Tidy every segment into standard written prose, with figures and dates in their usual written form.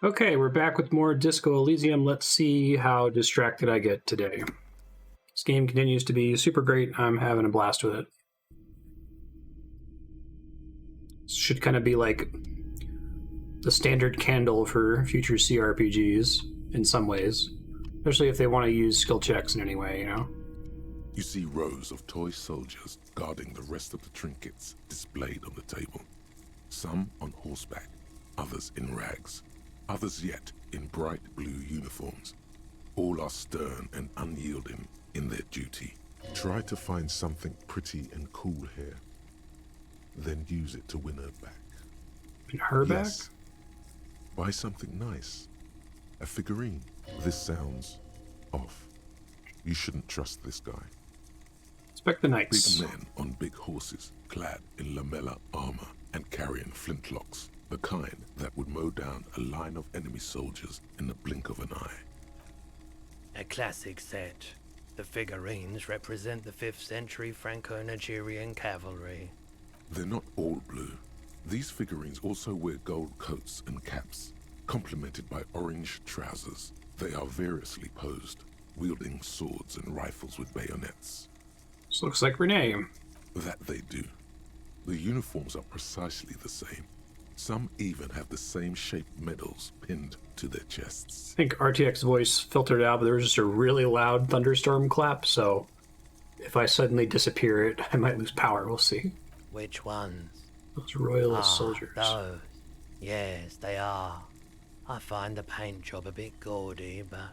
Okay, we're back with more Disco Elysium. Let's see how distracted I get today. This game continues to be super great. I'm having a blast with it. This should kind of be like the standard candle for future CRPGs in some ways, especially if they want to use skill checks in any way, you know? You see rows of toy soldiers guarding the rest of the trinkets displayed on the table. Some on horseback, others in rags, others yet in bright blue uniforms. All are stern and unyielding in their duty. Try to find something pretty and cool here, then use it to win her back. Her back? Yes. Buy something nice. A figurine. This sounds off. You shouldn't trust this guy. Expect the Knights. Big men on big horses, clad in lamella armor and carrying flintlocks, the kind that would mow down a line of enemy soldiers in the blink of an eye. A classic set. The figurines represent the 5th century Franco-Nigerian cavalry. They're not all blue. These figurines also wear gold coats and caps, complemented by orange trousers. They are variously posed, wielding swords and rifles with bayonets. This looks like Renee. That they do. The uniforms are precisely the same. Some even have the same shaped medals pinned to their chests. I think RTX voice filtered out, but there was just a really loud thunderstorm clap, so if I suddenly disappear, I might lose power. We'll see. Which ones? Those royalist soldiers. Those. Yes, they are. I find the paint job a bit gaudy, but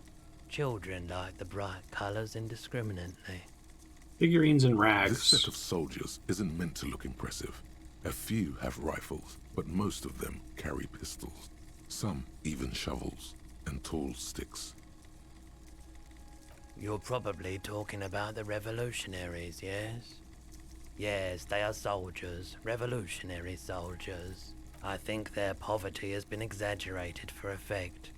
children like the bright colours indiscriminately. Figurines and rags. This set of soldiers isn't meant to look impressive. A few have rifles, but most of them carry pistols. Some even shovels and tall sticks. You're probably talking about the revolutionaries, yes? Yes, they are soldiers, revolutionary soldiers. I think their poverty has been exaggerated for effect.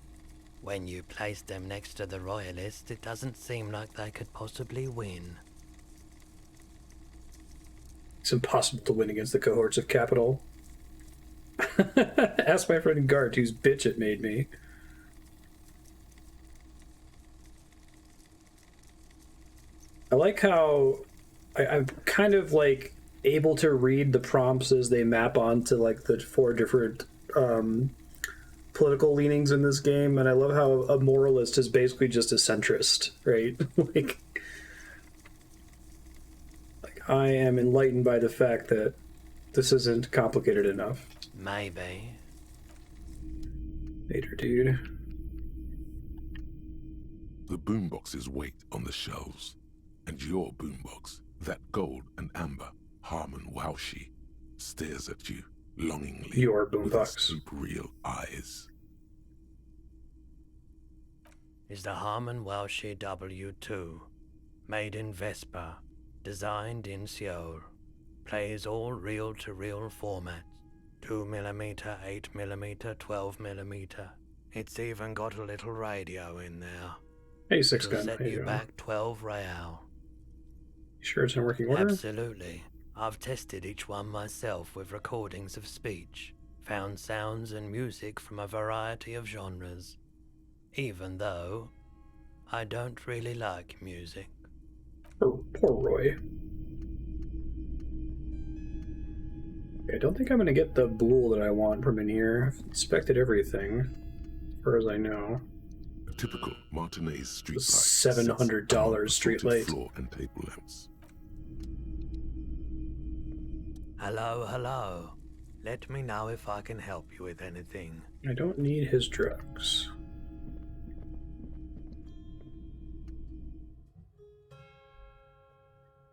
When you place them next to the royalists, it doesn't seem like they could possibly win. It's impossible to win against the cohorts of capital. Ask my friend Gart, whose bitch it made me. I like how I'm kind of like able to read the prompts as they map onto like the 4 different political leanings in this game, and I love how a moralist is basically just a centrist, right? like I am enlightened by the fact that this isn't complicated enough. Maybe. Later, dude. The boomboxes wait on the shelves, and your boombox, that gold and amber Harmon Waushi, stares at you longingly Your with its boombox. real eyes. Is the Harmon Welsh W2, made in Vespa, designed in Seoul, plays all reel-to-reel formats, 2mm, 8mm, 12mm. It's even got a little radio in there. Hey, Six It'll Gun. set How you you doing? back 12 real. You sure it's in working order? Absolutely. I've tested each one myself with recordings of speech, found sounds and music from a variety of genres, even though I don't really like music. Poor Roy. I don't think I'm going to get the bool that I want from in here. I've inspected everything, as far as I know. A typical Martinez street light. $700 street light. Floor and table lamps. Hello, hello. Let me know if I can help you with anything. I don't need his drugs.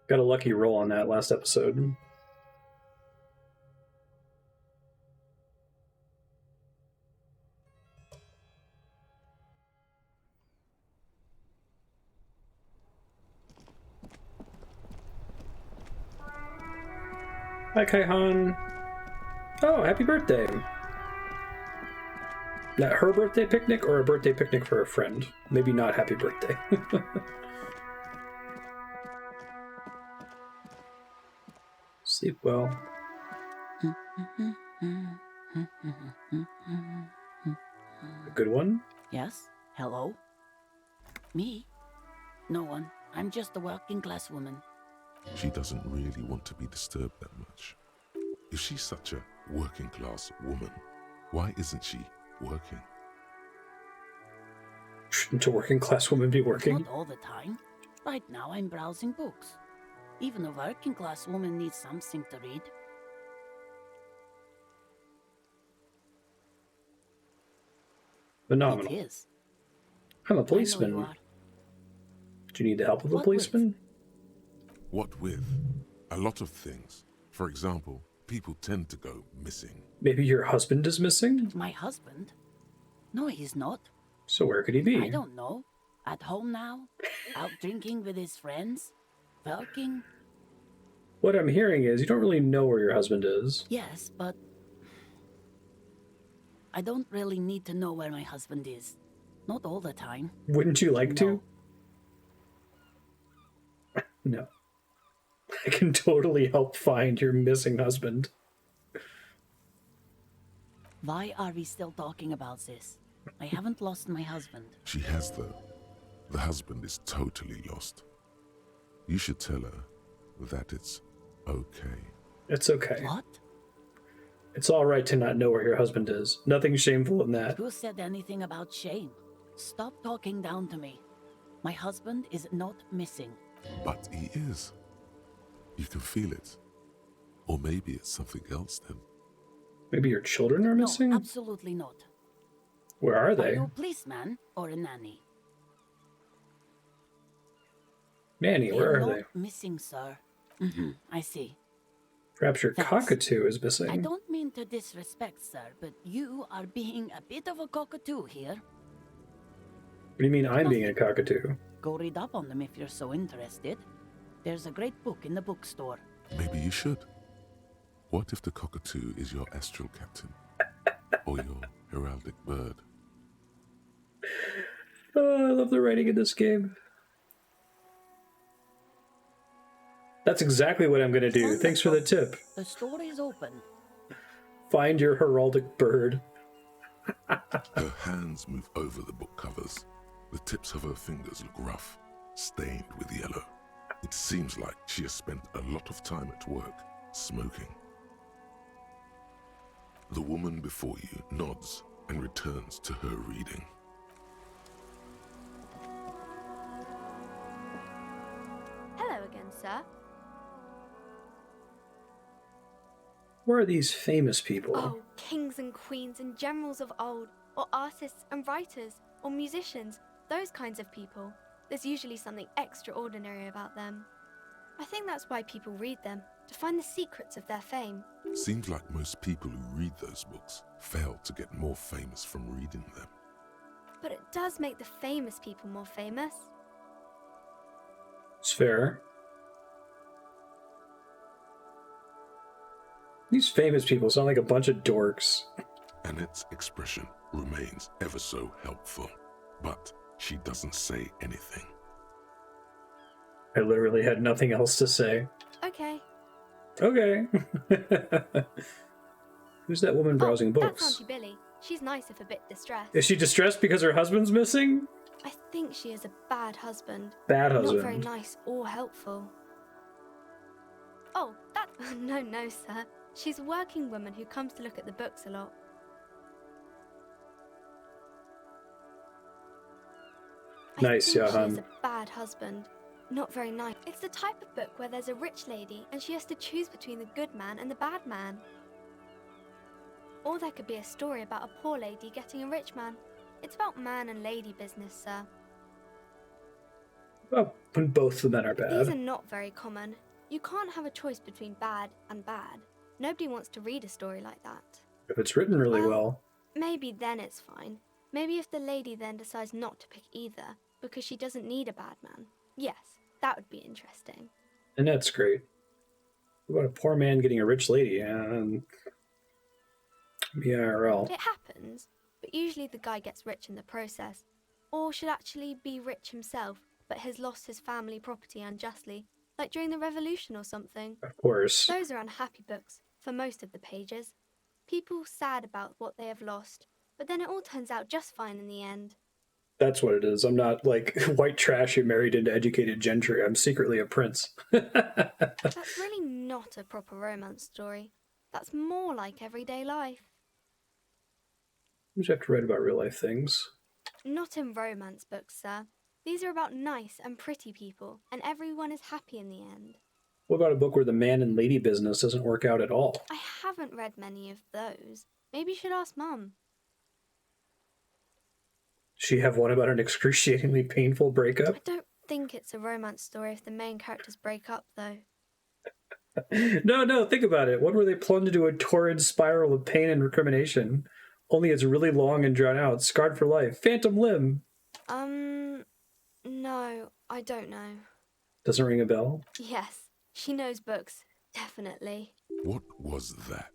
Got a lucky roll on that last episode. Hi, Kaihan. Oh, happy birthday. Now, her birthday picnic or a birthday picnic for a friend? Maybe not happy birthday. Sleep well. A good one? Yes? Hello? Me? No one. I'm just a working class woman. She doesn't really want to be disturbed that much. If she's such a working class woman, why isn't she working? Shouldn't a working class woman be working? Not all the time. Right now I'm browsing books. Even a working class woman needs something to read. Phenomenal. It is. I'm a I know you policeman. are. Do you need the help of a What policeman? What with? A lot of things. For example, people tend to go missing. Maybe your husband is missing? My husband? No, he's not. So where could he be? I don't know. At home now? Out drinking with his friends? Working? What I'm hearing is you don't really know where your husband is. Yes, but I don't really need to know where my husband is. Not all the time. Wouldn't you like to? No. No. I can totally help find your missing husband. Why are we still talking about this? I haven't lost my husband. She has, though. The husband is totally lost. You should tell her that it's okay. It's okay. What? It's all right to not know where your husband is. Nothing shameful in that. Who said anything about shame? Stop talking down to me. My husband is not missing. But he is. You can feel it. Or maybe it's something else then. Maybe your children are missing? No, absolutely not. Where are Are they? you a policeman or a nanny? Nanny, where are They're they? not missing, sir. I see. Perhaps your Thanks. cockatoo is missing. I don't mean to disrespect, sir, but you are being a bit of a cockatoo here. What do you mean I'm being a cockatoo? Go read up on them if you're so interested. There's a great book in the bookstore. Maybe you should. What if the cockatoo is your astral captain? Or your heraldic bird? Oh, I love the writing in this game. That's exactly what I'm going to do. Thanks for the tip. The store is open. Find your heraldic bird. Her hands move over the book covers. The tips of her fingers look rough, stained with yellow. It seems like she has spent a lot of time at work, smoking. The woman before you nods and returns to her reading. Hello again, sir. Where are these famous people? Oh, kings and queens and generals of old, or artists and writers, or musicians, those kinds of people. There's usually something extraordinary about them. I think that's why people read them, to find the secrets of their fame. Seems like most people who read those books fail to get more famous from reading them. But it does make the famous people more famous. It's fair. These famous people sound like a bunch of dorks. Annette's expression remains ever so helpful, but she doesn't say anything. I literally had nothing else to say. Okay. Okay. Who's that woman browsing That's books? Auntie Billy. She's nice if a bit distressed. Is she distressed because her husband's missing? I think she is a bad husband. Bad Not very husband. nice or helpful. Oh, that... No, sir. She's a working woman who comes to look at the books a lot. Nice, I think Johan. she is a bad husband. Not very nice. It's the type of book where there's a rich lady and she has to choose between the good man and the bad man. Or there could be a story about a poor lady getting a rich man. It's about man and lady business, sir. Well, when both the men are These are bad. not very common. You can't have a choice between bad and bad. Nobody wants to read a story like that. If it's written really well. Maybe then it's fine. Maybe if the lady then decides not to pick either, because she doesn't need a bad man. Yes, that would be interesting. And that's great. What about a poor man getting a rich lady? And IRL. It happens, but usually the guy gets rich in the process. Or should actually be rich himself, but has lost his family property unjustly, like during the revolution or something. Of course. Those are unhappy books, for most of the pages. People sad about what they have lost, but then it all turns out just fine in the end. That's what it is. I'm not like white trash who married into educated gentry. I'm secretly a prince. That's really not a proper romance story. That's more like everyday life. You just have to write about real life things. Not in romance books, sir. These are about nice and pretty people, and everyone is happy in the end. What about a book where the man and lady business doesn't work out at all? I haven't read many of those. Maybe you should ask Mum. Does she have one about an excruciatingly painful breakup? I don't think it's a romance story if the main characters break up, though. No, think about it. One where they plunge into a torrid spiral of pain and recrimination. Only it's really long and drawn out, scarred for life. Phantom limb. No, I don't know. Doesn't ring a bell? Yes, she knows books, definitely. What was that?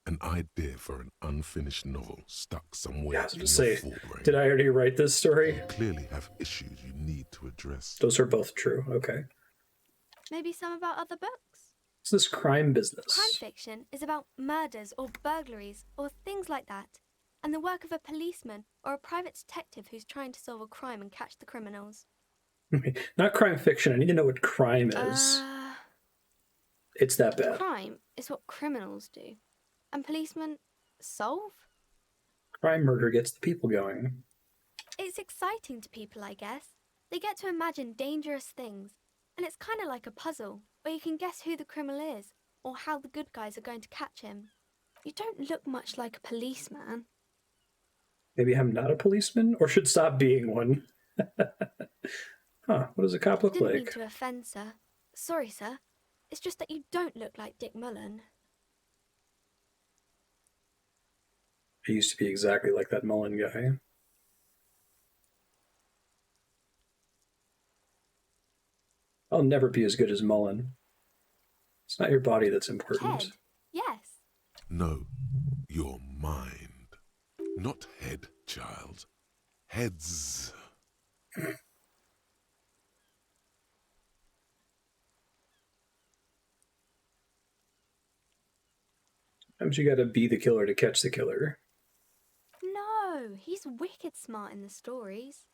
An idea for an unfinished novel stuck somewhere Yeah, I was in going to your say, forebrain. did I already write this story? You clearly have issues you need to address. Those are both true. Okay. Maybe some about other books? What's this crime business? Crime fiction is about murders or burglaries or things like that, and the work of a policeman or a private detective who's trying to solve a crime and catch the criminals. Not crime fiction. I need to know what crime is. It's that bad. Crime is what criminals do, and policemen solve? Crime murder gets the people going. It's exciting to people, I guess. They get to imagine dangerous things, and it's kind of like a puzzle, where you can guess who the criminal is, or how the good guys are going to catch him. You don't look much like a policeman. Maybe I'm not a policeman, or should stop being one. What does a cop look Didn't mean like? to offend, sir. Sorry, sir. It's just that you don't look like Dick Mullen. I used to be exactly like that Mullen guy. I'll never be as good as Mullen. It's not your body that's important. Head, yes. No, your mind. Not head, child. Heads. Sometimes you gotta be the killer to catch the killer. No, he's wicked smart in the stories.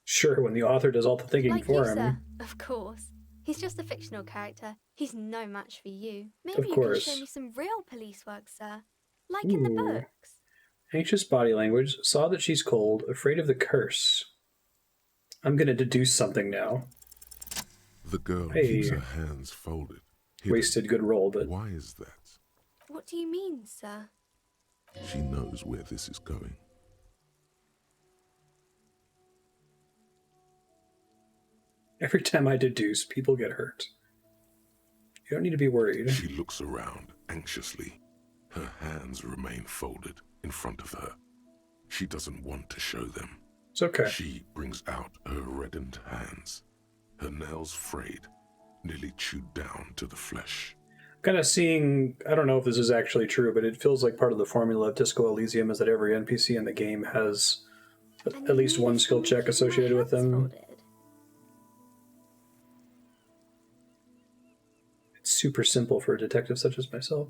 Sure, when the author does all the thinking Like for you, him. sir. Of course. He's just a fictional character. He's no match for you. Maybe Of you course. can show me some real police work, sir. Like in the Ooh. books. Anxious body language, saw that she's cold, afraid of the curse. I'm gonna deduce something now. The girl Hey. keeps her hands folded. hidden. Wasted good roll, but Why is that? What do you mean, sir? She knows where this is going. every time I deduce, people get hurt. You don't need to be worried. She looks around anxiously. Her hands remain folded in front of her. She doesn't want to show them. It's okay. She brings out her reddened hands, her nails frayed, nearly chewed down to the flesh. Kind of seeing, I don't know if this is actually true, but it feels like part of the formula of Disco Elysium is that every NPC in the game has at least one skill check associated with them. It's super simple for a detective such as myself.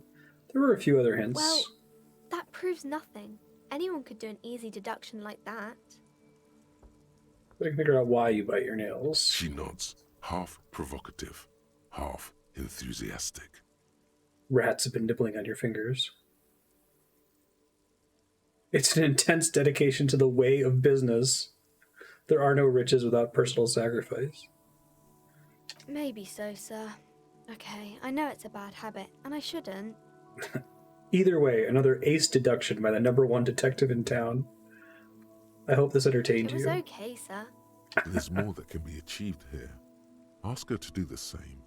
There were a few other hints. Well, that proves nothing. Anyone could do an easy deduction like that. But I can figure out why you bite your nails. She nods, half provocative, half enthusiastic. Rats have been nibbling on your fingers. It's an intense dedication to the way of business. There are no riches without personal sacrifice. Maybe so, sir. Okay, I know it's a bad habit, and I shouldn't. Either way, another ace deduction by the #1 detective in town. I hope this entertained It was you. okay, sir. There's more that can be achieved here. Ask her to do the same.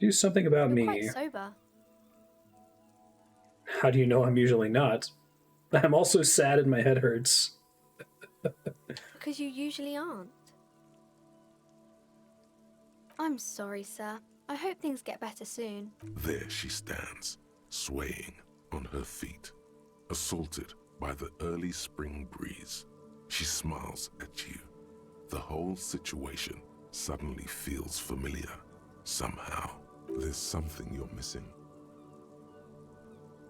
Do something about You're me. quite sober. How do you know I'm usually not? I'm also sad and my head hurts. Because you usually aren't. I'm sorry, sir. I hope things get better soon. There she stands, swaying on her feet, assaulted by the early spring breeze. She smiles at you. The whole situation suddenly feels familiar. Somehow, there's something you're missing.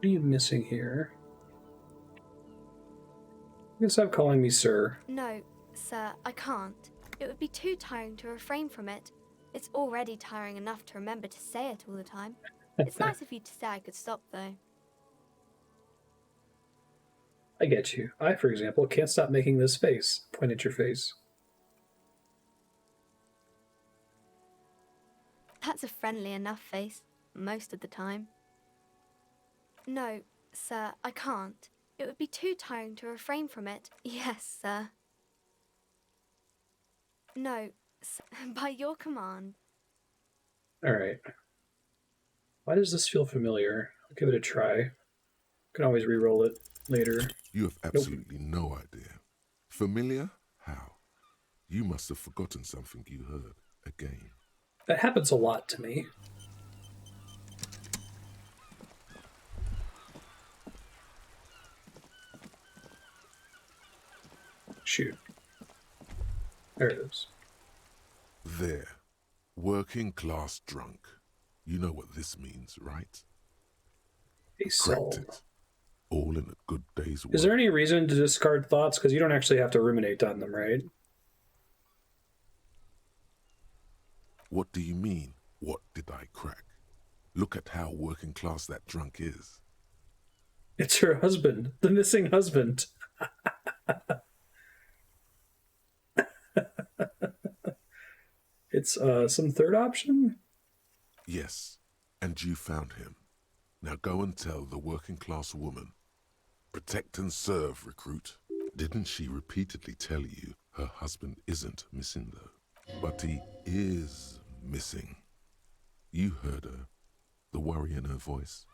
What are you missing here? You can stop calling me sir. No, sir, I can't. It would be too tiring to refrain from it. It's already tiring enough to remember to say it all the time. It's nice of you to say I could stop, though. I get you. I, for example, can't stop making this face. Point at your face. That's a friendly enough face, most of the time. No, sir, I can't. It would be too tiring to refrain from it. Yes, sir. No, sir, by your command. Alright. Why does this feel familiar? I'll give it a try. Can always re-roll it later. You have absolutely no idea. Familiar? How? You must have forgotten something you heard again. That happens a lot to me. Shoot. There it is. There. Working class drunk. You know what this means, right? A soul. Cracked it. All in a good day's work. Is there any reason to discard thoughts? Because you don't actually have to ruminate on them, right? What do you mean, what did I crack? Look at how working class that drunk is. It's her husband. The missing husband. It's some third option? Yes, and you found him. Now go and tell the working class woman. Protect and serve, recruit. Didn't she repeatedly tell you her husband isn't missing, though? But he is missing. You heard her. The worry in her voice.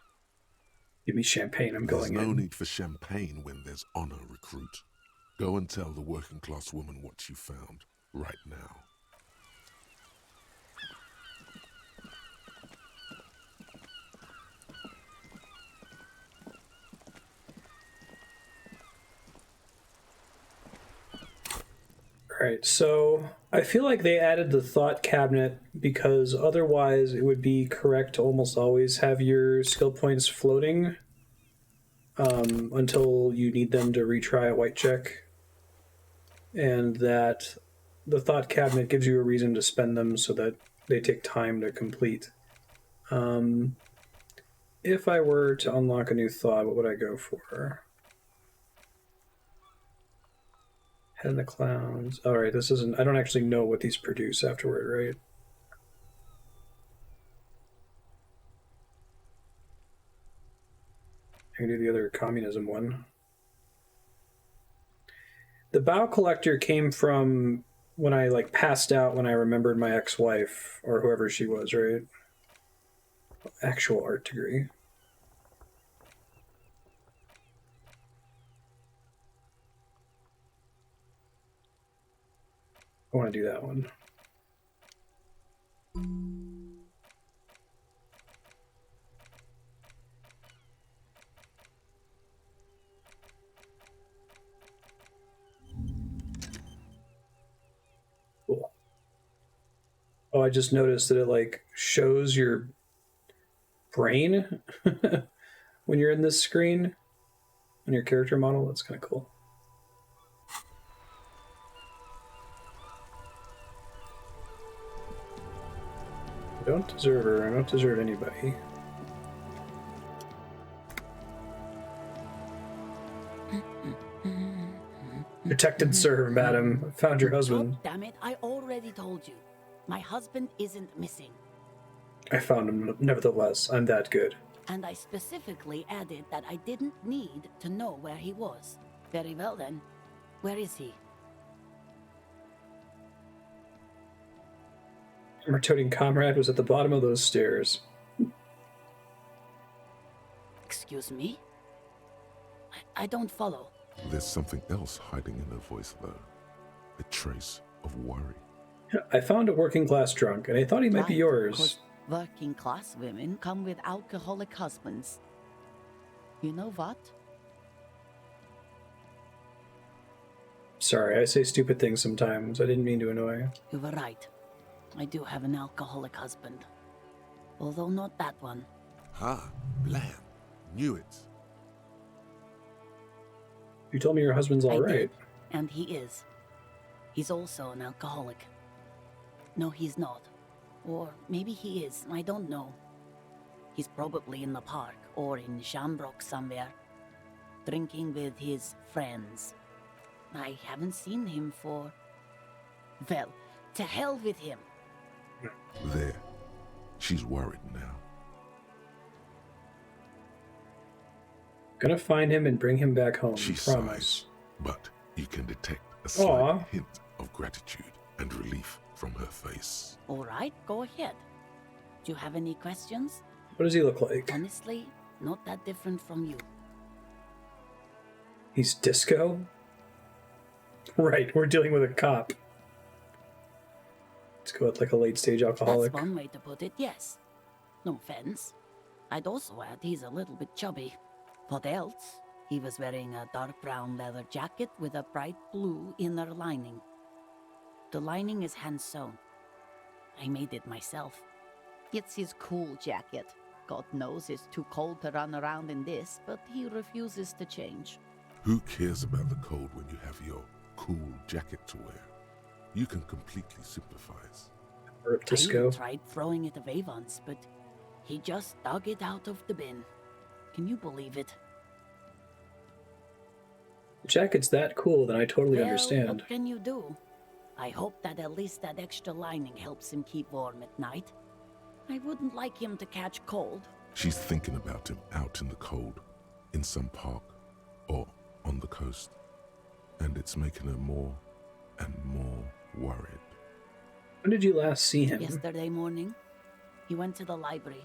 Give me champagne, I'm There's going no in. need for champagne when there's honor, recruit. Go and tell the working class woman what you found, right now. Alright, so I feel like they added the thought cabinet because otherwise it would be correct to almost always have your skill points floating until you need them to retry a white check. And that the thought cabinet gives you a reason to spend them so that they take time to complete. If I were to unlock a new thought, what would I go for? Head in the clouds. Alright, this isn't... I don't actually know what these produce afterward, right? I can do the other communism one. The bow collector came from when I, like, passed out when I remembered my ex-wife, or whoever she was, right? Actual art degree. I want to do that one. Cool. Oh, I just noticed that it like shows your brain when you're in this screen on your character model. That's kind of cool. I don't deserve her. I don't deserve anybody. Protect and serve, madam. Found your husband. God damn it, I already told you. My husband isn't missing. I found him nevertheless. I'm that good. And I specifically added that I didn't need to know where he was. Very well then. Where is he? Our toting comrade was at the bottom of those stairs. Excuse me? I don't follow. There's something else hiding in her voice, though. A trace of worry. I found a working class drunk, and I thought he might be Right, yours. 'cause working class women come with alcoholic husbands. You know what? Sorry, I say stupid things sometimes. I didn't mean to annoy. You were right. I do have an alcoholic husband. Although not that one. Ha, blam. Knew it. You told me your husband's I all right. did, and he is. He's also an alcoholic. No, he's not. Or maybe he is, I don't know. He's probably in the park or in Shamrock somewhere, drinking with his friends. I haven't seen him for... Well, to hell with him. There. She's worried now. Gonna find him and bring him back home. She Promise. sighs, but you can detect a slight Aw. hint of gratitude and relief from her face. All right, go ahead. Do you have any questions? What does he look like? Honestly, not that different from you. He's disco? Right, we're dealing with a cop. Let's go with like a late stage alcoholic. That's one way to put it, yes. No offense. I'd also add he's a little bit chubby. What else? He was wearing a dark brown leather jacket with a bright blue inner lining. The lining is hand-sewn. I made it myself. It's his cool jacket. God knows it's too cold to run around in this, but he refuses to change. Who cares about the cold when you have your cool jacket to wear? You can completely sympathize. Or I disco. even tried throwing it away once, but he just dug it out of the bin. Can you believe it? The jacket's that cool, then I totally Well, understand. what can you do? I hope that at least that extra lining helps him keep warm at night. I wouldn't like him to catch cold. She's thinking about him out in the cold, in some park, or on the coast. And it's making her more and more worried. When did you last see him? Yesterday morning, he went to the library.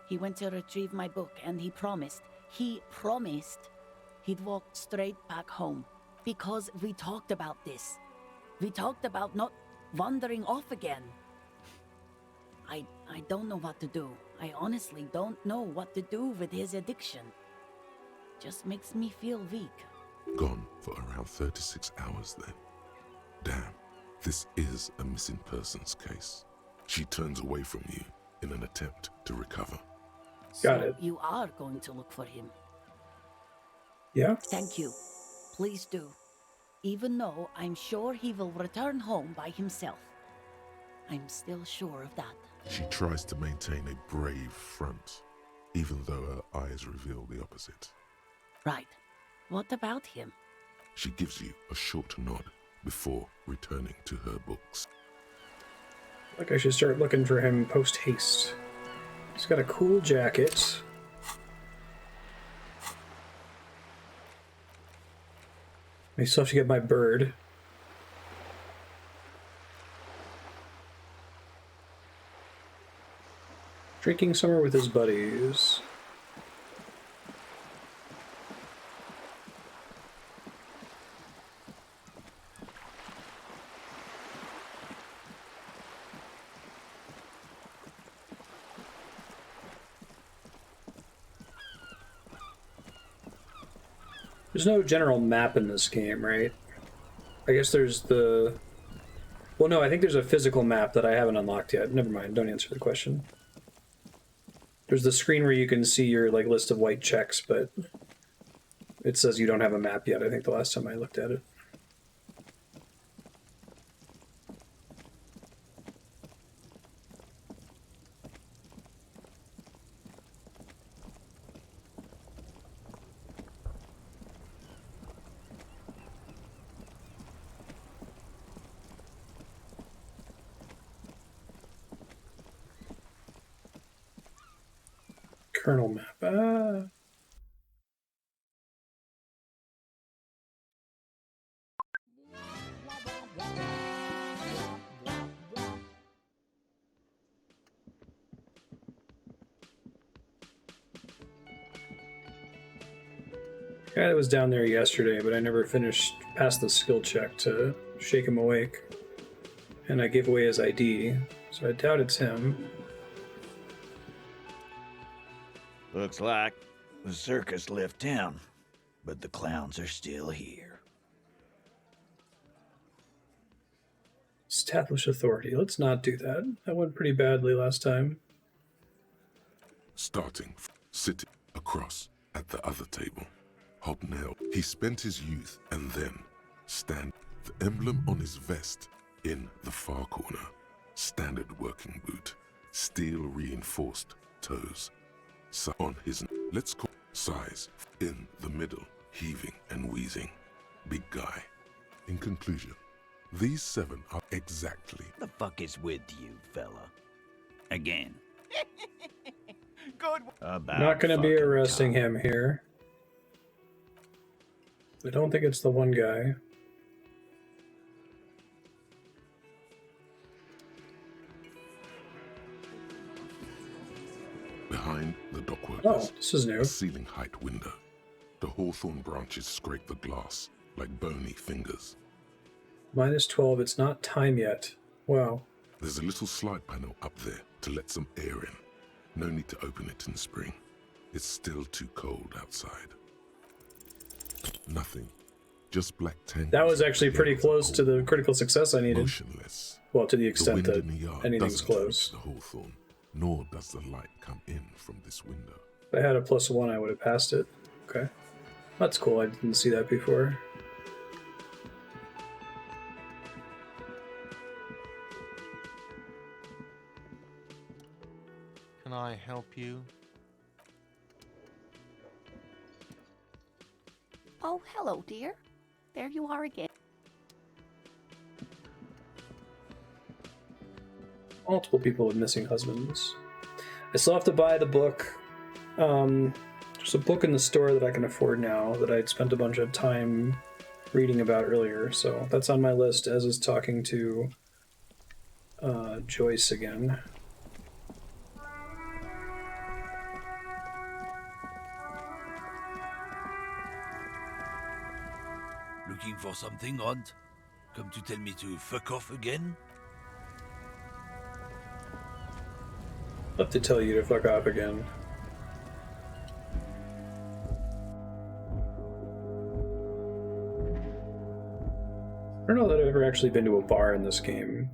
He went to retrieve my book, and he promised he'd walk straight back home. Because we talked about this. We talked about not wandering off again. I don't know what to do. I honestly don't know what to do with his addiction. Just makes me feel weak. Gone for around 36 hours then. Damn, this is a missing persons case. She turns away from you in an attempt to recover. Got So it. you are going to look for him. Yeah? Thank you. Please do. Even though I'm sure he will return home by himself. I'm still sure of that. She tries to maintain a brave front, even though her eyes reveal the opposite. Right. What about him? She gives you a short nod before returning to her books. Like I should start looking for him post haste. He's got a cool jacket. I still have to get my bird. Drinking somewhere with his buddies. There's no general map in this game, right? I guess there's the... Well, no, I think there's a physical map that I haven't unlocked yet. Never mind, don't answer the question. There's the screen where you can see your like list of white checks, but it says you don't have a map yet, I think the last time I looked at it. Kernel map. Ah. Guy that was down there yesterday, but I never finished past the skill check to shake him awake. And I gave away his ID, so I doubt it's him. Looks like the circus left town, but the clowns are still here. Establish authority. Let's not do that. That went pretty badly last time. Starting, sitting, a Across, at the other table, hobnailed, he spent his youth and then stand the emblem on his vest in the far corner. Standard working boot, steel reinforced toes. So on his, let's call size, in the middle, heaving and wheezing. Big guy. In conclusion, these 7 are exactly. The fuck is with you, fella? Again. Good. About Not going to be fucking arresting time. him here. I don't think it's the one guy. Behind the dockworkers, Oh, this is new. a ceiling height window. The hawthorn branches scrape the glass like bony fingers. -12, it's not time yet. Wow. There's a little slide panel up there to let some air in. No need to open it in spring. It's still too cold outside. Nothing. Just black tangles. That was actually pretty of close to the critical success I needed. motionless. Well, to the The extent wind that in the yard anything's doesn't close. reach the hawthorn, nor does the light come in from this window. If I had a +1, I would have passed it. Okay. That's cool. I didn't see that before. Can I help you? Oh, hello, dear. There you are again. Multiple people with missing husbands. I still have to buy the book. There's a book in the store that I can afford now that I'd spent a bunch of time reading about earlier, so that's on my list, as is talking to Joyce again. Looking for something odd? Come to tell me to fuck off again? Love to tell you to fuck off again. I don't know that I've ever actually been to a bar in this game.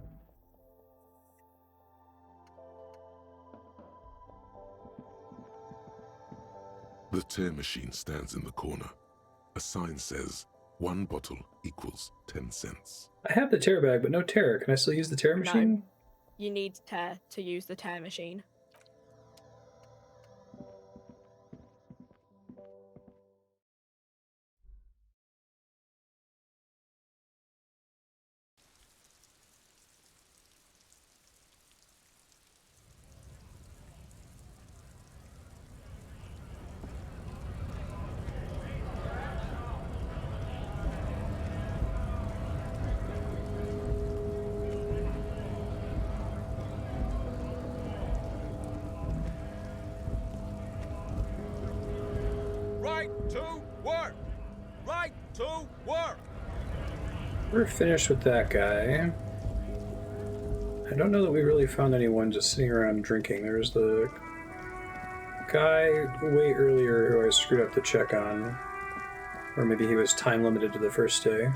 The tear machine stands in the corner. A sign says, 1 bottle equals 10 cents. I have the tear bag, but no tear. Can I still use the tear No. machine? You need tear to use the tear machine. Right to work! Right to work! We're finished with that guy. I don't know that we really found anyone just sitting around drinking. There's the guy way earlier who I screwed up the check on. Or maybe he was time limited to the first day.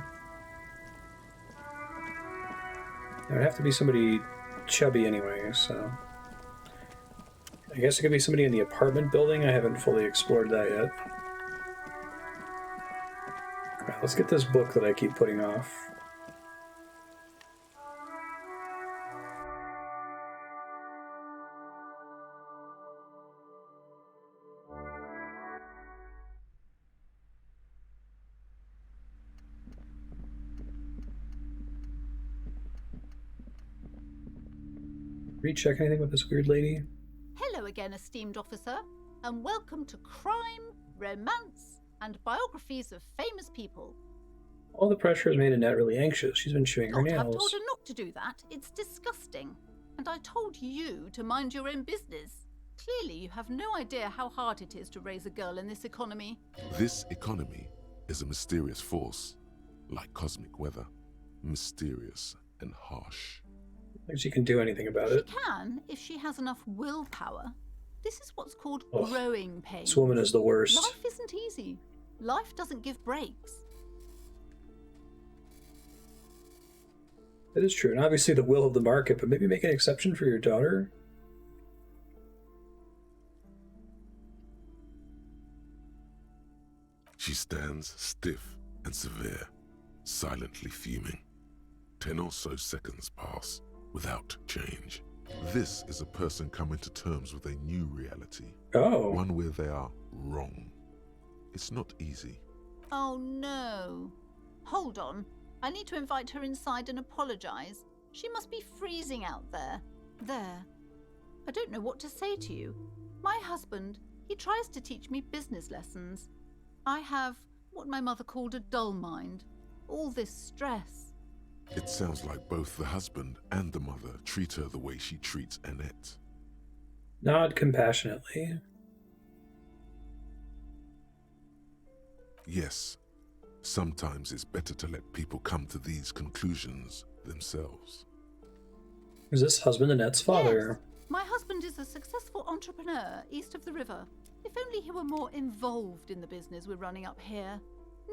It would have to be somebody chubby anyway, so... I guess it could be somebody in the apartment building. I haven't fully explored that yet. Alright, let's get this book that I keep putting off. Recheck anything with this weird lady? Hello again, esteemed officer, and welcome to Crime, Romance, and Biographies of Famous People. All the pressure has made Annette really anxious. She's been chewing her God, I've nails. told her not to do that. It's disgusting. And I told you to mind your own business. Clearly, you have no idea how hard it is to raise a girl in this economy. This economy is a mysterious force, like cosmic weather, mysterious and harsh. I don't think she can do anything about it. She can, if she has enough willpower. This is what's called Ugh, growing pains. This woman is the worst. Life isn't easy. Life doesn't give breaks. That is true, and obviously the will of the market, but maybe make an exception for your daughter? She stands stiff and severe, silently fuming. 10 or so seconds pass without change. This is a person coming to terms with a new reality. Oh. One where they are wrong. It's not easy. Oh no. Hold on. I need to invite her inside and apologize. She must be freezing out there. There. I don't know what to say to you. My husband, he tries to teach me business lessons. I have what my mother called a dull mind. All this stress. It sounds like both the husband and the mother treat her the way she treats Annette. Nod compassionately. Yes, sometimes it's better to let people come to these conclusions themselves. Is this husband Annette's father? Yes. My husband is a successful entrepreneur east of the river. If only he were more involved in the business we're running up here.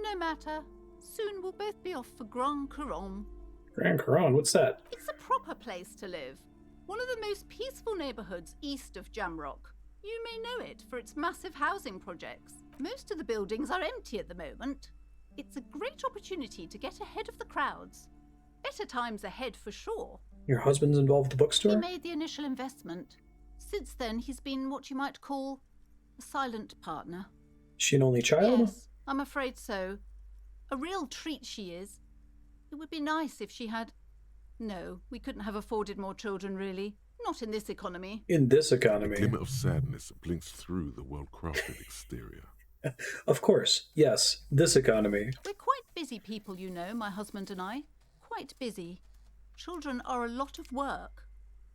No matter. Soon we'll both be off for Grand Couronne. Grand Couronne? What's that? It's a proper place to live. One of the most peaceful neighbourhoods east of Jamrock. You may know it for its massive housing projects. Most of the buildings are empty at the moment. It's a great opportunity to get ahead of the crowds. Better times ahead for sure. Your husband's involved with the bookstore? He made the initial investment. Since then, he's been what you might call a silent partner. She an only child? Yes, I'm afraid so. A real treat she is. It would be nice if she had... No, we couldn't have afforded more children, really. Not in this economy. In this economy. A glimmer of sadness blinks through the well-crafted exterior. Of course, yes, this economy. We're quite busy people, you know, my husband and I. Quite busy. Children are a lot of work.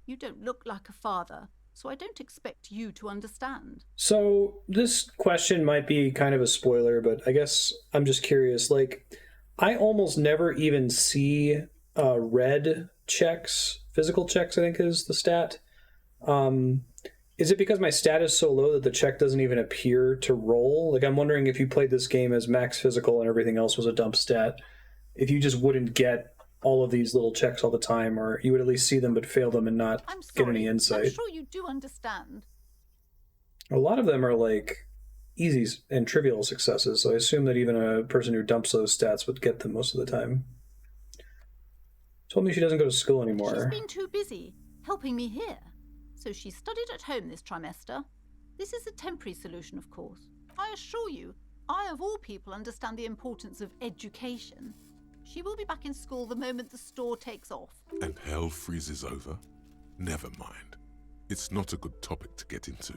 You don't look like a father, so I don't expect you to understand. So, this question might be kind of a spoiler, but I guess I'm just curious. Like, I almost never even see red checks, physical checks, I think is the stat. Is it because my stat is so low that the check doesn't even appear to roll? Like, I'm wondering if you played this game as max physical and everything else was a dump stat, if you just wouldn't get all of these little checks all the time, or you would at least see them but fail them and not get any insight. I'm sure you do understand. A lot of them are like easy and trivial successes, so I assume that even a person who dumps those stats would get them most of the time. Told me she doesn't go to school anymore. She's been too busy helping me here, so she studied at home this trimester. This is a temporary solution, of course. I assure you, I of all people understand the importance of education. She will be back in school the moment the store takes off. And hell freezes over? Never mind. It's not a good topic to get into.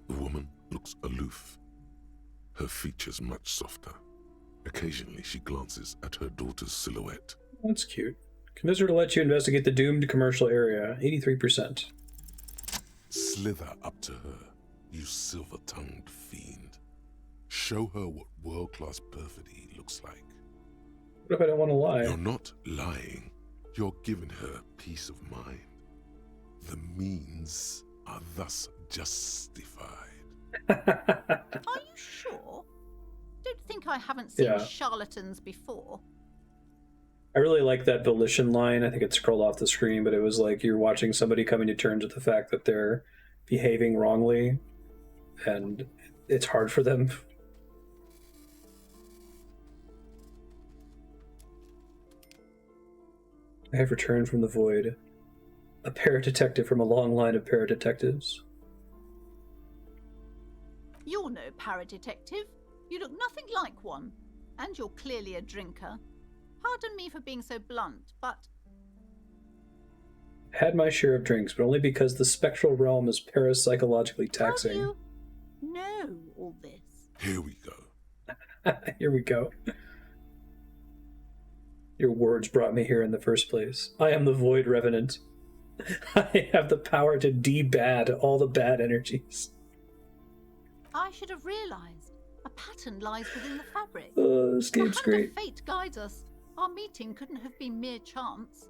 The woman looks aloof. Her features much softer. Occasionally she glances at her daughter's silhouette. That's cute. Convince her to let you investigate the doomed commercial area. 83%. Slither up to her, you silver-tongued fiend. Show her what world-class perfidy looks like. What if I don't want to lie? You're not lying. You're giving her peace of mind. The means are thus justified. Are you sure? Don't think I haven't seen Yeah. charlatans before. I really like that volition line. I think it scrolled off the screen, but it was like you're watching somebody coming to terms with the fact that they're behaving wrongly, and it's hard for them. I have returned from the void. A paradetective from a long line of paradetectives. You're no paradetective. You look nothing like one. And you're clearly a drinker. Pardon me for being so blunt, but... Had my share of drinks, but only because the spectral realm is parapsychologically taxing. How do you know all this? Here we go. Here we go. Your words brought me here in the first place. I am the Void Revenant. I have the power to de-bad all the bad energies. I should have realized. A pattern lies within the fabric. This game's The hand great. of fate guides us. Our meeting couldn't have been mere chance.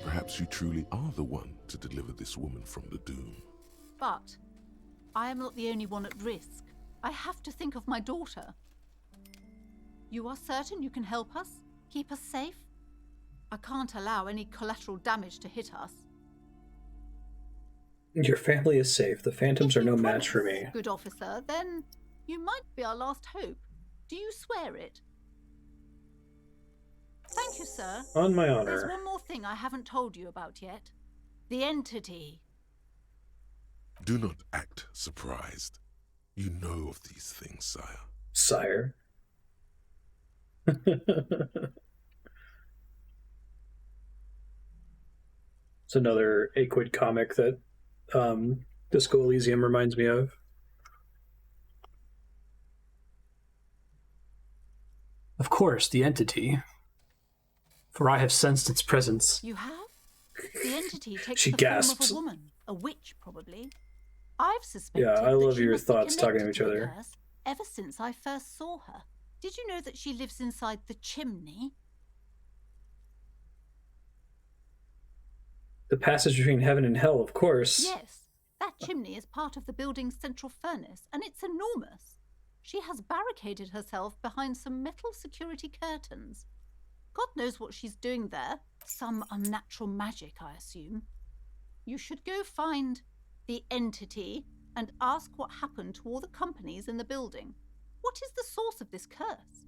Perhaps you truly are the one to deliver this woman from the doom. But I am not the only one at risk. I have to think of my daughter. You are certain you can help us? Keep us safe? I can't allow any collateral damage to hit us. Your family is safe. The phantoms are no match for me. Good officer, then You might be our last hope. Do you swear it? Thank you, sir. On my There's honor. one more thing I haven't told you about yet. The entity. Do not act surprised. You know of these things, sire. Sire. It's another Aquid comic that Disco Elysium reminds me of. Of course, the entity. For I have sensed its presence. You have? The entity takes She the gasps. form of a woman. A witch, probably. I've suspected Yeah, I that love she your must be thoughts talking to connected each the other. curse ever since I first saw her. Did you know that she lives inside the chimney? The passage between heaven and hell, of course. Yes. That chimney is part of the building's central furnace, and it's enormous. She has barricaded herself behind some metal security curtains. God knows what she's doing there. Some unnatural magic, I assume. You should go find the entity and ask what happened to all the companies in the building. What is the source of this curse?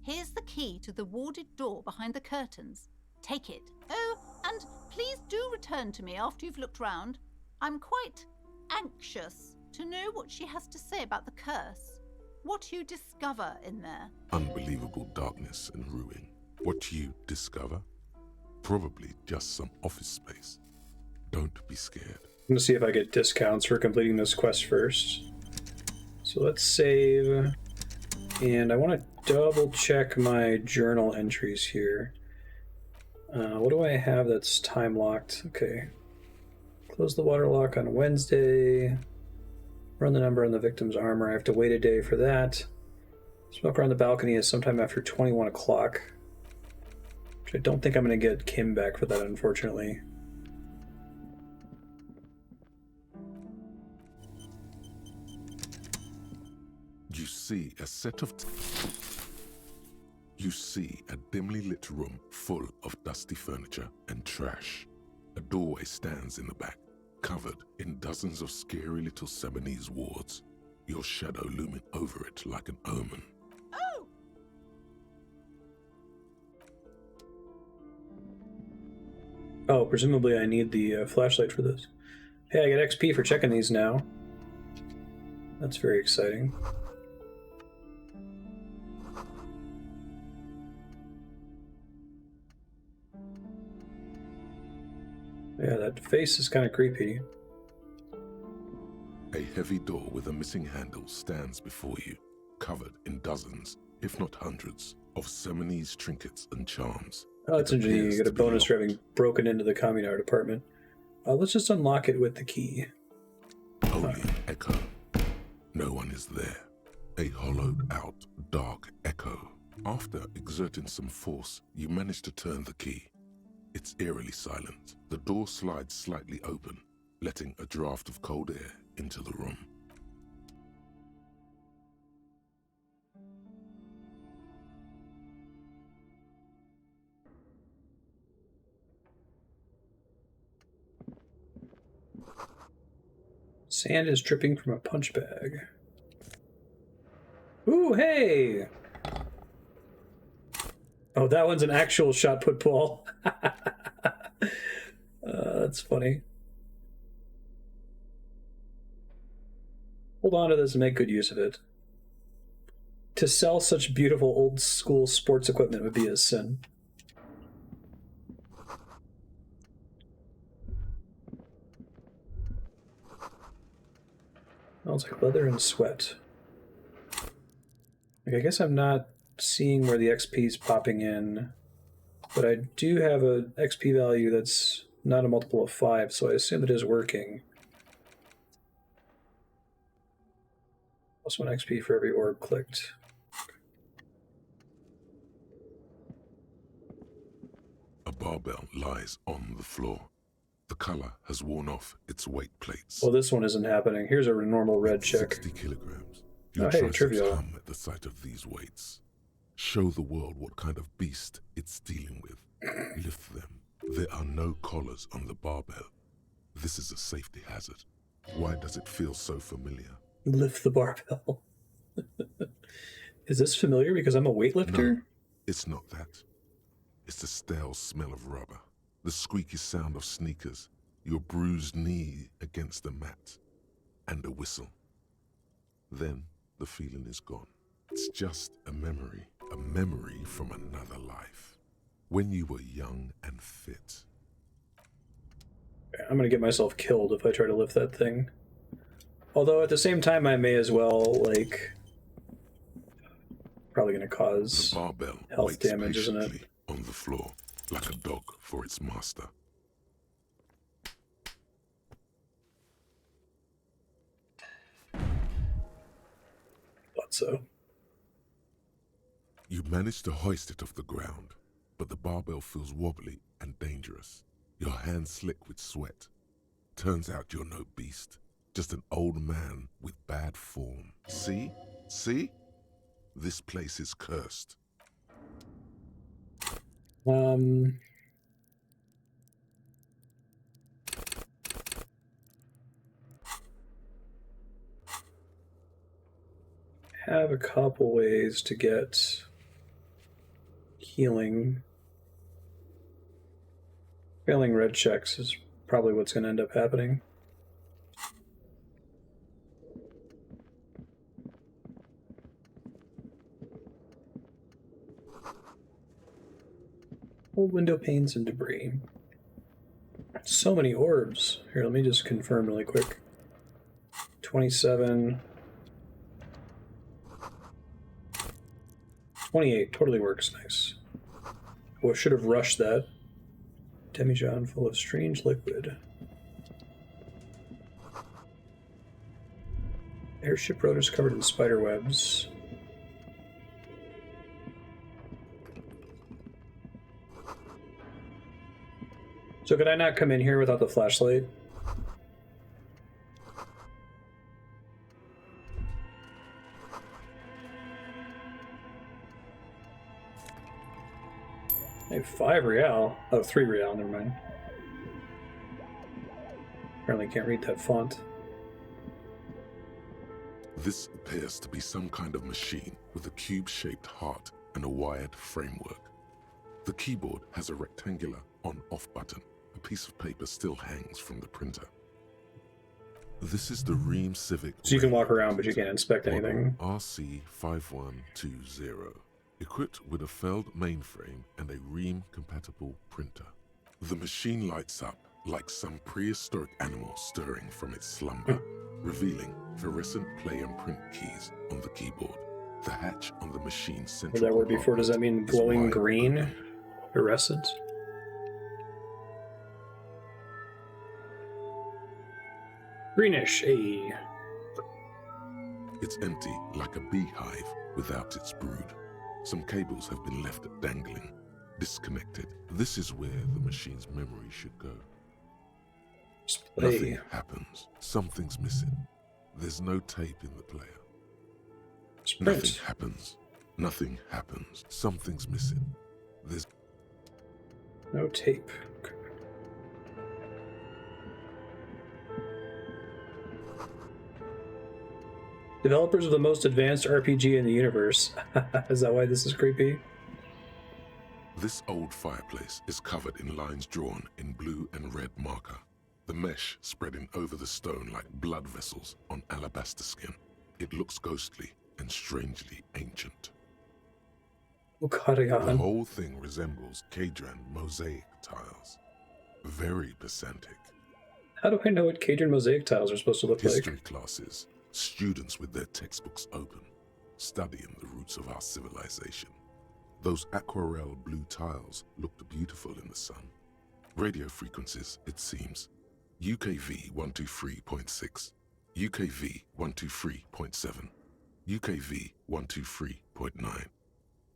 Here's the key to the warded door behind the curtains. Take it. Oh, and please do return to me after you've looked round. I'm quite anxious to know what she has to say about the curse. What you discover in there. Unbelievable darkness and ruin. What you discover? Probably just some office space. Don't be scared. I'm gonna see if I get discounts for completing this quest first. So let's save. And I want to double check my journal entries here. What do I have that's time locked? Okay. Close the water lock on Wednesday. Run the number on the victim's armor. I have to wait a day for that. Smoke around the balcony is sometime after 21 o'clock. Which I don't think I'm going to get Kim back for that, unfortunately. You see a set of... You see a dimly lit room full of dusty furniture and trash. A doorway stands in the back, covered in dozens of scary little Seminese wards, your shadow looming over it like an omen. Oh! Oh, presumably I need the flashlight for this. Hey, I get XP for checking these now. That's very exciting. Yeah, that face is kind of creepy. A heavy door with a missing handle stands before you, covered in dozens, if not hundreds, of Seminese trinkets and charms. Oh, that's It interesting. You appears get a to be bonus for locked. having broken into the communard apartment. Let's just unlock it with the key. Holy echo. No one is there. A hollowed out, dark echo. After exerting some force, you manage to turn the key. It's eerily silent. The door slides slightly open, letting a draft of cold air into the room. Sand is dripping from a punch bag. Ooh, hey! Oh, that one's an actual shot put ball. That's funny. Hold on to this and make good use of it. To sell such beautiful old school sports equipment would be a sin. Smells like leather and sweat. Like, I guess I'm not seeing where the XP is popping in, but I do have a XP value that's not a multiple of 5, so I assume it is working. Plus 1 XP for every orb clicked. A barbell lies on the floor. The color has worn off its weight plates. Well, this one isn't happening. Here's a normal red check. 60 kilograms. Your Oh, hey, triceps trivial. hum at the sight of these weights. Show the world what kind of beast it's dealing with. Lift them. There are no collars on the barbell. This is a safety hazard. Why does it feel so familiar? Lift the barbell. Is this familiar because I'm a weightlifter? No, it's not that. It's the stale smell of rubber, the squeaky sound of sneakers, your bruised knee against the mat, and a whistle. Then the feeling is gone. It's just a memory from another life. When you were young and fit. I'm gonna get myself killed if I try to lift that thing. Although at the same time, I may as well, like, probably gonna cause The barbell health waits damage, isn't it? patiently on the floor, like a dog for its master. Thought so. You manage to hoist it off the ground, but the barbell feels wobbly and dangerous. Your hands slick with sweat. Turns out you're no beast, just an old man with bad form. See? See? This place is cursed. Have a couple ways to get healing. Failing red checks is probably what's going to end up happening. Old window panes and debris. So many orbs. Here, let me just confirm really quick. 27. 28. Totally works. Nice. Oh, I should have rushed that. Demijohn full of strange liquid. Airship rotors covered in spider webs. So could I not come in here without the flashlight? I have 5 real. Oh, 3 real, never mind. Apparently can't read that font. This appears to be some kind of machine with a cube-shaped heart and a wired framework. The keyboard has a rectangular on-off button. A piece of paper still hangs from the printer. This is the Ream Civic. So you can walk around, but you can't inspect anything. RC5120. Equipped with a Feld mainframe and a Ream-compatible printer. The machine lights up like some prehistoric animal stirring from its slumber, revealing fluorescent play and print keys on the keyboard. The hatch on the machine's central Was that word before? Does that mean glowing green? Fluorescent? Greenish, hey. It's empty like a beehive without its brood. Some cables have been left dangling, disconnected. This is where the machine's memory should go. Nothing happens. Something's missing. There's no tape in the player. Nothing happens. Nothing happens. Something's missing. There's no tape. Okay. Developers of the most advanced RPG in the universe. Is that why this is creepy? This old fireplace is covered in lines drawn in blue and red marker. The mesh spreading over the stone like blood vessels on alabaster skin. It looks ghostly and strangely ancient. The whole thing resembles Cadran mosaic tiles. Very pedantic. How do I know what Cadran mosaic tiles are supposed to look like? History classes. Students with their textbooks open, studying the roots of our civilization. Those aquarelle blue tiles looked beautiful in the sun. Radio frequencies, it seems. UKV 123.6, UKV 123.7, UKV 123.9.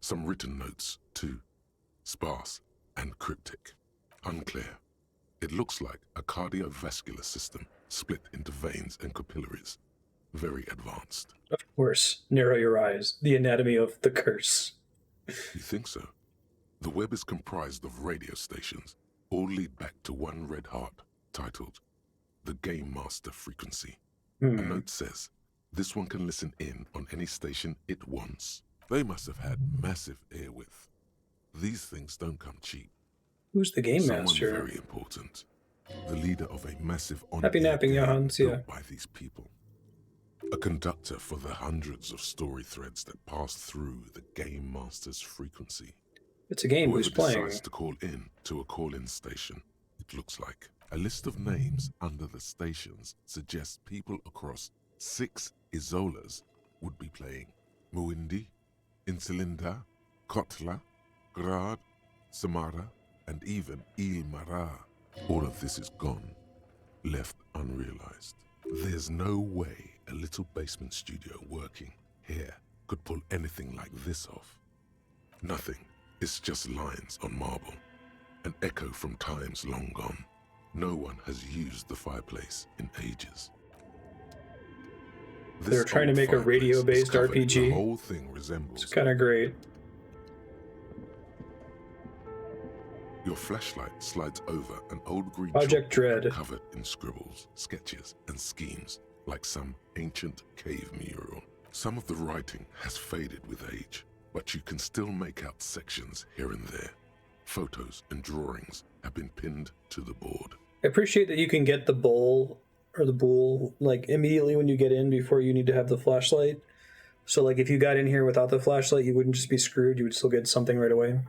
Some written notes, too. Sparse and cryptic. Unclear. It looks like a cardiovascular system split into veins and capillaries. Very advanced. Of course. Narrow your eyes. The anatomy of the curse. You think so? The web is comprised of radio stations, all lead back to one red heart, titled The Game Master Frequency. A note says, This one can listen in on any station it wants. They must have had massive air width. These things don't come cheap. Who's the game Someone master? very important. The leader of a massive Happy on-air napping, game Johans, built yeah. by these people. A conductor for the hundreds of story threads that pass through the game master's frequency. It's a game. Whoever Who's playing? decides to call in to a call-in station, it looks like. A list of names under the stations suggests people across 6 Isolas would be playing. Muindi, Insulinda, Kotla, Grad, Samara, and even Ilmara. All of this is gone, left unrealized. There's no way a little basement studio working here could pull anything like this off. Nothing. It's just lines on marble, an echo from times long gone. No one has used the fireplace in ages. They're trying to make a radio-based RPG. The whole thing resembles. It's kind of great. Your flashlight slides over an old green Project chalkboard Dread. covered in scribbles, sketches, and schemes, like some ancient cave mural. Some of the writing has faded with age, but you can still make out sections here and there. Photos and drawings have been pinned to the board. I appreciate that you can get the bowl or the bool like immediately when you get in before you need to have the flashlight. So like if you got in here without the flashlight, you wouldn't just be screwed. You would still get something right away.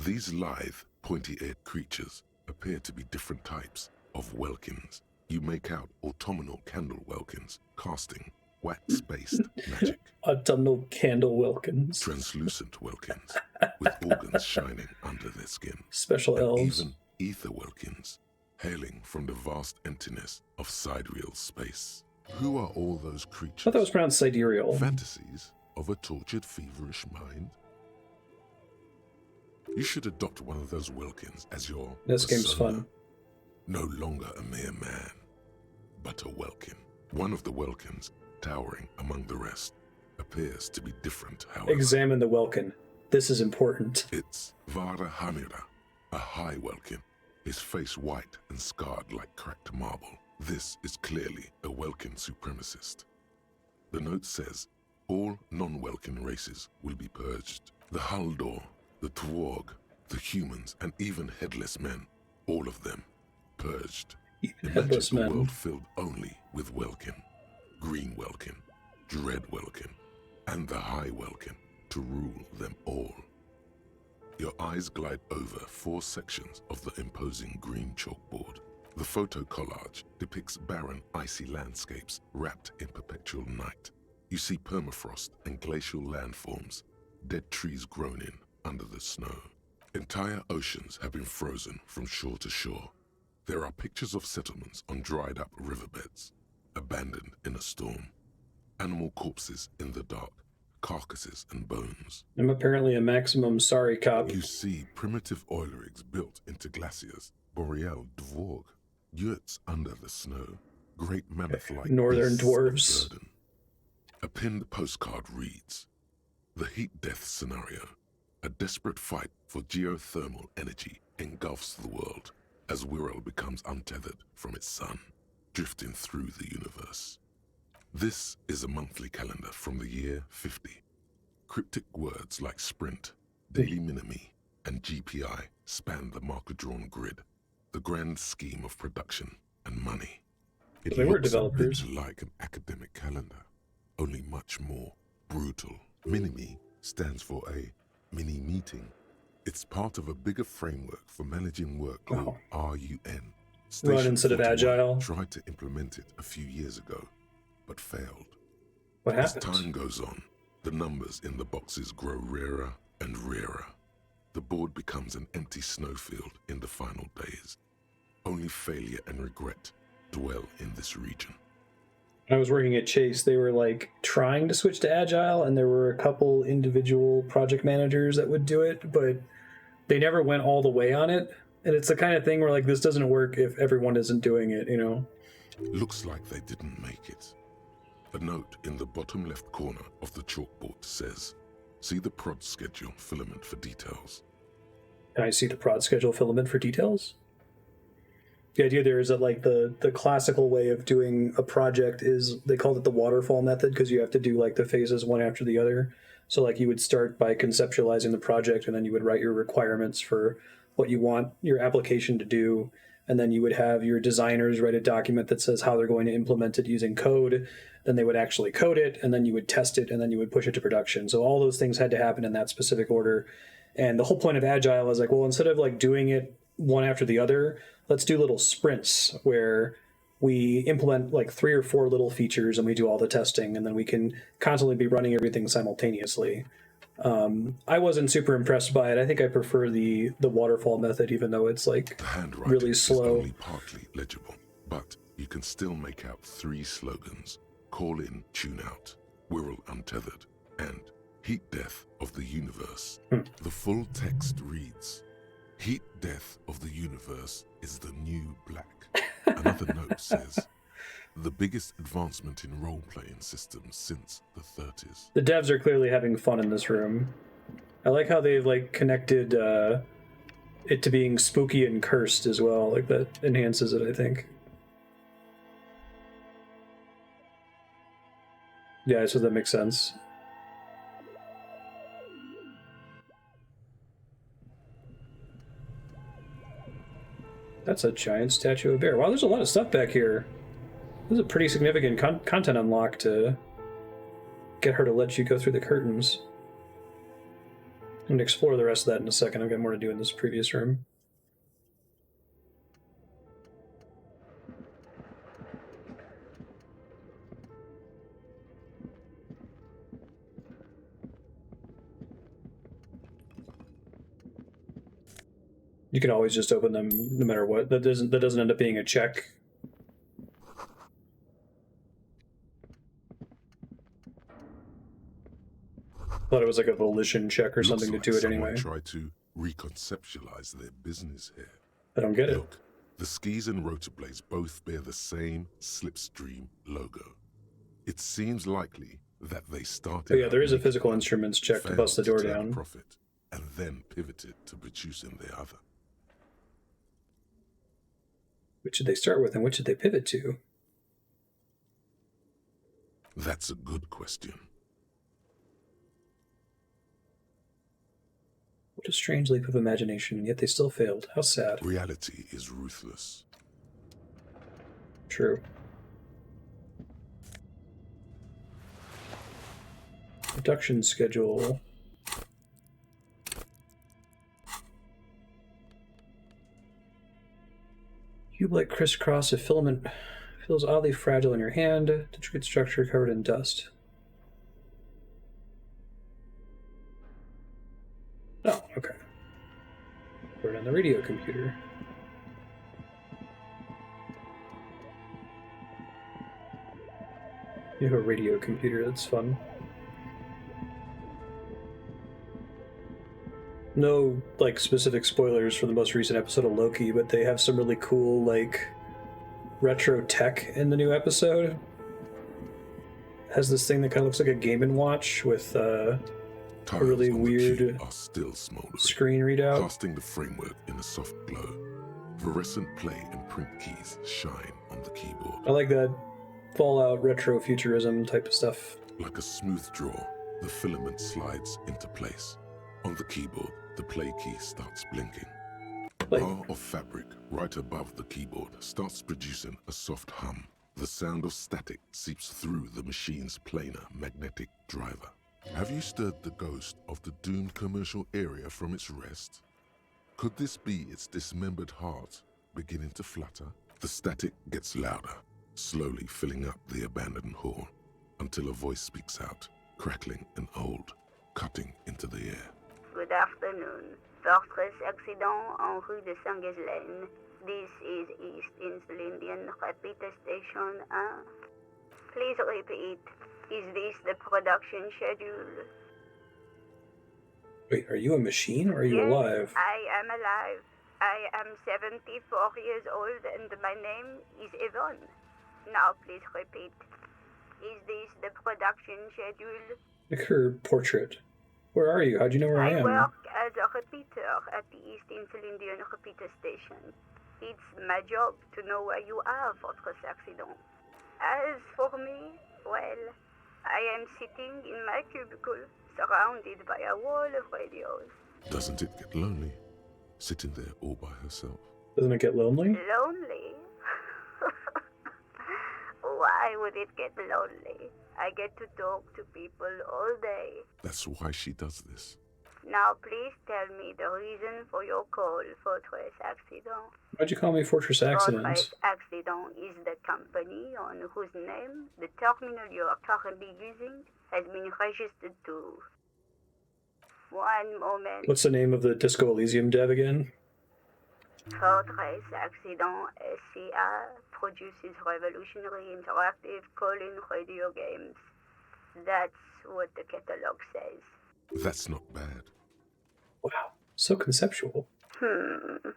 These lithe, pointy-eared creatures appear to be different types of welkins. You make out autumnal candle welkins, casting wax-based magic. Autumnal candle Wilkins. Translucent welkins, with organs shining under their skin. Special and elves. even ether welkins, hailing from the vast emptiness of sidereal space. Who are all those creatures? I thought that was pronounced sidereal. Fantasies of a tortured, feverish mind? You should adopt one of those welkins as your This game's persona. fun. No longer a mere man, but a welkin. One of the welkins, towering among the rest, appears to be different, however. Examine the Welkin. This is important. It's Vara Hamira, a high welkin, his face white and scarred like cracked marble. This is clearly a welkin supremacist. The note says, all non-welkin races will be purged. The Haldor, the Tworg, the humans, and even headless men, all of them purged. Even Imagine headless a men. world filled only with welkin, green welkin, dread welkin, and the high welkin to rule them all. Your eyes glide over 4 sections of the imposing green chalkboard. The photo collage depicts barren, icy landscapes wrapped in perpetual night. You see permafrost and glacial landforms, dead trees grown in under the snow. Entire oceans have been frozen from shore to shore. There are pictures of settlements on dried-up riverbeds, abandoned in a storm. Animal corpses in the dark, carcasses and bones. I'm apparently a maximum sorry cop. You see primitive oil rigs built into glaciers, boreal dvorg, yurts under the snow, great mammoth-like Northern beasts of dwarves. burden. A pinned postcard reads, "The heat death scenario. A desperate fight for geothermal energy engulfs the world as Wirral becomes untethered from its sun, drifting through the universe." This is a monthly calendar from the year 50. Cryptic words like sprint, daily minimi, and GPI span the marker-drawn grid, the grand scheme of production and money. It They were looks a bit developers. like an academic calendar, only much more brutal. Minimi stands for a mini-meeting. It's part of a bigger framework for managing work called RUN. Station instead of 41 Agile. tried to implement it a few years ago, but failed. What As happened? time goes on, the numbers in the boxes grow rarer and rarer. The board becomes an empty snowfield in the final days. Only failure and regret dwell in this region. I was working at Chase. They were like trying to switch to Agile, and there were a couple individual project managers that would do it, but they never went all the way on it. And it's the kind of thing where like this doesn't work if everyone isn't doing it, you know? Looks like they didn't make it. A note in the bottom left corner of the chalkboard says, "See the prod schedule filament for details." Can I see the prod schedule filament for details? The idea there is that like the classical way of doing a project is they called it the waterfall method because you have to do like the phases one after the other. So like you would start by conceptualizing the project and then you would write your requirements for what you want your application to do. And then you would have your designers write a document that says how they're going to implement it using code. Then they would actually code it, and then you would test it, and then you would push it to production. So all those things had to happen in that specific order. And the whole point of Agile is like, well, instead of like doing it one after the other, let's do little sprints where we implement like 3 or 4 little features and we do all the testing, and then we can constantly be running everything simultaneously. I wasn't super impressed by it. I think I prefer the waterfall method, even though it's like really slow. Is only partly legible, but you can still make out 3 slogans: call in, tune out, Wirral untethered, and heat death of the universe. The full text reads: heat death of the universe is the new black. Another note says, the biggest advancement in role-playing systems since the 30s. The devs are clearly having fun in this room. I like how they've like connected it to being spooky and cursed as well. Like that enhances it, I think. Yeah, so that makes sense. That's a giant statue of a bear. Wow, there's a lot of stuff back here. This is a pretty significant content unlock to get her to let you go through the curtains. I'm going to explore the rest of that in a second. I've got more to do in this previous room. You can always just open them no matter what. That doesn't end up being a check. Thought it was like a volition check or something to do it anyway. Try to reconceptualize their business here. I don't get it. Look, the skis and rotor blades both bear the same Slipstream logo. It seems likely that they started. Oh yeah, there is a physical instruments check to bust the door down. Profit, and then pivoted to producing the other. Which did they start with, and which did they pivot to? That's a good question. What a strange leap of imagination, and yet they still failed. How sad. Reality is ruthless. True. Production schedule. Cube-like crisscross of filament feels oddly fragile in your hand. Intricate structure covered in dust. Oh, okay. Put it on the radio computer. You have a radio computer, that's fun. No, like, specific spoilers for the most recent episode of Loki, but they have some really cool, like, retro tech in the new episode. It has this thing that kind of looks like a Game & Watch with, a really weird are still smoldering, screen readout. casting the framework in a soft glow. Fluorescent play and print keys shine on the keyboard. I like that Fallout retro futurism type of stuff. Like a smooth draw, the filament slides into place. On the keyboard, the play key starts blinking. A bar of fabric right above the keyboard starts producing a soft hum. The sound of static seeps through the machine's planar magnetic driver. Have you stirred the ghost of the doomed commercial area from its rest? Could this be its dismembered heart beginning to flutter? The static gets louder, slowly filling up the abandoned hall, until a voice speaks out, crackling and old, cutting into the air. Good afternoon. Fortress accident en rue de Saint-Ghislaine. This is East Insulindian Repeater Station 1. Please repeat. Is this the production schedule? Wait, are you a machine or are you Yes, alive? I am alive. I am 74 years old and my name is Yvonne. Now please repeat. Is this the production schedule? Like her portrait. Where are you? How'd you know where I am? I work as a repeater at the East Insulindian Repeater Station. It's my job to know where you are, votre accident. As for me, well, I am sitting in my cubicle, surrounded by a wall of radios. Doesn't it get lonely, sitting there all by herself? Doesn't it get lonely? Lonely? Why would it get lonely? I get to talk to people all day. That's why she does this. Now please tell me the reason for your call, Fortress Accident. Why'd you call me Fortress Accident? Fortress Accident is the company on whose name the terminal you are currently using has been registered to. One moment. What's the name of the Disco Elysium dev again? Fortress Accident SCA produces revolutionary interactive call-in radio games. That's what the catalog says. That's not bad. Wow, so conceptual. Any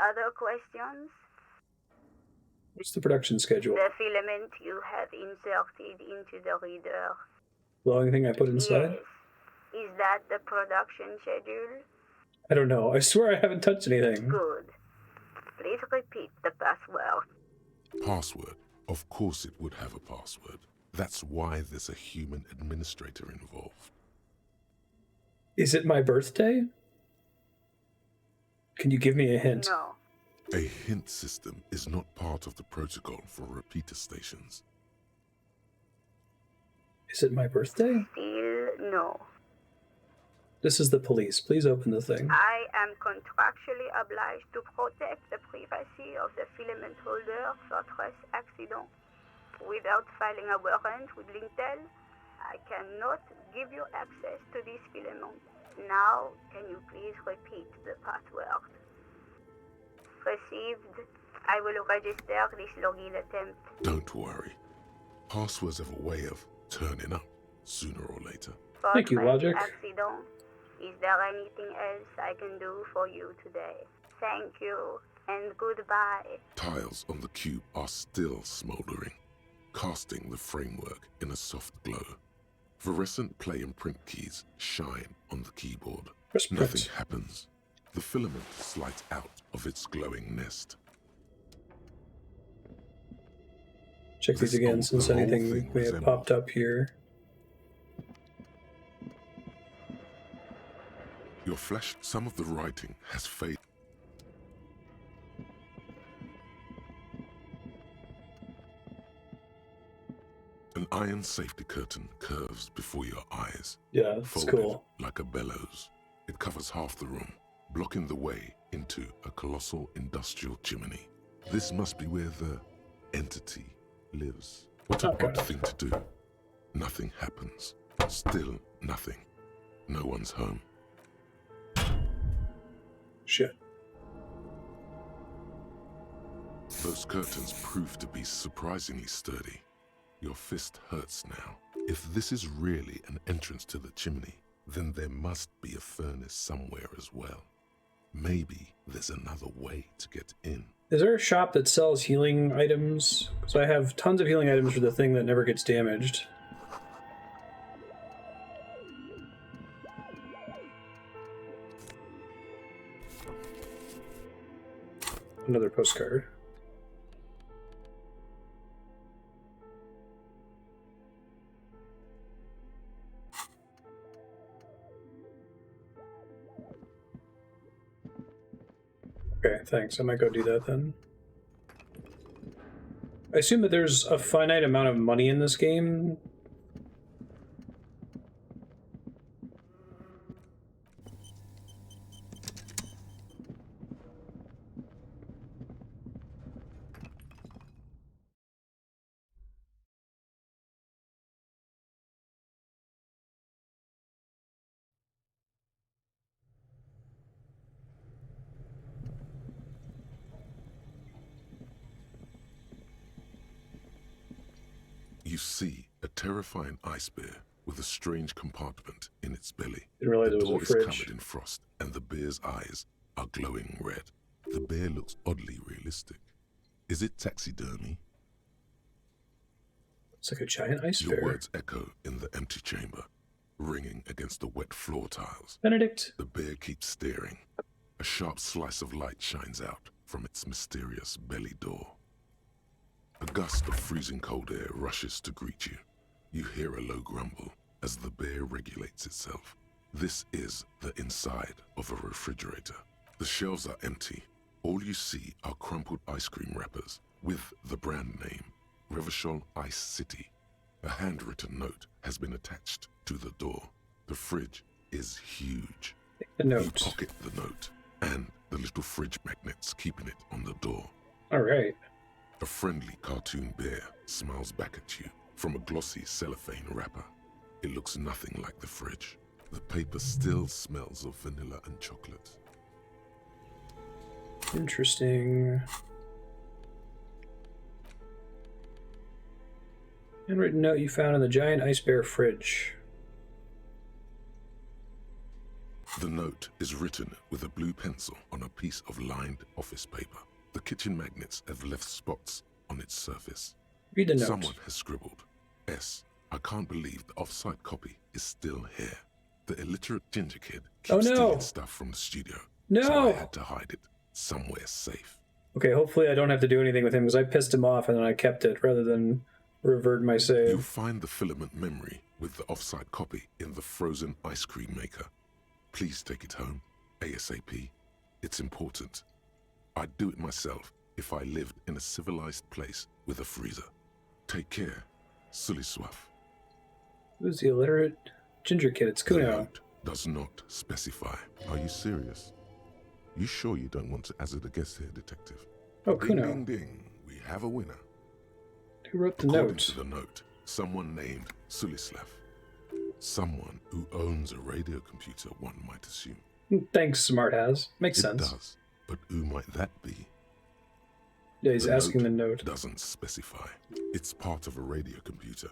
other questions? What's the production schedule? The filament you have inserted into the reader. The only thing I put inside? Yes. Is that the production schedule? I don't know. I swear I haven't touched anything. Good. Please repeat the password. Password? Of course it would have a password. That's why there's a human administrator involved. Is it my birthday? Can you give me a hint? No. A hint system is not part of the protocol for repeater stations. Is it my birthday? Still no. This is the police. Please open the thing. I am contractually obliged to protect the privacy of the filament holder, Fortress Accident. Without filing a warrant with Lintel, I cannot give you access to this filament. Now, can you please repeat the password? Received. I will register this login attempt. Don't worry. Passwords have a way of turning up sooner or later. Thank you, Logic. Accident. Is there anything else I can do for you today? Thank you, and goodbye. Tiles on the cube are still smoldering, casting the framework in a soft glow. Fluorescent play and print keys shine on the keyboard. Nothing happens. The filament slides out of its glowing nest. Check these again since anything may have popped up here. Your flash, some of the writing has faded. An iron safety curtain curves before your eyes. Yeah, that's folded cool. Like a bellows. It covers half the room, blocking the way into a colossal industrial chimney. This must be where the entity lives. What an odd thing to do. Nothing happens. Still nothing. No one's home. Shit. Those curtains prove to be surprisingly sturdy. Your fist hurts now. If this is really an entrance to the chimney, then there must be a furnace somewhere as well. Maybe there's another way to get in. Is there a shop that sells healing items? Because I have tons of healing items for the thing that never gets damaged. Another postcard. Okay, thanks. I might go do that then. I assume that there's a finite amount of money in this game. You see a terrifying ice bear with a strange compartment in its belly. Didn't realize The it door was is a fridge. covered in frost, and the bear's eyes are glowing red. The bear looks oddly realistic. Is it taxidermy? It's like a giant ice Your bear. words echo in the empty chamber, ringing against the wet floor tiles. Benedict. The bear keeps staring, A sharp slice of light shines out from its mysterious belly door. A gust of freezing cold air rushes to greet you. You hear a low grumble as the bear regulates itself. This is the inside of a refrigerator. The shelves are empty. All you see are crumpled ice cream wrappers with the brand name, Revachol Ice City. A handwritten note has been attached to the door. The fridge is huge. The note. You pocket the note and the little fridge magnets keeping it on the door. All right. A friendly cartoon bear smiles back at you from a glossy cellophane wrapper. It looks nothing like the fridge. The paper still smells of vanilla and chocolate. Interesting. Handwritten note you found in the giant ice bear fridge. The note is written with a blue pencil on a piece of lined office paper. The kitchen magnets have left spots on its surface. Read the note. Someone has scribbled, S. I can't believe the off-site copy is still here. The illiterate ginger kid keeps stealing stuff from the studio. No! So I had to hide it somewhere safe. Okay, hopefully I don't have to do anything with him because I pissed him off and then I kept it rather than revert my save. You'll find the filament memory with the off-site copy in the frozen ice cream maker. Please take it home, ASAP. It's important. I'd do it myself if I lived in a civilized place with a freezer. Take care, Suliswaf. Who's the illiterate ginger kid? It's The Kuno. note does not specify. Are you serious? You sure you don't want to hazard a guess here, Detective? Oh, Ding, Kuno. ding, ding. We have a winner. Who wrote the According note? to the note, someone named Sulislav. Someone who owns a radio computer, one might assume. Thanks, smartass. Makes It sense. does, but who might that be? Yeah, he's asking the note. Doesn't specify. It's part of a radio computer.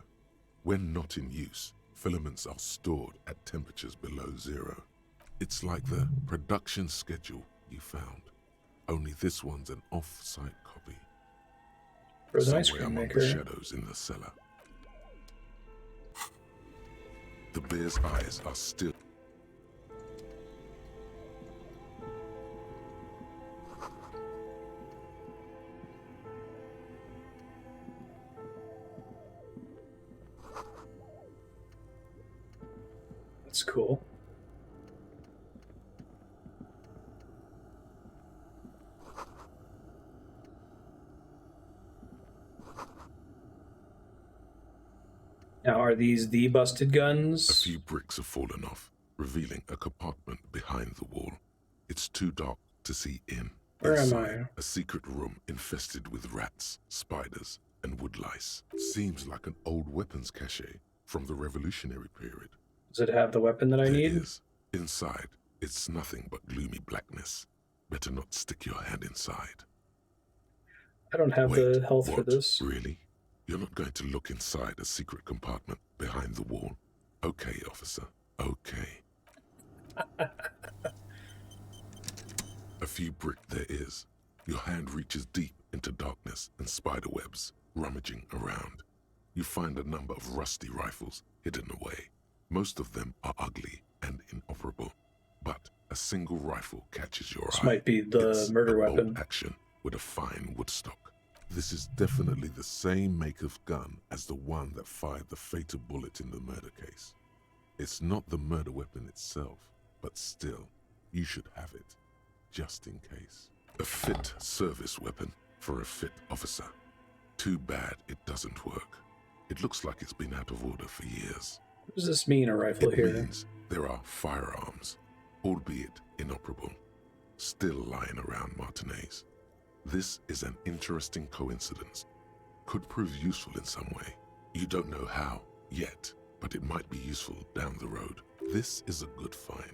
When not in use, filaments are stored at temperatures below zero. It's like the production schedule you found. Only this one's an off-site copy. Frozen ice Somewhere cream among maker. the shadows in the cellar. The bear's eyes are still. That's cool. Now, are these the busted guns? A few bricks have fallen off, revealing a compartment behind the wall. It's too dark to see in. Where am Inside, I? a secret room infested with rats, spiders, and woodlice. Seems like an old weapons cache from the Revolutionary period. Does it have the weapon that I There need? is. Inside, it's nothing but gloomy blackness. Better not stick your hand inside. I don't have Wait, the health for what? this. Really? You're not going to look inside a secret compartment behind the wall? Okay, officer. Okay. A few brick there is. Your hand reaches deep into darkness and spider webs, rummaging around. You find a number of rusty rifles hidden away. Most of them are ugly and inoperable, but a single rifle catches your This eye. might be the It's murder a bolt weapon. action with a fine woodstock. This is definitely the same make of gun as the one that fired the fatal bullet in the murder case. It's not the murder weapon itself, but still, you should have it, just in case. A fit service weapon for a fit officer. Too bad it doesn't work. It looks like it's been out of order for years. What does this mean, a rifle It here? means there are firearms, albeit inoperable, still lying around Martinez. This is an interesting coincidence. Could prove useful in some way. You don't know how yet, but it might be useful down the road. This is a good find.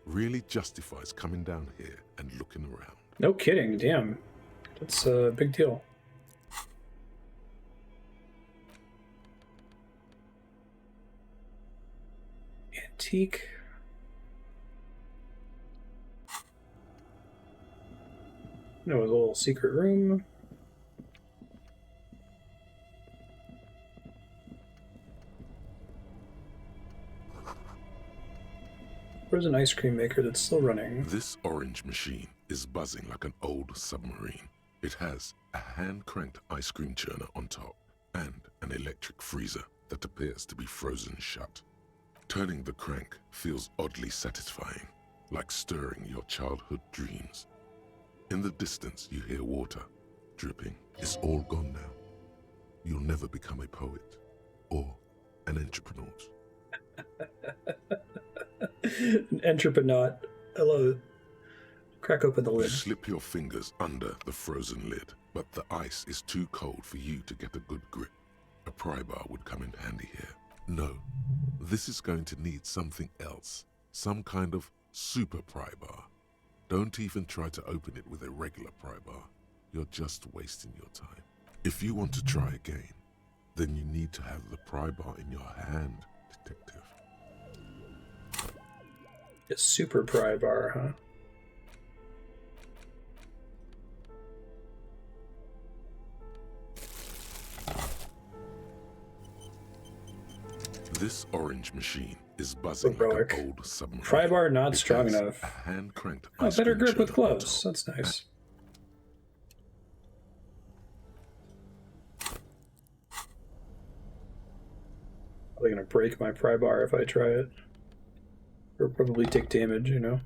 Really justifies coming down here and looking around. No kidding, damn. That's a big deal. Antique. No, a little secret room. Where's an ice cream maker that's still running? This orange machine is buzzing like an old submarine. It has a hand-cranked ice cream churner on top and an electric freezer that appears to be frozen shut. Turning the crank feels oddly satisfying, like stirring your childhood dreams. In the distance, you hear water dripping. It's all gone now. You'll never become a poet or an entrepreneur. An entrepreneur. I love it. Crack open the You lid. slip your fingers under the frozen lid, but the ice is too cold for you to get a good grip. A pry bar would come in handy here. No, this is going to need something else. Some kind of super pry bar. Don't even try to open it with a regular pry bar. You're just wasting your time. If you want to try again, then you need to have the pry bar in your hand, detective. A super pry bar, huh? This orange machine is buzzing Heroic. like an old submarine. Pry bar not It strong has enough. A hand-cranked Oh, ice better cream grip with churner on gloves. top. That's nice. Probably gonna break my pry bar if I try it. Or probably take damage, you know?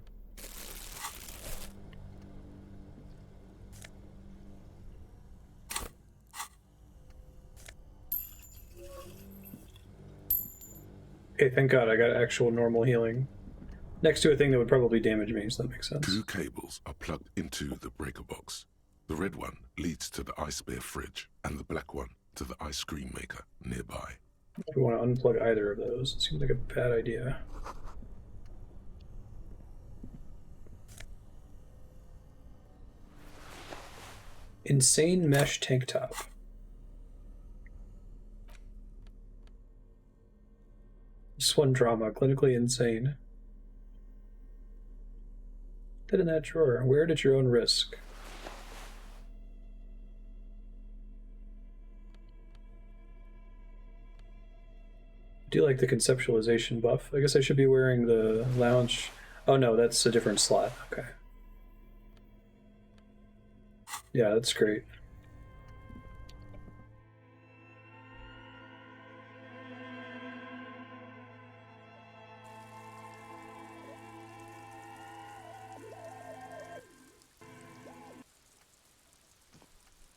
Okay, thank God I got actual normal healing. Next to a thing that would probably damage me, so that makes sense. 2 cables are plugged into the breaker box. The red one leads to the ice bear fridge, and the black one to the ice cream maker nearby. If we want to unplug either of those, it seems like a bad idea. Insane mesh tank top. Just one drama, clinically insane. Put it in that drawer. Wear it at your own risk. I do like the conceptualization buff. I guess I should be wearing the lounge. Oh no, that's a different slot. Okay. Yeah, that's great.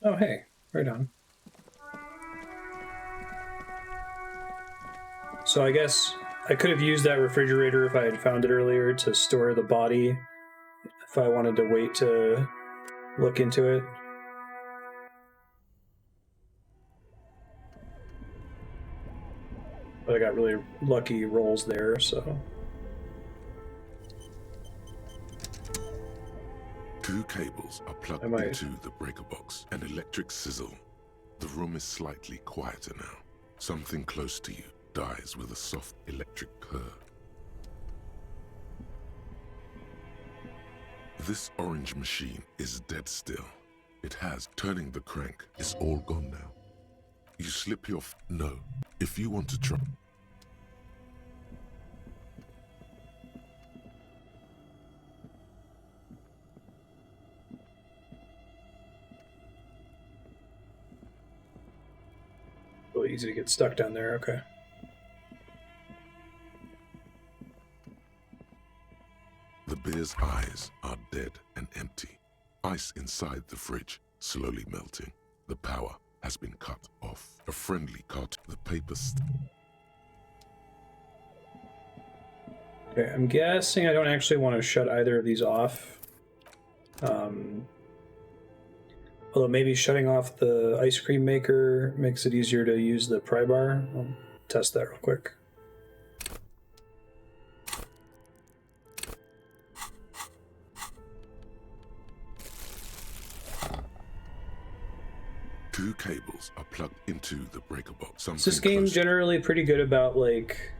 Oh, hey, right on. So I guess I could have used that refrigerator if I had found it earlier to store the body if I wanted to wait to look into it. But I got really lucky rolls there, so... 2 cables are plugged into the breaker box. An electric sizzle. The room is slightly quieter now. Something close to you dies with a soft electric purr. This orange machine is dead still. It has. Turning the crank is all gone now. You slip your... No. If you want to try... Really easy to get stuck down there, okay. The bear's eyes are dead and empty. Ice inside the fridge slowly melting. The power has been cut off. A friendly cut. The paper... Okay, I'm guessing I don't actually want to shut either of these off. Although maybe shutting off the ice cream maker makes it easier to use the pry bar. I'll test that real quick. Two cables are plugged into the breaker box. Is this game generally pretty good about like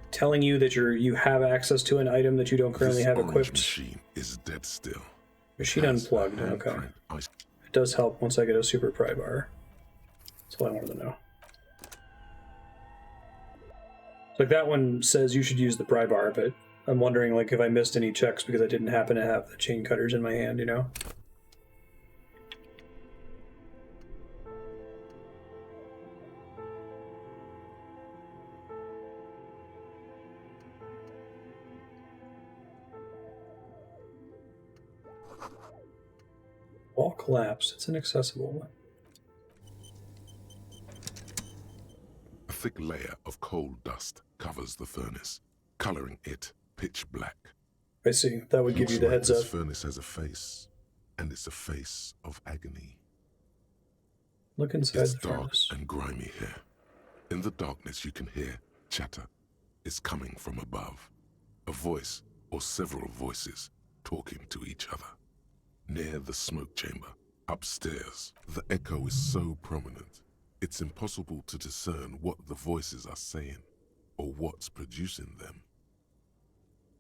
telling you that you have access to an item that you don't currently have equipped? Machine is dead still. Machine unplugged. Okay. It does help once I get a super pry bar. That's all I wanted to know. Like that one says you should use the pry bar, but I'm wondering, like, if I missed any checks because I didn't happen to have the chain cutters in my hand, you know? Wall collapsed. It's inaccessible. A thick layer of coal dust covers the furnace, coloring it pitch black. I see. That would give you the heads this up. Furnace has a face, and it's a face of agony. Look inside it's the dark furnace. And grimy here. In the darkness you can hear chatter. It's coming from above. A voice, or several voices, talking to each other. Near the smoke chamber, upstairs, the echo is so prominent, it's impossible to discern what the voices are saying, or what's producing them.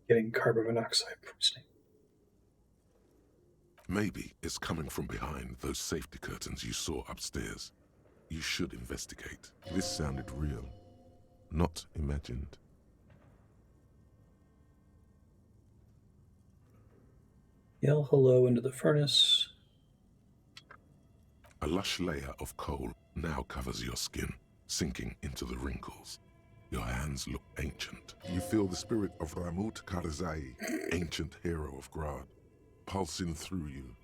Getting carbon monoxide poisoning. Maybe it's coming from behind those safety curtains you saw upstairs. You should investigate. This sounded real, not imagined. Yell hello into the furnace. A lush layer of coal now covers your skin, sinking into the wrinkles. Your hands look ancient. You feel the spirit of Ramut Karzai, ancient hero of Grad, pulsing through you.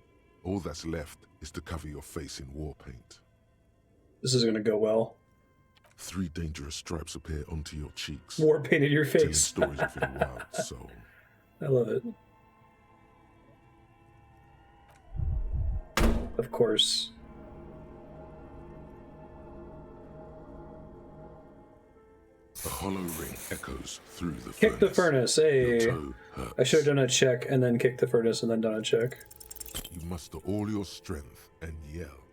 All that's left is to cover your face in war paint. This is going to go well. 3 dangerous stripes appear onto your cheeks. War painted your face. Telling stories of your wild soul. I love it. Of course. A hollow ring echoes through the furnace. Kick the furnace, hey. I should have done a check and then kicked the furnace and then done a check. You muster all your strength and yell.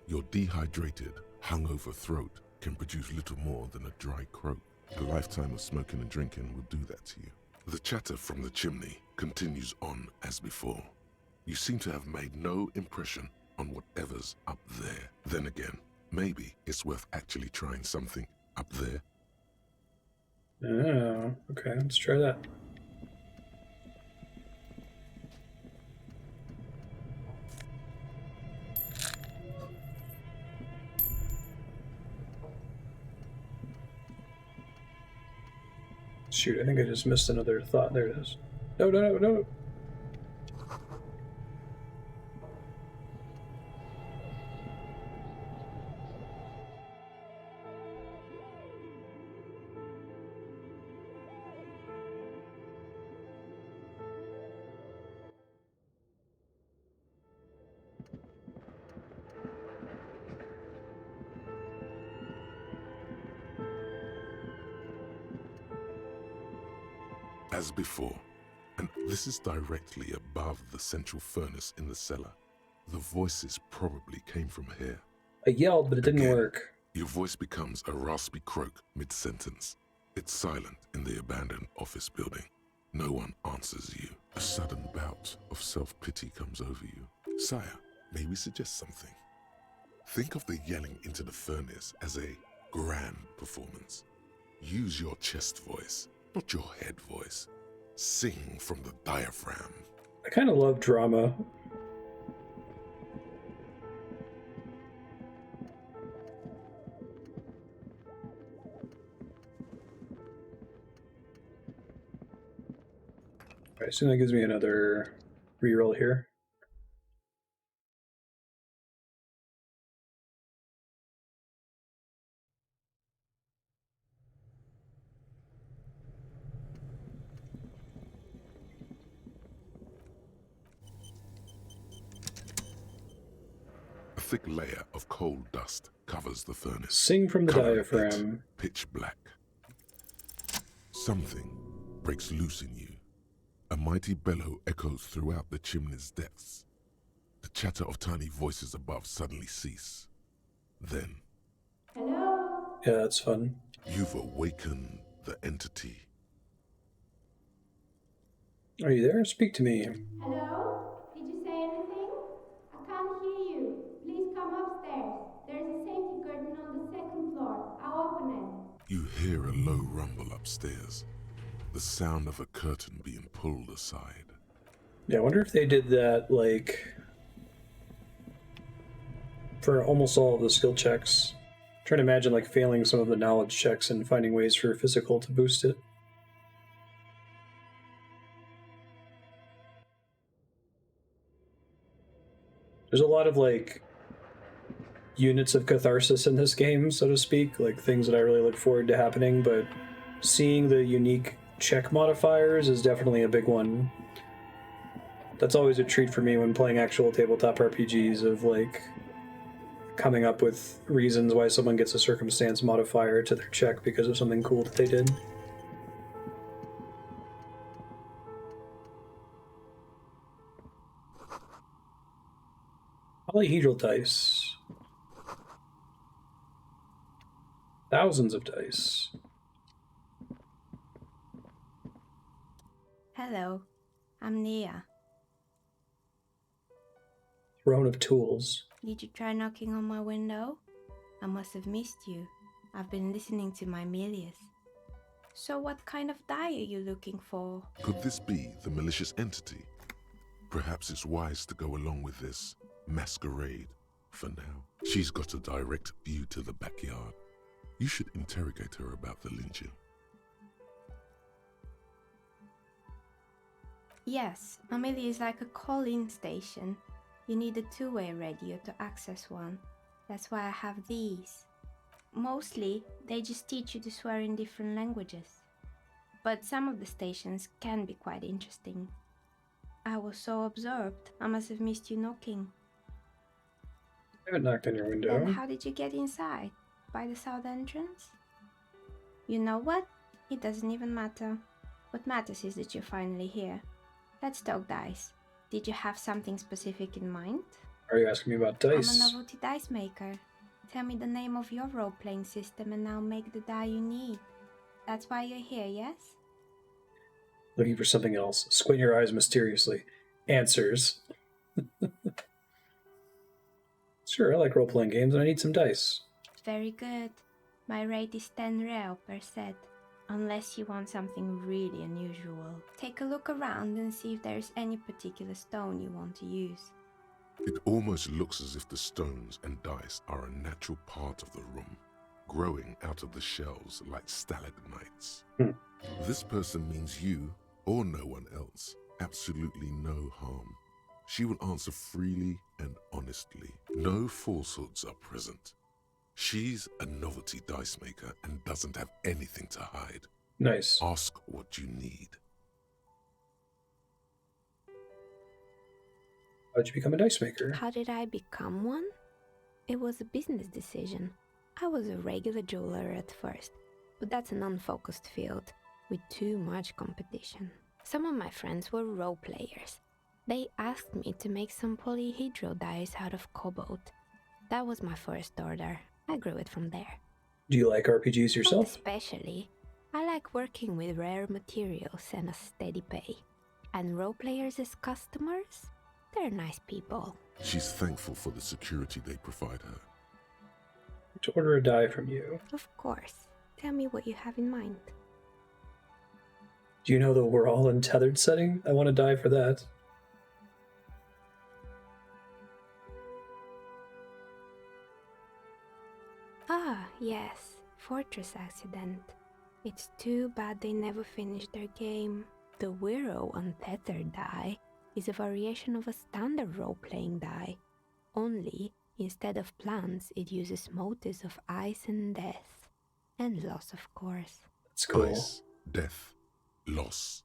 Your dehydrated, hungover throat can produce little more than a dry croak. A lifetime of smoking and drinking will do that to you. The chatter from the chimney continues on as before. You seem to have made no impression on whatever's up there. Then again, maybe it's worth actually trying something up there. Oh, okay, let's try that. Shoot, I think I just missed another thought. There it is. No, no, no, no. As before, and this is directly above the central furnace in the cellar. The voices probably came from here. I yelled, but it didn't work. Your voice becomes a raspy croak mid-sentence. It's silent in the abandoned office building. No one answers you. A sudden bout of self-pity comes over you. Sire, may we suggest something? Think of the yelling into the furnace as a grand performance. Use your chest voice, not your head voice. Sing from the diaphragm. I kind of love drama. Alright, so that gives me another reroll here. A thick layer of coal dust covers the furnace. Sing from the diaphragm. Pitch black. Something breaks loose in you. A mighty bellow echoes throughout the chimney's depths. The chatter of tiny voices above suddenly cease. Then... Hello? Yeah, that's fun. You've awakened the entity. Are you there? Speak to me. Hello? Did you say anything? I can't hear you. Please come upstairs. There's a safety curtain on the 2nd floor. I'll open it. You hear a low rumble upstairs. The sound of a curtain being pulled aside. Yeah, I wonder if they did that, like, for almost all of the skill checks. I'm trying to imagine, like, failing some of the knowledge checks and finding ways for physical to boost it. There's a lot of, like, units of catharsis in this game, so to speak, like things that I really look forward to happening, but seeing the unique check modifiers is definitely a big one. That's always a treat for me when playing actual tabletop RPGs, of like coming up with reasons why someone gets a circumstance modifier to their check because of something cool that they did. Polyhedral dice. Thousands of dice. Hello, I'm Nia. Throne of tools. Did you try knocking on my window? I must have missed you. I've been listening to my Melius. So what kind of die are you looking for? Could this be the malicious entity? Perhaps it's wise to go along with this masquerade for now. She's got a direct view to the backyard. You should interrogate her about the lynching. Yes, Amelia is like a call-in station. You need a two-way radio to access one. That's why I have these. Mostly, they just teach you to swear in different languages. But some of the stations can be quite interesting. I was so absorbed, I must have missed you knocking. I haven't knocked on your window. Then how did you get inside? By the south entrance? You know what? It doesn't even matter. What matters is that you're finally here. Let's talk dice. Did you have something specific in mind? Are you asking me about dice? I'm a Novelty Dicemaker. Tell me the name of your role-playing system and I'll make the die you need. That's why you're here, yes? Looking for something else. Squint your eyes mysteriously. Answers. Sure, I like role-playing games and I need some dice. Very good. My rate is 10 real per set. Unless you want something really unusual. Take a look around and see if there's any particular stone you want to use. It almost looks as if the stones and dice are a natural part of the room, growing out of the shells like stalagmites. This person means you, or no one else, absolutely no harm. She will answer freely and honestly. No falsehoods are present. She's a Novelty Dicemaker and doesn't have anything to hide. Nice. Ask what you need. How did you become a dice maker? How did I become one? It was a business decision. I was a regular jeweler at first, but that's an unfocused field with too much competition. Some of my friends were role players. They asked me to make some polyhedral dice out of cobalt. That was my first order. I grew it from there. Do you like RPGs yourself? Not especially. I like working with rare materials and a steady pay. And role players as customers? They're nice people. She's thankful for the security they provide her. To order a die from you. Of course. Tell me what you have in mind. Do you know the we're all untethered setting? I want to die for that. Ah, yes. Fortress Accident. It's too bad they never finished their game. The Wiro Untethered die is a variation of a standard role-playing die. Only, instead of plants, it uses motives of ice and death. And loss, of course. That's cool. Ice, death, loss.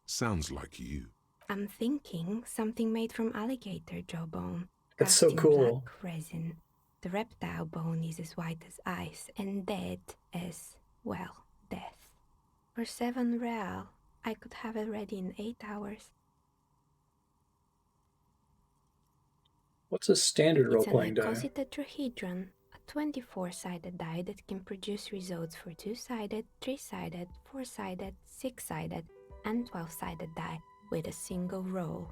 Sounds like you. I'm thinking something made from alligator jawbone. That's so cast in cool. Black resin. The reptile bone is as white as ice and dead as, well, death. For 7 real, I could have it ready in 8 hours. What's a standard role-playing It's an die? icositetrahedron, a 24-sided die that can produce results for 2-sided, 3-sided, 4-sided, 6-sided, and 12-sided die with a single roll.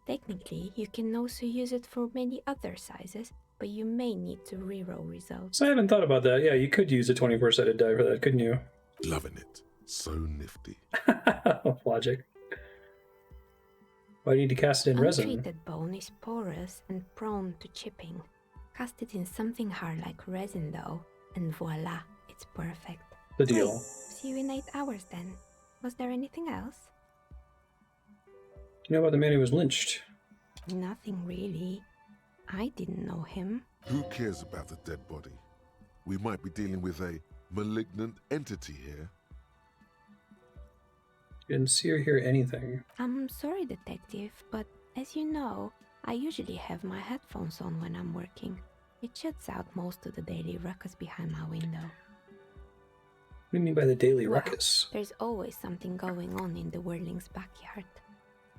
Technically, you can also use it for many other sizes, but you may need to reroll results. So I haven't thought about that. Yeah, you could use a 24-sided die for that, couldn't you? Loving it. So nifty. Logic. Why do you need to cast it in resin? Untreated bone is porous and prone to chipping. Cast it in something hard like resin though, and voila, it's perfect. The deal. See you in 8 hours then. Was there anything else? You know about the man who was lynched? Nothing really. I didn't know him. Who cares about the dead body? We might be dealing with a malignant entity here. Didn't see or hear anything. I'm sorry, detective, but as you know, I usually have my headphones on when I'm working. It shuts out most of the daily ruckus behind my window. What do you mean by the daily Well, ruckus? There's always something going on in the Whirling's backyard.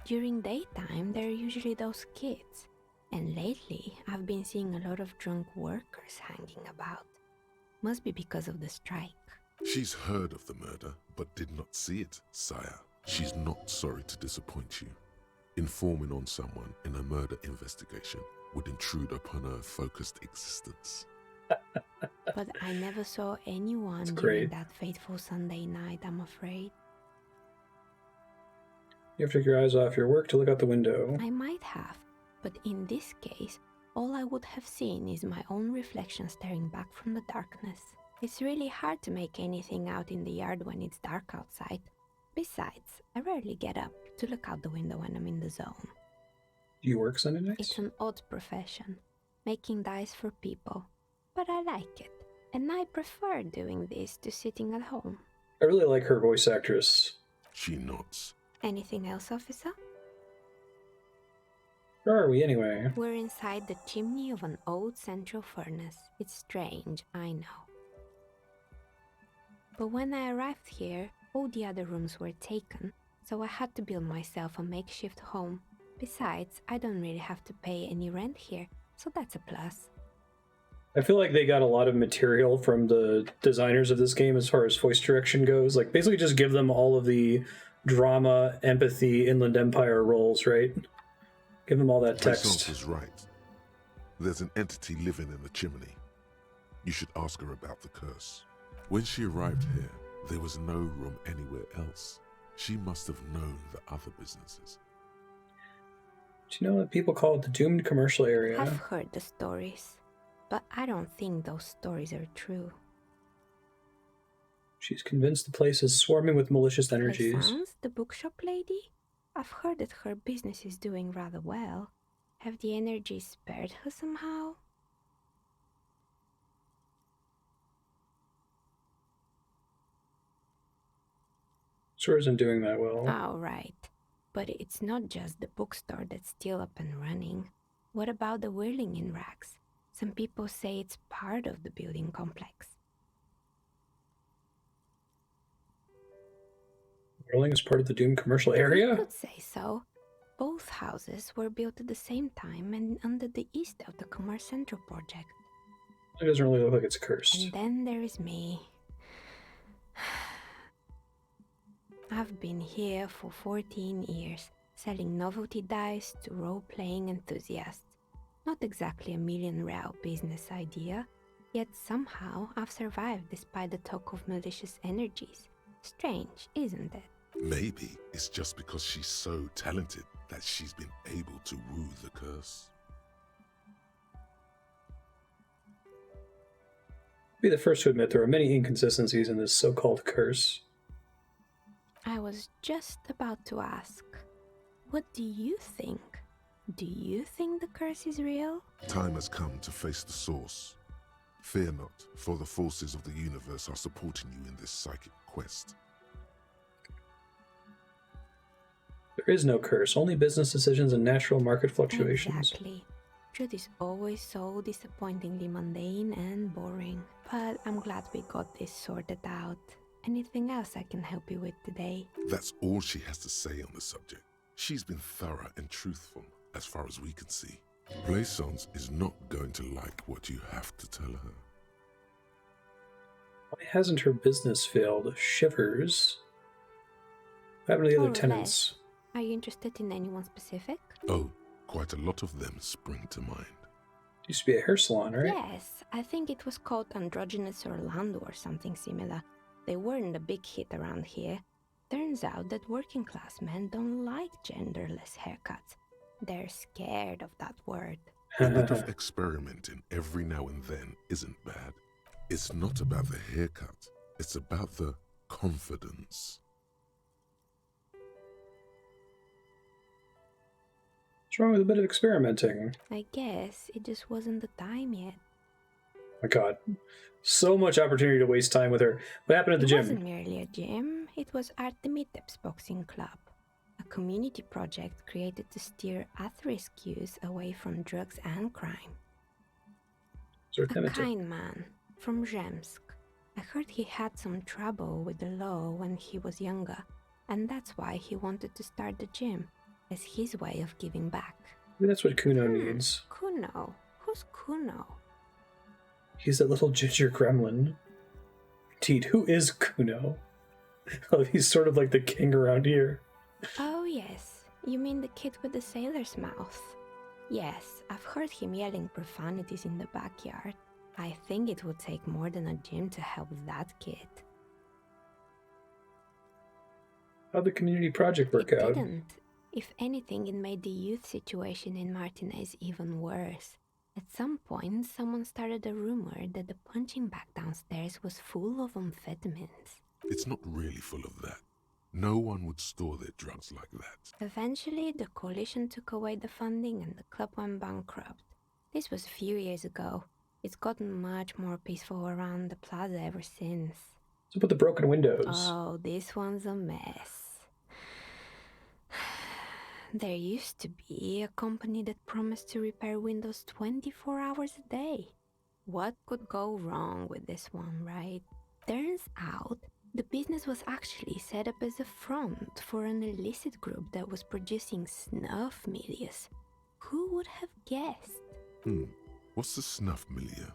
During daytime, there are usually those kids. And lately, I've been seeing a lot of drunk workers hanging about. Must be because of the strike. She's heard of the murder, but did not see it, sire. She's not sorry to disappoint you. Informing on someone in a murder investigation would intrude upon her focused existence. But I never saw anyone That's during great. that fateful Sunday night, I'm afraid. You have to take your eyes off your work to look out the window. I might have, but in this case, all I would have seen is my own reflection staring back from the darkness. It's really hard to make anything out in the yard when it's dark outside. Besides, I rarely get up to look out the window when I'm in the zone. Do you work Sunday nights? It's an odd profession, making dice for people, but I like it, and I prefer doing this to sitting at home. I really like her voice actress. She nods. Anything else, officer? Where are we anyway? We're inside the chimney of an old central furnace. It's strange, I know. But when I arrived here, all the other rooms were taken, so I had to build myself a makeshift home. Besides, I don't really have to pay any rent here, so that's a plus. I feel like they got a lot of material from the designers of this game as far as voice direction goes. Like, basically just give them all of the drama, empathy, Inland Empire roles, right? Give them all that text. Plaisance is right. There's an entity living in the chimney. You should ask her about the curse. When she arrived here, there was no room anywhere else. She must have known the other businesses. Do you know what people call it the doomed commercial area? I've heard the stories, but I don't think those stories are true. She's convinced the place is swarming with malicious energies. Plaisance, the bookshop lady? I've heard that her business is doing rather well. Have the energies spared her somehow? Store isn't doing that well. Oh, right. But it's not just the bookstore that's still up and running. What about the Whirling in rags? Some people say it's part of the building complex. Whirling is part of the doomed commercial area? You could say so. Both houses were built at the same time and under the East of the Commerce Central project. It doesn't really look like it's cursed. And then there is me. I've been here for 14 years, selling novelty dice to role-playing enthusiasts. Not exactly a million-real business idea, yet somehow I've survived despite the talk of malicious energies. Strange, isn't it? Maybe it's just because she's so talented that she's been able to woo the curse. Be the first to admit there are many inconsistencies in this so-called curse. I was just about to ask, what do you think? Do you think the curse is real? Time has come to face the source. Fear not, for the forces of the universe are supporting you in this psychic quest. There is no curse, only business decisions and natural market fluctuations. Exactly. Truth is always so disappointingly mundane and boring. But I'm glad we got this sorted out. Anything else I can help you with today? That's all she has to say on the subject. She's been thorough and truthful, as far as we can see. Plaisance is not going to like what you have to tell her. Why hasn't her business failed? Shivers. What happened to the other More or tenants? less. Are you interested in anyone specific? Oh, quite a lot of them spring to mind. Used to be a hair salon, right? Yes, I think it was called Androgynous Orlando or something similar. They weren't a big hit around here. Turns out that working class men don't like genderless haircuts. They're scared of that word. A bit of experimenting every now and then isn't bad. It's not about the haircut, it's about the confidence. What's wrong with a bit of experimenting? I guess it just wasn't the time yet. My God. So much opportunity to waste time with her. What happened at the It gym? wasn't merely a gym, it was Artemitep's boxing club, a community project created to steer at-risk youth away from drugs and crime. A kind man from Zemsk. I heard he had some trouble with the law when he was younger, and that's why he wanted to start the gym, as his way of giving back. Maybe that's what Kuno needs. Kuno? Who's Kuno? He's that little ginger gremlin. Indeed, who is Kuno? Oh, he's sort of like the king around here. Oh yes, you mean the kid with the sailor's mouth. Yes, I've heard him yelling profanities in the backyard. I think it would take more than a gym to help that kid. How'd the community project work out? It didn't. If anything, it made the youth situation in Martinez even worse. At some point, someone started a rumor that the punching bag downstairs was full of amphetamines. It's not really full of that. No one would store their drugs like that. Eventually, the coalition took away the funding and the club went bankrupt. This was a few years ago. It's gotten much more peaceful around the plaza ever since. What's up with the broken windows? Oh, this one's a mess. There used to be a company that promised to repair windows 24 hours a day. What could go wrong with this one, right? Turns out, the business was actually set up as a front for an illicit group that was producing snuff milias. Who would have guessed? What's the snuff milieu?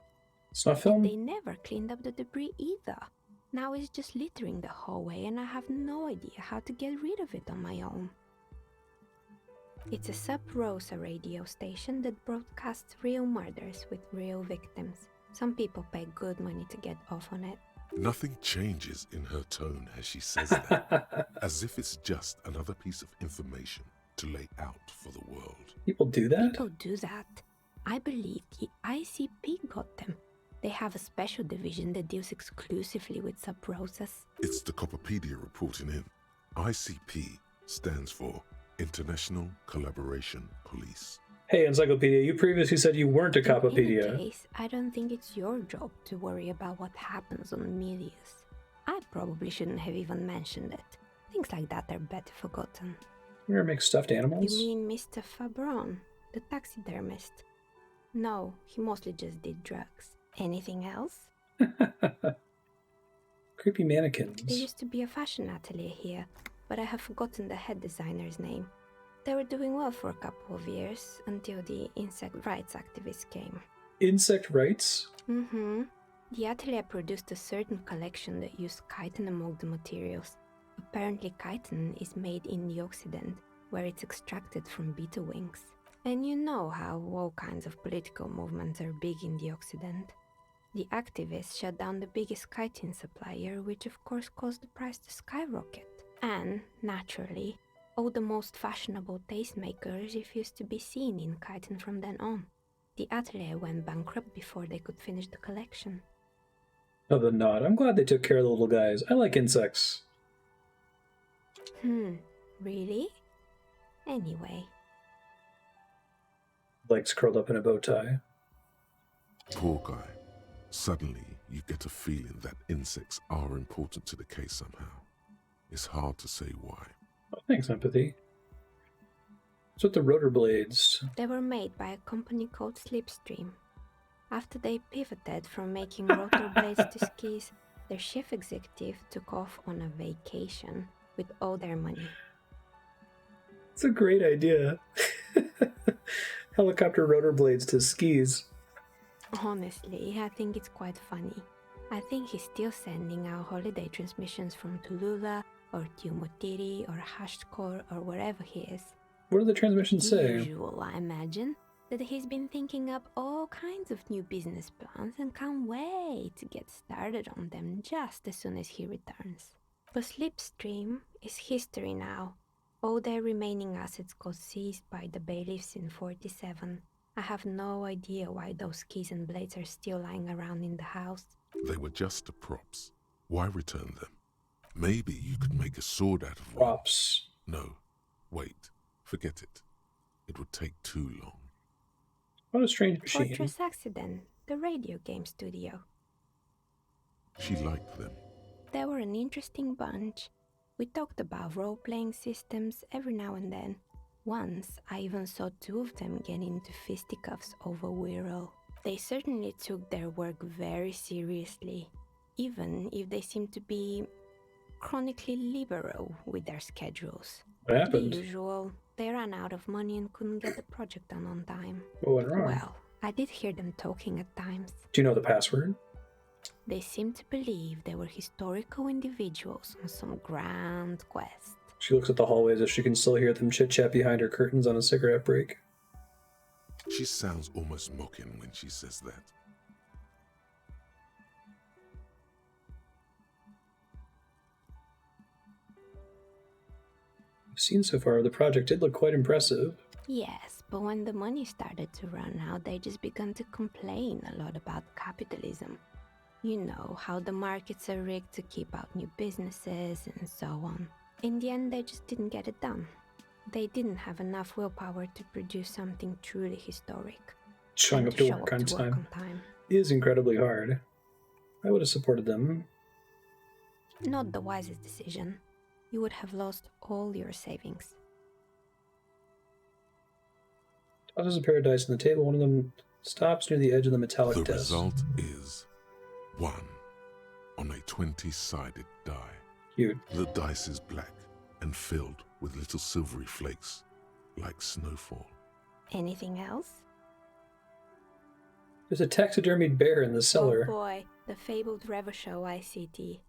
Snuff film? They never cleaned up the debris either. Now it's just littering the hallway and I have no idea how to get rid of it on my own. It's a Sub Rosa radio station that broadcasts real murders with real victims. Some people pay good money to get off on it. Nothing changes in her tone as she says that, as if it's just another piece of information to lay out for the world. People do that? People do that. I believe the ICP got them. They have a special division that deals exclusively with Sub Rosas. It's the Copperpedia reporting in. ICP stands for International Collaboration Police. Hey, Encyclopedia, you previously said you weren't a In Copperpedia. any case, I don't think it's your job to worry about what happens on milius. I probably shouldn't have even mentioned it. Things like that are better forgotten. You ever make stuffed animals? You mean Mr. Fabron, the taxidermist? No, he mostly just did drugs. Anything else? Creepy mannequins. There used to be a fashion atelier here, but I have forgotten the head designer's name. They were doing well for a couple of years, until the insect rights activists came. Insect rights? Mm-hmm. The atelier produced a certain collection that used chitin among the materials. Apparently chitin is made in the Occident, where it's extracted from beetle wings. And you know how all kinds of political movements are big in the Occident. The activists shut down the biggest chitin supplier, which of course caused the price to skyrocket. And, naturally, all the most fashionable tastemakers refused to be seen in chitin from then on. The atelier went bankrupt before they could finish the collection. Oh, the nod. I'm glad they took care of the little guys. I like insects. Really? Anyway. Legs curled up in a bow tie. Poor guy. Suddenly, you get a feeling that insects are important to the case somehow. It's hard to say why. Oh, thanks, Empathy. What's with the rotor blades? They were made by a company called Slipstream. After they pivoted from making rotor blades to skis, their chief executive took off on a vacation with all their money. It's a great idea. Helicopter rotor blades to skis. Honestly, I think it's quite funny. I think he's still sending out holiday transmissions from Tulula or Tiumotiri or Hashtkor or wherever he is. What do the transmissions say? Usual, I imagine. that he's been thinking up all kinds of new business plans and can't wait to get started on them just as soon as he returns. But Slipstream is history now. All their remaining assets got seized by the bailiffs in 47. I have no idea why those keys and blades are still lying around in the house. They were just the props. Why return them? Maybe you could make a sword out of one. Props. No, wait. Forget it. It would take too long. What a strange machine. Fortress Accident, the radio game studio. She liked them. They were an interesting bunch. We talked about role-playing systems every now and then. Once, I even saw two of them get into fisticuffs over Wirral. They certainly took their work very seriously, even if they seemed to be chronically liberal with their schedules. What happened? The usual. They ran out of money and couldn't get the project done on time. What went wrong? Well, I did hear them talking at times. Do you know the password? They seemed to believe they were historical individuals on some grand quest. She looks at the hallway as if she can still hear them chit-chat behind her curtains on a cigarette break. She sounds almost mocking when she says that. I've seen so far, the project did look quite impressive. Yes, but when the money started to run out, they just began to complain a lot about capitalism. You know, how the markets are rigged to keep out new businesses and so on. In the end, they just didn't get it done. They didn't have enough willpower to produce something truly historic. Showing up to work on time is incredibly hard. I would have supported them. Not the wisest decision. You would have lost all your savings. Tosses a pair of dice on the table. One of them stops near the edge of the metallic The desk. result is 1 on a 20-sided die. Cute. The dice is black and filled with little silvery flakes, like snowfall. Anything else? There's a taxidermied bear in the cellar. Oh boy, the fabled Revachol ICT.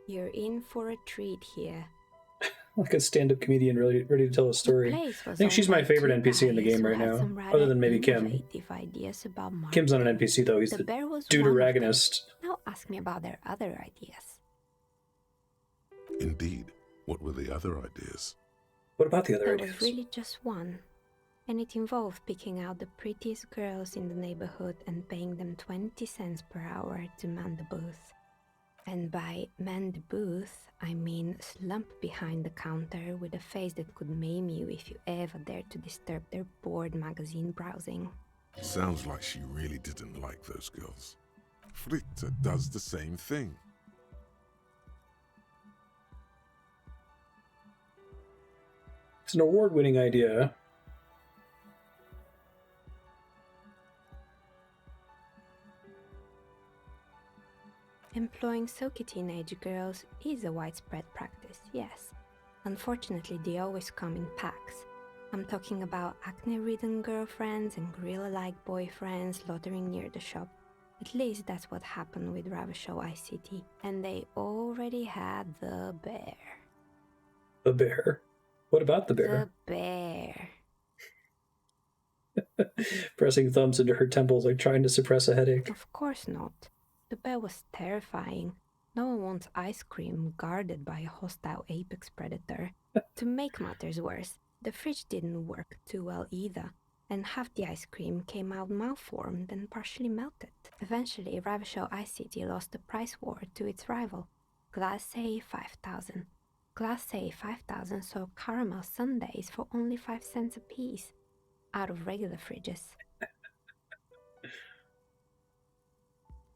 You're in for a treat here. Like a stand-up comedian ready to tell a story. I think she's my favorite NPC in the game right now, other than maybe Kim. Kim's not an NPC though, he's the deuteragonist. Now ask me about their other ideas. Indeed. What were the other ideas? What about the other There ideas? was really just one, and it involved picking out the prettiest girls in the neighborhood and paying them 20 cents per hour to man the booth. And by man the booth, I mean slump behind the counter with a face that could maim you if you ever dared to disturb their bored magazine browsing. Sounds like she really didn't like those girls. Fritta does the same thing. It's an award-winning idea. Employing silky teenage girls is a widespread practice, yes. Unfortunately, they always come in packs. I'm talking about acne-ridden girlfriends and gorilla-like boyfriends loitering near the shop. At least that's what happened with Revachol ICT, and they already had the bear. The bear? What about the bear? The bear. Pressing thumbs into her temples like trying to suppress a headache. Of course not. The bear was terrifying. No one wants ice cream guarded by a hostile apex predator. To make matters worse, the fridge didn't work too well either, and half the ice cream came out malformed and partially melted. Eventually, Revachol ICT lost the price war to its rival, Class A 5000. Class A 5000 sold caramel sundaes for only 5 cents a piece, out of regular fridges.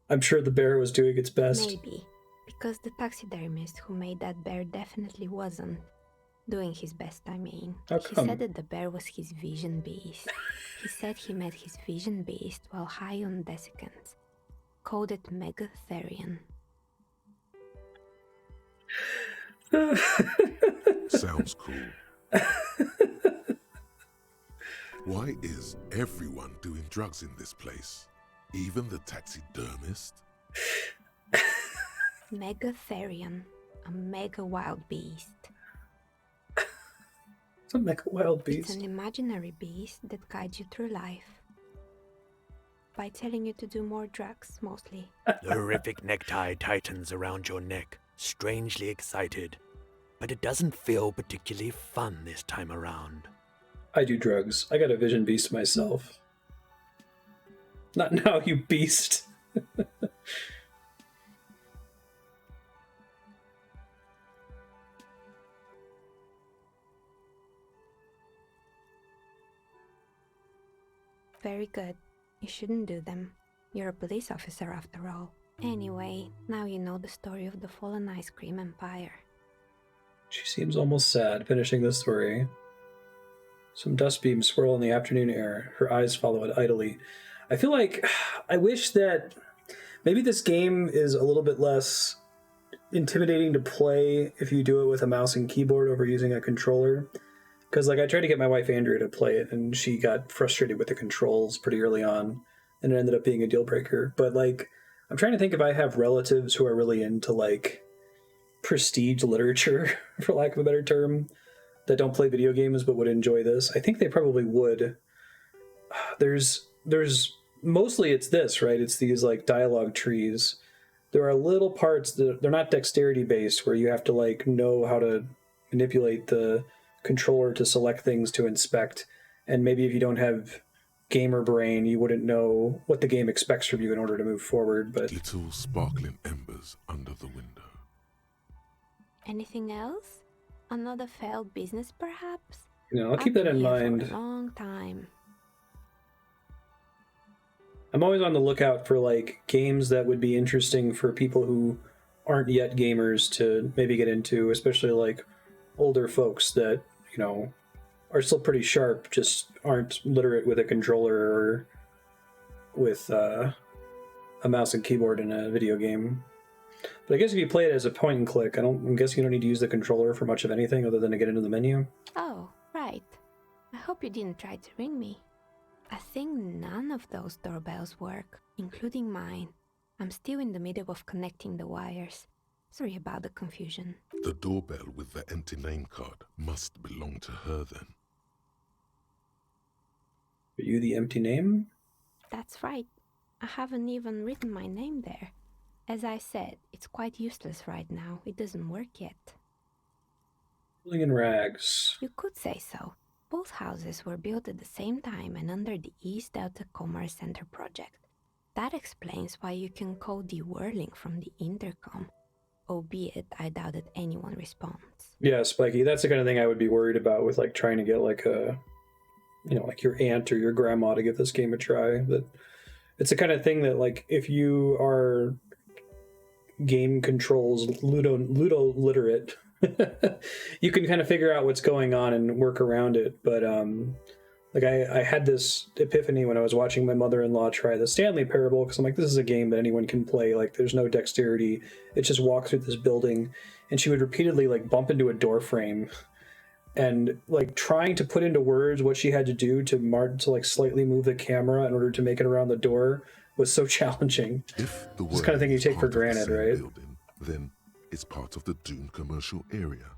I'm sure the bear was doing its best. Maybe, because the taxidermist who made that bear definitely wasn't. Doing his best, I mean. How He come? said that the bear was his vision beast. He said he met his vision beast while high on desiccants. Called it Megatherian. Sounds cool. Why is everyone doing drugs in this place? Even the taxidermist? Megatherian, a mega wild beast. It's a mega wild It's beast. an imaginary beast that guides you through life. by telling you to do more drugs, mostly. The horrific necktie tightens around your neck, strangely excited. But it doesn't feel particularly fun this time around. I do drugs. I got a vision beast myself. Not now, you beast. Very good. You shouldn't do them. You're a police officer after all. Anyway, now you know the story of the fallen ice cream empire. She seems almost sad, finishing the story. Some dust beams swirl in the afternoon air. Her eyes follow it idly. I feel like I wish that maybe this game is a little bit less intimidating to play if you do it with a mouse and keyboard over using a controller. Because like I tried to get my wife Andrea to play it, and she got frustrated with the controls pretty early on, and it ended up being a deal breaker. But like, I'm trying to think if I have relatives who are really into like prestige literature, for lack of a better term, that don't play video games but would enjoy this. I think they probably would. There's mostly it's this, right? It's these like dialogue trees. There are little parts that they're not dexterity based where you have to like know how to manipulate the controller to select things to inspect, and maybe if you don't have gamer brain you wouldn't know what the game expects from you in order to move forward. But little sparkling embers under the window. Anything else? Another failed business, perhaps? I'll keep that in mind. For a long time. I'm always on the lookout for like games that would be interesting for people who aren't yet gamers to maybe get into, especially like older folks that are still pretty sharp, just aren't literate with a controller or with a mouse and keyboard in a video game. But I guess if you play it as a point and click, I'm guessing you don't need to use the controller for much of anything other than to get into the menu. Oh, right. I hope you didn't try to ring me. I think none of those doorbells work, including mine. I'm still in the middle of connecting the wires. Sorry about the confusion. The doorbell with the empty name card must belong to her then. Are you the empty name? That's right. I haven't even written my name there. As I said, it's quite useless right now. It doesn't work yet. Living in rags. You could say so. Both houses were built at the same time and under the East Delta Commerce Center project. That explains why you can call the whirling from the intercom, albeit I doubt that anyone responds. Yeah, Spiky, that's the kind of thing I would be worried about with like trying to get like a, like your aunt or your grandma to give this game a try. That it's the kind of thing that like if you are game controls Ludo literate, you can kind of figure out what's going on and work around it. But like I had this epiphany when I was watching my mother-in-law try the Stanley Parable, because I'm like, this is a game that anyone can play. Like there's no dexterity. It just walks through this building, and she would repeatedly like bump into a door frame, and like trying to put into words what she had to do to like slightly move the camera in order to make it around the door was so challenging. If the it's the kind of thing you take for granted, right? Building, then it's part of the Dune commercial area.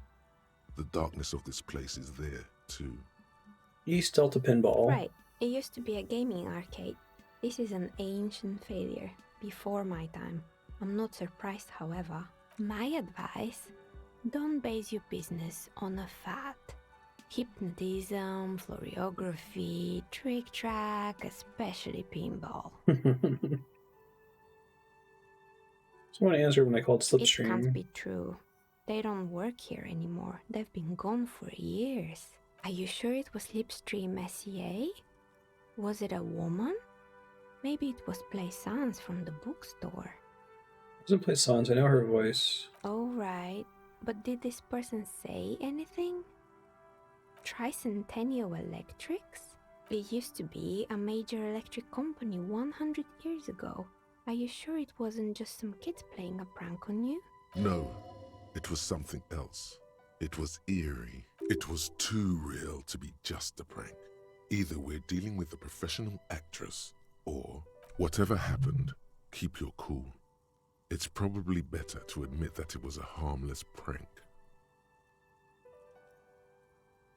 The darkness of this place is there too. East Delta Pinball. Right. It used to be a gaming arcade. This is an ancient failure, before my time. I'm not surprised, however. My advice, don't base your business on a fad. Hypnotism, floriography, trick track, especially pinball. Someone answered when I called Slipstream. It can't be true. They don't work here anymore. They've been gone for years. Are you sure it was Slipstream SEA? Was it a woman? Maybe it was Plaisance from the bookstore. It wasn't Plaisance, I know her voice. Oh, right. But did this person say anything? Tricentennial Electrics? It used to be a major electric company 100 years ago. Are you sure it wasn't just some kids playing a prank on you? No, it was something else. It was eerie. It was too real to be just a prank. Either we're dealing with a professional actress, or whatever happened, keep your cool. It's probably better to admit that it was a harmless prank.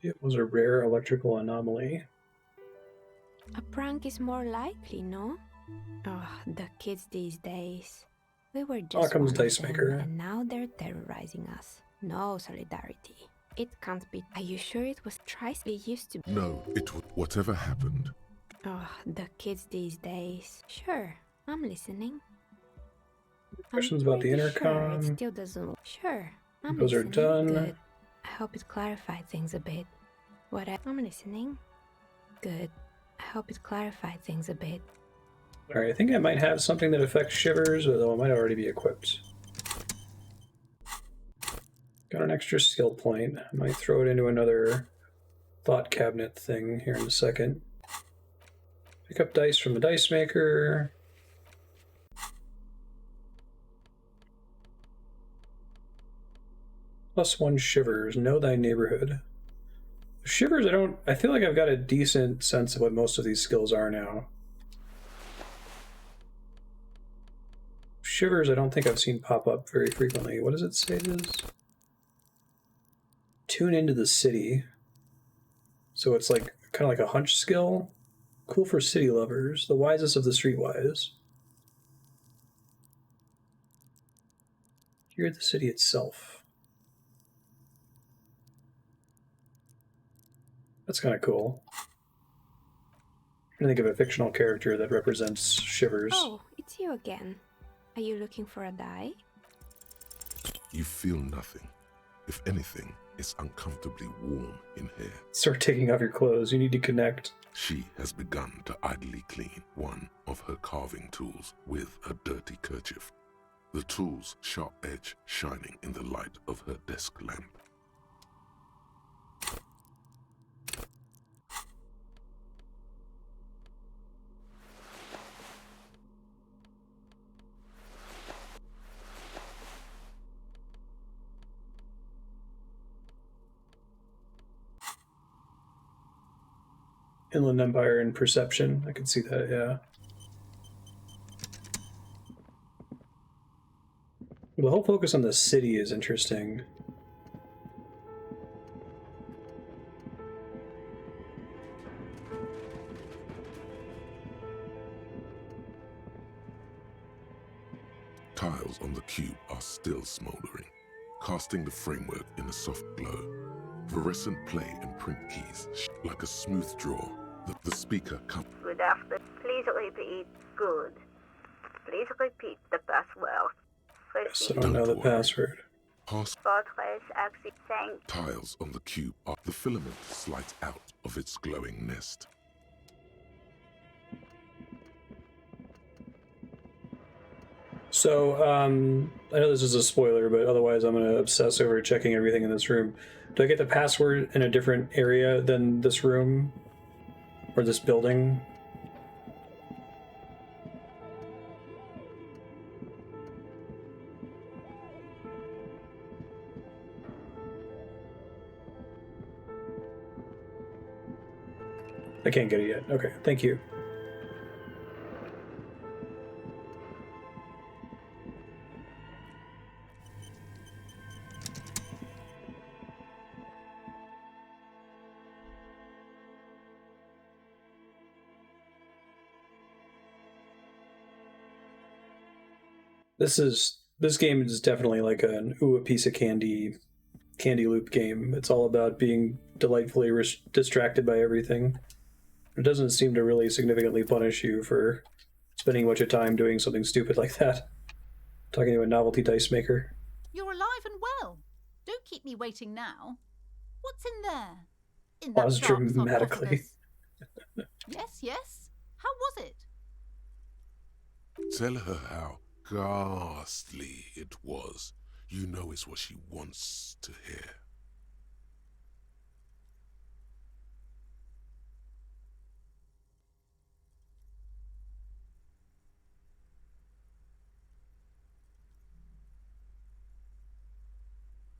It was a rare electrical anomaly. A prank is more likely, no? Oh, the kids these days. We were just comes one of Dicemaker. them, and now they're terrorizing us. No solidarity. It can't be. Are you sure it was Trice? It used to be. No, it would. Whatever happened, Oh, the kids these days. Sure, I'm listening. Questions I'm about the pretty sure intercom. it still doesn't. Sure, I'm Those are listening. done. Good. I hope it clarified things a bit. I'm listening. Good. I hope it clarified things a bit. Alright, I think I might have something that affects shivers, although it might already be equipped. Got an extra skill point. I might throw it into another thought cabinet thing here in a second. Pick up dice from the Dicemaker. +1 shivers. Know thy neighborhood. Shivers, I feel like I've got a decent sense of what most of these skills are now. Shivers, I don't think I've seen pop up very frequently. What does it say it is? Tune into the city. So it's like kind of like a hunch skill. Cool for city lovers. The wisest of the streetwise. Hear the city itself. That's kind of cool. I'm trying to think of a fictional character that represents shivers. Oh, it's you again. Are you looking for a die? you feel nothing. If anything, it's uncomfortably warm in here. Start taking off your clothes. You need to connect. She has begun to idly clean one of her carving tools with a dirty kerchief, the tool's sharp edge shining in the light of her desk lamp. Inland Empire and Perception. I could see that, yeah. The whole focus on the city is interesting. Tiles on the cube are still smoldering, casting the framework in a soft glow. Fluorescent play and print keys, like a smooth draw. The speaker comes. Good after. Please repeat. Good. Please repeat the password. So I don't know the password. Fortress exit. Thank. Tiles on the cube are. The filament slides out of its glowing nest. So, I know this is a spoiler, but otherwise I'm going to obsess over checking everything in this room. Do I get the password in a different area than this room? Or this building? I can't get it yet. Okay, thank you. This game is definitely like a piece of candy loop game. It's all about being delightfully distracted by everything. It doesn't seem to really significantly punish you for spending a bunch of time doing something stupid like that. Talking to a novelty dice maker. You're alive and well. Don't keep me waiting now. What's in there? In that Pause dark dramatically. sarcophagus? Yes. How was it? Tell her how ghastly it was. You know it's what she wants to hear.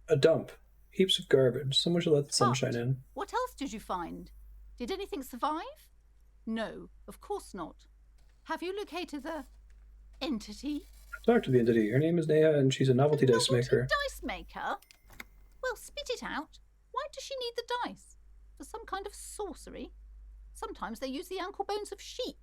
A dump. Heaps of garbage. Someone should let the sunshine in. What else did you find? Did anything survive? No, of course not. Have you located the entity? Talk to the entity. Her name is Nea, and she's a novelty dice maker. Dice maker? Well, spit it out. Why does she need the dice? For some kind of sorcery? Sometimes they use the ankle bones of sheep.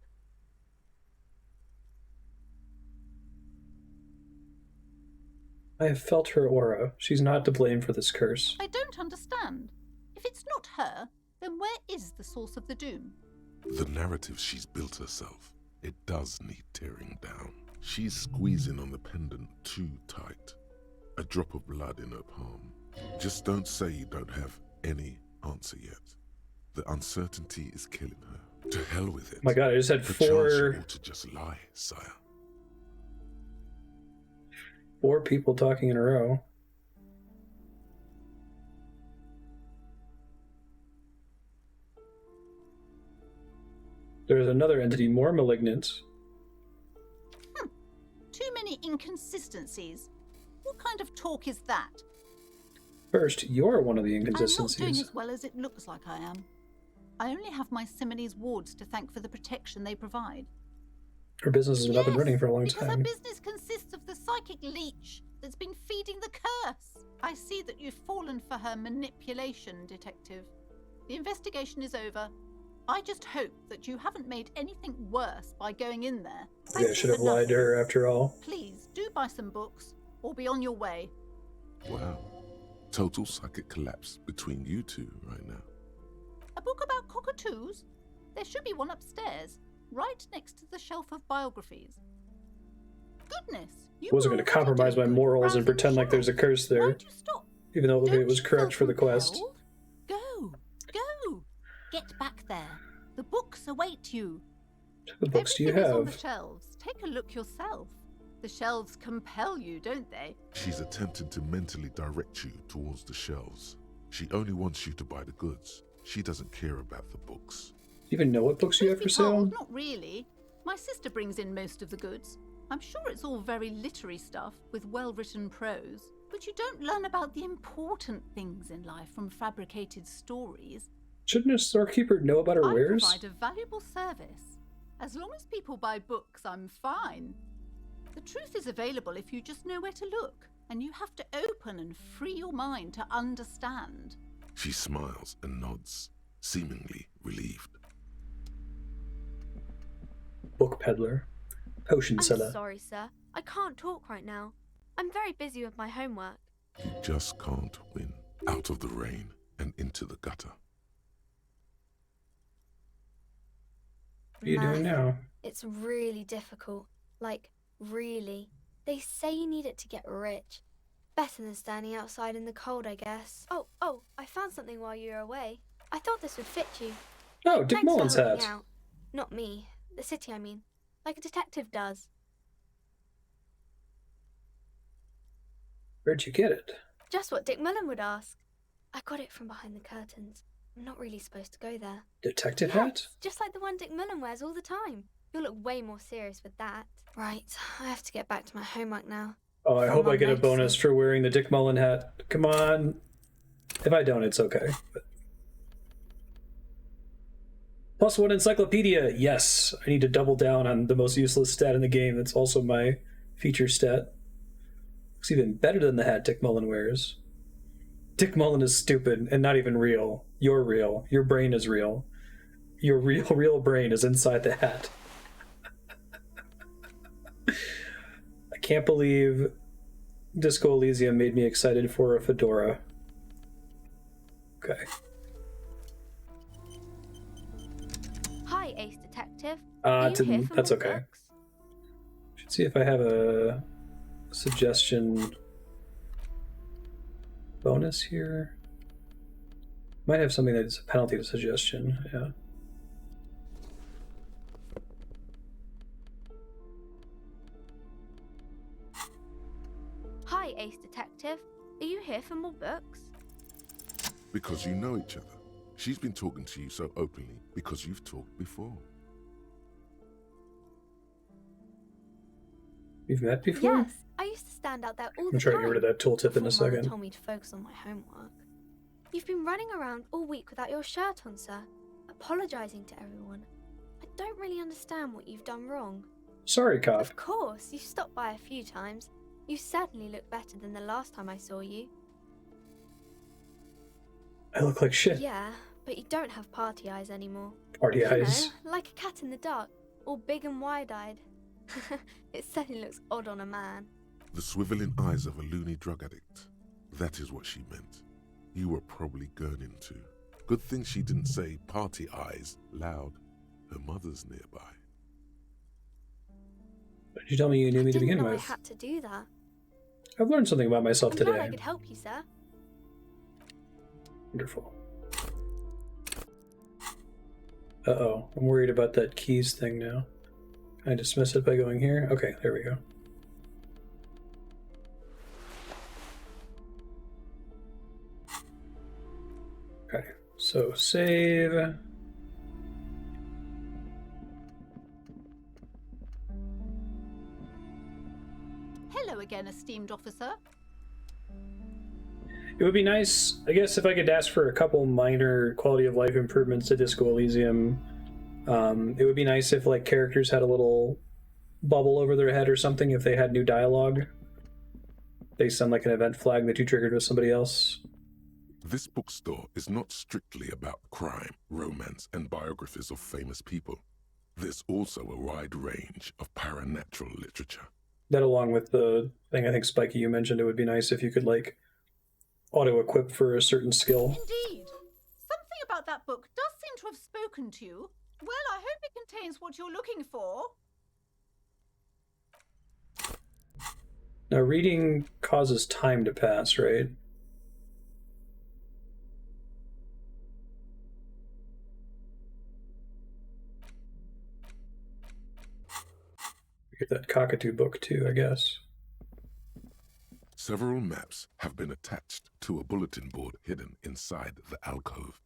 I have felt her aura. She's not to blame for this curse. I don't understand. If it's not her, then where is the source of the doom? The narrative she's built herself, it does need tearing down. She's squeezing on the pendant too tight. A drop of blood in her palm. Just don't say you don't have any answer yet. The uncertainty is killing her. To hell with it. My god, I just had Perchance you four ought to just lie, sire. people talking in a row. There's another entity more malignant. Too many inconsistencies. What kind of talk is that? First, you're one of the I'm not doing inconsistencies. as well as it looks like I am. I only have my Simone's wards to thank for the protection they provide. Her business has been up and running for a long because her time. business consists of the psychic leech that's been feeding the curse. I see that you've fallen for her manipulation, Detective. The investigation is over. I just hope that you haven't made anything worse by going in there. Maybe I should have lied to her after all. Please, do buy some books, or be on your way. Wow. Total psychic collapse between you two right now. A book about cockatoos? There should be one upstairs, right next to the shelf of biographies. Goodness, you I wasn't going to compromise my morals and pretend like there's a curse there, Why'd you stop? even though Don't it was you correct feel for the quest. compelled? Go! Get back there. The books await you. What books do you Everything is on the have? shelves. Take a look yourself. The shelves compel you, don't they? She's attempting to mentally direct you towards the shelves. She only wants you to buy the goods. She doesn't care about the books. Do you even know what books you have for sale? Not really. My sister brings in most of the goods. I'm sure it's all very literary stuff with well-written prose. But you don't learn about the important things in life from fabricated stories. Shouldn't a storekeeper know about her wares? I provide a valuable service. As long as people buy books, I'm fine. The truth is available if you just know where to look, and you have to open and free your mind to understand. She smiles and nods, seemingly relieved. Book peddler. Potion I'm seller. sorry, sir. I can't talk right now. I'm very busy with my homework. You just can't win. Out of the rain and into the gutter. What are you doing now? It's really difficult. Like, really. They say you need it to get rich. Better than standing outside in the cold, I guess. Oh, I found something while you were away. I thought this would fit you. Oh, Dick Thanks for Mullins' helping hat. out. Not me. The city, I mean. Like a detective does. Where'd you get it? Just what Dick Mullen would ask. I got it from behind the curtains. I'm not really supposed to go there. Detective hat? Just like the one Dick Mullen wears all the time. You'll look way more serious with that. Right, I have to get back to my homework now. Oh, I hope I get a noticing. bonus for wearing the Dick Mullen hat. Come on. If I don't, it's okay. But... +1 encyclopedia. Yes, I need to double down on the most useless stat in the game. That's also my feature stat. Looks even better than the hat Dick Mullen wears. Dick Mullen is stupid and not even real. You're real. Your brain is real. Your real brain is inside the hat. I can't believe Disco Elysium made me excited for a fedora. Okay. Hi, Ace Detective. Are you here for That's more okay. books? Should see if I have a suggestion bonus here. Might have something that's a penalty to suggestion, yeah. Hi, Ace Detective. Are you here for more books? Because you know each other. She's been talking to you so openly because you've talked before. You've met before? Yes, I used to stand out there all the I'm trying time. to get rid of that tooltip in a before Mother second. told me to focus on my homework. You've been running around all week without your shirt on, sir, apologizing to everyone. I don't really understand what you've done wrong. Sorry, cop. Of course, you stopped by a few times. You certainly look better than the last time I saw you. I look like shit. Yeah, but you don't have party eyes anymore. Party You eyes. know, like a cat in the dark, all big and wide-eyed. It certainly looks odd on a man. The swiveling eyes of a loony drug addict. That is what she meant. You were probably gurning too. Good thing she didn't say party eyes loud. Her mother's nearby. Did you tell me you knew me to begin I didn't know I with? had to do that. I've learned something about myself I'm today. glad I could help you, sir. Wonderful. Uh-oh, I'm worried about that keys thing now. Can I dismiss it by going here? Okay, there we go. Okay, so save. Hello again, esteemed officer. It would be nice, I guess, if I could ask for a couple minor quality of life improvements to Disco Elysium. It would be nice if, like, characters had a little bubble over their head or something if they had new dialogue based on, like, an event flag that you triggered with somebody else. This bookstore is not strictly about crime, romance, and biographies of famous people. There's also a wide range of paranatural literature. That, along with the thing I think, Spiky, you mentioned, it would be nice if you could, like, auto-equip for a certain skill. Indeed. Something about that book does seem to have spoken to you. Well, I hope it contains what you're looking for. Now, reading causes time to pass, right? Get that cockatoo book too, I guess. Several maps have been attached to a bulletin board hidden inside the alcove.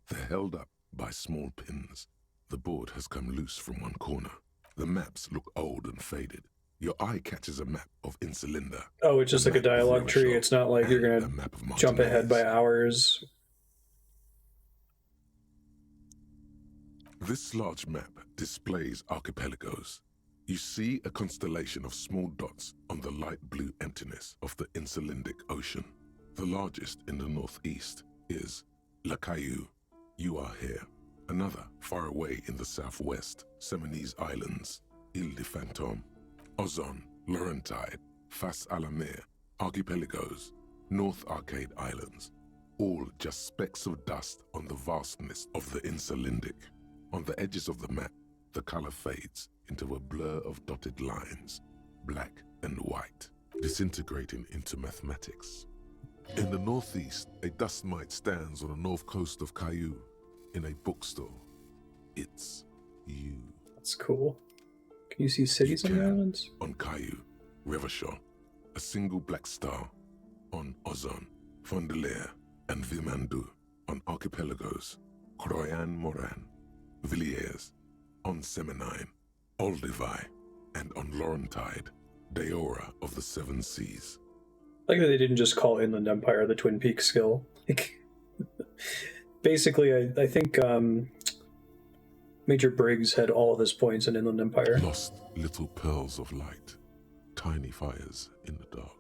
They're held up by small pins. The board has come loose from one corner. The maps look old and faded. Your eye catches a map of Insulinda. Oh, it's just like a dialogue tree. It's not like you're going to jump ahead by hours. This large map displays archipelagos. You see a constellation of small dots on the light blue emptiness of the Insulindic Ocean. The largest in the northeast is La Caillou. You are here. Another far away in the southwest, Seminese Islands, Ile de Fantôme, Ozon, Laurentide, Fas a la Mer, Archipelagos, North Arcade Islands, all just specks of dust on the vastness of the Insulindic. On the edges of the map, the color fades into a blur of dotted lines, black and white, disintegrating into mathematics. In the northeast, a dust mite stands on the north coast of Caillou in a bookstore. It's you. That's cool. Can you see cities on the islands? On Caillou, Revachon, a single black star. On Ozon, Fondelier, and Vilmandu. On Archipelagos, Croyan Moran, Villiers. On Seminine, Olduvai, and on Laurentide, Deora of the Seven Seas. Like that they didn't just call Inland Empire the Twin Peaks skill. Like, basically, I think Major Briggs had all of his points in Inland Empire. Lost little pearls of light, tiny fires in the dark.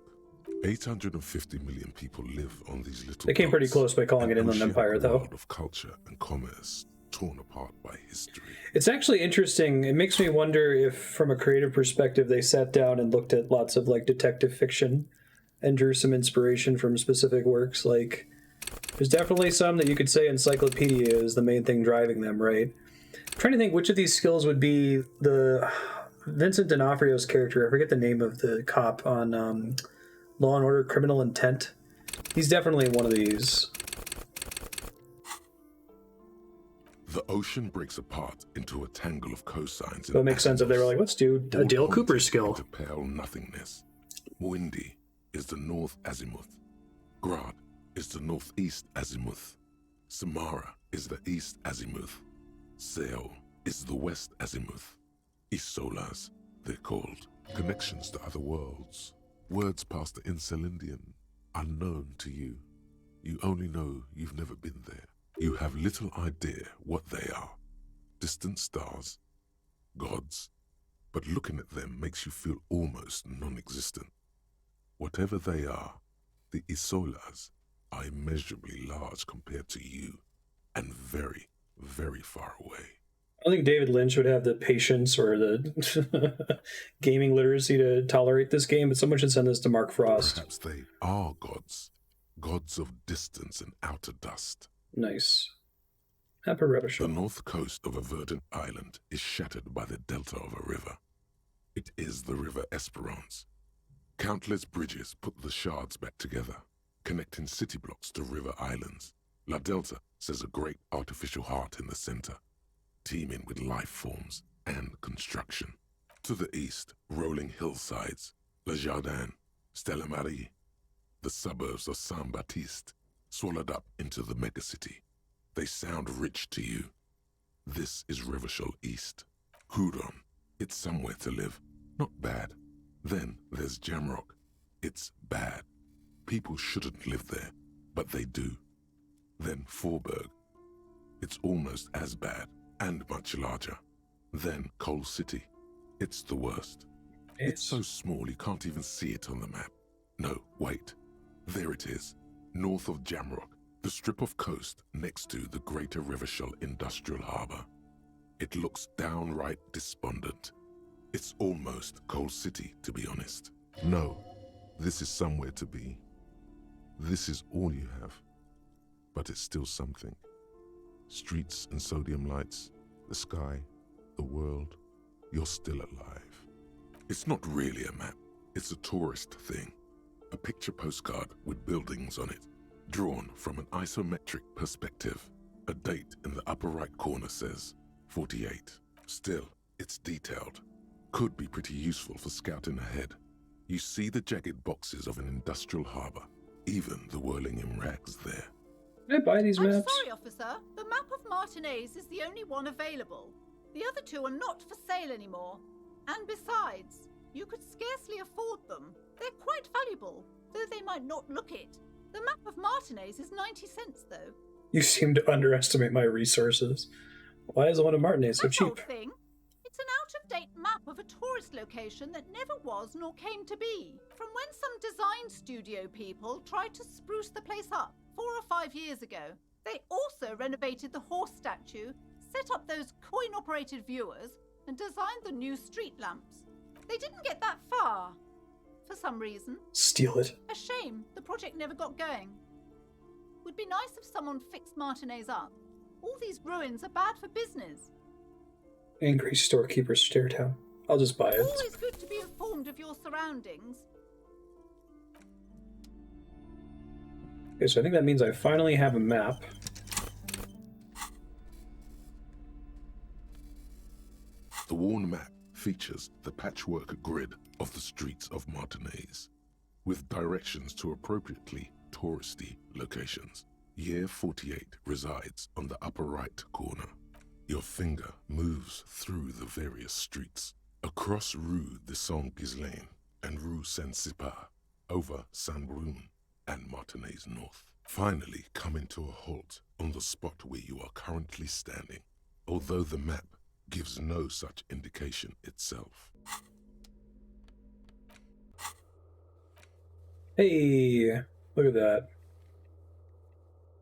850 million people live on these little They came pretty dots, close by calling it Inland Empire, though. World of culture and commerce torn apart by history. It's actually interesting. It makes me wonder if, from a creative perspective, they sat down and looked at lots of, like, detective fiction and drew some inspiration from specific works. Like, there's definitely some that you could say encyclopedia is the main thing driving them, right? I'm trying to think which of these skills would be the Vincent D'Onofrio's character. I forget the name of the cop on Law and Order Criminal Intent. He's definitely one of these. The ocean breaks apart into a tangle of cosines. So it makes sense if they were like, let's do a Dale Cooper skill. To pale nothingness. Mwindi is the north azimuth. Grad is the northeast azimuth. Samara is the east azimuth. Seo is the west azimuth. Isolas, they're called. Connections to other worlds. Words past the Insulindian, unknown to you. You only know you've never been there. You have little idea what they are. Distant stars, gods, but looking at them makes you feel almost non-existent. Whatever they are, the Isolas are immeasurably large compared to you, and very, very far away. I think David Lynch would have the patience or the gaming literacy to tolerate this game, but someone should send this to Mark Frost. Perhaps they are gods. Gods of distance and outer dust. Nice. Map of Revachol. The north coast of a verdant island is shattered by the delta of a river. It is the River Esperance. Countless bridges put the shards back together, connecting city blocks to river islands. La Delta says a great artificial heart in the center, teeming with life forms and construction. To the east, rolling hillsides, Le Jardin, Stella Marie, the suburbs of Saint-Baptiste, swallowed up into the megacity. They sound rich to you. This is Revachol East. Hudon, it's somewhere to live. Not bad. Then there's Jamrock. It's bad. People shouldn't live there, but they do. Then Forburg. It's almost as bad, and much larger. Then Coal City. It's the worst. It's so small you can't even see it on the map. No, wait. There it is, north of Jamrock, the strip of coast next to the Greater Revachol Industrial Harbour. It looks downright despondent. It's almost Coal City, to be honest. No, this is somewhere to be. This is all you have. But it's still something. Streets and sodium lights, the sky, the world. You're still alive. It's not really a map. It's a tourist thing. A picture postcard with buildings on it, drawn from an isometric perspective. A date in the upper right corner says 48. Still, it's detailed. Could be pretty useful for scouting ahead. You see the jagged boxes of an industrial harbour, even the whirling in rags there. Can I buy these maps? I'm sorry, officer. The map of Martinez is the only one available. The other two are not for sale anymore. And besides, you could scarcely afford them. They're quite valuable, though they might not look it. The map of Martinez is 90 cents, though. You seem to underestimate my resources. Why is the one in Martinez so That cheap? old thing. It's an out-of-date map of a tourist location that never was nor came to be. From when some design studio people tried to spruce the place up 4 or 5 years ago. They also renovated the horse statue, set up those coin-operated viewers, and designed the new street lamps. They didn't get that far, for some reason. Steal it. A shame the project never got going. Would be nice if someone fixed Martinez up. All these ruins are bad for business. Angry storekeeper stare down. I'll just buy it. Always good to be informed of your surroundings. Okay, so I think that means I finally have a map. The worn map features the patchwork grid of the streets of Martinez, with directions to appropriately touristy locations. Year 48 resides on the upper right corner. Your finger moves through the various streets, across Rue de Saint-Ghislain and Rue Saint-Sipar, over Saint-Brun and Martinez North. Finally coming to a halt on the spot where you are currently standing, although the map gives no such indication itself. Hey, look at that.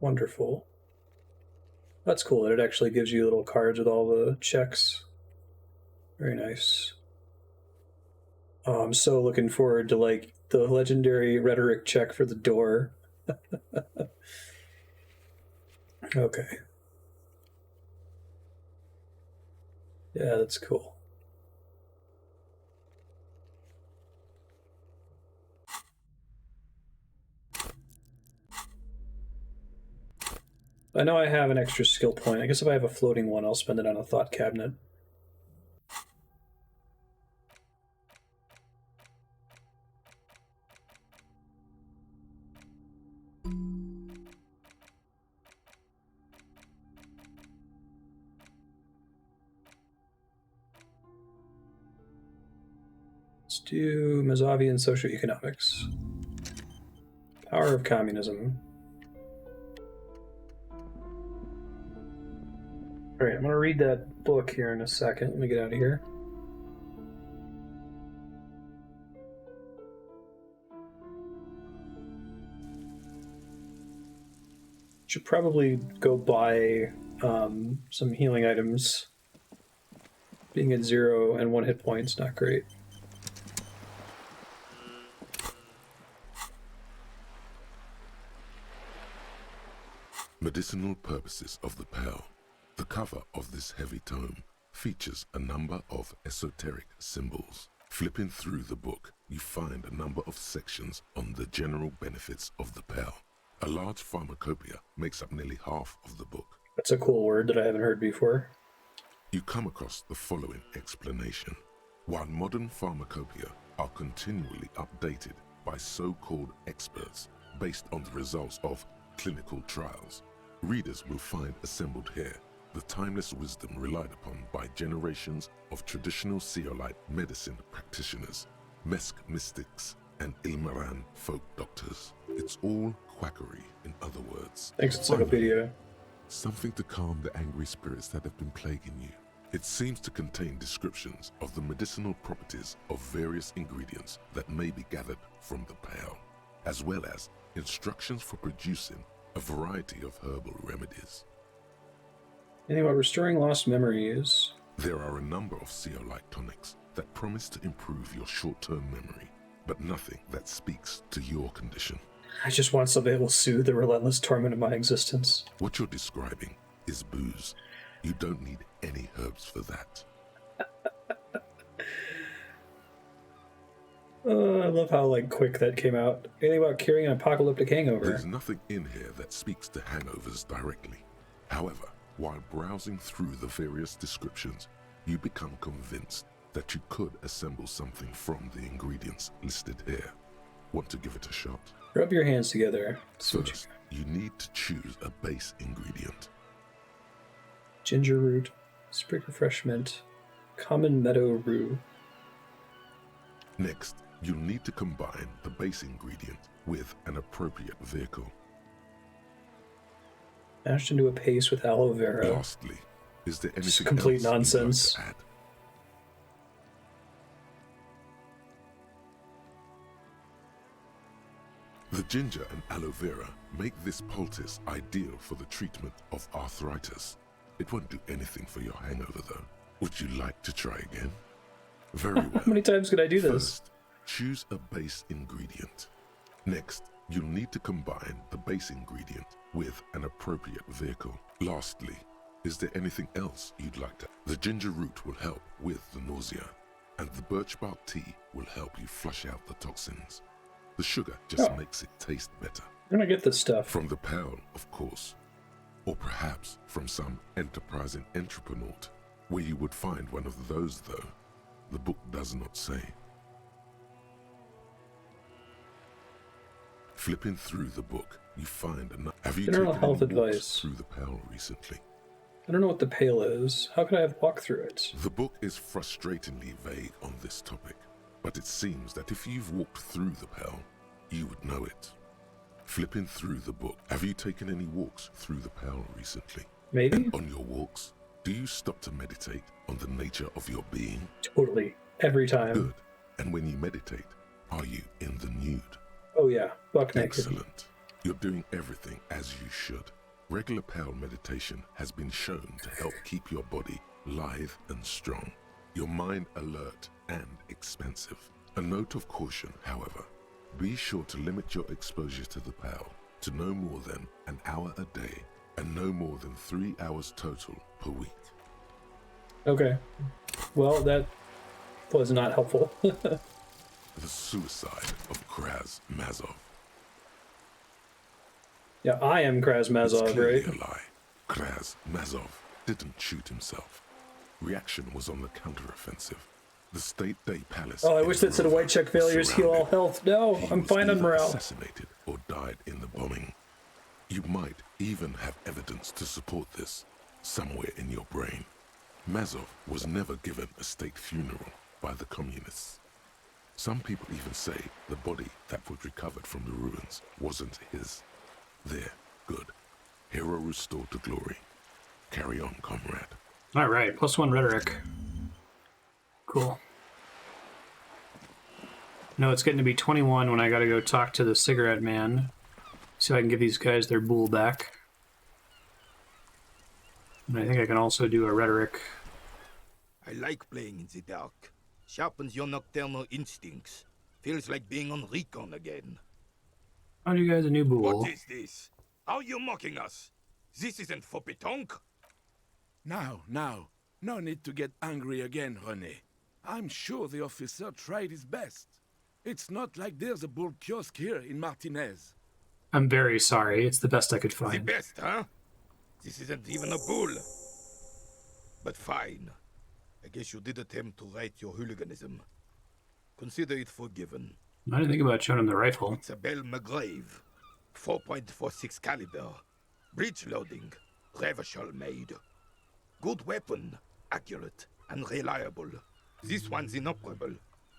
Wonderful. That's cool that it actually gives you little cards with all the checks. Very nice. Oh, I'm so looking forward to like the legendary rhetoric check for the door. Okay. Yeah, that's cool. I know I have an extra skill point. I guess if I have a floating one, I'll spend it on a thought cabinet. Let's do Mazovian socioeconomics. Power of communism. Alright, I'm going to read that book here in a second. Let me get out of here. Should probably go buy some healing items Being at 0 and 1 hit point's not great. Medicinal purposes of the Pearl. The cover of this heavy tome features a number of esoteric symbols. Flipping through the book, you find a number of sections on the general benefits of the Pearl. A large pharmacopoeia makes up nearly half of the book. That's a cool word that I haven't heard before. You come across the following explanation. While modern pharmacopoeia are continually updated by so-called experts based on the results of clinical trials, readers will find assembled here the timeless wisdom relied upon by generations of traditional Seolite medicine practitioners, Mesk mystics, and Ilmaran folk doctors. It's all quackery, in other words. Thanks, Encyclopedia. Something to calm the angry spirits that have been plaguing you. It seems to contain descriptions of the medicinal properties of various ingredients that may be gathered from the Pearl, as well as instructions for producing a variety of herbal remedies. Anything about restoring lost memories? There are a number of Seolite tonics that promise to improve your short-term memory, but nothing that speaks to your condition. I just want something that will soothe the relentless torment of my existence. What you're describing is booze. You don't need any herbs for that. I love how quick that came out. Anything about curing an apocalyptic hangover? There's nothing in here that speaks to hangovers directly. However, while browsing through the various descriptions, you become convinced that you could assemble something from the ingredients listed here. Want to give it a shot? Rub your hands together. First, you need to choose a base ingredient. Ginger root, sprig refreshment, common meadow rue. Next, you'll need to combine the base ingredient with an appropriate vehicle. Mashed into a paste with aloe vera. Lastly, is there anything just complete else nonsense. you'd like to add? The ginger and aloe vera make this poultice ideal for the treatment of arthritis. It won't do anything for your hangover, though. Would you like to try again? Very well. How many times could I do this? First, choose a base ingredient. Next, you'll need to combine the base ingredient with an appropriate vehicle. Lastly, is there anything else you'd like to? The ginger root will help with the nausea, and the birch bark tea will help you flush out the toxins. The sugar just makes it taste better. I'm gonna get this stuff. From the Pearl, of course. Or perhaps from some enterprising entrepreneur, where you would find one of those, though. The book does not say. Flipping through the book, you find enough. Have you General taken health any walks advice. through the Pearl recently? I don't know what the pale is. How could I have walked through it? The book is frustratingly vague on this topic, but it seems that if you've walked through the Pearl, you would know it. Flipping through the book, have you taken any walks through the Pearl recently? Maybe. And on your walks, do you stop to meditate on the nature of your being? Totally. Every time. Good. And when you meditate, are you in the nude? Oh yeah, buck naked. Excellent. You're doing everything as you should. Regular Pearl meditation has been shown to help keep your body lithe and strong, your mind alert and expansive. A note of caution, however. Be sure to limit your exposure to the Pearl to no more than an hour a day and no more than 3 hours total per week. Okay. Well, that was not helpful. The suicide of Kraz Mazov. Yeah, I am Kraz Mazov, It's clearly right? a lie. Kraz Mazov didn't shoot himself. Reaction was on the counteroffensive. The State Day Palace. Oh, I wish that said white check failures heal all health. No, He I'm was fine on either morale. assassinated or died in the bombing. You might even have evidence to support this somewhere in your brain. Mazov was never given a state funeral by the communists. Some people even say the body that was recovered from the ruins wasn't his. There, good. Hero restored to glory. Carry on, comrade. All right, +1 rhetoric. Cool. No, it's getting to be 21 when I gotta go talk to the cigarette man. See if I can give these guys their bull back. And I think I can also do a rhetoric I like playing in the dark. Sharpens your nocturnal instincts. Feels like being on recon again. Found you guys a new bull. What is this? Are you mocking us? This isn't for pétanque. Now. No need to get angry again, René. I'm sure the officer tried his best. It's not like there's a bull kiosk here in Martinez. I'm very sorry. It's the best I could The find. best, huh? This isn't even a bull. But fine. I guess you did attempt to right your hooliganism. Consider it forgiven. I didn't think about showing him the rifle. It's a Bell McGrave. 4.46 caliber. Breech loading. Revachol made. Good weapon. Accurate and reliable. This one's inoperable.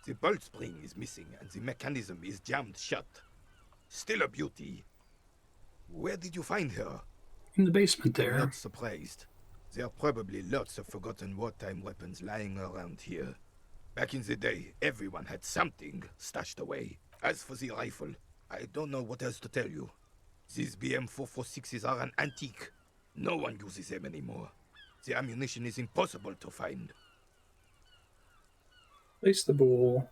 The bolt spring is missing and the mechanism is jammed shut. Still a beauty. Where did you find her? In the basement I'm there. not surprised. There are probably lots of forgotten wartime weapons lying around here. Back in the day, everyone had something stashed away. As for the rifle, I don't know what else to tell you. These BM-446s are an antique. No one uses them anymore. The ammunition is impossible to find. Place the bull.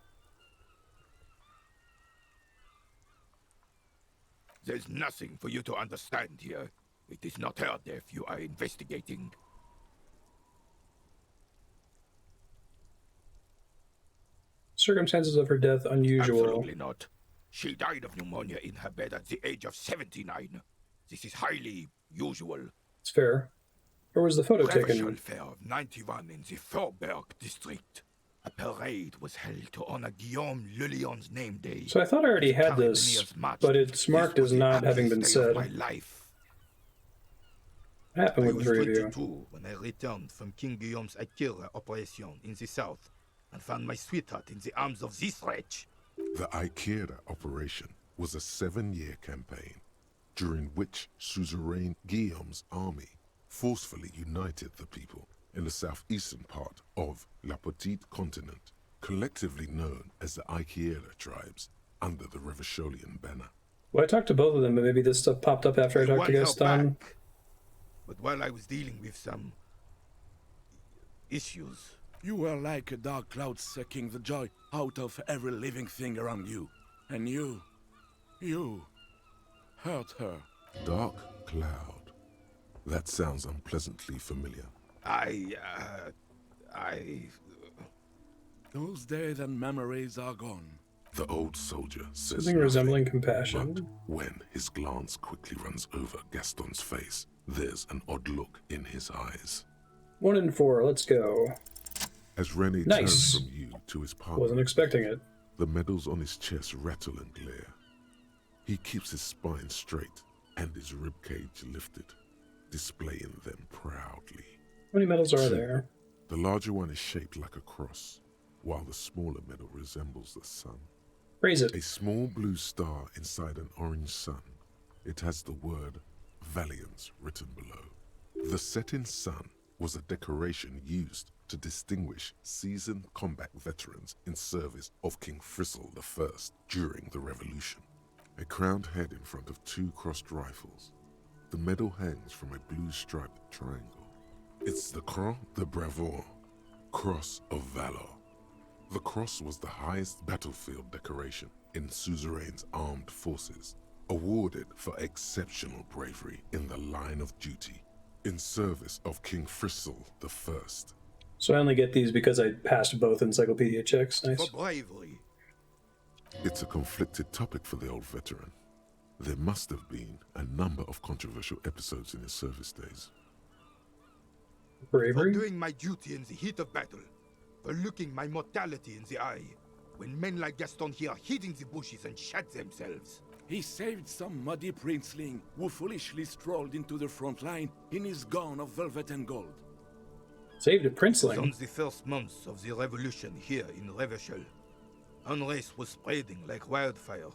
There's nothing for you to understand here. It is not her death you are investigating. Circumstances of her death unusual. Absolutely not. She died of pneumonia in her bed at the age of 79. This is highly usual. It's fair. Where was the photo taken? Revachol Fair of 91 in the Faubourg district. A parade was held to honor Guillaume Le Lion's name day. So I thought I already had this, but it's marked as not having been said. My life. What happened I with was the three of you? 22 when I returned from King Guillaume's Akira operation in the south and found my sweetheart in the arms of this wretch. The Ikeda operation was a 7-year campaign, during which suzerain Guillaume's army forcefully united the people in the southeastern part of La Petite Continent, collectively known as the Ikeda tribes, under the Revacholian banner. Well, I talked to both of them, but maybe this stuff popped up after I talked to won her Gaston. back. But while I was dealing with some issues, You were like a dark cloud sucking the joy out of every living thing around you. And you hurt her. Dark Cloud. That sounds unpleasantly familiar. Those days and memories are gone. The old soldier says Something resembling compassion. But when his glance quickly runs over Gaston's face, there's an odd look in his eyes. 1 in 4, let's go. As René Nice. turns from you to his partner, Wasn't expecting it. the medals on his chest rattle and glare. He keeps his spine straight and his ribcage lifted, displaying them proudly. How many medals are there? The larger one is shaped like a cross, while the smaller medal resembles the sun. Raise it. A small blue star inside an orange sun. It has the word Valiance written below. The setting sun was a decoration used to distinguish seasoned combat veterans in service of King Frizzle I during the Revolution. A crowned head in front of 2 crossed rifles. The medal hangs from a blue striped triangle. It's the Croix de Bravoure, Cross of Valor. The cross was the highest battlefield decoration in Suzerain's armed forces, awarded for exceptional bravery in the line of duty, in service of King Frizzle I. So I only get these because I passed both encyclopedia checks. Nice. for bravery. It's a conflicted topic for the old veteran. There must have been a number of controversial episodes in his service days. For Bravery? doing my duty in the heat of battle, for looking my mortality in the eye, when men like Gaston here hid in the bushes and shot themselves. He saved some muddy princeling who foolishly strolled into the front line in his gown of velvet and gold. Saved a It was princeling. on the first months of the revolution here in Revachol. Unrest was spreading like wildfire.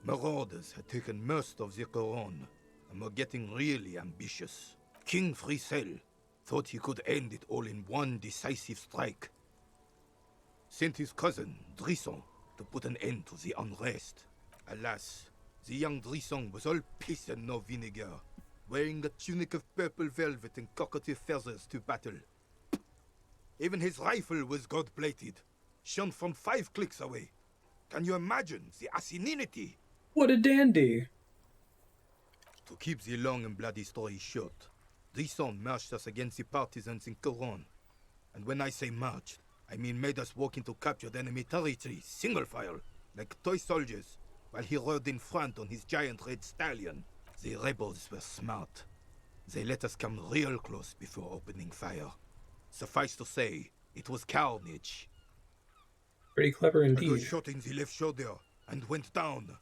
Marauders had taken most of the Couronne and were getting really ambitious. King Frizzle thought he could end it all in one decisive strike. Sent his cousin, Drisson, to put an end to the unrest. Alas, the young Drisson was all piss and no vinegar, wearing a tunic of purple velvet and cockatiel feathers to battle. Even his rifle was gold-plated, shone from 5 clicks away. Can you imagine the asininity? What a dandy! To keep the long and bloody story short, Drisson marched us against the partisans in Coron. And when I say marched, I mean made us walk into captured enemy territory, single file, like toy soldiers, while he rode in front on his giant red stallion. The rebels were smart. They let us come real close before opening fire. Suffice to say, it was carnage. Pretty clever I got indeed. shot in the left shoulder and went down.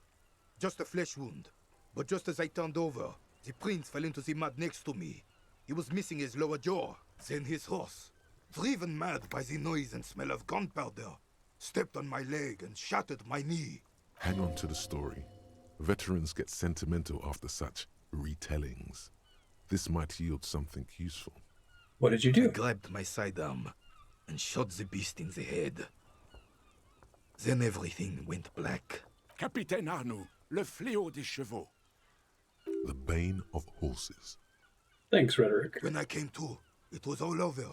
Just a flesh wound. But just as I turned over, the prince fell into the mud next to me. He was missing his lower jaw. Then his horse, driven mad by the noise and smell of gunpowder, stepped on my leg and shattered my knee. Hang on to the story. Veterans get sentimental after such retellings. This might yield something useful. What did you I do? grabbed my sidearm and shot the beast in the head. Then everything went black. Capitaine Arnoux, le fléau des chevaux. The bane of horses. Thanks, Rhetoric. When I came to, it was all over.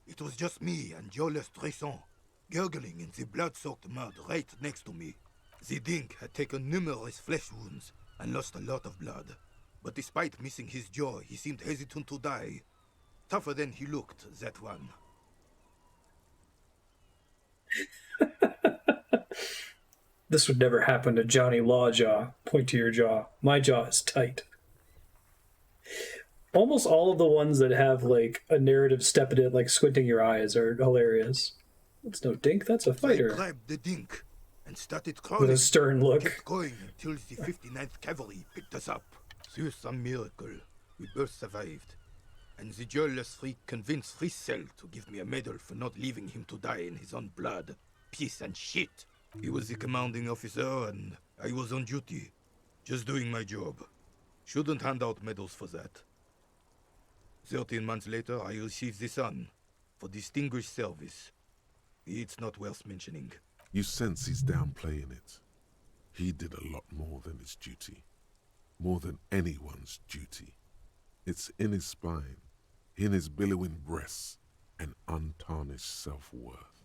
It was just me and Jolas Tresson, gurgling in the blood-soaked mud right next to me. The dink had taken numerous flesh wounds and lost a lot of blood. But despite missing his jaw, he seemed hesitant to die. Tougher than he looked, that one. This would never happen to Johnny Lawjaw. Point to your jaw. My jaw is tight. Almost all of the ones that have like a narrative step in it, like squinting your eyes, are hilarious. That's no dink, that's a I fighter. grabbed the dink and started crawling. With a stern look. Kept going until the 59th Cavalry picked us up. Through some miracle, we both survived. And the joyless freak convinced Frissel to give me a medal for not leaving him to die in his own blood. Piece and shit. He was the commanding officer and I was on duty. Just doing my job. Shouldn't hand out medals for that. 13 months later, I received the Sun for distinguished service. It's not worth mentioning. You sense he's downplaying it. He did a lot more than his duty. More than anyone's duty. It's in his spine, in his billowing breasts, and untarnished self-worth.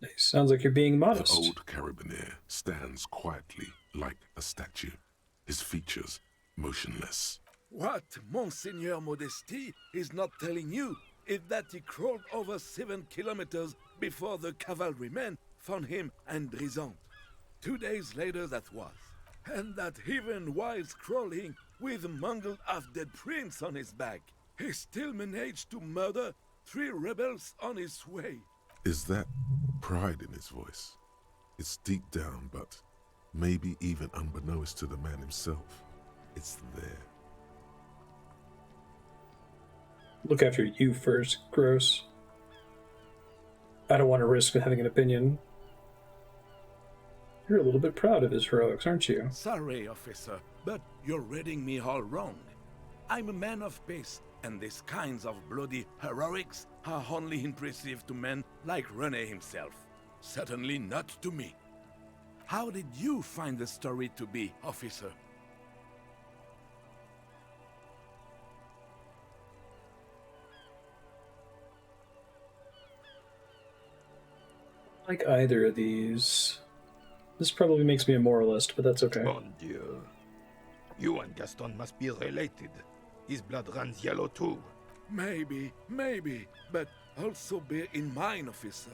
Nice. Sounds like you're being modest. The old carabiner stands quietly like a statue, his features motionless. What Monseigneur Modesty is not telling you is that he crawled over 7 kilometers before the cavalrymen found him and Drisson. 2 days later that was. And that even while crawling with a mangled half-dead prince on his back, he still managed to murder 3 rebels on his way. Is that pride in his voice? It's deep down, but maybe even unbeknownst to the man himself, it's there. Look after you first, Gross. I don't want to risk having an opinion. You're a little bit proud of his heroics, aren't you? Sorry, officer, but you're reading me all wrong. I'm a man of peace, and these kinds of bloody heroics are only impressive to men like René himself. Certainly not to me. How did you find the story to be, officer? Like either of these. This probably makes me a moralist, but that's okay. Mon Dieu. You and Gaston must be related. His blood runs yellow too. Maybe, but also bear in mind, officer.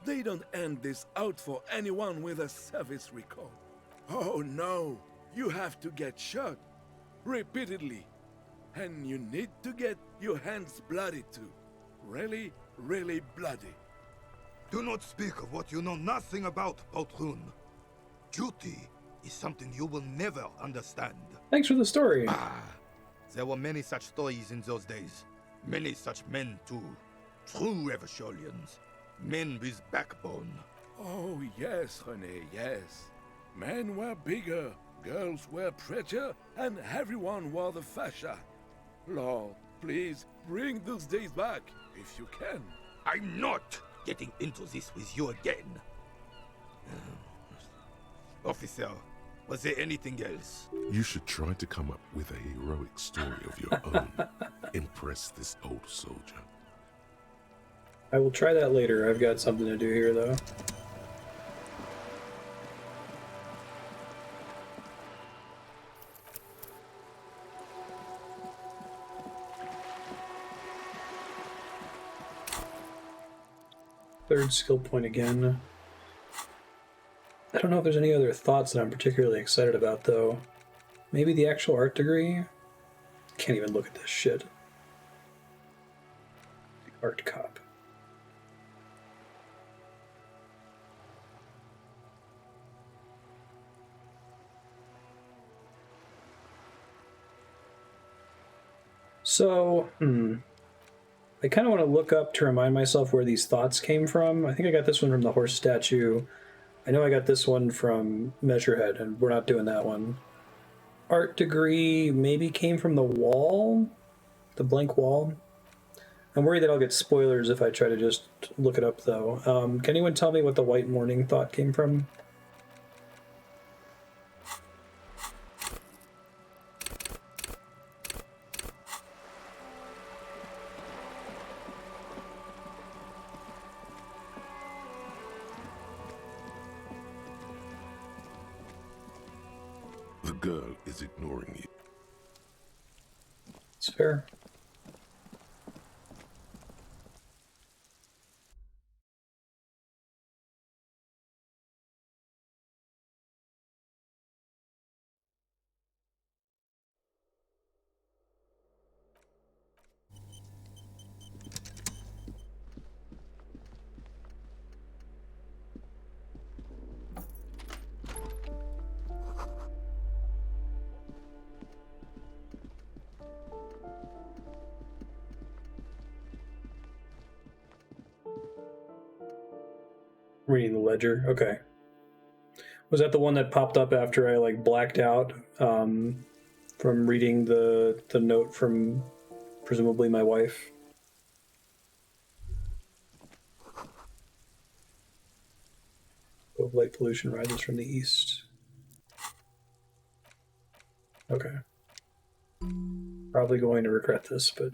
They don't end this out for anyone with a service record. Oh no, you have to get shot. Repeatedly. And you need to get your hands bloody too. Really, really bloody. Do not speak of what you know nothing about, Poltroon. Duty is something you will never understand. Thanks for the story. There were many such stories in those days. Many such men too. True Revacholians. Men with backbone. Oh yes, René, yes. Men were bigger, girls were prettier, and everyone wore the fascia. Lord, please bring those days back, if you can. I'm not getting into this with you again. Officer, was there anything else? You should try to come up with a heroic story of your own. Impress this old soldier. I will try that later. I've got something to do here, though. Third skill point again. I don't know if there's any other thoughts that I'm particularly excited about, though. Maybe the actual art degree? Can't even look at this shit. The art cop. So, I kind of want to look up to remind myself where these thoughts came from. I think I got this one from the horse statue. I know I got this one from Measurehead, and we're not doing that one. Art degree maybe came from the wall? The blank wall? I'm worried that I'll get spoilers if I try to just look it up, though. Can anyone tell me what the white morning thought came from? The girl is ignoring you. It's fair. Reading the ledger. Okay. Was that the one that popped up after I blacked out from reading the note from presumably my wife? Light pollution rises from the east. Okay. Probably going to regret this, but...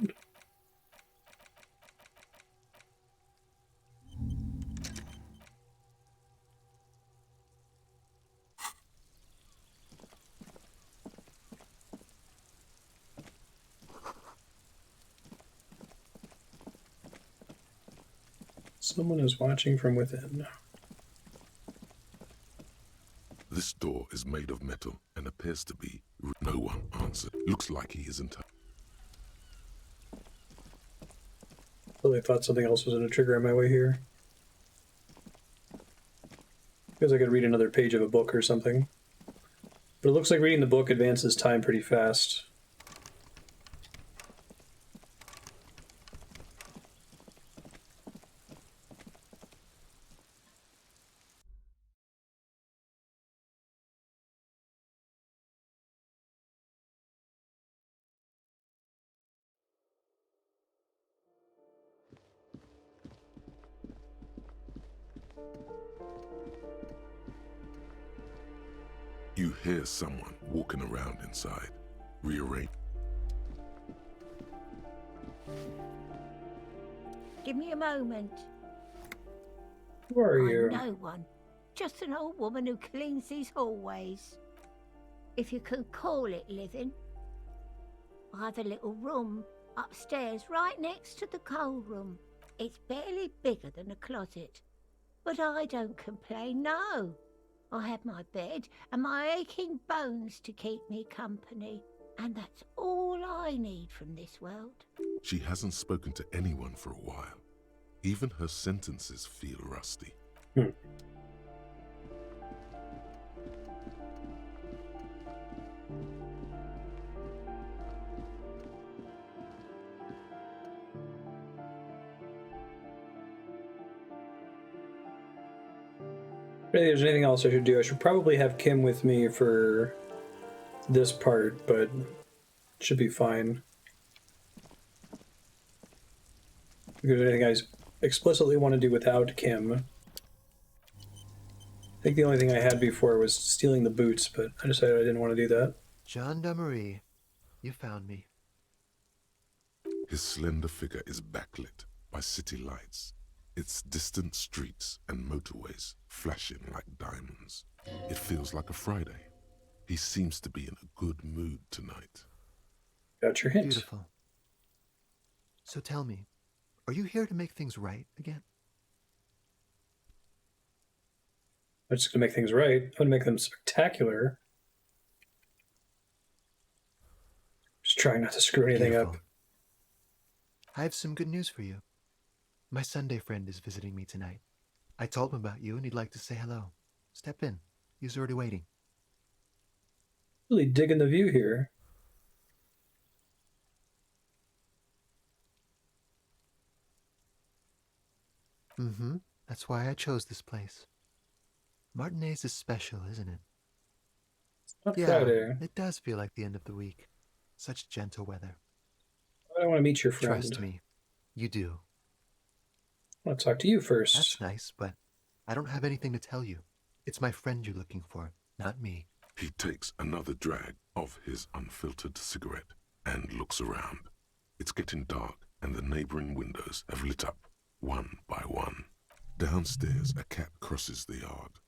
Someone is watching from within. This door is made of metal and appears to be... No one answered. Looks like he isn't. Really thought something else was going to trigger on my way here. Because I could read another page of a book or something. But it looks like reading the book advances time pretty fast. You hear someone walking around inside. Rearrange. Give me a moment. Who are you? I'm no one. Just an old woman who cleans these hallways. If you could call it living. I have a little room upstairs right next to the coal room. It's barely bigger than a closet. But I don't complain, no. I have my bed and my aching bones to keep me company. And that's all I need from this world. She hasn't spoken to anyone for a while. Even her sentences feel rusty. If there's anything else I should do, I should probably have Kim with me for this part, but it should be fine. If there's anything I explicitly want to do without Kim. I think the only thing I had before was stealing the boots, but I decided I didn't want to do that. Gendarmerie, you found me. His slender figure is backlit by city lights. Its distant streets and motorways flashing like diamonds. It feels like a Friday. He seems to be in a good mood tonight. Got your hint. Beautiful. So tell me, are you here to make things right again? I'm just going to make things right. I'm going to make them spectacular. Just trying not to screw anything Beautiful. up. I have some good news for you. My Sunday friend is visiting me tonight. I told him about you and he'd like to say hello. Step in. He's already waiting. Really digging the view here. Mm-hmm. That's why I chose this place. Martinez is special, isn't it? Not Yeah, Friday. it does feel like the end of the week. Such gentle weather. I want to meet your friend. Trust me, you do. I want to talk to you first. That's nice, but I don't have anything to tell you. It's my friend you're looking for, not me. He takes another drag of his unfiltered cigarette and looks around. It's getting dark and the neighboring windows have lit up one by one. Downstairs, a cat crosses the yard,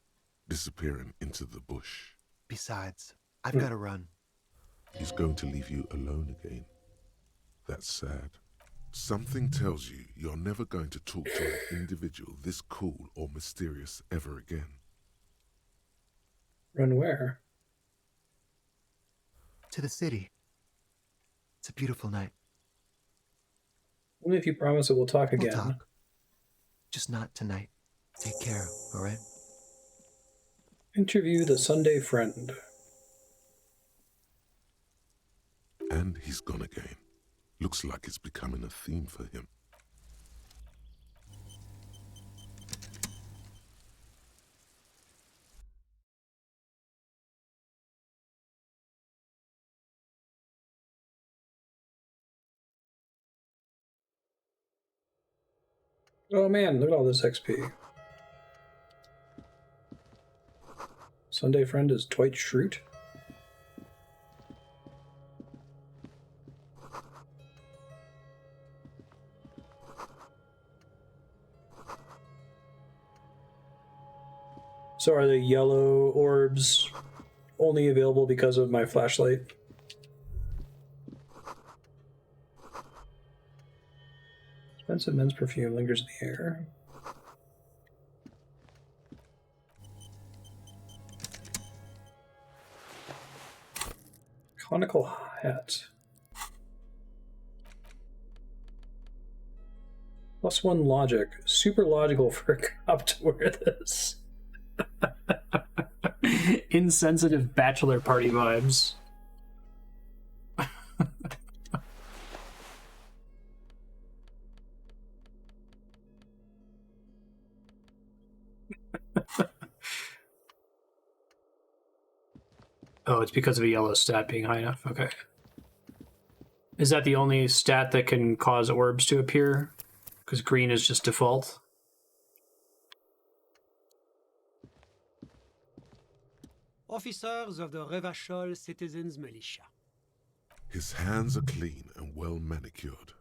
disappearing into the bush. Besides, I've got to run. He's going to leave you alone again. That's sad. Something tells you you're never going to talk to an individual this cool or mysterious ever again. Run where? To the city. It's a beautiful night. Only if you promise that we'll talk again. We'll talk. Just not tonight. Take care, all right? Interview the Sunday friend. And he's gone again. Looks like it's becoming a theme for him. Oh man, look at all this XP. Sunday friend is Dwight Schrute. So are the yellow orbs only available because of my flashlight? Expensive men's perfume lingers in the air. Conical hat. +1 logic. Super logical for a cop to wear this. Insensitive bachelor party vibes. Oh, it's because of a yellow stat being high enough. Okay. Is that the only stat that can cause orbs to appear? Because green is just default? Officers of the Revachol Citizens Militia. His hands are clean and well manicured.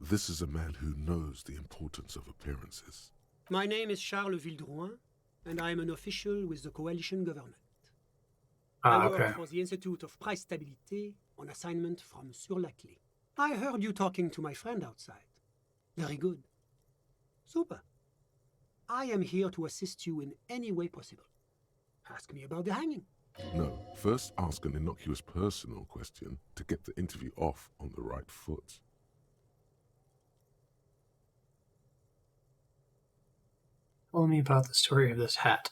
This is a man who knows the importance of appearances. My name is Charles Vildrouin, and I am an official with the coalition government. I work for the Institute of Price Stabilité on assignment from Sur-la-Clé. I heard you talking to my friend outside. Very good. Super. I am here to assist you in any way possible. Ask me about the hanging. No, first ask an innocuous personal question to get the interview off on the right foot. Tell me about the story of this hat.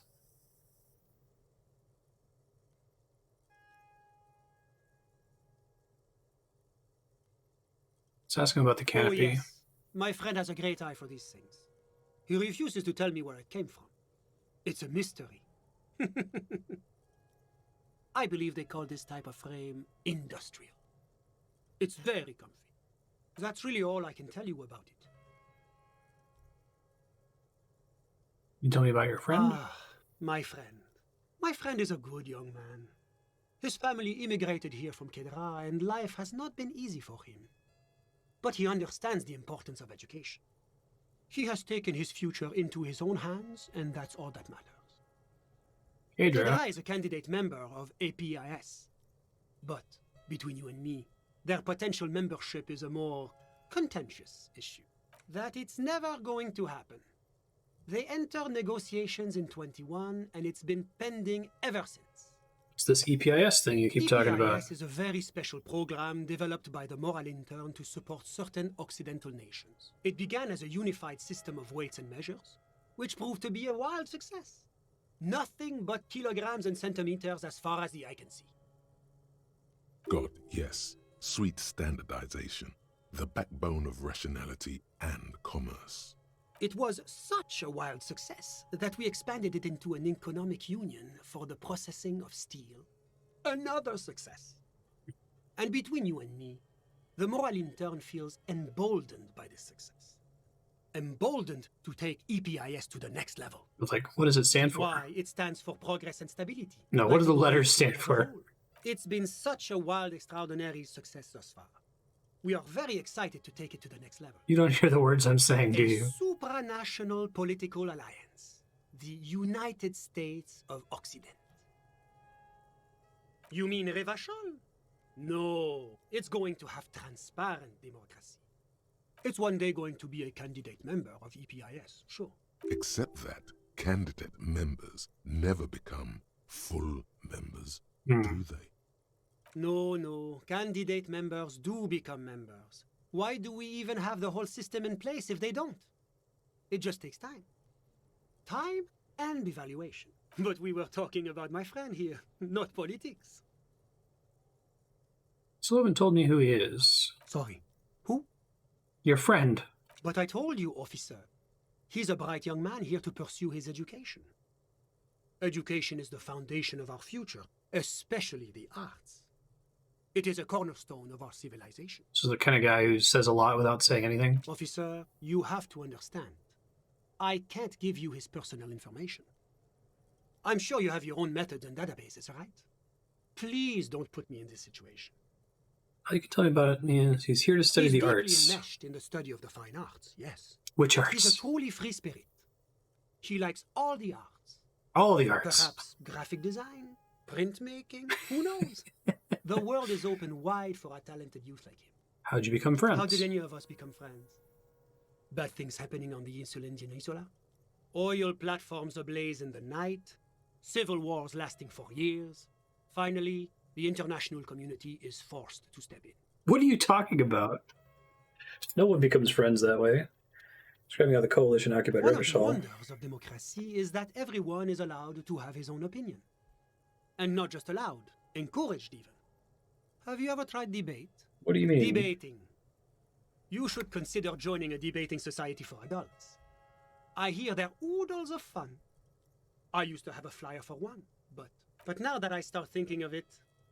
Let's ask him about the canopy. Oh, yes. My friend has a great eye for these things. He refuses to tell me where it came from. It's a mystery. I believe they call this type of frame industrial. It's very comfy. That's really all I can tell you about it. You tell me about your friend? Ah, my friend. My friend is a good young man. His family immigrated here from Kedra, and life has not been easy for him. But he understands the importance of education. He has taken his future into his own hands, and that's all that matters. Adria. Tedra is a candidate member of APIS. But, between you and me, their potential membership is a more contentious issue. That it's never going to happen. They entered negotiations in 21, and it's been pending ever since. It's this EPIS thing you keep talking about. EPIS is a very special program developed by the Moral Intern to support certain Occidental nations. It began as a unified system of weights and measures, which proved to be a wild success. Nothing but kilograms and centimeters as far as the eye can see. God, yes. Sweet standardization. The backbone of rationality and commerce. It was such a wild success that we expanded it into an economic union for the processing of steel. Another success. And between you and me, the Moral Intern feels emboldened by this success. Emboldened to take EPIS to the next level. Like, what does it stand for? Why? It stands for progress and stability. No, what do the letters stand for? It's been such a wild, extraordinary success thus far. We are very excited to take it to the next level. You don't hear the words I'm saying, do you? A supranational political alliance. The United States of Occident. You mean Revachol? No, it's going to have transparent democracy. It's one day going to be a candidate member of EPIS, sure. Except that candidate members never become full members, do they? No. Candidate members do become members. Why do we even have the whole system in place if they don't? It just takes time. Time and evaluation. But we were talking about my friend here, not politics. Still haven't told me who he is. Sorry. Who? Your friend. But I told you, officer. He's a bright young man here to pursue his education. Education is the foundation of our future, especially the arts. It is a cornerstone of our civilization. This is the kind of guy who says a lot without saying anything. Officer, you have to understand. I can't give you his personal information. I'm sure you have your own methods and databases, right? Please don't put me in this situation. You can tell me about it. Yeah, he's here to study the arts. He's deeply enmeshed in the study of the fine arts, yes. Which He's arts? a truly free spirit. He likes all the arts. All the arts. Perhaps graphic design, printmaking, who knows? The world is open wide for a talented youth like him. How'd you become friends? How did any of us become friends? Bad things happening on the Insulindian Isola? Oil platforms ablaze in the night? Civil wars lasting for years? Finally, the international community is forced to step in. What are you talking about? No one becomes friends that way. Describing how the coalition occupied One of the Revachol. wonders of democracy is that everyone is allowed to have his own opinion. And not just allowed, encouraged even. Have you ever tried debate? What do you mean? Debating. You should consider joining a debating society for adults. I hear they're oodles of fun. I used to have a flyer for one, but now that I start thinking of it,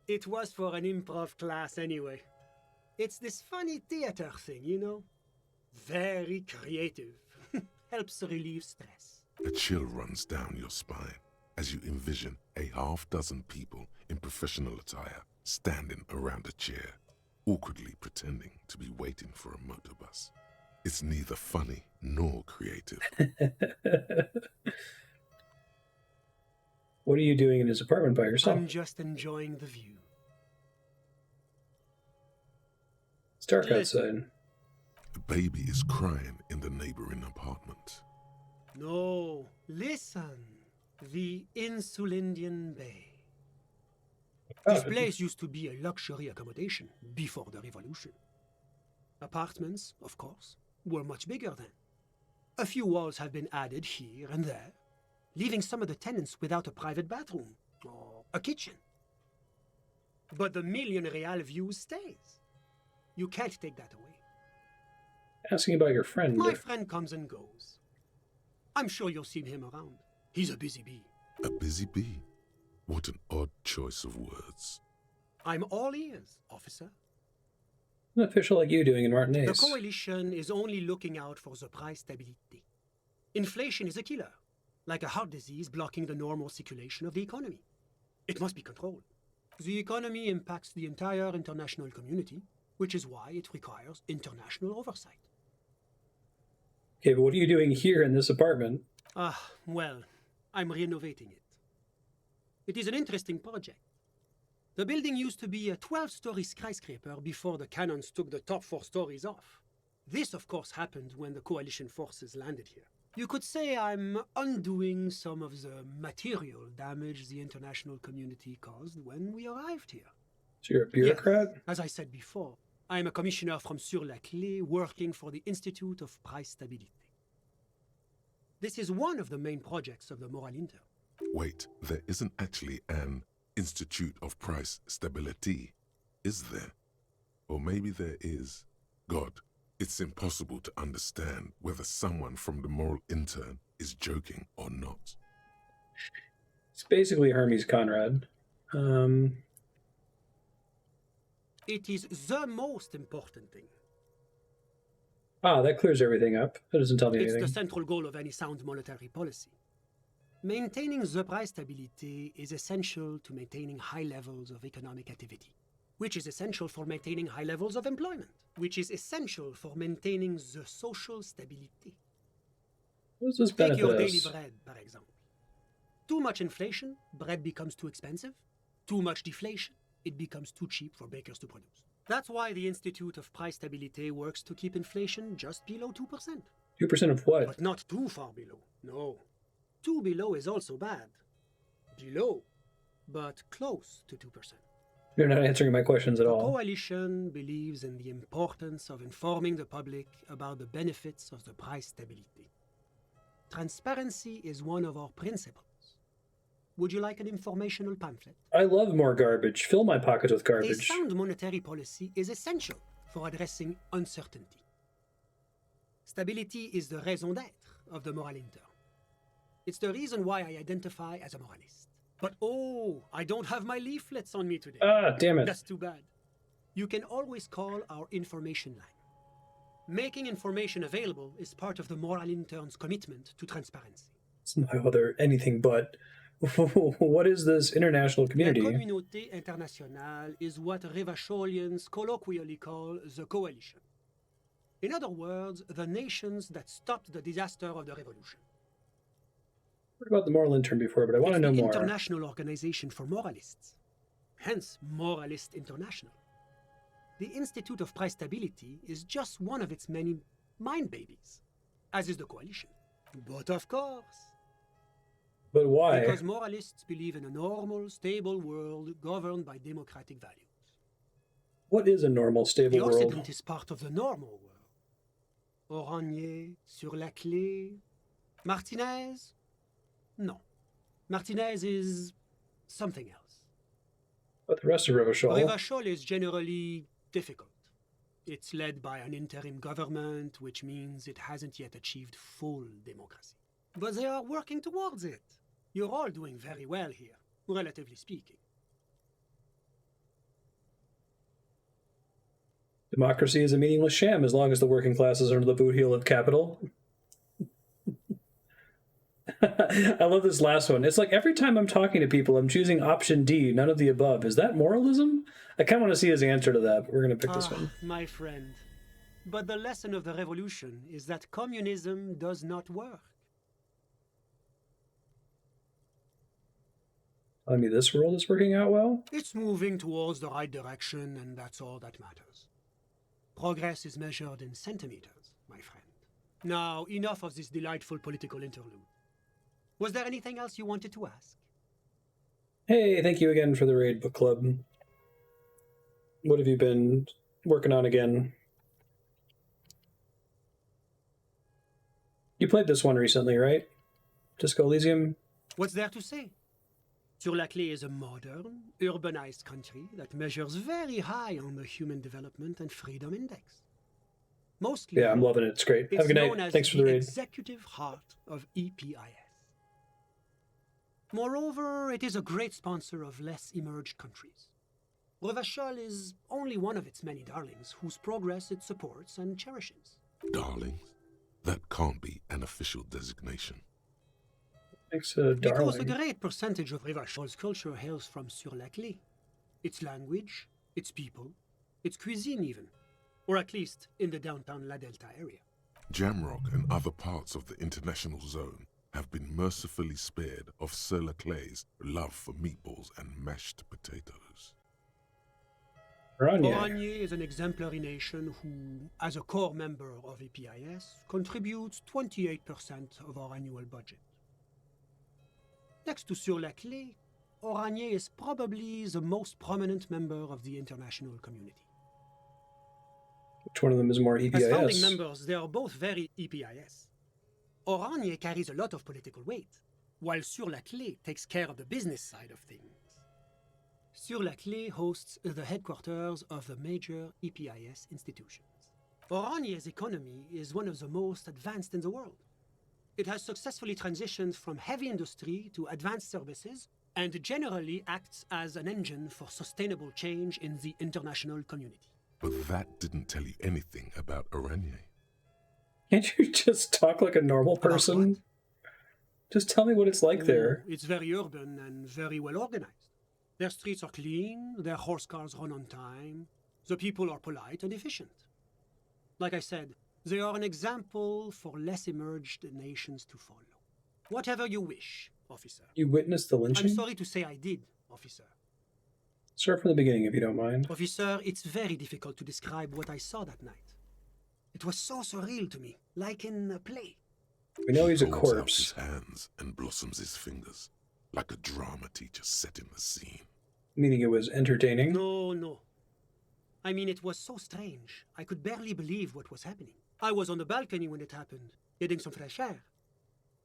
it was for an improv class anyway. It's this funny theater thing, you know? Very creative. Helps relieve stress. A chill runs down your spine as you envision a half-dozen people in professional attire standing around a chair, awkwardly pretending to be waiting for a motor bus. It's neither funny nor creative. What are you doing in his apartment by yourself? I'm just enjoying the view. It's dark outside. A baby is crying in the neighboring apartment. No, listen. The Insulindian Bay. This place used to be a luxury accommodation before the revolution. Apartments, of course, were much bigger then. A few walls have been added here and there, leaving some of the tenants without a private bathroom or a kitchen. But the million real view stays. You can't take that away. Asking about your friend. My friend comes and goes. I'm sure you'll see him around. He's a busy bee. A busy bee? What an odd choice of words. I'm all ears, officer. An official like you doing in Martinez. The coalition is only looking out for the price stability. Inflation is a killer, like a heart disease blocking the normal circulation of the economy. It must be controlled. The economy impacts the entire international community, which is why it requires international oversight. Okay, but what are you doing here in this apartment? Well, I'm renovating it. It is an interesting project. The building used to be a 12-story skyscraper before the cannons took the top 4 stories off. This, of course, happened when the coalition forces landed here. You could say I'm undoing some of the material damage the international community caused when we arrived here. So you're a bureaucrat? Yes, as I said before, I am a commissioner from Sur-la-Clé working for the Institute of Price Stabilité. This is one of the main projects of the Moral Inter. Wait, there isn't actually an Institute of Price Stability, is there? Or maybe there is. God, it's impossible to understand whether someone from the Moral Intern is joking or not. It's basically Hermes Conrad. It is the most important thing. That clears everything up. That doesn't tell me It's anything. the central goal of any sound monetary policy. Maintaining the price stability is essential to maintaining high levels of economic activity, which is essential for maintaining high levels of employment, which is essential for maintaining the social stability. What does this Take benefit your daily us? bread, for example. Too much inflation, bread becomes too expensive. Too much deflation, it becomes too cheap for bakers to produce. That's why the Institute of Price Stabilité works to keep inflation just below 2%. 2% of what? But not too far below, no. Too below is also bad. Below, but close to 2%. You're not answering my questions at The all. coalition believes in the importance of informing the public about the benefits of the price stability. Transparency is one of our principles. Would you like an informational pamphlet? I love more garbage. Fill my pockets with A garbage. sound monetary policy is essential for addressing uncertainty. Stability is the raison d'être of the Moral Inter. It's the reason why I identify as a moralist. But oh, I don't have my leaflets on me today. Damn it. That's too bad. You can always call our information line. Making information available is part of the Moral Intern's commitment to transparency. It's no other anything but. What is this international La community? communauté internationale is what Revacholians colloquially call the coalition. In other words, the nations that stopped the disaster of the revolution. I've heard about the Moral Intern before, but I want to know It's the more. International Organization for Moralists, hence Moralist International. The Institute of Price Stability is just one of its many mind babies, as is the coalition. But of course, But why? because moralists believe in a normal, stable world governed by democratic values. What is a normal, stable The world? Occident is part of the normal world. Orangé, Sur-la-Clé, Martinez? No. Martinez is something else. But the rest of Revachol? Revachol is generally difficult. It's led by an interim government, which means it hasn't yet achieved full democracy. But they are working towards it. You're all doing very well here, relatively speaking. Democracy is a meaningless sham as long as the working classes are under the boot heel of capital. I love this last one. It's like every time I'm talking to people, I'm choosing option D, none of the above. Is that moralism? I kind of want to see his answer to that, but we're going to pick this one. My friend. But the lesson of the revolution is that communism does not work. I mean, this world is working out well? It's moving towards the right direction, and that's all that matters. Progress is measured in centimeters, my friend. Now, enough of this delightful political interlude. Was there anything else you wanted to ask? Hey, thank you again for the raid, book club. What have you been working on again? You played this one recently, right? Disco Elysium? What's there to say? Sur-la-Clé is a modern, urbanized country that measures very high on the Human Development and Freedom Index. Mostly, Yeah, I'm loving it. It's great. Have a it's good known night. as Thanks for the raid. executive heart of EPIS. Moreover, it is a great sponsor of less emerged countries. Revachol is only one of its many darlings whose progress it supports and cherishes. Darlings? That can't be an official designation. Thanks, Because darling. a great percentage of Revachol's culture hails from Sur-la-Clé. Its language, its people, its cuisine even. Or at least in the downtown La Delta area. Jamrock and other parts of the international zone have been mercifully spared of Sir Leclerc's love for meatballs and mashed potatoes. Oranje is an exemplary nation who, as a core member of EPIS, contributes 28% of our annual budget. Next to Sur-la-Clé, Oranje is probably the most prominent member of the international community. Which one of them is more EPIS? As founding members, they are both very EPIS. Oranje carries a lot of political weight, while Sur-la-Clé takes care of the business side of things. Sur-la-Clé hosts the headquarters of the major EPIS institutions. Oranje's economy is one of the most advanced in the world. It has successfully transitioned from heavy industry to advanced services and generally acts as an engine for sustainable change in the international community. But that didn't tell you anything about Oranje. Can't you just talk like a normal person? Just tell me what it's like there. It's very urban and very well organized. Their streets are clean, their horse cars run on time, the people are polite and efficient. Like I said, they are an example for less emerged nations to follow. Whatever you wish, officer. You witnessed the lynching? I'm sorry to say I did, officer. Start from the beginning if you don't mind. Officer, it's very difficult to describe what I saw that night. It was so surreal to me, like in a play. We know he's a Holds out corpse. his hands and blossoms his fingers, like a drama teacher setting the scene. Meaning it was entertaining? No. I mean, it was so strange. I could barely believe what was happening. I was on the balcony when it happened, getting some fresh air.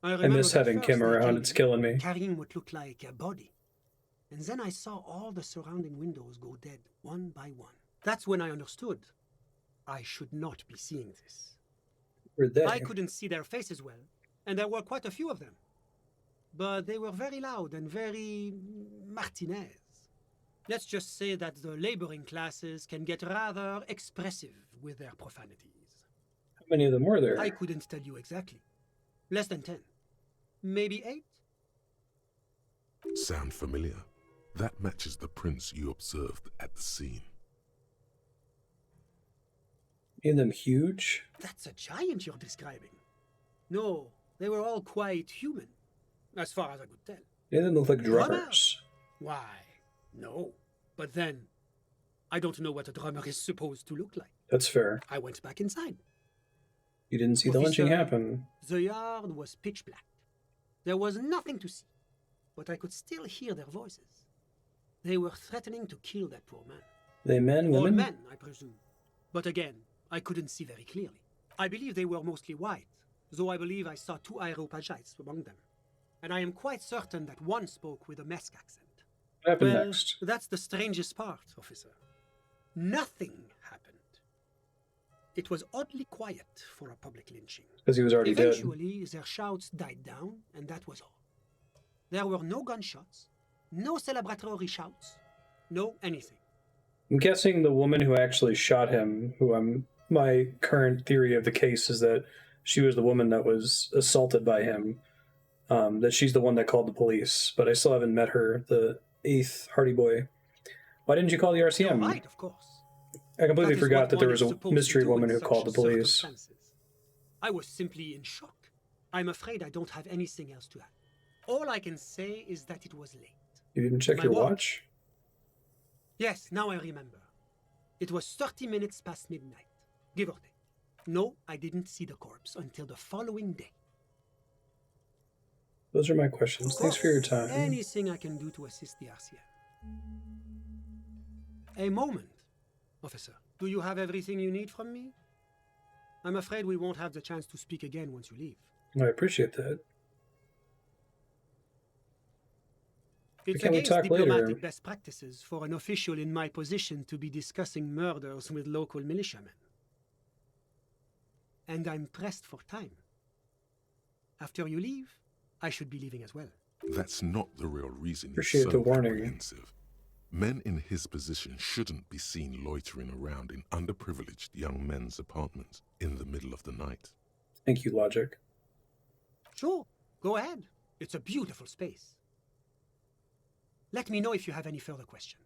I miss having Kim around. It's killing me. Carrying what looked like a body. And then I saw all the surrounding windows go dead, one by one. That's when I understood. I should not be seeing this. Were they? I couldn't see their faces well, and there were quite a few of them. But they were very loud and very Martinez. Let's just say that the laboring classes can get rather expressive with their profanities. How many of them were there? I couldn't tell you exactly. Less than 10. Maybe 8? Sound familiar? That matches the prints you observed at the scene. Any of them huge? That's a giant you're describing. No, they were all quite human, as far as I could tell. Any of them look like drummers. Why, no. But then, I don't know what a drummer is supposed to look like. That's fair. I went back inside. You didn't see the lynching happen. The yard was pitch black. There was nothing to see, but I could still hear their voices. They were threatening to kill that poor man. They men, women? All men, I presume. But again, I couldn't see very clearly. I believe they were mostly white, though I believe I saw 2 Areopagites among them. And I am quite certain that one spoke with a Mesk accent. What happened next? That's the strangest part, officer. Nothing happened. It was oddly quiet for a public lynching. Because he was already dead. Eventually, their shouts died down, and that was all. There were no gunshots, no celebratory shouts, no anything. I'm guessing the woman who actually shot him, my current theory of the case is that she was the woman that was assaulted by him, that she's the one that called the police, but I still haven't met her, the 8th Hardy Boy. Why didn't you call the RCM? You're right, of course. I completely forgot that there was a mystery woman who called the police. I was simply in shock. I'm afraid I don't have anything else to add. All I can say is that it was late. You didn't check your watch? Yes, now I remember. It was 30 minutes past midnight, give or take. No, I didn't see the corpse until the following day. Those are my questions. Thanks for your time. Anything I can do to assist the RCM. A moment, officer. Do you have everything you need from me? I'm afraid we won't have the chance to speak again once you leave. I appreciate that. It's Can we against talk diplomatic later? best practices for an official in my position to be discussing murders with local militiamen. And I'm pressed for time. After you leave, I should be leaving as well. That's not the real reason he's Appreciate so the warning. apprehensive. Men in his position shouldn't be seen loitering around in underprivileged young men's apartments in the middle of the night. Thank you, Logic. Sure, go ahead. It's a beautiful space. Let me know if you have any further questions.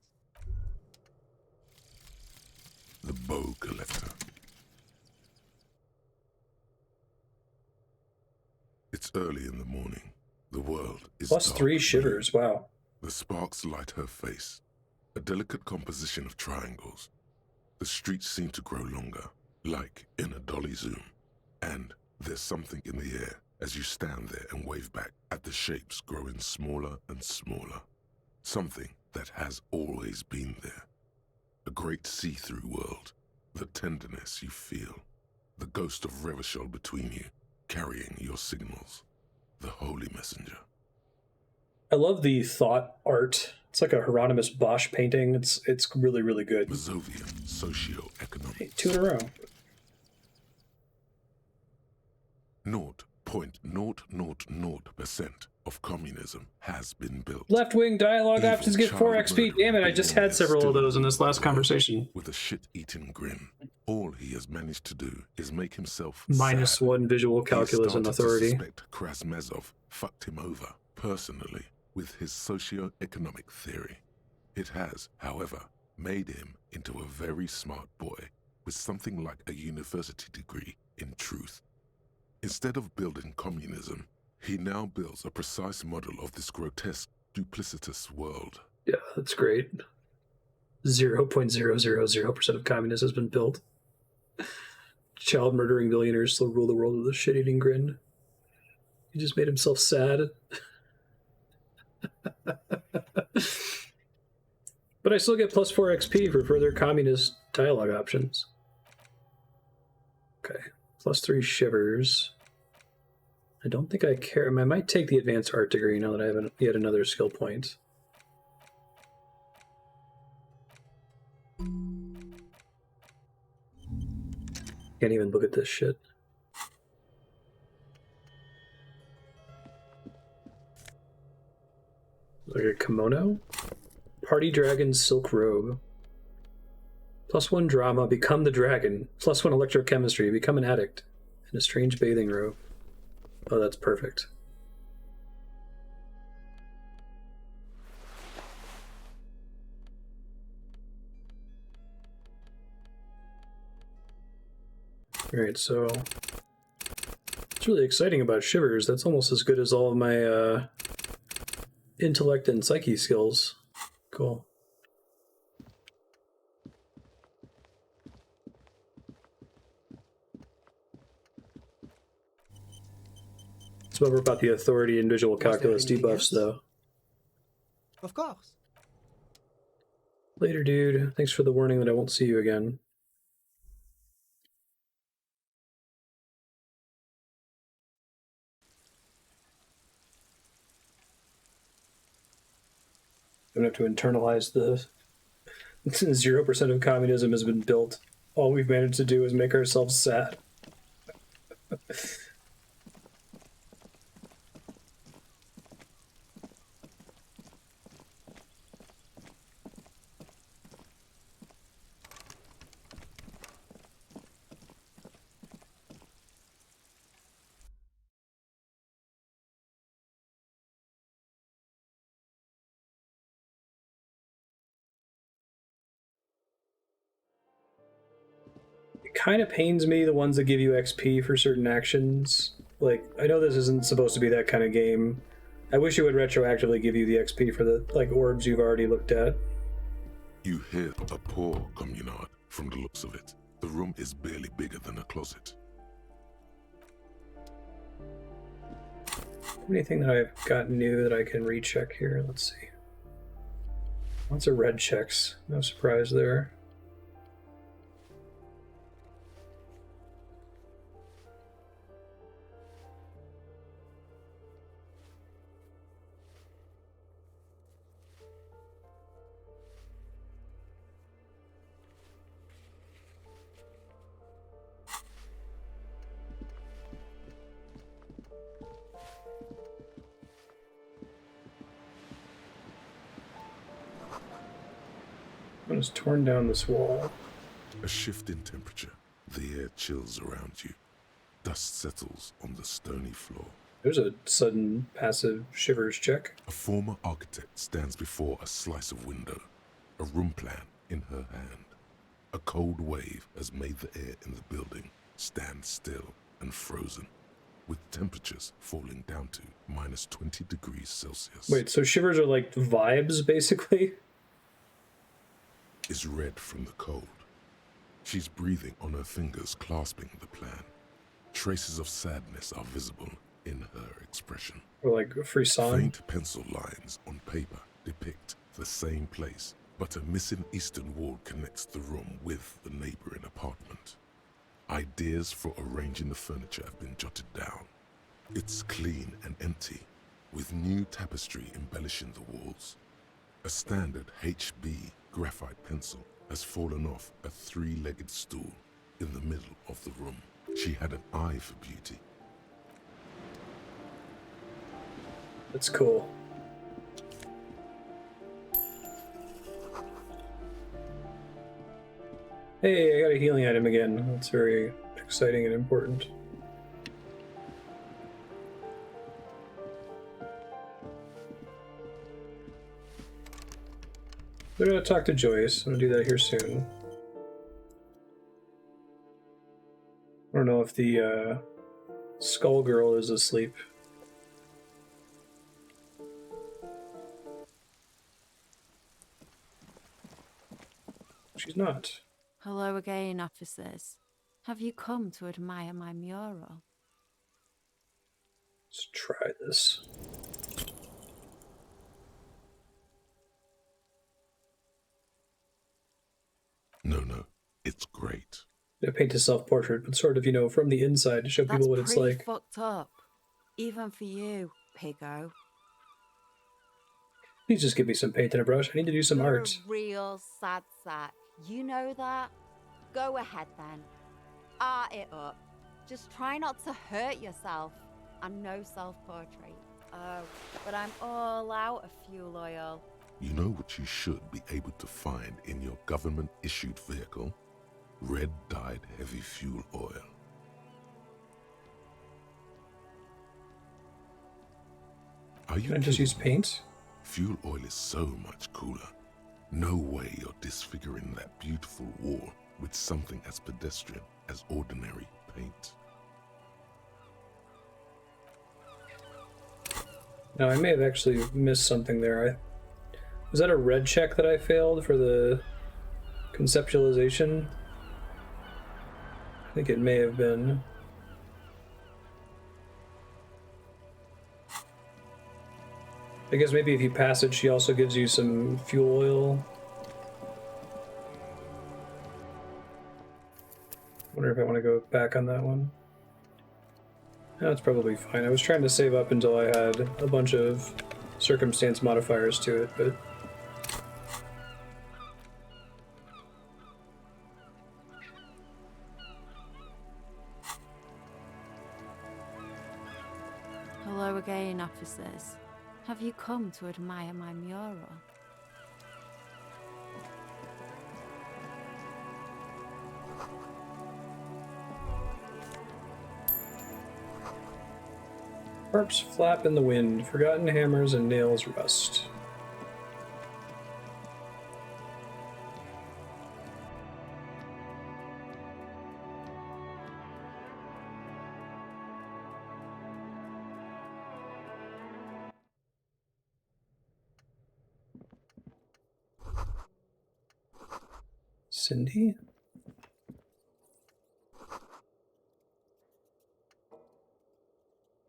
The Bow Collector. It's early in the morning. The world is Plus dark 3 blue. shivers, wow. The sparks light her face, a delicate composition of triangles. The streets seem to grow longer, like in a dolly zoom. And there's something in the air as you stand there and wave back at the shapes growing smaller and smaller. Something that has always been there. A great see-through world. The tenderness you feel. The ghost of Revachol between you, carrying your signals. The holy messenger. I love the thought art. It's like a Hieronymus Bosch painting. It's really, really good. Mazovian socio-economic. Hey, 2 in a row. 0.000% of communism has been built. Left-wing dialogue Evil options get 4 child XP. Damn it, I just had several of those in this last conversation. With a shit-eating grin, all he has managed to do is make himself Minus sad. 1 visual calculus and He authority. started to suspect Krasmezov fucked him over, personally, with his socio-economic theory. It has, however, made him into a very smart boy with something like a university degree in truth. Instead of building communism, he now builds a precise model of this grotesque, duplicitous world. Yeah, that's great. 0.000% of communism has been built. Child murdering billionaires still rule the world with a shit-eating grin. He just made himself sad. But I still get plus 4 XP for further communist dialogue options. Okay, plus 3 shivers. I don't think I care. I might take the advanced art degree now that I have yet another skill point. Can't even look at this shit. Like a kimono? Party Dragon Silk Robe. Plus 1 drama, become the dragon. Plus 1 electrochemistry, become an addict. In a strange bathing robe. Oh, that's perfect. Alright, so what's really exciting about Shivers, that's almost as good as all of my intellect and psyche skills. Cool. It's over about the authority and visual calculus debuffs, though. Of course. Later, dude. Thanks for the warning that I won't see you again. Don't have to internalize the 0% of communism has been built. All we've managed to do is make ourselves sad. It kind of pains me, the ones that give you XP for certain actions. Like, I know this isn't supposed to be that kind of game. I wish it would retroactively give you the XP for the, like, orbs you've already looked at. You hear a poor communard from the looks of it. The room is barely bigger than a closet. Anything that I've got new that I can recheck here? Let's see. Lots of red checks. No surprise there. What has torn down this wall? A shift in temperature. The air chills around you. Dust settles on the stony floor. There's a sudden passive shivers check. A former architect stands before a slice of window, a room plan in her hand. A cold wave has made the air in the building stand still and frozen. with temperatures falling down to minus 20 degrees Celsius. Wait, so shivers are like vibes, basically? Is red from the cold. She's breathing on her fingers, clasping the plan. Traces of sadness are visible in her expression. Or like a frisson. Faint pencil lines on paper depict the same place, but a missing eastern wall connects the room with the neighboring apartment. Ideas for arranging the furniture have been jotted down. It's clean and empty, with new tapestry embellishing the walls. A standard HB graphite pencil has fallen off a three-legged stool in the middle of the room. She had an eye for beauty. That's cool. Hey, I got a healing item again. That's very exciting and important. We're gonna talk to Joyce. I'm gonna do that here soon. I don't know if the Skull Girl is asleep. She's not. Hello again, officers. Have you come to admire my mural? Let's try this. No, it's great. I paint a self-portrait, but sort of, you know, from the inside to show people what it's like. That's pretty fucked up. Even for you, piggo. Please just give me some paint and a brush. I need to do some You're art. a real sad sack. You know that? Go ahead then. Art it up. Just try not to hurt yourself. And no self-portrait. Oh, but I'm all out of fuel oil. You know what you should be able to find in your government-issued vehicle? Red-dyed heavy fuel oil. Are you Can I just use paint? Fuel oil is so much cooler. No way you're disfiguring that beautiful wall with something as pedestrian as ordinary paint. No, I may have actually missed something there. Was that a red check that I failed for the conceptualization? I think it may have been. I guess maybe if you pass it, she also gives you some fuel oil. Wonder if I want to go back on that one. That's probably fine. I was trying to save up until I had a bunch of circumstance modifiers to it, but... Hello again, officers. Have you come to admire my mural? Harps flap in the wind, forgotten hammers and nails rust. Cindy?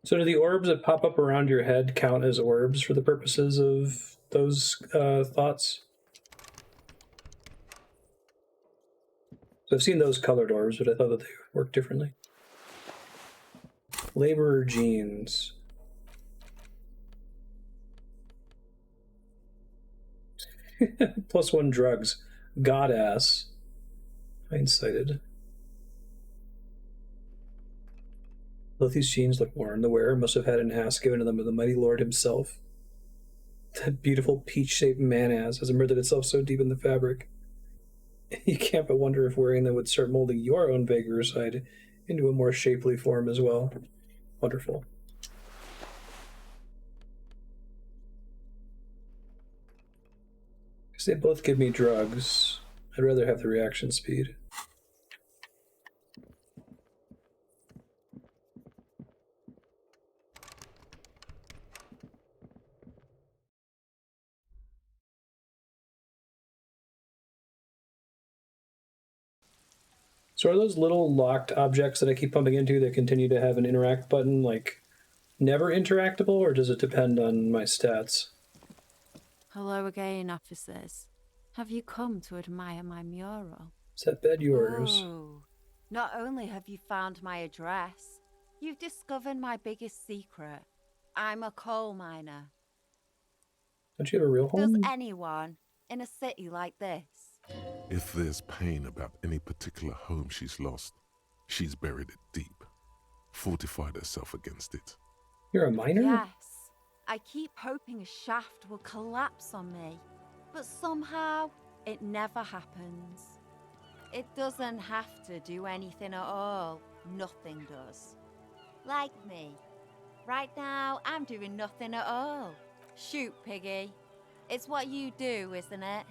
So do the orbs that pop up around your head count as orbs for the purposes of those thoughts? So I've seen those colored orbs, but I thought that they work differently. Laborer jeans. +1 drugs. Godass. Hindsighted. Both these jeans look worn. The wearer must have had an ass given to them by the mighty Lord himself. That beautiful peach-shaped man-ass has murdered itself so deep in the fabric. You can't but wonder if wearing them would start molding your own vaguer side into a more shapely form as well. Wonderful. Because they both give me drugs. I'd rather have the reaction speed. So are those little locked objects that I keep bumping into that continue to have an interact button, like, never interactable, or does it depend on my stats? Hello again, officers. Have you come to admire my mural? Is that bed yours? Oh, not only have you found my address, you've discovered my biggest secret. I'm a coal miner. Don't you have a real Does home? anyone in a city like this? If there's pain about any particular home she's lost, she's buried it deep, fortified herself against it. You're a miner? Yes. I keep hoping a shaft will collapse on me, but somehow it never happens. It doesn't have to do anything at all. Nothing does. Like me. Right now, I'm doing nothing at all. Shoot, Piggy. It's what you do, isn't it?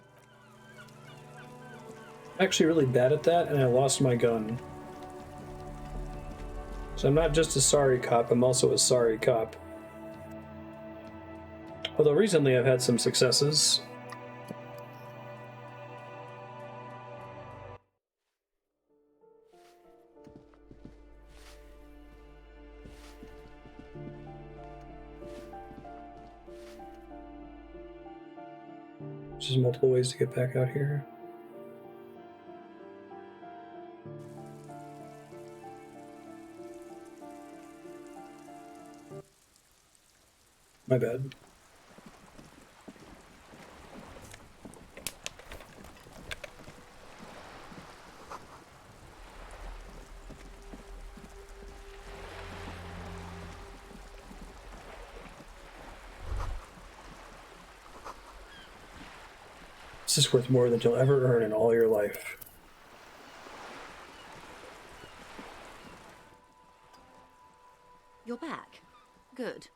I'm actually really bad at that, and I lost my gun. So I'm not just a sorry cop, I'm also a sorry cop. Although recently I've had some successes. There's just multiple ways to get back out here. My bad. This is worth more than you'll ever earn in all your life. You're back. Good.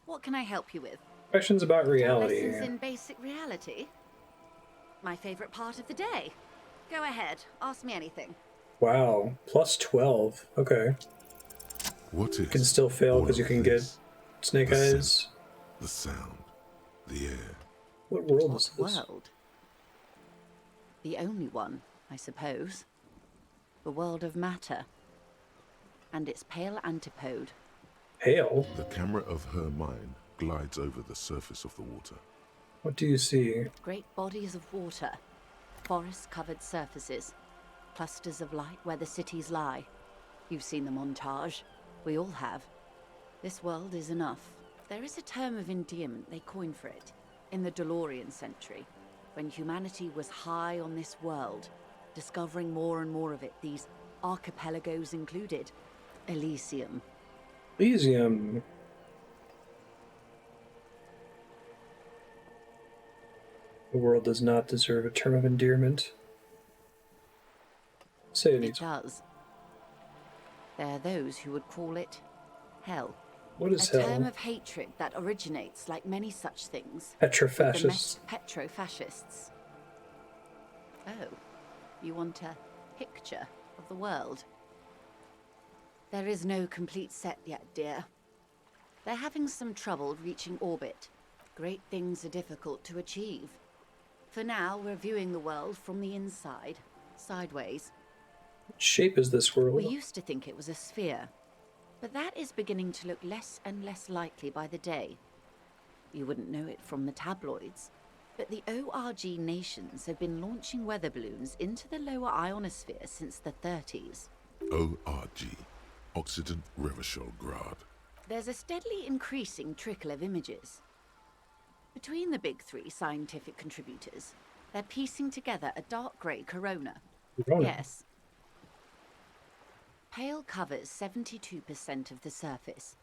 What can I help you with? Questions about reality. Lessons in basic reality? My favorite part of the day. Go ahead, ask me anything. Wow, plus 12. Okay. What is you can still fail because you can get snake eyes. The sound, the air. What world is this? World? The only one, I suppose. The world of matter. And its pale antipode. Pale? The camera of her mind glides over the surface of the water. What do you see? Great bodies of water. Forest-covered surfaces. Clusters of light where the cities lie. You've seen the montage. We all have. This world is enough. There is a term of endearment they coined for it. In the DeLorean century, when humanity was high on this world, discovering more and more of it, these archipelagos included. Elysium. Elysium. The world does not deserve a term of endearment. Say it. It does. There are those who would call it hell. What is a hell? A term of hatred that originates, like many such things, Petrofascists. Petrofascists. Oh, you want a picture of the world? There is no complete set yet, dear. They're having some trouble reaching orbit. Great things are difficult to achieve. For now, we're viewing the world from the inside, sideways. What shape is this world? We used to think it was a sphere, but that is beginning to look less and less likely by the day. You wouldn't know it from the tabloids, but the ORG nations have been launching weather balloons into the lower ionosphere since the 30s. ORG, Occident Reverschall Grad. There's a steadily increasing trickle of images. Between the big three scientific contributors, they're piecing together a dark grey corona. Yes. Pale covers 72% of the surface.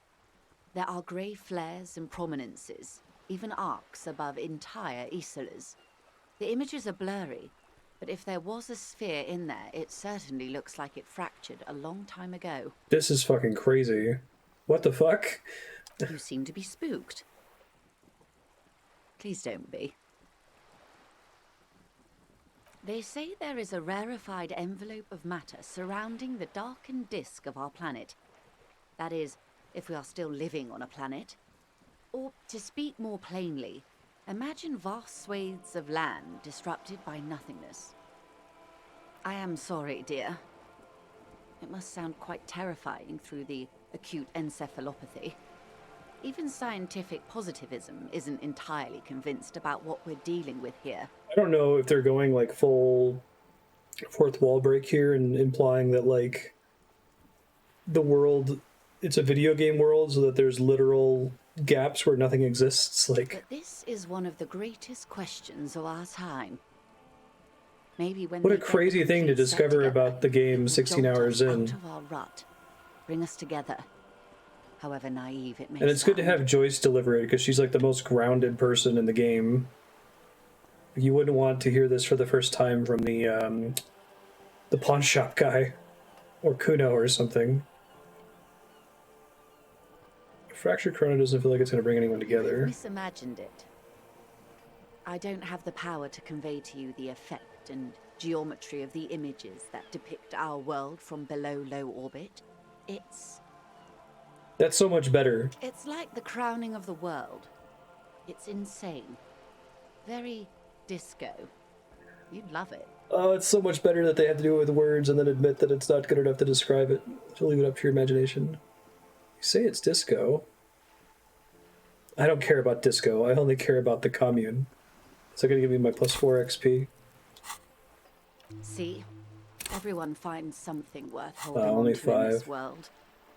There are grey flares and prominences, even arcs above entire isolas. The images are blurry, but if there was a sphere in there, it certainly looks like it fractured a long time ago. This is fucking crazy. What the fuck? You seem to be spooked. Please don't be. They say there is a rarefied envelope of matter surrounding the darkened disk of our planet. That is, if we are still living on a planet. Or, to speak more plainly, imagine vast swathes of land disrupted by nothingness. I am sorry, dear, It must sound quite terrifying through the acute encephalopathy. Even scientific positivism isn't entirely convinced about what we're dealing with here. I don't know if they're going like full fourth wall break here and implying that like the world, it's a video game world, so that there's literal gaps where nothing exists. Like, but this is one of the greatest questions of our time. Maybe when what a crazy thing to discover about the game 16 hours in. Out of our rut, bring us together. However naive it may And it's good to have Joyce deliver it, because she's like the most grounded person in the game. You wouldn't want to hear this for the first time from the pawn shop guy, or Kuno or something. Fractured Chrono doesn't feel like it's going to bring anyone together. I've misimagined it. I don't have the power to convey to you the effect and geometry of the images that depict our world from below low orbit. That's so much better. It's like the crowning of the world. It's insane. Very disco. You'd love it. Oh, it's so much better that they have to do it with words and then admit that it's not good enough to describe it. To leave it up to your imagination. You say it's disco. I don't care about disco. I only care about the commune. Is that going to give me my +4 XP? See? Everyone finds something worth holding on only to in this 5. world.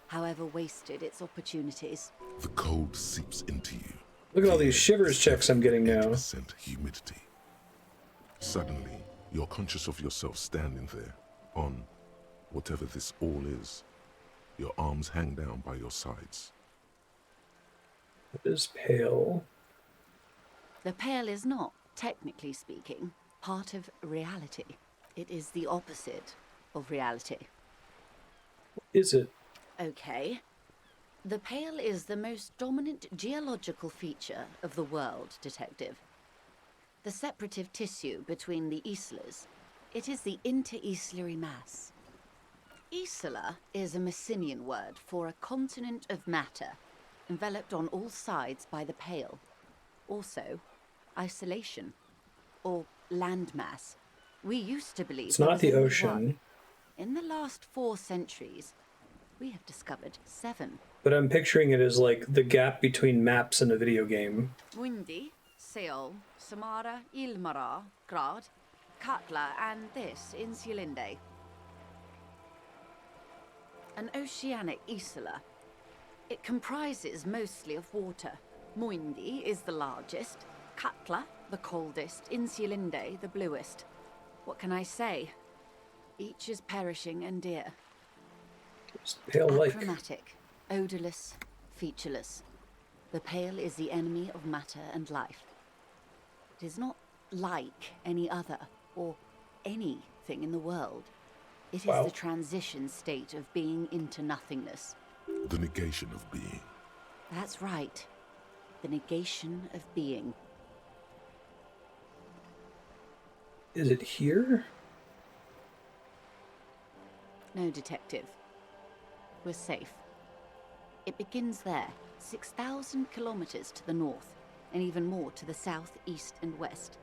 However wasted its opportunities. The cold seeps into you. Look at all these shivers checks I'm getting now. Humidity. Suddenly, you're conscious of yourself standing there, on whatever this all is. Your arms hang down by your sides. What is pale? The pale is not, technically speaking, part of reality. It is the opposite of reality. Is it? Okay. The pale is the most dominant geological feature of the world, Detective. The separative tissue between the islas. It is the inter-islary mass. Isla is a Messinian word for a continent of matter, enveloped on all sides by the pale. Also, isolation, or landmass. We used to believe It's not the ocean. One. In the last 4 centuries, we have discovered 7. But I'm picturing it as like the gap between maps in a video game. Windy, Seol, Samara, Ilmara, Grad, Katla, and this, Insulinde. An oceanic isla. It comprises mostly of water. Muindi is the largest, Katla the coldest, Insulinde the bluest. What can I say? Each is perishing and dear. It's pale like. Achromatic, odorless, featureless. The pale is the enemy of matter and life. It is not like any other, or anything in the world. It is the transition state of being into nothingness. The negation of being. That's right. The negation of being. Is it here? No, Detective. We're safe. It begins there, 6,000 kilometers to the north, and even more to the south, east, and west.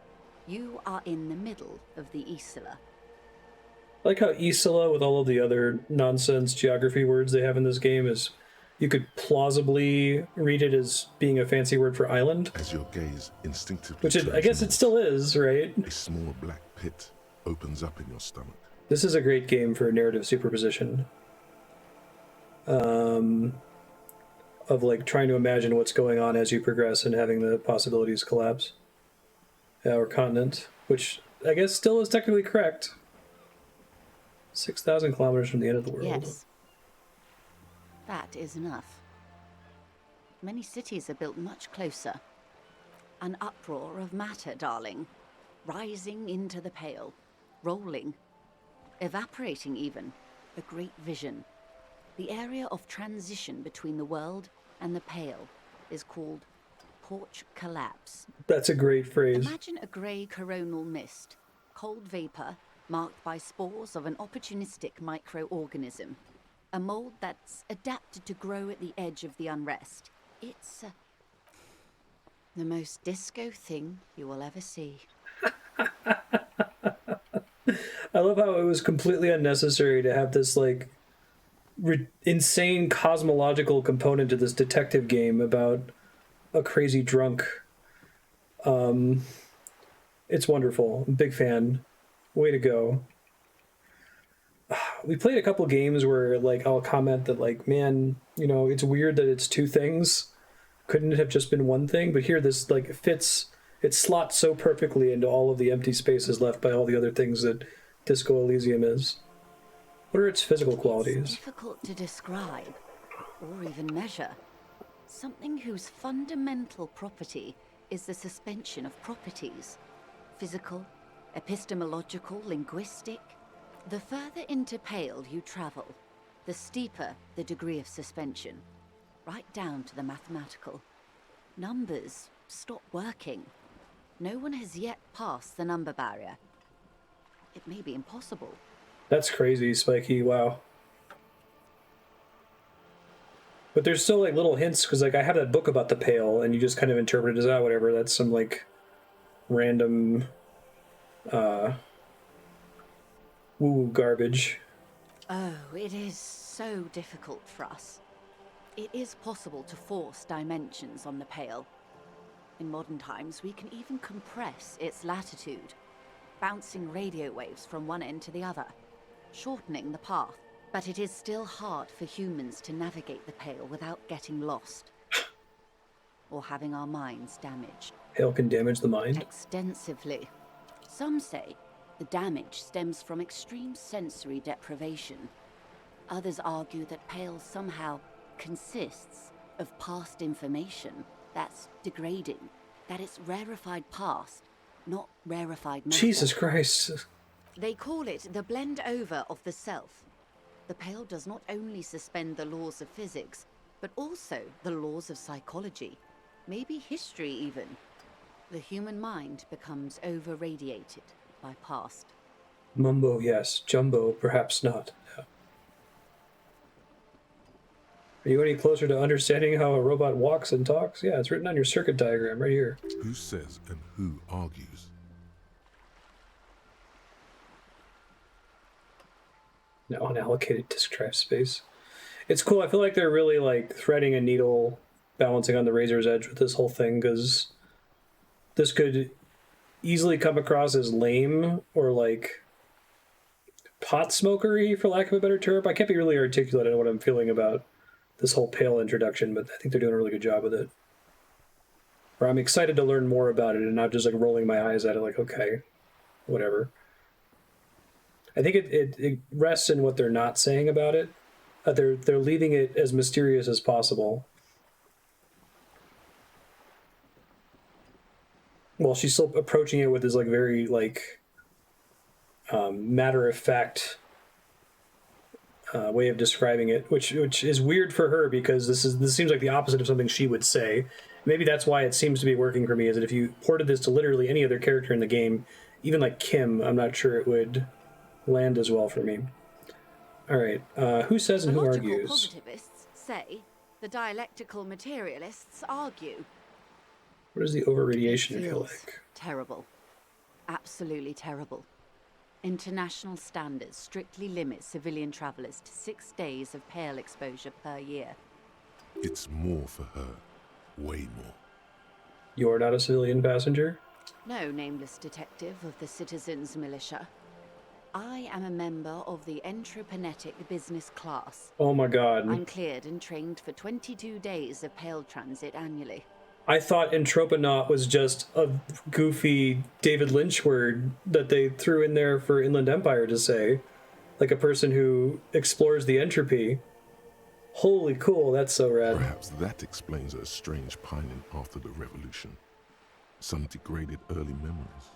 You are in the middle of the Isla. I like how Isla, with all of the other nonsense geography words they have in this game, is you could plausibly read it as being a fancy word for island. As your gaze instinctively Which I guess it still is, right? A small black pit opens up in your stomach. This is a great game for narrative superposition. Of like trying to imagine what's going on as you progress and having the possibilities collapse. Or continent, which I guess still is technically correct. 6,000 kilometers from the end of the world. Yes. That is enough. Many cities are built much closer. An uproar of matter, darling. Rising into the pale. Rolling. Evaporating even. A great vision. The area of transition between the world and the pale is called porch collapse. That's a great phrase. Imagine a grey coronal mist. Cold vapor marked by spores of an opportunistic microorganism. A mold that's adapted to grow at the edge of the unrest. It's the most disco thing you will ever see. I love how it was completely unnecessary to have this, like, insane cosmological component to this detective game about a crazy drunk. It's wonderful. I'm a big fan. Way to go. We played a couple games where like I'll comment that like, man, you know, it's weird that it's two things. Couldn't it have just been one thing? But here this like fits, it slots so perfectly into all of the empty spaces left by all the other things that Disco Elysium is. What are its physical qualities? It's difficult to describe or even measure. Something whose fundamental property is the suspension of properties. Physical, epistemological, linguistic. The further into Pale you travel, the steeper the degree of suspension, right down to the mathematical. Numbers stop working. No one has yet passed the number barrier. It may be impossible. That's crazy, Spiky. Wow. But there's still like little hints, because like I have that book about the Pale, and you just kind of interpret it as whatever. That's some like random woo garbage. Oh, it is so difficult for us. It is possible to force dimensions on the Pale. In modern times, we can even compress its latitude, bouncing radio waves from one end to the other, shortening the path. But it is still hard for humans to navigate the Pale without getting lost or having our minds damaged. Pale can damage the mind? Extensively. Some say the damage stems from extreme sensory deprivation. Others argue that Pale somehow consists of past information that's degrading, that it's rarefied past, not rarefied metaphor. Jesus Christ. They call it the blend over of the self. The Pale does not only suspend the laws of physics, but also the laws of psychology, maybe history even. The human mind becomes over-radiated by past. Mumbo, yes. Jumbo, perhaps not. Yeah. Are you any closer to understanding how a robot walks and talks? Yeah, it's written on your circuit diagram right here. Who says and who argues? No unallocated disk drive space. It's cool. I feel like they're really like threading a needle, balancing on the razor's edge with this whole thing, because this could easily come across as lame or like pot smokery, for lack of a better term. I can't be really articulate in what I'm feeling about this whole Pale introduction, but I think they're doing a really good job with it. Or I'm excited to learn more about it and not just like rolling my eyes at it like, okay, whatever. I think it rests in what they're not saying about it. They're leaving it as mysterious as possible. Well, she's still approaching it with this like very like matter of fact way of describing it, which is weird for her, because this seems like the opposite of something she would say. Maybe that's why it seems to be working for me, is that if you ported this to literally any other character in the game, even like Kim, I'm not sure it would land as well for me. All right, who says and who argues? Positivists say, the dialectical materialists argue. What does the over-radiation feel like? Terrible. Absolutely terrible. International standards strictly limit civilian travelers to 6 days of Pale exposure per year. It's more for her. Way more. You're not a civilian passenger? No nameless detective of the Citizens Militia. I am a member of the Entropanetic business class. Oh my god. I'm cleared and trained for 22 days of Pale transit annually. I thought Entroponaut was just a goofy David Lynch word that they threw in there for Inland Empire to say. Like a person who explores the entropy. Holy cool, that's so rad. Perhaps that explains her strange pining after the revolution. Some degraded early memories.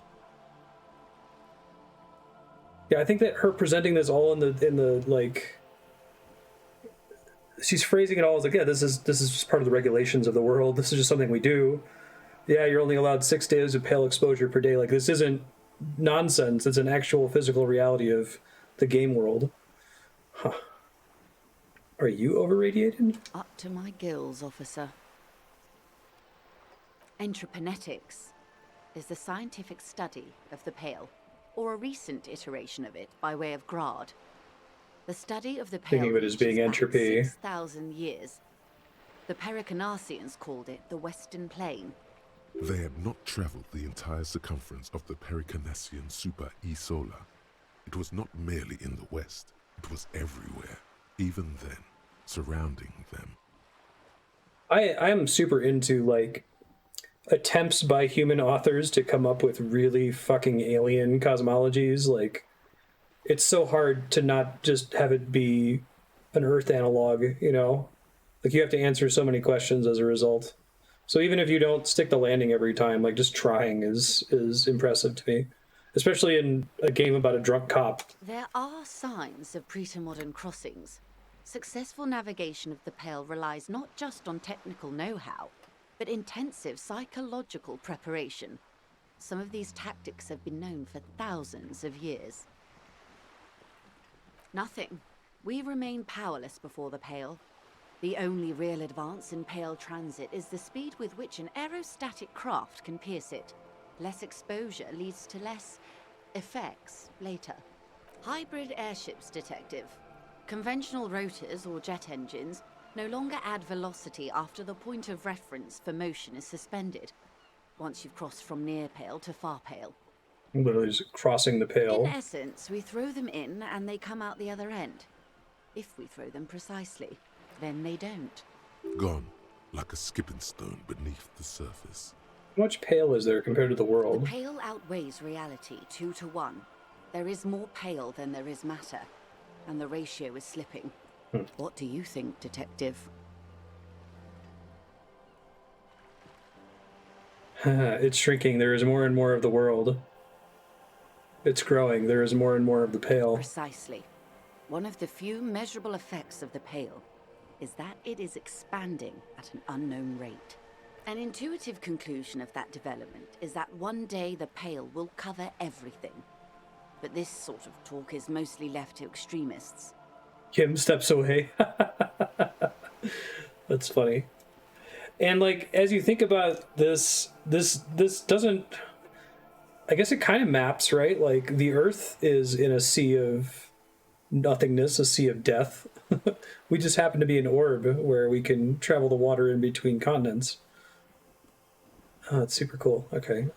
Yeah, I think that her presenting this all in the like, she's phrasing it all as like, yeah, this is just part of the regulations of the world. This is just something we do. Yeah, you're only allowed 6 days of Pale exposure per day. Like, this isn't nonsense. It's an actual physical reality of the game world. Huh. Are you over-radiated? Up to my gills, officer. Entropanetics is the scientific study of the Pale, or a recent iteration of it by way of grad. The study of the Pale Thinking of it as being reaches back entropy. 6,000 years. The Pericarnassians called it the Western Plain. They had not traveled the entire circumference of the Pericarnassian Super E Solar. It was not merely in the west, it was everywhere, even then, surrounding them. I am super into, like, attempts by human authors to come up with really fucking alien cosmologies. Like, it's so hard to not just have it be an Earth analog, you know? Like, you have to answer so many questions as a result. So even if you don't stick the landing every time, like, just trying is impressive to me. Especially in a game about a drunk cop. There are signs of pre-modern crossings. Successful navigation of the Pale relies not just on technical know-how, but intensive psychological preparation. Some of these tactics have been known for thousands of years. Nothing. We remain powerless before the Pale. The only real advance in Pale transit is the speed with which an aerostatic craft can pierce it. Less exposure leads to less effects later. Hybrid airships, Detective. Conventional rotors or jet engines no longer add velocity after the point of reference for motion is suspended, once you've crossed from near Pale to far Pale. Literally just crossing the Pale. In essence, we throw them in and they come out the other end. If we throw them precisely, then they don't. Gone, like a skipping stone beneath the surface. How much Pale is there compared to the world? The Pale outweighs reality 2 to 1. There is more Pale than there is matter, and the ratio is slipping. What do you think, Detective? It's shrinking. There is more and more of the world. It's growing. There is more and more of the Pale. Precisely. One of the few measurable effects of the Pale is that it is expanding at an unknown rate. An intuitive conclusion of that development is that one day the Pale will cover everything. But this sort of talk is mostly left to extremists. Kim steps away. That's funny. And, like, as you think about this doesn't... I guess it kind of maps, right? Like, the Earth is in a sea of nothingness, a sea of death. We just happen to be an orb where we can travel the water in between continents. Oh, it's super cool. Okay.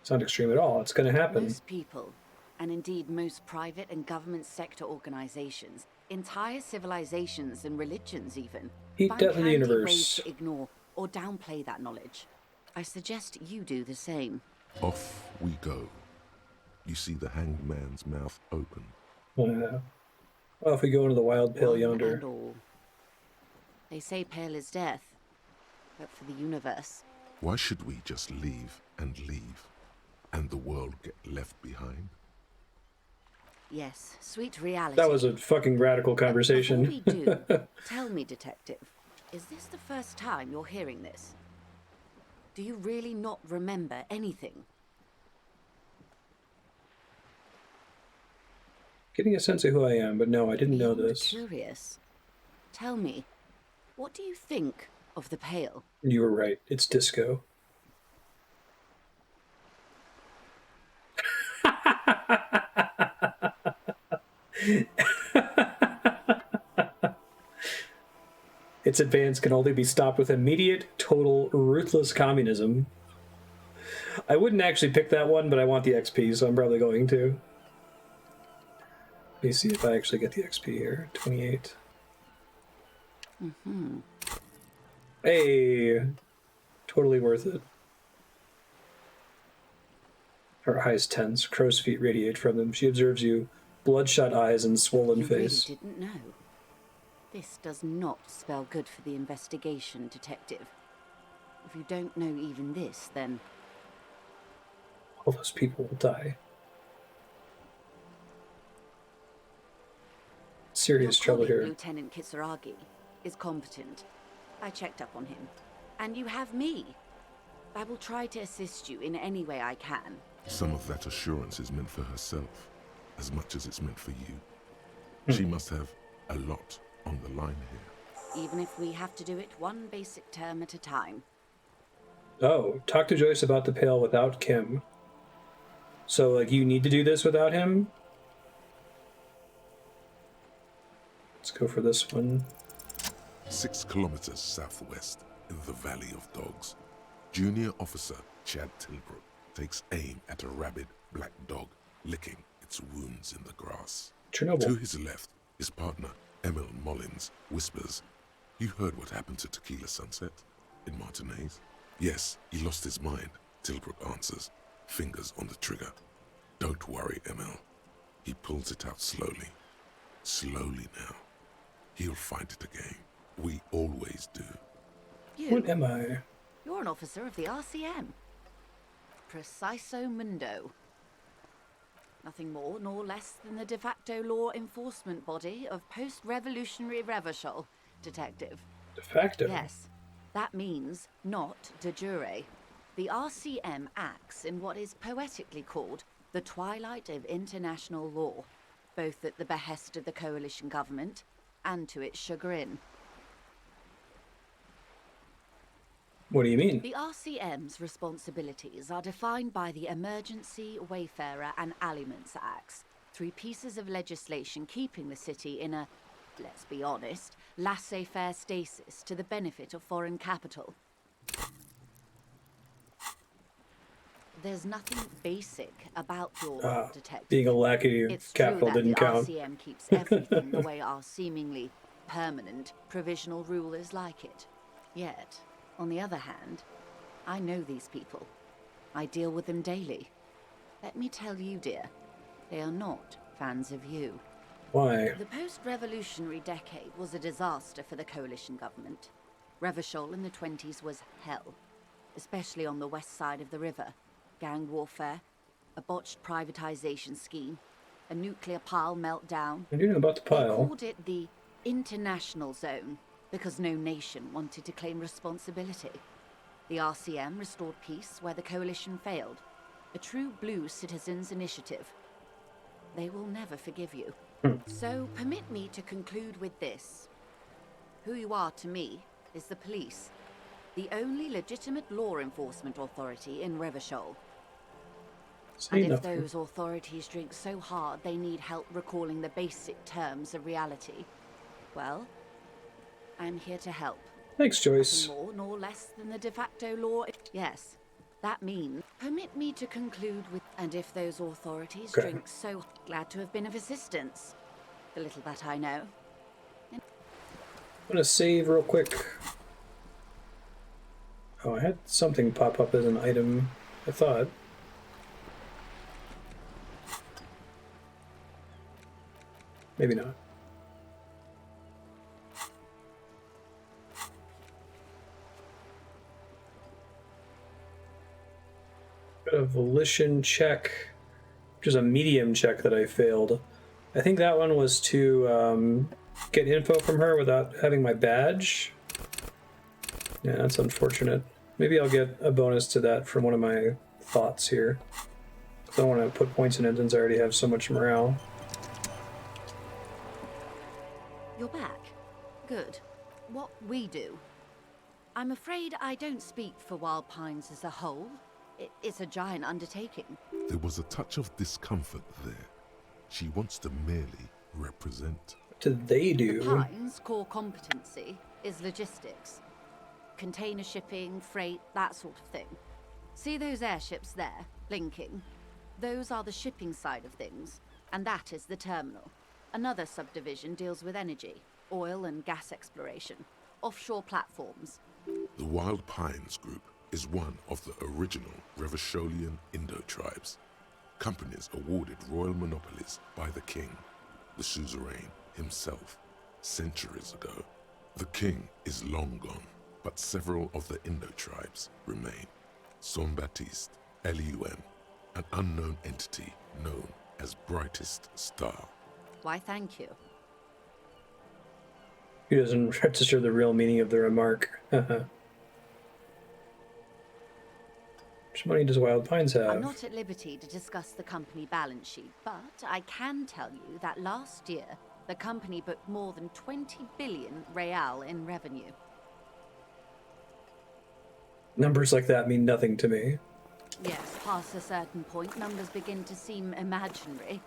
It's not extreme at all. It's going to happen. Most people, and indeed most private and government sector organizations, entire civilizations and religions even, Eat find death in the handy universe. ways to ignore or downplay that knowledge. I suggest you do the same. Off we go. You see the hanged man's mouth open. Well, if we go into the wild Pale One yonder. and all. They say Pale is death, but for the universe. Why should we just leave, and the world get left behind? Yes, sweet reality. That was a fucking radical conversation. Before we do, tell me, Detective, is this the first time you're hearing this? Do you really not remember anything? Getting a sense of who I am, but no, I didn't know Beyond this. Curious. Tell me, what do you think of the Pale? You were right. It's disco. Its advance can only be stopped with immediate, total, ruthless communism. I wouldn't actually pick that one, but I want the XP, so I'm probably going to. Let me see if I actually get the XP here. 28. Mm-hmm. Hey! Totally worth it. Her eyes tense, crow's feet radiate from them. She observes you, bloodshot eyes and swollen You face. really didn't know. This does not spell good for the investigation, Detective. If you don't know even this, then... All those people will die. Serious trouble Your colleague, here. Lieutenant Kisaragi, is competent. I checked up on him. And you have me. I will try to assist you in any way I can. Some of that assurance is meant for herself, as much as it's meant for you. She must have a lot on the line here. Even if we have to do it one basic term at a time. Oh, talk to Joyce about the pail without Kim. So, like, you need to do this without him? Let's go for this one. 6 kilometers southwest, in the Valley of Dogs, Junior Officer Chad Tilbrook takes aim at a rabid black dog licking its wounds in the grass. Chernobyl. To his left, his partner, Emil Mullins, whispers, "You heard what happened to Tequila Sunset in Martinez?" "Yes, he lost his mind," Tilbrook answers, fingers on the trigger. "Don't worry, Emil." He pulls it out slowly. Slowly now. He'll find it again. We always do. What am I? You're an officer of the RCM. Preciso Mundo. Nothing more nor less than the de facto law enforcement body of post-revolutionary Revachol, detective. De facto? Yes. That means not de jure. The RCM acts in what is poetically called the twilight of international law, both at the behest of the coalition government and to its chagrin. What do you mean? The RCM's responsibilities are defined by the Emergency, Wayfarer and Aliments Acts, 3 pieces of legislation keeping the city in a, let's be honest, laissez-faire stasis to the benefit of foreign capital. There's nothing basic about your role, detective. Being a lackey of capital didn't count. It's true that the RCM keeps everything the way our seemingly permanent provisional rulers like it. Yet, on the other hand, I know these people. I deal with them daily. Let me tell you, dear, they are not fans of you. Why? The post-revolutionary decade was a disaster for the coalition government. Revachol in the 20s was hell, especially on the west side of the river. Gang warfare, a botched privatization scheme, a nuclear pile meltdown. I do know about the pile. They called it the international zone because no nation wanted to claim responsibility. The RCM restored peace where the coalition failed. A true blue citizens' initiative. They will never forgive you. So permit me to conclude with this. Who you are to me is the police, the only legitimate law enforcement authority in Revachol. And if those authorities drink so hard they need help recalling the basic terms of reality, well, I'm here to help. Thanks, Joyce. Nothing more nor less than the de facto law. Yes, that means permit me to conclude with, and if those authorities drink so glad to have been of assistance. The little that I know. I'm gonna save real quick. Oh, I had something pop up as an item, I thought. Maybe not. Got a volition check, which is a medium check that I failed. I think that one was to get info from her without having my badge. Yeah, that's unfortunate. Maybe I'll get a bonus to that from one of my thoughts here. I don't want to put points in it since I already have so much morale. You're back. Good. What we do. I'm afraid I don't speak for Wild Pines as a whole. It's a giant undertaking. There was a touch of discomfort there. She wants to merely represent. What do they do? The Pines' core competency is logistics. Container shipping, freight, that sort of thing. See those airships there, blinking? Those are the shipping side of things, and that is the terminal. Another subdivision deals with energy, oil and gas exploration, offshore platforms. The Wild Pines Group is one of the original Revacholian Indo-tribes. Companies awarded royal monopolies by the king, the suzerain himself, centuries ago. The king is long gone, but several of the Indo-tribes remain. Saint-Baptiste, Elysium, an unknown entity known as Brightest Star. Why, thank you. He doesn't register the real meaning of the remark. How much money does Wild Pines have? I'm not at liberty to discuss the company balance sheet, but I can tell you that last year, the company booked more than 20 billion real in revenue. Numbers like that mean nothing to me. Yes, past a certain point, numbers begin to seem imaginary.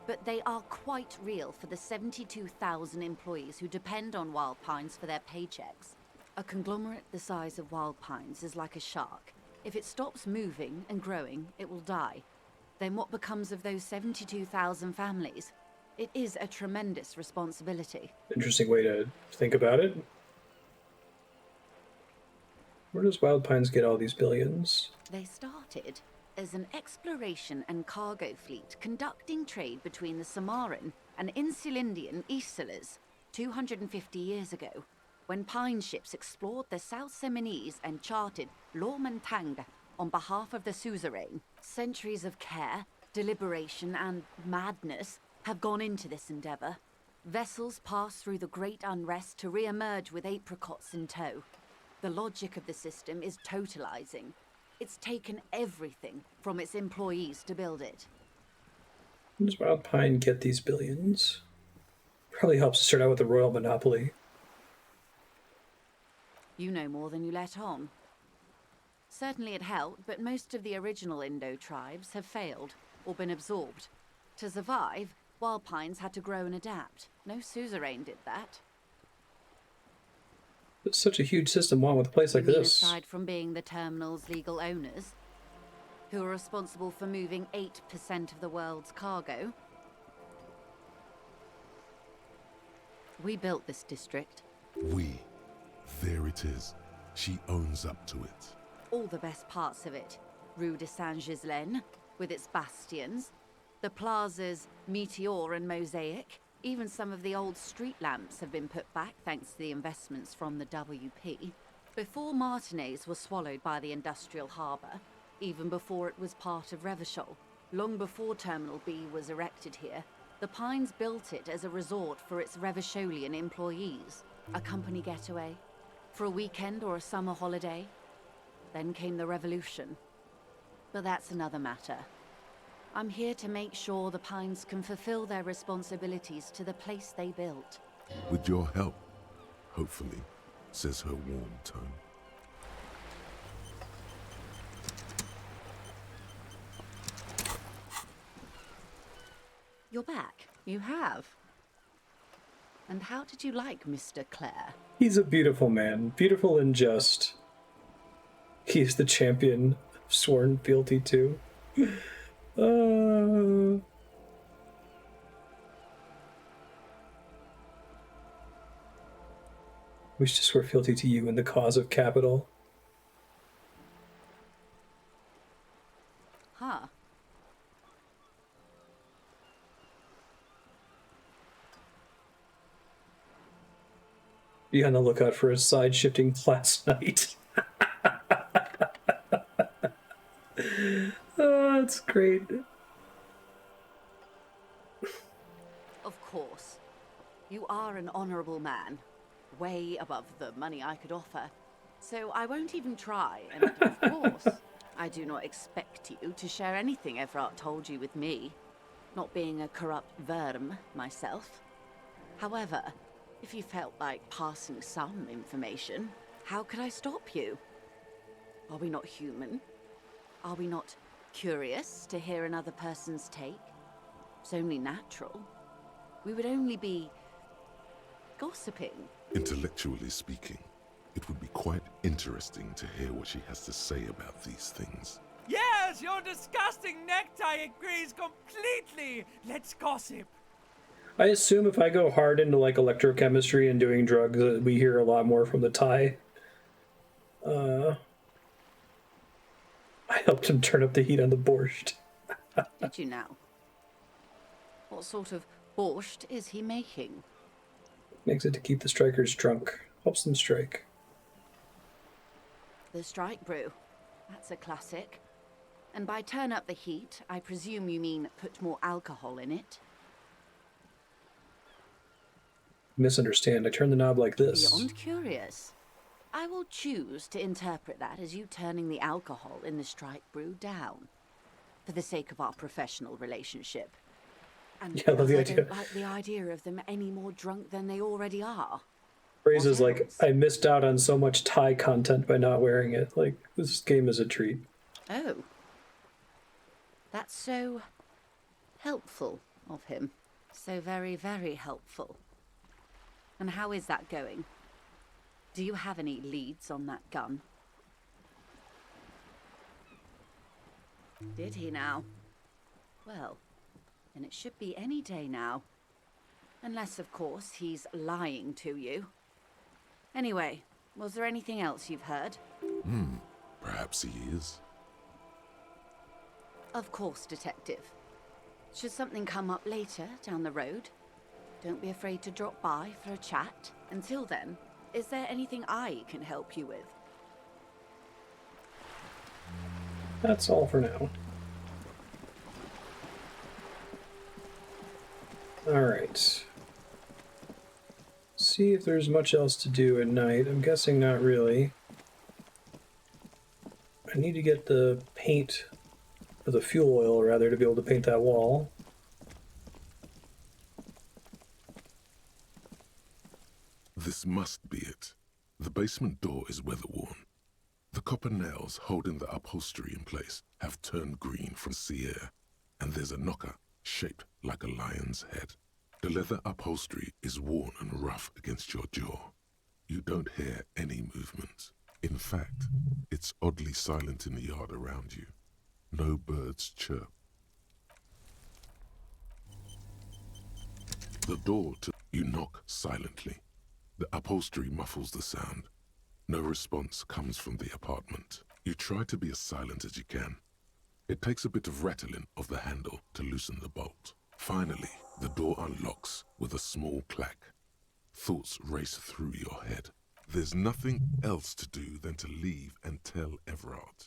But they are quite real for the 72,000 employees who depend on Wild Pines for their paychecks. A conglomerate the size of Wild Pines is like a shark. If it stops moving and growing, it will die. Then what becomes of those 72,000 families? It is a tremendous responsibility. Interesting way to think about it. Where does Wild Pines get all these billions? They started as an exploration and cargo fleet conducting trade between the Samaran and Insulindian Isolas 250 years ago, when Pine ships explored the South Seminese and charted Lomantang on behalf of the suzerain. Centuries of care, deliberation, and madness have gone into this endeavor. Vessels pass through the great unrest to re-emerge with apricots in tow. The logic of the system is totalizing. It's taken everything from its employees to build it. Where does Wild Pine get these billions? Probably helps to start out with the royal monopoly. You know more than you let on. Certainly it helped, but most of the original Indo tribes have failed or been absorbed. To survive, Wild Pines had to grow and adapt. No suzerain did that. It's such a huge system, one with a place like this. Aside from being the terminal's legal owners, who are responsible for moving 8% of the world's cargo. We built this district. We. There it is. She owns up to it. All the best parts of it. Rue de Saint-Ghislain, with its bastions. The plazas Meteor and Mosaic. Even some of the old street lamps have been put back thanks to the investments from the WP. Before Martinez was swallowed by the industrial harbour, even before it was part of Revachol, long before Terminal B was erected here, the Pines built it as a resort for its Revacholian employees. A company getaway, for a weekend or a summer holiday. Then came the revolution. But that's another matter. I'm here to make sure the Pines can fulfill their responsibilities to the place they built. With your help, hopefully, says her warm tone. You're back. You have. And how did you like Mr. Clare? He's a beautiful man. Beautiful and just. He's the champion of sworn fealty too. Wish to swear fealty to you in the cause of capital. Huh. Be on the lookout for a side-shifting class knight. Oh, that's great. Of course. You are an honorable man. Way above the money I could offer. So I won't even try, and of course, I do not expect you to share anything Everard told you with me, not being a corrupt verm myself. However, if you felt like passing some information, how could I stop you? Are we not human? Are we not curious to hear another person's take? It's only natural. We would only be gossiping. Intellectually speaking, it would be quite interesting to hear what she has to say about these things. Yes, your disgusting necktie agrees completely. Let's gossip. I assume if I go hard into like electrochemistry and doing drugs, we hear a lot more from the Thai. I helped him turn up the heat on the borscht. Did you now? What sort of borscht is he making? Makes it to keep the strikers drunk. Helps them strike. The strike brew. That's a classic. And by turn up the heat, I presume you mean put more alcohol in it? Misunderstand. I turn the knob like this. Beyond curious. I will choose to interpret that as you turning the alcohol in the strike brew down. For the sake of our professional relationship. And yeah, I love the I idea. don't like the idea of them any more drunk than they already are. Phrases like, I missed out on so much Thai content by not wearing it. Like, this game is a treat. Oh. That's so helpful of him. So very, very helpful. And how is that going? Do you have any leads on that gun? Did he now? Well, then it should be any day now. Unless, of course, he's lying to you. Anyway, was there anything else you've heard? Perhaps he is. Of course, Detective. Should something come up later down the road, don't be afraid to drop by for a chat. Until then, is there anything I can help you with? That's all for now. Alright. See if there's much else to do at night. I'm guessing not really. I need to get the paint, or the fuel oil rather, to be able to paint that wall. This must be it. The basement door is weather-worn. The copper nails holding the upholstery in place have turned green from sea air, and there's a knocker shaped like a lion's head. The leather upholstery is worn and rough against your jaw. You don't hear any movement. In fact, it's oddly silent in the yard around you. No birds chirp. The door to you knock silently. The upholstery muffles the sound. No response comes from the apartment. You try to be as silent as you can. It takes a bit of rattling of the handle to loosen the bolt. Finally, the door unlocks with a small clack. Thoughts race through your head. There's nothing else to do than to leave and tell Everard.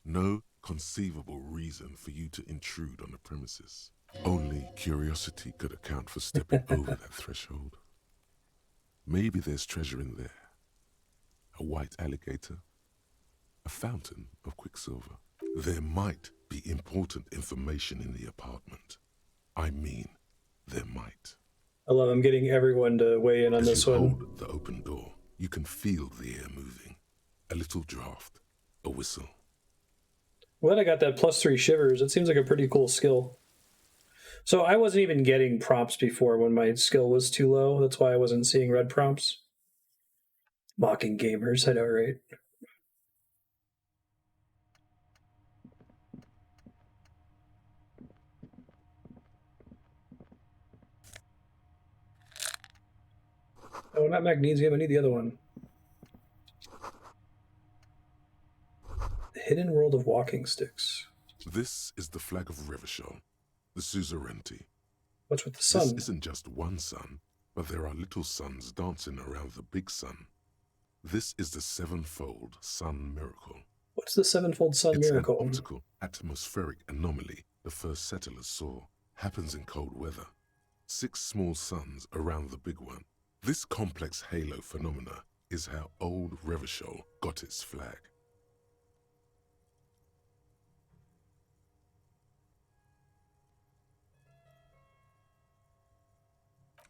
No conceivable reason for you to intrude on the premises. Only curiosity could account for stepping over that threshold. Maybe there's treasure in there. A white alligator. A fountain of quicksilver. There might be important information in the apartment. I mean, there might. I love I'm getting everyone to weigh in on this one. Hold the open door. You can feel the air moving. A little draft. A whistle. Well, I got that +3 shivers. It seems like a pretty cool skill. So I wasn't even getting prompts before when my skill was too low. That's why I wasn't seeing red prompts. Mocking gamers, I know, right? Oh, not magnesium. I need the other one. The Hidden World of Walking Sticks. This is the flag of Revachol, the suzerainty. What's with the sun? This isn't just one sun, but there are little suns dancing around the big sun. This is the sevenfold sun miracle. What's the sevenfold sun miracle? It's an optical atmospheric anomaly the first settlers saw. Happens in cold weather. 6 small suns around the big one. This complex halo phenomena is how old Revachol got its flag.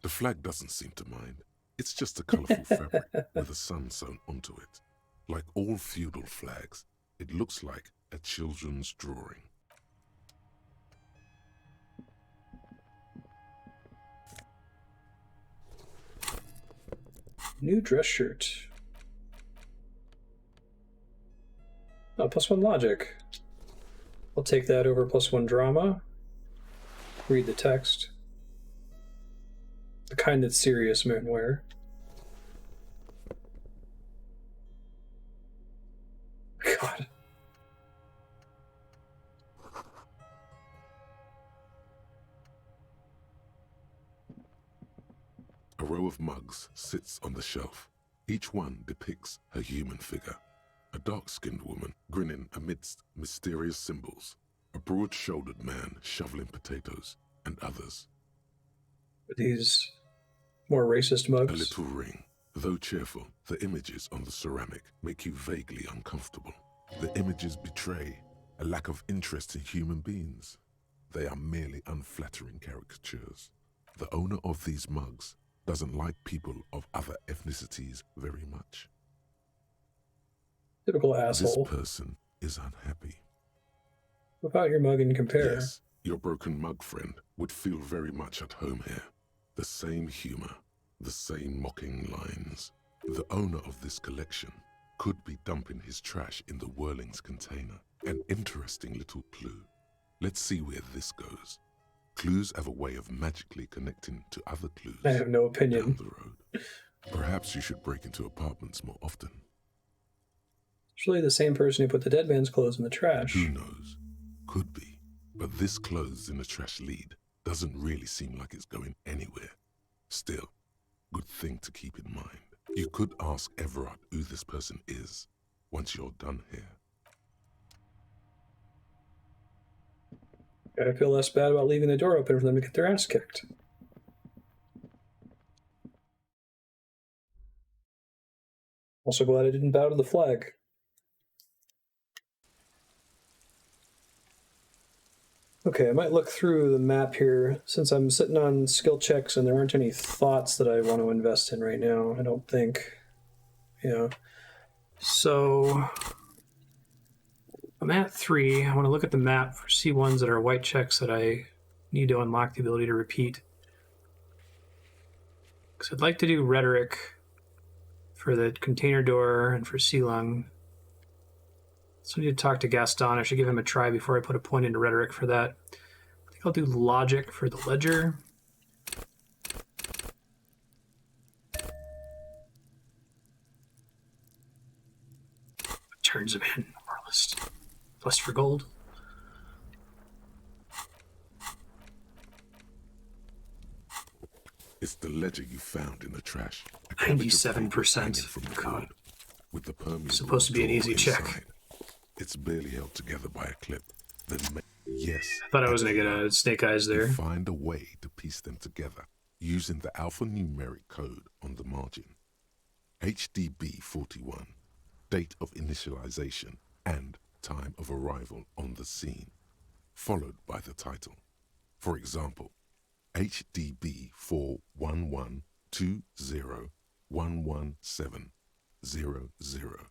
The flag doesn't seem to mind. It's just a colourful fabric with a sun sewn onto it. Like all feudal flags, it looks like a children's drawing. New dress shirt. Oh, +1 logic. I'll take that over +1 drama. Read the text. The kind that's serious moonwear. God. A row of mugs sits on the shelf. Each one depicts a human figure. A dark-skinned woman grinning amidst mysterious symbols. A broad-shouldered man shoveling potatoes, and others. These more racist mugs. A little ring. Though cheerful, the images on the ceramic make you vaguely uncomfortable. The images betray a lack of interest in human beings. They are merely unflattering caricatures. The owner of these mugs doesn't like people of other ethnicities very much. Typical asshole. This person is unhappy. Without your mug and compare. Yes, your broken mug friend would feel very much at home here. The same humor, the same mocking lines. The owner of this collection could be dumping his trash in the Whirling's container. An interesting little clue. Let's see where this goes. Clues have a way of magically connecting to other clues. I have no opinion. Down the road. Perhaps you should break into apartments more often. It's really the same person who put the dead man's clothes in the trash. Who knows? Could be. But this clothes in the trash lead doesn't really seem like it's going anywhere. Still, good thing to keep in mind. You could ask Everard who this person is once you're done here. I feel less bad about leaving the door open for them to get their ass kicked. Also glad I didn't bow to the flag. Okay, I might look through the map here, since I'm sitting on skill checks and there aren't any thoughts that I want to invest in right now, I don't think. Yeah. So, I'm at 3. I want to look at the map for see ones that are white checks that I need to unlock the ability to repeat. Because I'd like to do rhetoric for the container door and for Sealung. So I need to talk to Gaston. I should give him a try before I put a point into rhetoric for that. I think I'll do logic for the ledger. Turns him in. Moralist. Plus for gold. It's the ledger you found in the trash. 97% from the code. With the permeable supposed to be an easy inside. check. It's barely held together by a clip. Then yes. I thought I was going to get a snake eyes there. You find a way to piece them together using the alphanumeric code on the margin. HDB 41, date of initialization and time of arrival on the scene, followed by the title. For example, HDB 41120117000.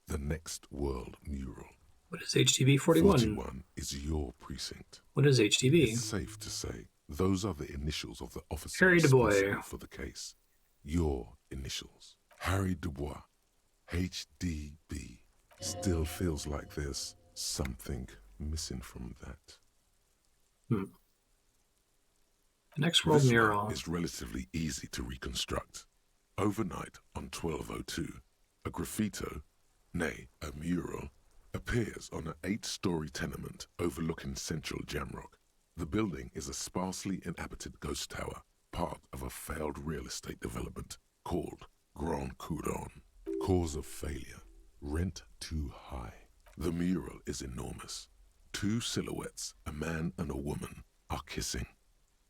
The next world mural. What is HDB 41? 41 is your precinct. What is HDB? It's safe to say those are the initials of the officer Harry Dubois. responsible for the case. Your initials. Harry Dubois. HDB. Still feels like there's something missing from that. The next world This mural one is relatively easy to reconstruct. Overnight on 1202, a graffito, nay, a mural, appears on an 8-story tenement overlooking central Jamrock. The building is a sparsely inhabited ghost tower, part of a failed real estate development called Grand Couronne. Cause of failure, rent too high. The mural is enormous. 2 silhouettes, a man and a woman, are kissing.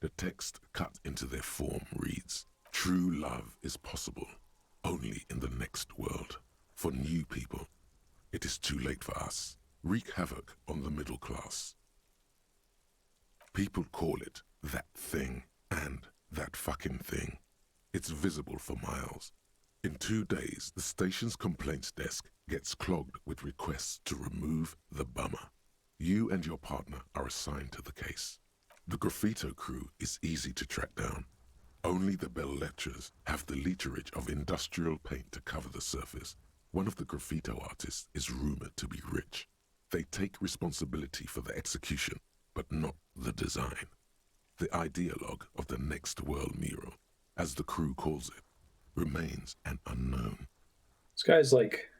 The text cut into their form reads, "True love is possible, only in the next world. For new people, it is too late for us. Wreak havoc on the middle class." People call it that thing and that fucking thing. It's visible for miles. In 2 days, the station's complaints desk gets clogged with requests to remove the bummer. You and your partner are assigned to the case. The graffito crew is easy to track down. Only the belles-lettres have the literage of industrial paint to cover the surface. One of the graffito artists is rumored to be rich. They take responsibility for the execution, but not the design. The ideologue of the next world mural, as the crew calls it, remains an unknown. This guy's like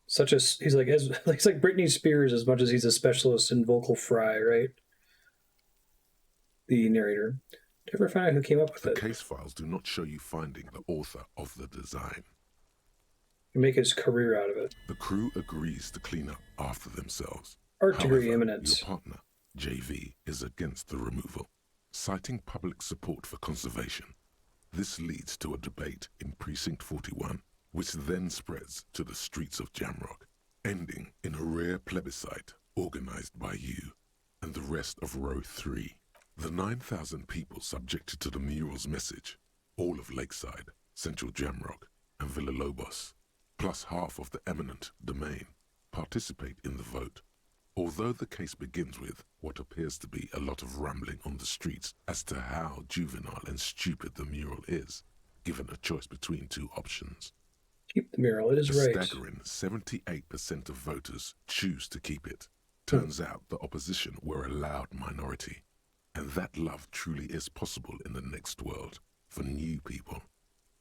he's like Britney Spears as much as he's a specialist in vocal fry, right? The narrator. Did you ever find out who came up with The it? case files do not show you finding the author of the design. You make his career out of it. The crew agrees to clean up after themselves. Art degree However, eminence. Your partner, JV, is against the removal, citing public support for conservation. This leads to a debate in Precinct 41, which then spreads to the streets of Jamrock, ending in a rare plebiscite organized by you and the rest of Row 3. The 9,000 people subjected to the mural's message all of Lakeside, Central Jamrock, and Villalobos, plus half of the eminent domain, participate in the vote. Although the case begins with what appears to be a lot of rambling on the streets as to how juvenile and stupid the mural is, given a choice between two options. Keep the mural, it is right. A staggering 78% of voters choose to keep it. Turns out the opposition were a loud minority, and that love truly is possible in the next world for new people,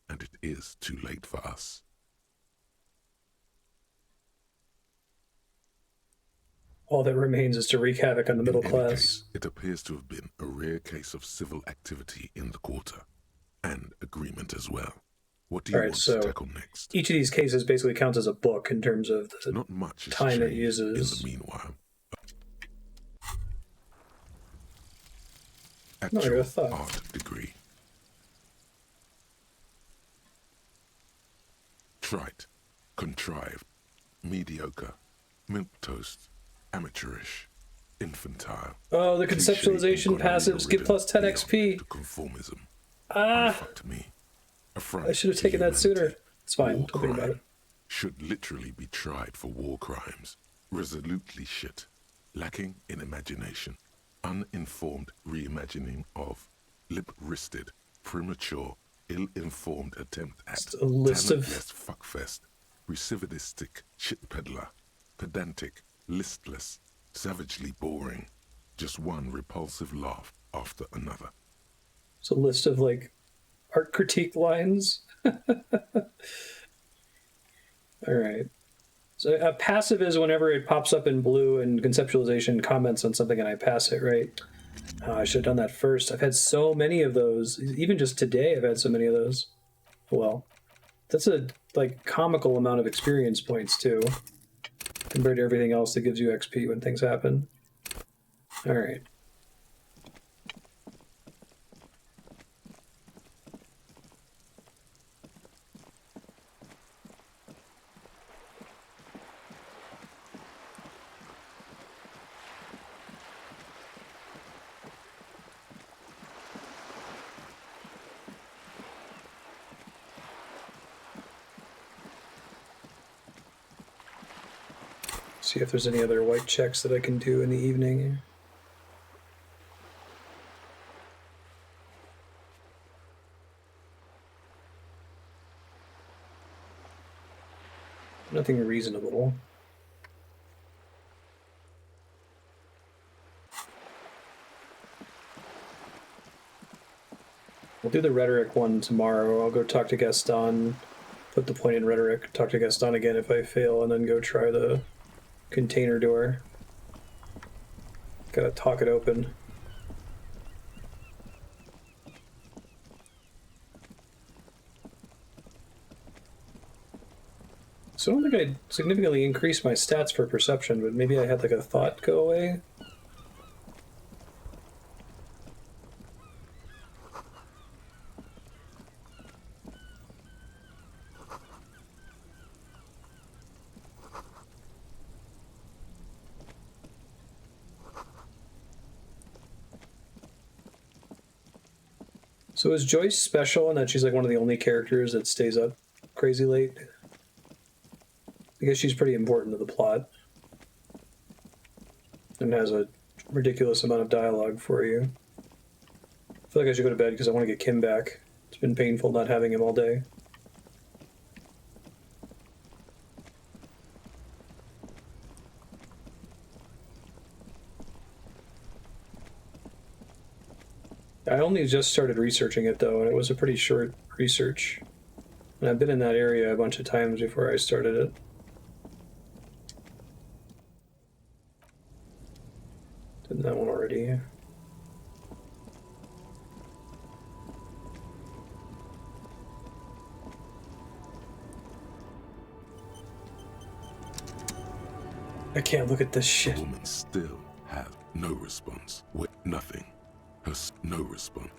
and it is too late for us. All that remains is to wreak havoc on the middle In any class. case, it appears to have been a rare case of civil activity in the quarter, and agreement as well. What do you want to tackle next? Each of these cases basically counts as a book in terms of the Not much has time it changed uses. in the meanwhile. No, I Actual thought. art degree. Trite, contrived, mediocre, milquetoast, amateurish, infantile. Oh, the conceptualization passives give plus 10 XP. Conformism. Ah! Fucked me. Affront I should have taken that sooner. It's fine. Don't think about it. Should literally be tried for war crimes. Resolutely shit. Lacking in imagination. Uninformed reimagining of. Lip-wristed. Premature. Ill-informed attempt at. A list of fuckfest. Recidivistic shit peddler. Pedantic. Listless. Savagely boring. Just one repulsive laugh after another. It's a list of like art critique lines. All right. So a passive is whenever it pops up in blue and conceptualization comments on something and I pass it, right? Oh, I should have done that first. I've had so many of those. Even just today, I've had so many of those. Well, that's a like comical amount of experience points too, compared to everything else that gives you XP when things happen. All right. See if there's any other white checks that I can do in the evening. Nothing reasonable. We'll do the rhetoric one tomorrow. I'll go talk to Gaston, put the point in rhetoric, talk to Gaston again if I fail, and then go try the container door. Gotta talk it open. So I don't think I significantly increased my stats for perception, but maybe I had like a thought go away. So is Joyce special in that she's like one of the only characters that stays up crazy late? I guess she's pretty important to the plot. And has a ridiculous amount of dialogue for you. I feel like I should go to bed because I want to get Kim back. It's been painful not having him all day. I only just started researching it though, and it was a pretty short research. And I've been in that area a bunch of times before I started it. Did that one already. I can't look at this shit. The woman still had no response. With nothing. No response.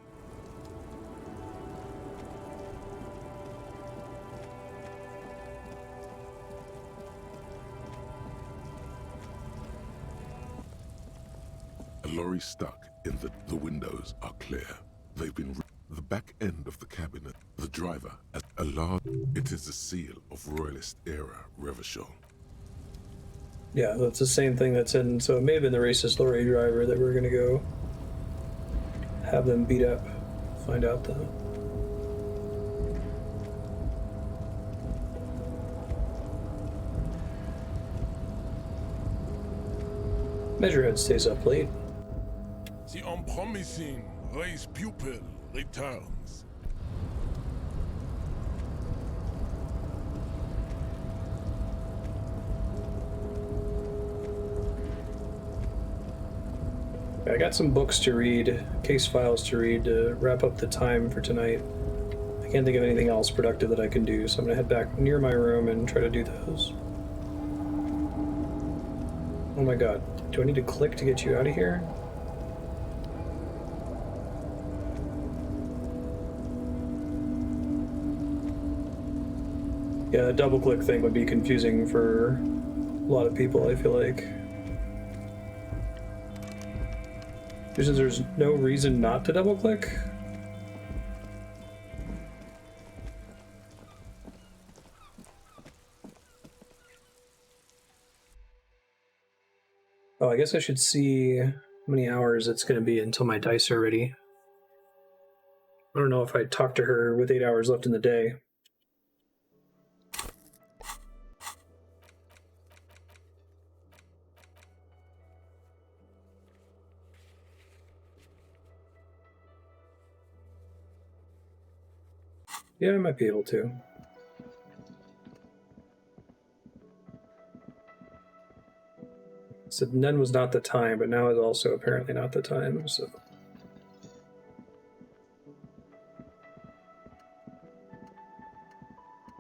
A lorry stuck in the windows are clear. They've been the back end of the cabinet, the driver, a large... It is a seal of Royalist-era Revachol. Yeah, that's the same thing that's in... So it may have been the racist lorry driver that we're gonna go have them beat up. Find out, though. Measurehead stays up late. The unpromising race pupil returns. I got some books to read, case files to read to wrap up the time for tonight. I can't think of anything else productive that I can do, so I'm gonna head back near my room and try to do those. Oh my god, do I need to click to get you out of here? Yeah, the double click thing would be confusing for a lot of people, I feel like. There's no reason not to double click. Oh, I guess I should see how many hours it's going to be until my dice are ready. I don't know if I'd talk to her with 8 hours left in the day. Yeah, I might be able to. So then was not the time, but now is also apparently not the time, so...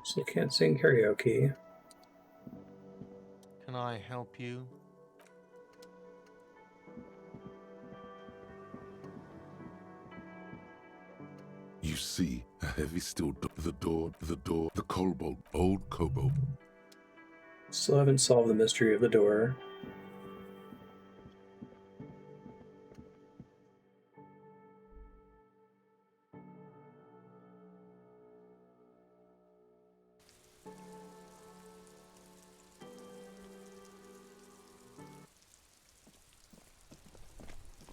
Still can't sing karaoke. Can I help you? You see a heavy steel door, the kobold, old kobold. Still haven't solved the mystery of the door.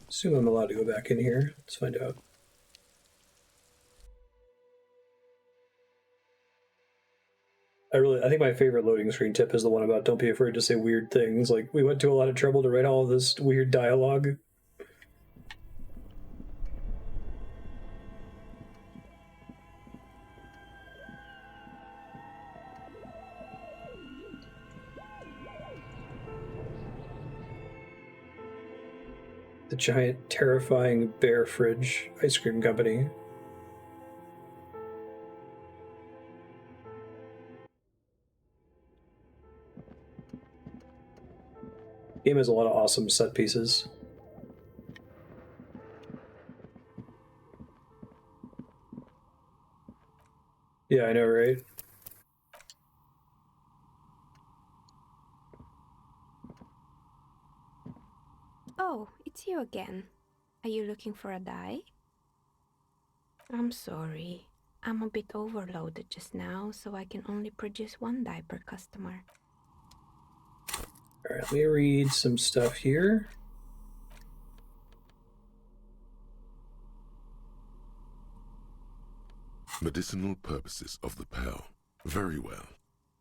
Assume I'm allowed to go back in here. Let's find out. I think my favorite loading screen tip is the one about don't be afraid to say weird things. Like, we went to a lot of trouble to write all of this weird dialogue. The giant, terrifying bear fridge ice cream company. Game has a lot of awesome set pieces. Yeah, I know, right? Oh, it's you again. Are you looking for a die? I'm sorry. I'm a bit overloaded just now, so I can only produce one die per customer. Alright, let me read some stuff here. Medicinal purposes of the pearl. Very well.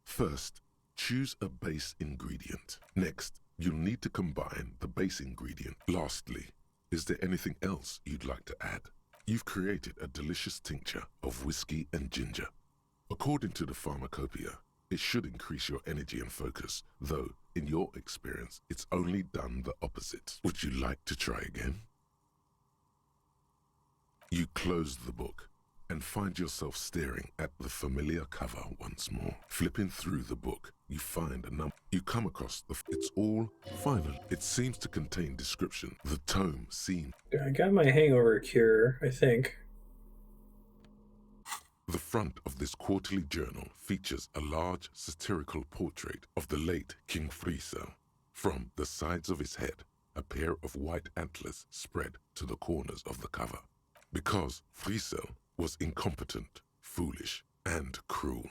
First, choose a base ingredient. Next, you'll need to combine the base ingredient. Lastly, is there anything else you'd like to add? You've created a delicious tincture of whiskey and ginger. According to the pharmacopoeia, it should increase your energy and focus, though, in your experience, it's only done the opposite. Would you like to try again? You close the book and find yourself staring at the familiar cover once more. Flipping through the book, you find a number. You come across it's all final. It seems to contain description. The tome seems... I got my hangover cure, I think. The front of this quarterly journal features a large satirical portrait of the late King Friesel. From the sides of his head, a pair of white antlers spread to the corners of the cover. Because Friesel was incompetent, foolish, and cruel.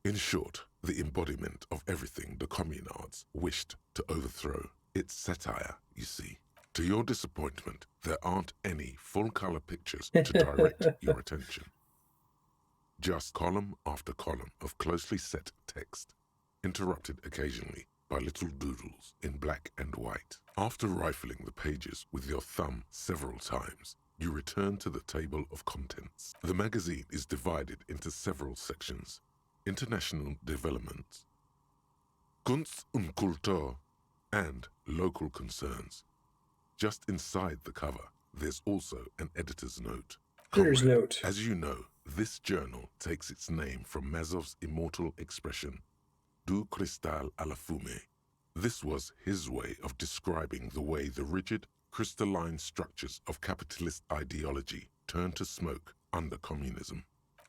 In short, the embodiment of everything the communards wished to overthrow. It's satire, you see. To your disappointment, there aren't any full-color pictures to direct your attention. Just column after column of closely set text, interrupted occasionally by little doodles in black and white. After rifling the pages with your thumb several times, you return to the table of contents. The magazine is divided into several sections. International developments, Kunst und Kultur, and local concerns. Just inside the cover, there's also an editor's note. Editor's note. As you know, this journal takes its name from Mazov's immortal expression, du cristal à la fumée. This was his way of describing the way the rigid, crystalline structures of capitalist ideology turn to smoke under communism.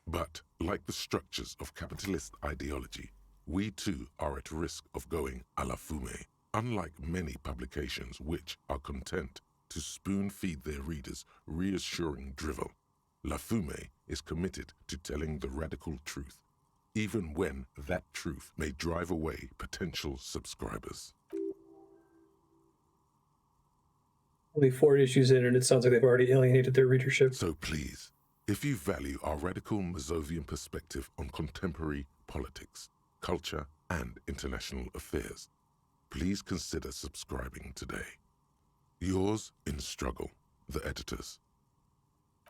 But, like the structures of capitalist ideology, we too are at risk of going à la fumée. Unlike many publications which are content to spoon-feed their readers reassuring drivel, La Fumée is committed to telling the radical truth, even when that truth may drive away potential subscribers. Only 4 issues in, and it sounds like they've already alienated their readership. So please, if you value our radical Mazovian perspective on contemporary politics, culture, and international affairs, please consider subscribing today. Yours in struggle, the editors.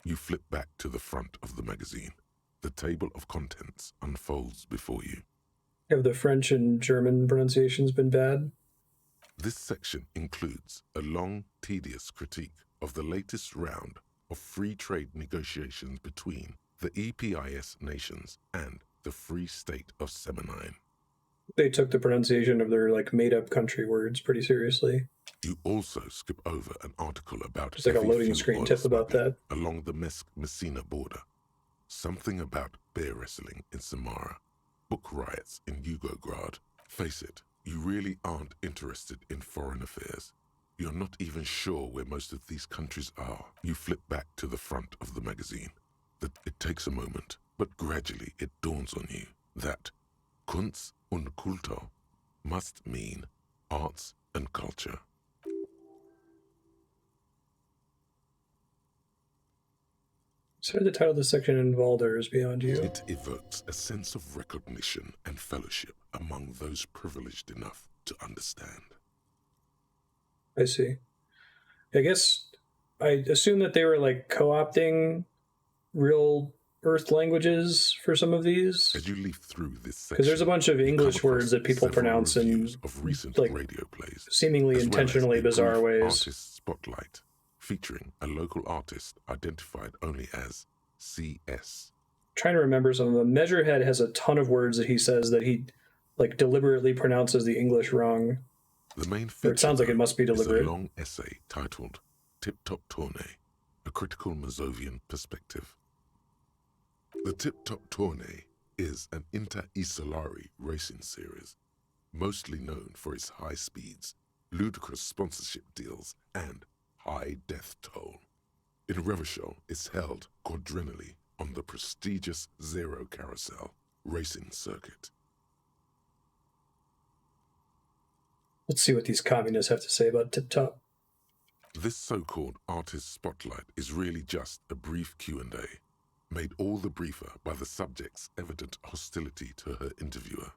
You flip back to the front of the magazine. The table of contents unfolds before you. Have the French and German pronunciations been bad? This section includes a long, tedious critique of the latest round of free trade negotiations between the EPIS nations and the Free State of Semenine. They took the pronunciation of their made-up country words pretty seriously. You also skip over an article about There's like a loading screen tip about that. Along the Messina border. Something about bear wrestling in Samara. Book riots in Yugograd. Face it, you really aren't interested in foreign affairs. You're not even sure where most of these countries are. You flip back to the front of the magazine. It takes a moment, but gradually it dawns on you that Kunst und Kultur must mean arts and culture. So the title of the section in Valder is Beyond You. It evokes a sense of recognition and fellowship among those privileged enough to understand. I see. I guess I assume that they were co-opting real Earth languages for some of these. As you leaf through this section, because there's a bunch of English words that people pronounce in of recent radio plays, seemingly intentionally bizarre ways. Artist spotlight, featuring a local artist identified only as CS. Trying to remember some of them. Measurehead has a ton of words that he says that he deliberately pronounces the English wrong. The main feature, it sounds like it must be deliberate. Is a long essay titled Tip Top Tournée, a critical Mazovian perspective. The Tip Top Tournée is an inter-Isolari racing series, mostly known for its high speeds, ludicrous sponsorship deals, and high death toll. In Revachol, it's held quadrennially on the prestigious Zero Carousel racing circuit. Let's see what these communists have to say about Tip Top. This so-called artist spotlight is really just a brief Q&A, made all the briefer by the subject's evident hostility to her interviewer.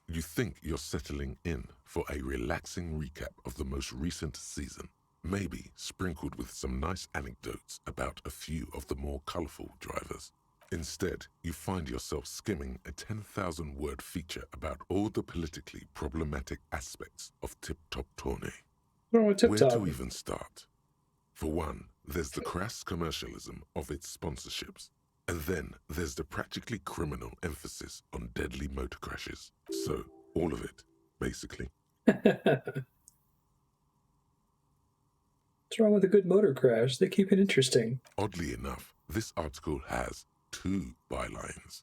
You think you're settling in for a relaxing recap of the most recent season, maybe sprinkled with some nice anecdotes about a few of the more colourful drivers. Instead, you find yourself skimming a 10,000-word feature about all the politically problematic aspects of Tip Top Tournée. Where to even start? For one, there's the crass commercialism of its sponsorships, and then there's the practically criminal emphasis on deadly motor crashes. So, all of it, basically. What's wrong with a good motor crash? They keep it interesting. Oddly enough, this article has 2 bylines.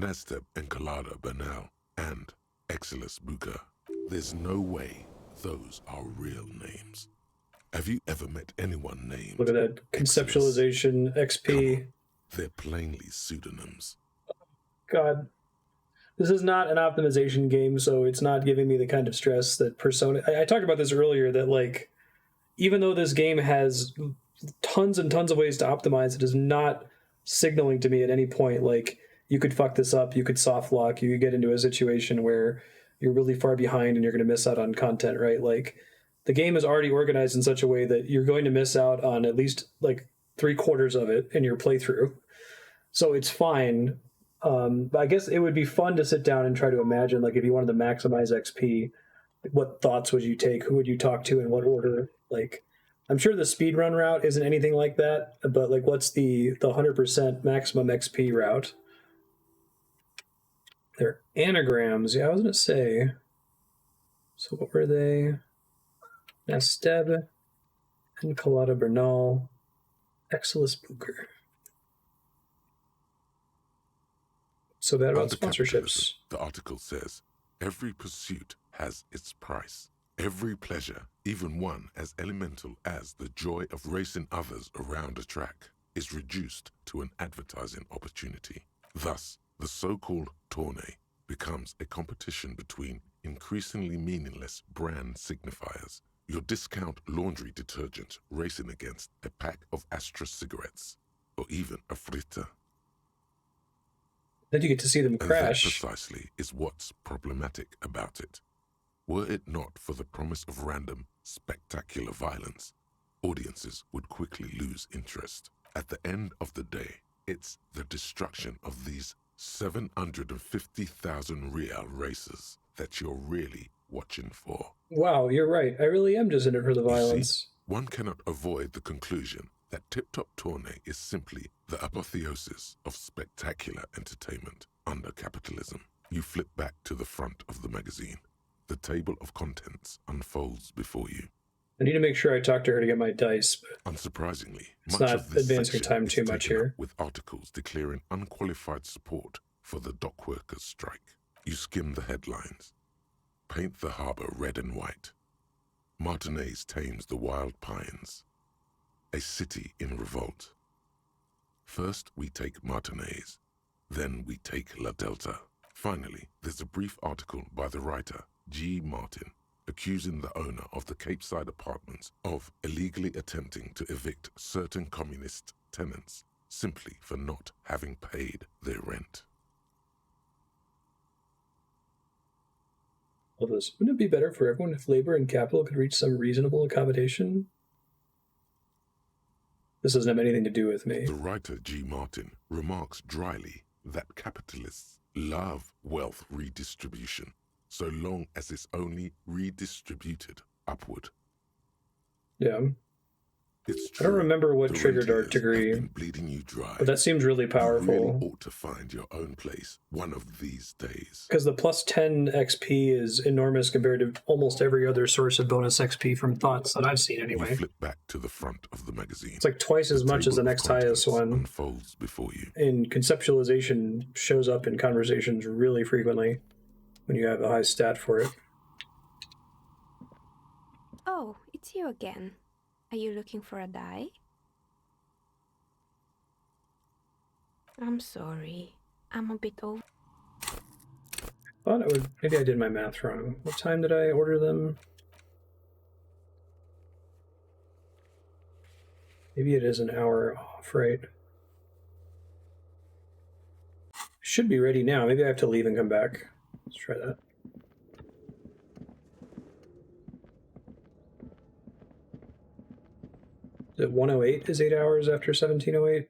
Nastab Encolada Bernal and Exilus Buka. There's no way those are real names. Have you ever met anyone named? Look at that conceptualization XP. They're plainly pseudonyms. God. This is not an optimization game, so it's not giving me the kind of stress that Persona... I talked about this earlier, that, like, even though this game has tons and tons of ways to optimize, it is not signaling to me at any point, like, you could fuck this up, you could soft lock, you could get into a situation where you're really far behind and you're going to miss out on content, right? Like, the game is already organized in such a way that you're going to miss out on at least, like, 3/4 of it in your playthrough. So it's fine. But I guess it would be fun to sit down and try to imagine, like, if you wanted to maximize XP, what thoughts would you take? Who would you talk to? In what order? Like, I'm sure the speedrun route isn't anything like that, but, like, what's the 100% maximum XP route? They're anagrams. Yeah, I was going to say. So what were they? Marstead, Encolada Bernal, Exilus Booker. So bad about Under sponsorships. capitalism, the article says, every pursuit has its price. Every pleasure, even one as elemental as the joy of racing others around a track, is reduced to an advertising opportunity. Thus, the so-called tourney becomes a competition between increasingly meaningless brand signifiers. Your discount laundry detergent racing against a pack of Astra cigarettes, or even a fritter. Then you get to see them crash. And that precisely is what's problematic about it. Were it not for the promise of random, spectacular violence, audiences would quickly lose interest. At the end of the day, it's the destruction of these 750,000 real races that you're really watching for. Wow, you're right. I really am just in it for the You violence. see, one cannot avoid the conclusion that Tip Top Tourney is simply the apotheosis of spectacular entertainment under capitalism. You flip back to the front of the magazine. The table of contents unfolds before you. I need to make sure I talk to her to get my dice. But unsurprisingly, it's much not of this advancing section time is too much taken up here. with articles declaring unqualified support for the dock workers' strike. You skim the headlines. Paint the harbor red and white. Martinez tames the wild pines. A city in revolt. First we take Martinez, then we take La Delta. Finally, there's a brief article by the writer, G. Martin, accusing the owner of the Capeside apartments of illegally attempting to evict certain communist tenants simply for not having paid their rent. Love this. Wouldn't it be better for everyone if labor and capital could reach some reasonable accommodation? This doesn't have anything to do with me. The writer G. Martin remarks dryly that capitalists love wealth redistribution so long as it's only redistributed upward. Yeah. It's I don't true. remember what The triggered our rentiers degree, have been bleeding you dry. but that seems really powerful. You really ought to find your own place one of these days. Because the plus 10 XP is enormous compared to almost every other source of bonus XP from Thoughts that I've seen anyway. You flip back to the front of the magazine. It's like twice as much as the next highest one. Unfolds before you. And conceptualization shows up in conversations really frequently when you have a high stat for it. Oh, it's you again. Are you looking for a die? I'm sorry. I'm a bit over. Thought I would. Maybe I did my math wrong. What time did I order them? Maybe it is an hour off, right? Should be ready now. Maybe I have to leave and come back. Let's try that. Is it 108 is 8 hours after 1708?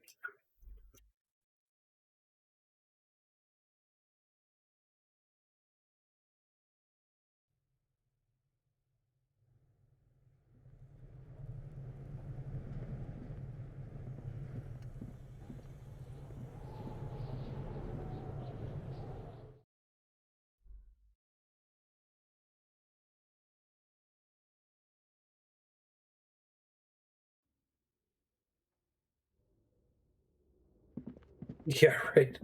Yeah, right.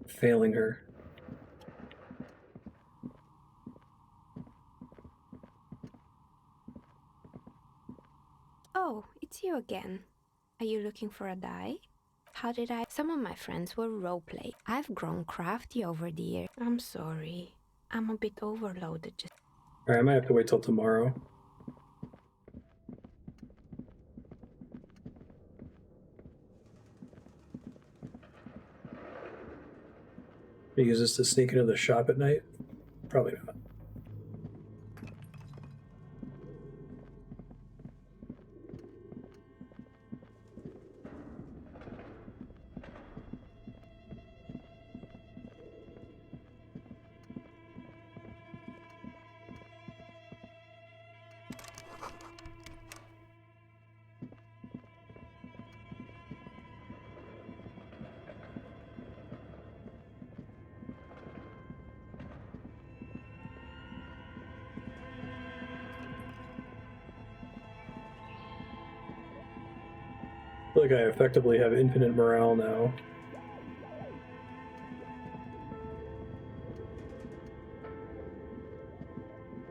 Failing her. Oh, it's you again. Are you looking for a dye? How did I? Some of my friends will roleplay. I've grown crafty over the years. I'm sorry. I'm a bit overloaded. Alright, I might have to wait till tomorrow. Use this to sneak into the shop at night? Probably not. I feel like I effectively have infinite morale now.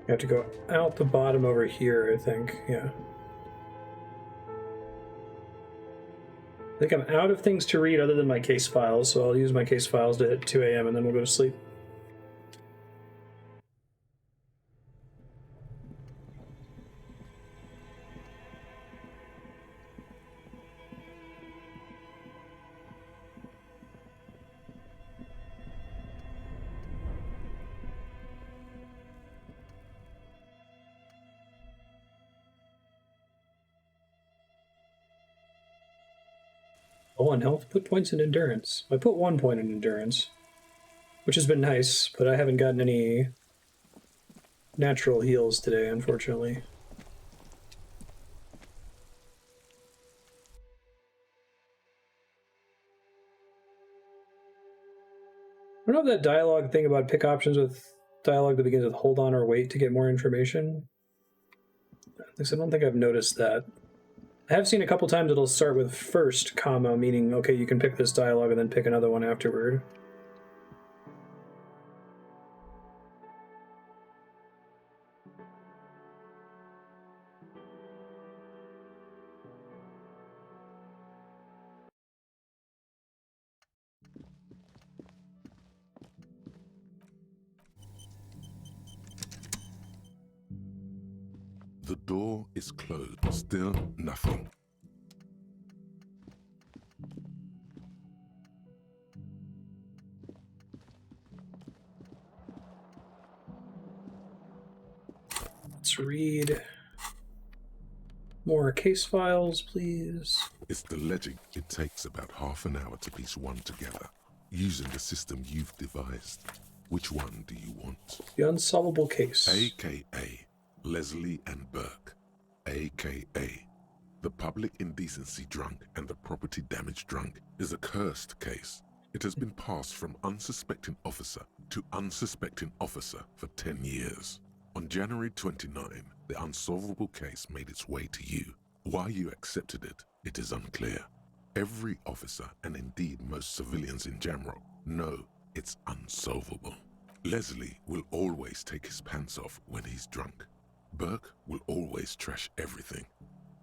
I have to go out the bottom over here, I think. Yeah. I think I'm out of things to read other than my case files, so I'll use my case files to hit 2 a.m. and then we'll go to sleep. Oh, on health, put points in endurance. I put 1 point in endurance, which has been nice, but I haven't gotten any natural heals today, unfortunately. I don't know if that dialogue thing about pick options with dialogue that begins with hold on or wait to get more information. At least I don't think I've noticed that. I have seen a couple times it'll start with first comma, meaning, okay, you can pick this dialogue and then pick another one afterward. The door is closed. Still nothing. Let's read more case files, please. It's the legend. It takes about half an hour to piece one together, using the system you've devised. Which one do you want? The unsolvable case. AKA Leslie and Burke. AKA the public indecency drunk and the property damage drunk is a cursed case. It has been passed from unsuspecting officer to unsuspecting officer for 10 years. On January 29, the unsolvable case made its way to you. Why you accepted it, it is unclear. Every officer, and indeed most civilians in general, know it's unsolvable. Leslie will always take his pants off when he's drunk. Burke will always trash everything.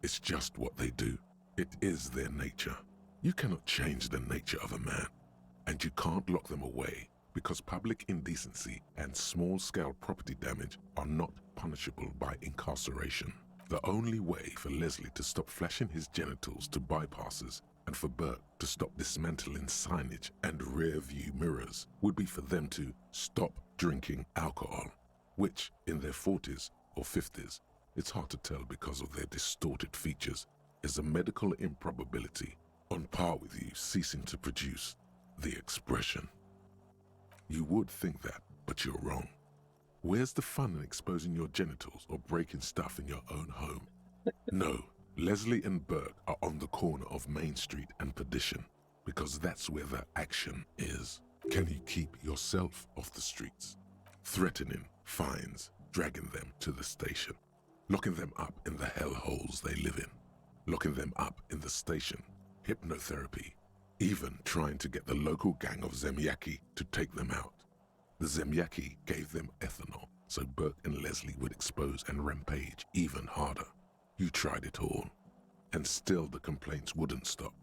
It's just what they do. It is their nature. You cannot change the nature of a man, and you can't lock them away because public indecency and small-scale property damage are not punishable by incarceration. The only way for Leslie to stop flashing his genitals to bypassers and for Burke to stop dismantling signage and rear-view mirrors would be for them to stop drinking alcohol, which, in their 40s or 50s, it's hard to tell because of their distorted features, is a medical improbability on par with you ceasing to produce the expression. You would think that, but you're wrong. Where's the fun in exposing your genitals or breaking stuff in your own home? No, Leslie and Burke are on the corner of Main Street and Perdition, because that's where the action is. Can you keep yourself off the streets? Threatening fines, dragging them to the station, locking them up in the hellholes they live in, locking them up in the station, hypnotherapy, even trying to get the local gang of Zemyaki to take them out. The Zemyaki gave them ethanol, so Burke and Leslie would expose and rampage even harder. You tried it all, and still the complaints wouldn't stop,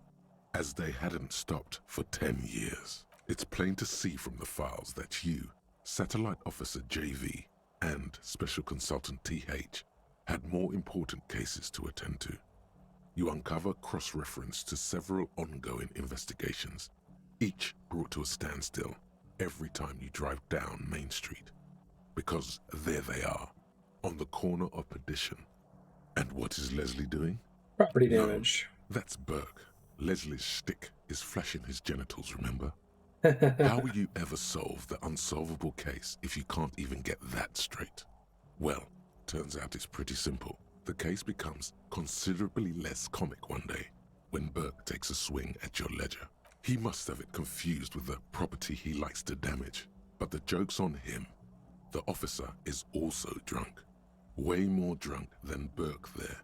as they hadn't stopped for 10 years. It's plain to see from the files that you, Satellite Officer JV, and Special Consultant TH had more important cases to attend to. You uncover cross-reference to several ongoing investigations, each brought to a standstill every time you drive down Main Street. Because there they are, on the corner of Perdition. And what is Leslie doing? Property damage. No, that's Burke. Leslie's shtick is flashing his genitals, remember? How will you ever solve the unsolvable case if you can't even get that straight? Well, turns out it's pretty simple. The case becomes considerably less comic one day when Burke takes a swing at your ledger. He must have it confused with the property he likes to damage. But the joke's on him. The officer is also drunk. Way more drunk than Burke there.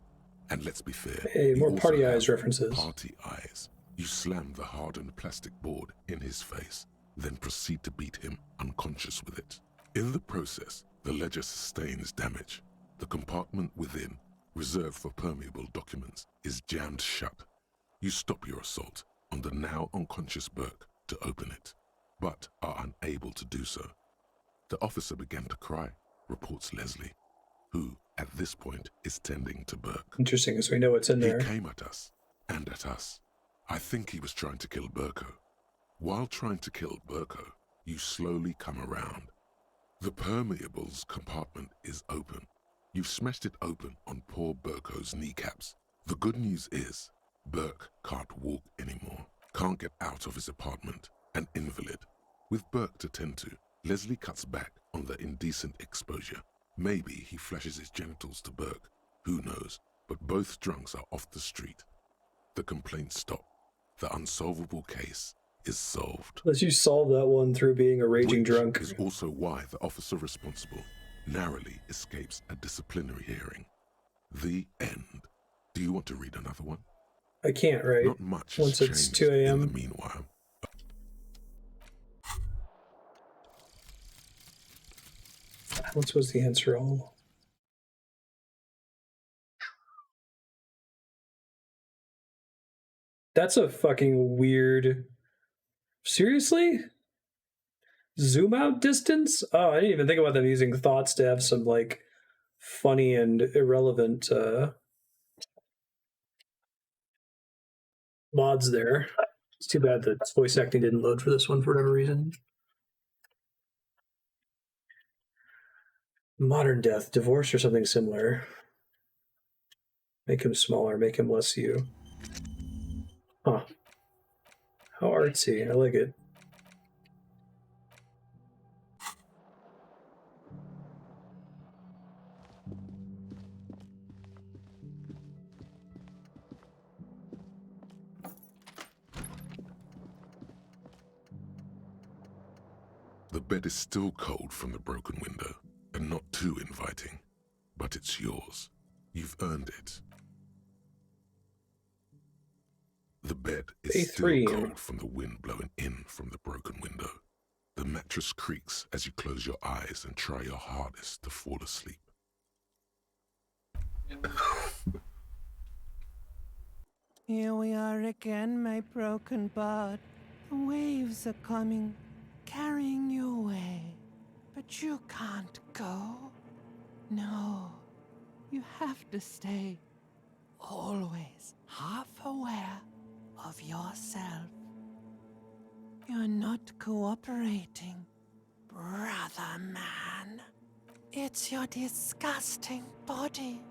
And let's be fair. Hey, more Party Eyes references. Party Eyes. You slam the hardened plastic board in his face, then proceed to beat him unconscious with it. In the process, the ledger sustains damage. The compartment within, reserved for permeable documents, is jammed shut. You stop your assault on the now unconscious Burke to open it, but are unable to do so. The officer began to cry, reports Leslie, who, at this point, is tending to Burke. Interesting, as we know what's in there. He came at us, and at us. I think he was trying to kill Burko. While trying to kill Burko, you slowly come around. The permeables compartment is open. You've smashed it open on poor Burko's kneecaps. The good news is, Burke can't walk anymore, can't get out of his apartment, an invalid. With Burke to tend to, Leslie cuts back on the indecent exposure. Maybe he flashes his genitals to Burke, who knows, but both drunks are off the street. The complaints stop. The unsolvable case is solved. Unless you solve that one through being a raging drunk. Is also why the officer responsible narrowly escapes a disciplinary hearing. The end. Do you want to read another one? I can't, right? Not much once has it's changed 2 a.m. in the meanwhile. What was the answer all? That's a fucking weird... Seriously? Zoom out distance? Oh, I didn't even think about them using thoughts to have some, like, funny and irrelevant mods there. It's too bad that voice acting didn't load for this one for whatever reason. Modern death, divorce, or something similar. Make him smaller, make him less you. Huh. How artsy. I like it. The bed is still cold from the broken window, and not too inviting. But it's yours. You've earned it. The bed is still cold from the wind blowing in from the broken window. The mattress creaks as you close your eyes and try your hardest to fall asleep. Here we are again, my broken bud. The waves are coming, carrying you away. But you can't go. No, you have to stay. Always half aware of yourself. You're not cooperating, brother man. It's your disgusting body.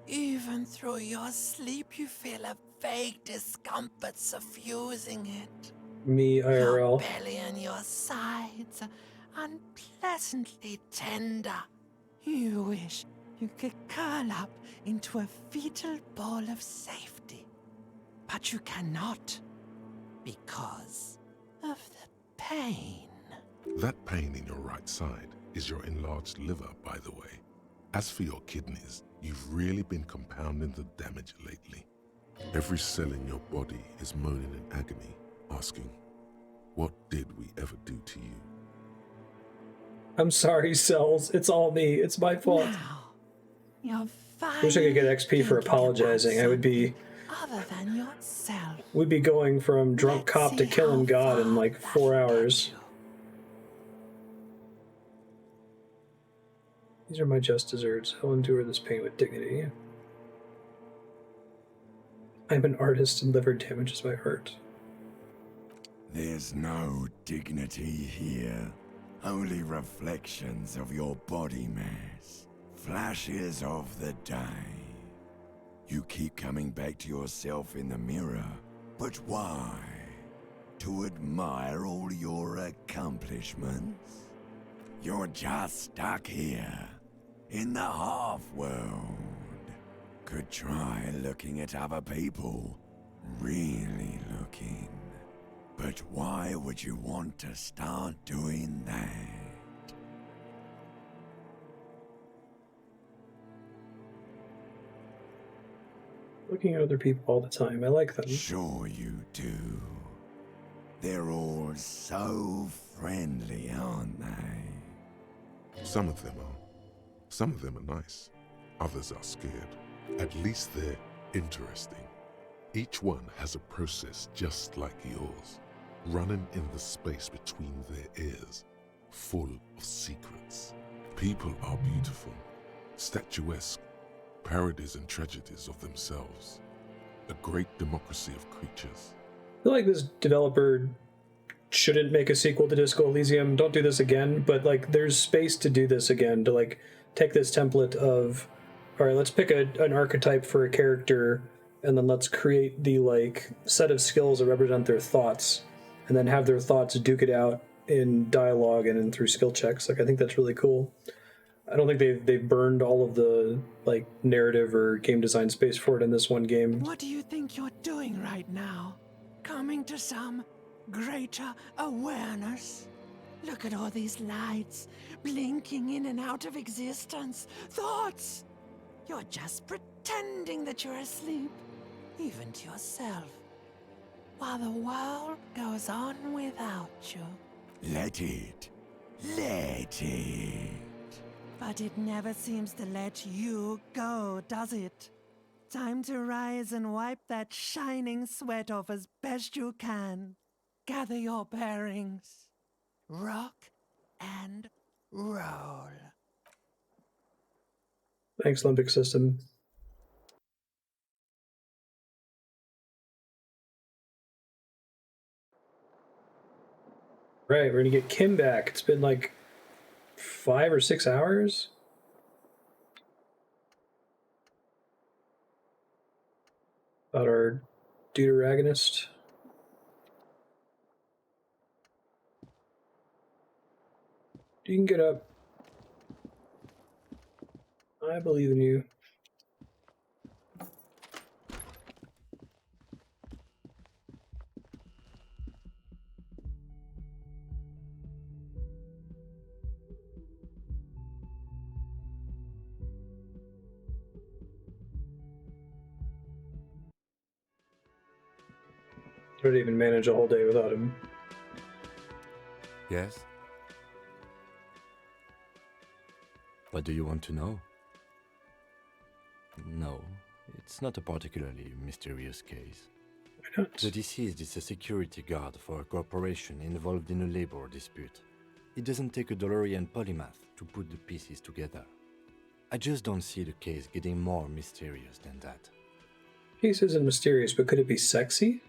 Even through your sleep, you feel a vague discomfort suffusing it. Me, IRL. Your belly and your sides are unpleasantly tender. You wish you could curl up into a fetal ball of safety. But you cannot, because of the pain. That pain in your right side is your enlarged liver, by the way. As for your kidneys, you've really been compounding the damage lately. Every cell in your body is moaning in agony, asking, what did we ever do to you? I'm sorry, cells. It's all me. It's my fault. Now, you're I wish I could get XP for apologizing. I would be other than yourself. We'd be going from drunk cop to killing God in like 4 hours. These are my just desserts. I'll endure this pain with dignity. I'm an artist and liver damages my heart. There's no dignity here. Only reflections of your body mass. Flashes of the day. You keep coming back to yourself in the mirror. But why? To admire all your accomplishments? You're just stuck here, in the half-world. Could try looking at other people. Really looking. But why would you want to start doing that? Looking at other people all the time. I like them. Sure you do. They're all so friendly, aren't they? Some of them are. Some of them are nice. Others are scared. At least they're interesting. Each one has a process just like yours, running in the space between their ears, full of secrets. People are beautiful, statuesque, parodies and tragedies of themselves. A great democracy of creatures. I feel like this developer shouldn't make a sequel to Disco Elysium. Don't do this again, but like there's space to do this again, to like take this template of, all right, let's pick an archetype for a character and then let's create the like set of skills that represent their thoughts and then have their thoughts duke it out in dialogue and through skill checks. Like I think that's really cool. I don't think they've burned all of the like narrative or game design space for it in this one game. What do you think you're doing right now? Coming to some greater awareness? Look at all these lights, blinking in and out of existence. Thoughts! You're just pretending that you're asleep, even to yourself, while the world goes on without you. Let it. Let it. But it never seems to let you go, does it? Time to rise and wipe that shining sweat off as best you can. Gather your bearings. Rock and roll. Thanks, Limbic System. Right, we're gonna get Kim back. It's been like 5 or 6 hours. About our deuteragonist. You can get up. I believe in you. I couldn't even manage a whole day without him. Yes? What do you want to know? No, it's not a particularly mysterious case. Why not? The deceased is a security guard for a corporation involved in a labor dispute. It doesn't take a DeLorean polymath to put the pieces together. I just don't see the case getting more mysterious than that. Case isn't mysterious, but could it be sexy?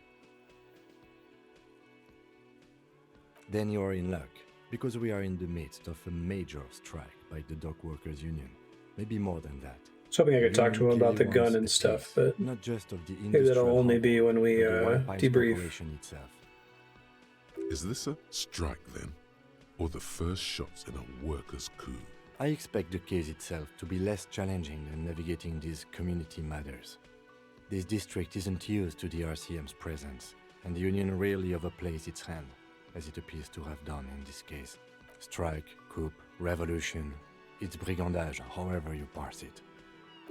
Then you are in luck, because we are in the midst of a major strike by the dock workers union. Maybe more than that. I was hoping I could talk to him about the gun and stuff, but not just of the maybe that'll only be when we debrief. Itself. Is this a strike then? Or the first shots in a workers' coup? I expect the case itself to be less challenging than navigating these community matters. This district isn't used to the RCM's presence, and the union rarely overplays its hand, as it appears to have done in this case. Strike, coup, revolution, it's brigandage, however you parse it.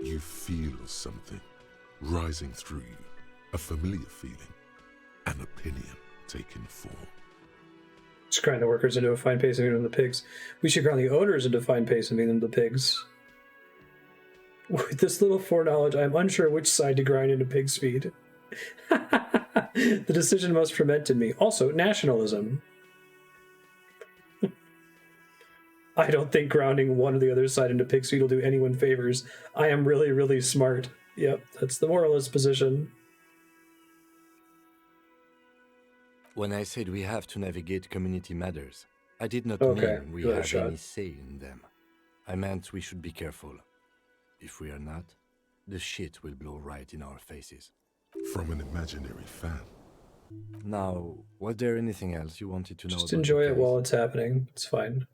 You feel something rising through you, a familiar feeling, an opinion taking form. Let's grind the workers into a fine paste and feed them the pigs. We should grind the owners into fine paste and feed them the pigs. With this little foreknowledge, I am unsure which side to grind into pig's feed. The decision must ferment in me. Also, nationalism. I don't think grounding one or the other side into pig's feet will do anyone favors. I am really, really smart. Yep, that's the moralist position. When I said we have to navigate community matters, I did not Okay, mean we give it a have shot. any say in them. I meant we should be careful. If we are not, the shit will blow right in our faces. From an imaginary fan. Now, was there anything else you wanted to know Just about enjoy the it case? while it's happening. It's fine.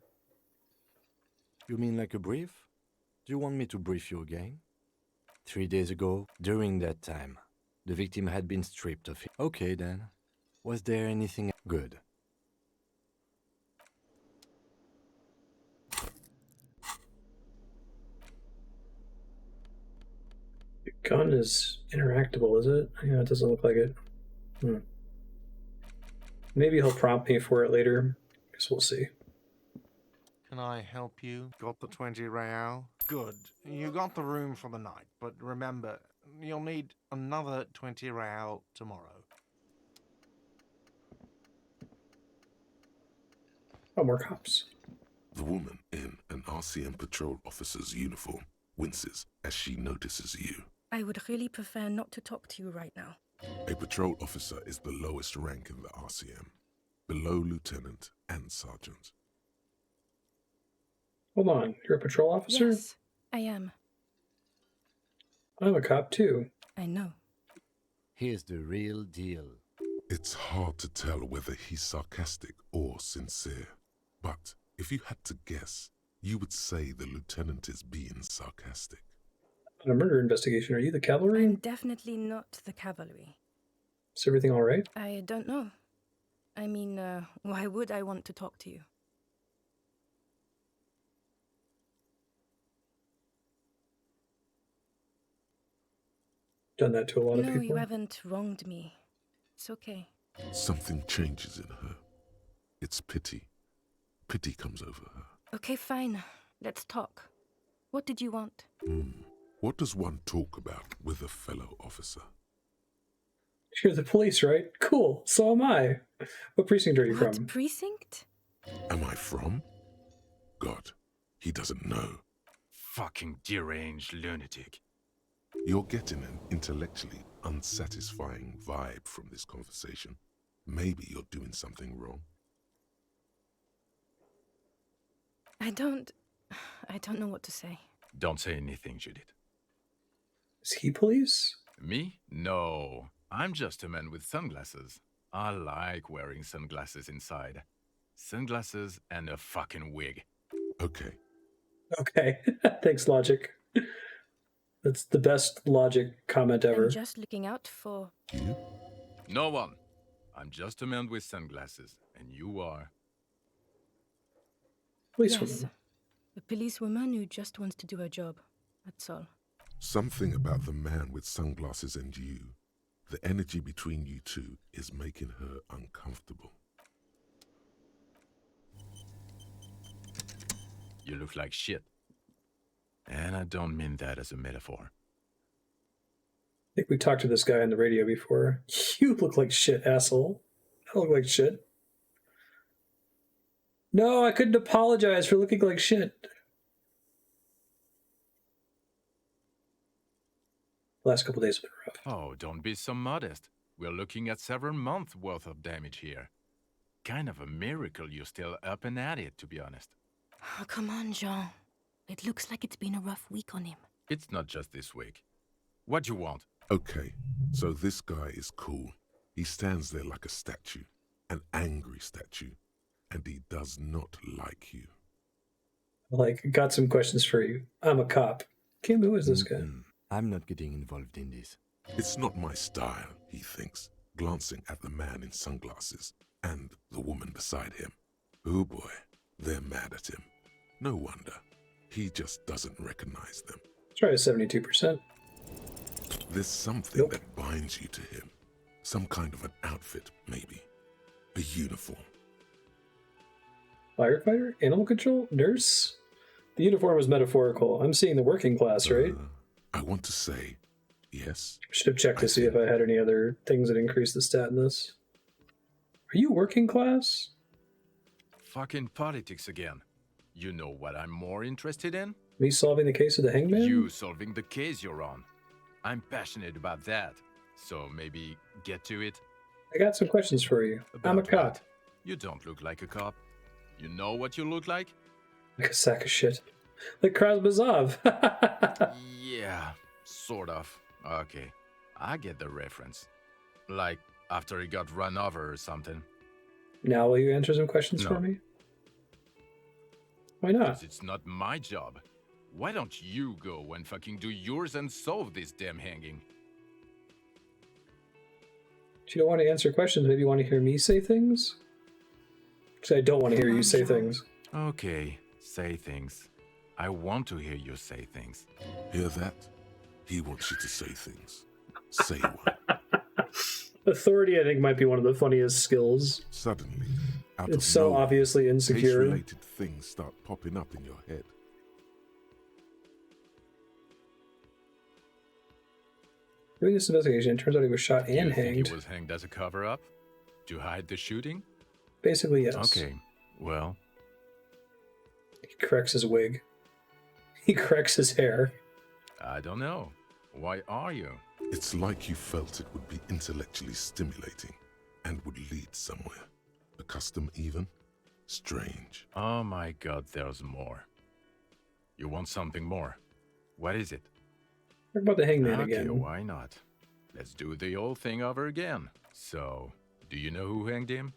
You mean like a brief? Do you want me to brief you again? 3 days ago, during that time, the victim had been stripped of it. Okay then. Was there anything good? The gun is interactable, is it? Yeah, it doesn't look like it. Maybe he'll prompt me for it later. Guess we'll see. Can I help you? Got the 20 real? Good. You got the room for the night, but remember, you'll need another 20 real tomorrow. Oh, more cops. The woman in an RCM patrol officer's uniform winces as she notices you. I would really prefer not to talk to you right now. A patrol officer is the lowest rank in the RCM, below lieutenant and sergeant. Hold on, you're a patrol officer? Yes, I am. I'm a cop too. I know. Here's the real deal. It's hard to tell whether he's sarcastic or sincere, but if you had to guess, you would say the lieutenant is being sarcastic. On a murder investigation, are you the cavalry? I'm definitely not the cavalry. Is everything all right? I don't know. I mean, why would I want to talk to you? Done that to a lot of No, people. you haven't wronged me. It's okay. Something changes in her. It's pity. Pity comes over her. Okay, fine. Let's talk. What did you want? What does one talk about with a fellow officer? You're the police, right? Cool. So am I. What precinct are you What from? precinct? Am I from? God, he doesn't know. Fucking deranged lunatic. You're getting an intellectually unsatisfying vibe from this conversation. Maybe you're doing something wrong. I don't know what to say. Don't say anything, Judith. Is he police? Me? No. I'm just a man with sunglasses. I like wearing sunglasses inside. Sunglasses and a fucking wig. Okay. Okay. Thanks, Logic. That's the best Logic comment ever. I'm just looking out for... You? No one. I'm just a man with sunglasses. And you are... Policewoman. A policewoman who just wants to do her job. That's all. Something about the man with sunglasses and you, the energy between you two, is making her uncomfortable. You look like shit. And I don't mean that as a metaphor. I think we talked to this guy on the radio before. You look like shit, asshole. I look like shit. No, I couldn't apologize for looking like shit. Last couple days have been rough. Oh, don't be so modest. We're looking at several months worth of damage here. Kind of a miracle you're still up and at it, to be honest. Oh, come on, Jean. It looks like it's been a rough week on him. It's not just this week. What you want? Okay, so this guy is cool. He stands there like a statue, an angry statue, and he does not like you. Like, got some questions for you. I'm a cop. Kim, who is this guy? I'm not getting involved in this. It's not my style, he thinks, glancing at the man in sunglasses and the woman beside him. Oh boy, they're mad at him. No wonder. He just doesn't recognize them. Try a 72%. There's something that binds you to him. Some kind of an outfit, maybe. A uniform. Firefighter? Animal control? Nurse? The uniform is metaphorical. I'm seeing the working class, right? I want to say, yes. Should have checked to see if I had any other things that increase the stat in this. Are you working class? Fucking politics again. You know what I'm more interested in? Me solving the case of the hangman? You solving the case you're on. I'm passionate about that. So maybe get to it. I got some questions for you. I'm a cop. What? You don't look like a cop. You know what you look like? Like a sack of shit. Like Krasbazov. Yeah, sort of. Okay, I get the reference. Like after he got run over or something. Now will you answer some questions for me? Why not? 'Cause it's not my job. Why don't you go and fucking do yours and solve this damn hanging? If you don't want to answer questions, maybe you want to hear me say things? Because I don't want to hear you say things. Okay, say things. I want to hear you say things. Hear that? He wants you to say things. Say one. Authority, I think, might be one of the funniest skills. Suddenly, out It's of so nowhere, obviously insecure. case-related things start popping up in your head. Doing this investigation, it turns out he was shot Do and you think hanged. he was hanged as a cover-up? To hide the shooting? Basically, yes. Okay, well, He corrects his wig. He corrects his hair. I don't know. Why are you? It's like you felt it would be intellectually stimulating and would lead somewhere. A custom even? Strange. Oh my god, there's more. You want something more? What is it? Talk about the hangman Okay, again. why not? Let's do the old thing over again. So, do you know who hanged him?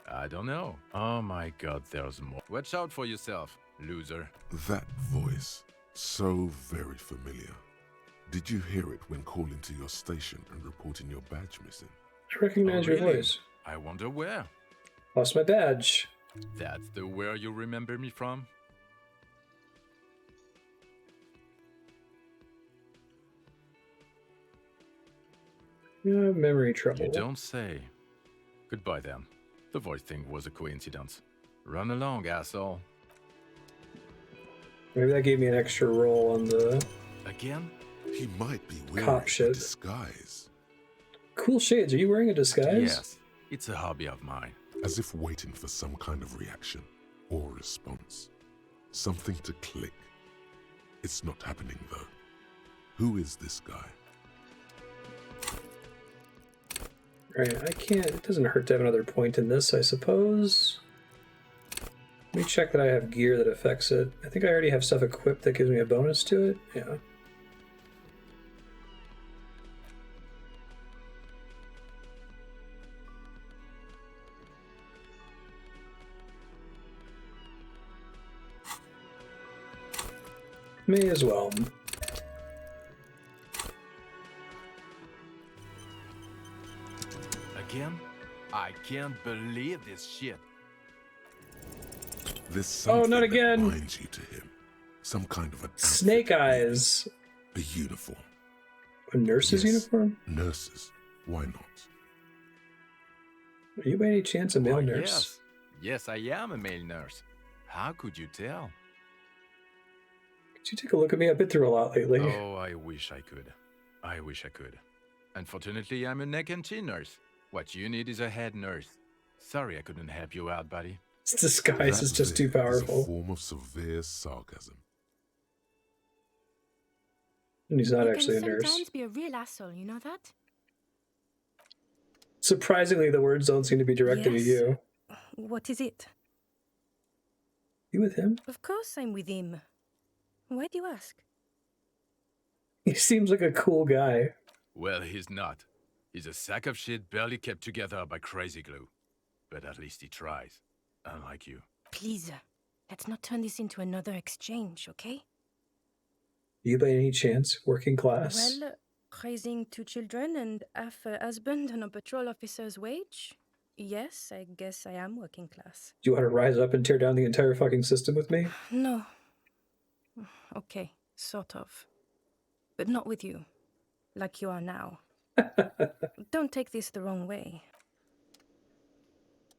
I don't know. Oh my god, there's more. Watch out for yourself, loser. That voice, so very familiar. Did you hear it when calling to your station and reporting your badge missing? I recognize your really? voice. I wonder where. Lost my badge. That's the where you remember me from? You have memory trouble. You don't say. Goodbye then. The voice thing was a coincidence. Run along, asshole. Maybe that gave me an extra roll on the Again? He might be wearing cop a shit. disguise. Cool shades. Are you wearing a disguise? Yes. It's a hobby of mine. As if waiting for some kind of reaction or response. Something to click. It's not happening though. Who is this guy? Right, I can't. It doesn't hurt to have another point in this, I suppose. Let me check that I have gear that affects it. I think I already have stuff equipped that gives me a bonus to it. Yeah. May as well. Again? I can't believe this shit. There's something Oh, not that again. binds you to him. Some kind of an outfit, Snake eyes. a uniform. A nurse's Yes, uniform? Nurses. Why not? Are you by any chance a male Why, nurse? Yes. Yes, I am a male nurse. How could you tell? Could you take a look at me? I've been through a lot lately. Oh, I wish I could. I wish I could. Unfortunately, I'm a neck and chin nurse. What you need is a head nurse. Sorry I couldn't help you out, buddy. This disguise is That just too there is powerful. a form of severe sarcasm. And he's not You actually a can nurse. sometimes be a real asshole, you know that? Surprisingly, the words don't seem to be directed at Yes. you. What is it? You with him? Of course I'm with him. Why do you ask? He seems like a cool guy. Well, he's not. He's a sack of shit barely kept together by crazy glue. But at least he tries. Unlike you. Please, let's not turn this into another exchange, okay? You by any chance working class? Well, raising 2 children and half a husband on a patrol officer's wage? Yes, I guess I am working class. Do you want to rise up and tear down the entire fucking system with me? No. Okay, sort of. But not with you. Like you are now. Don't take this the wrong way.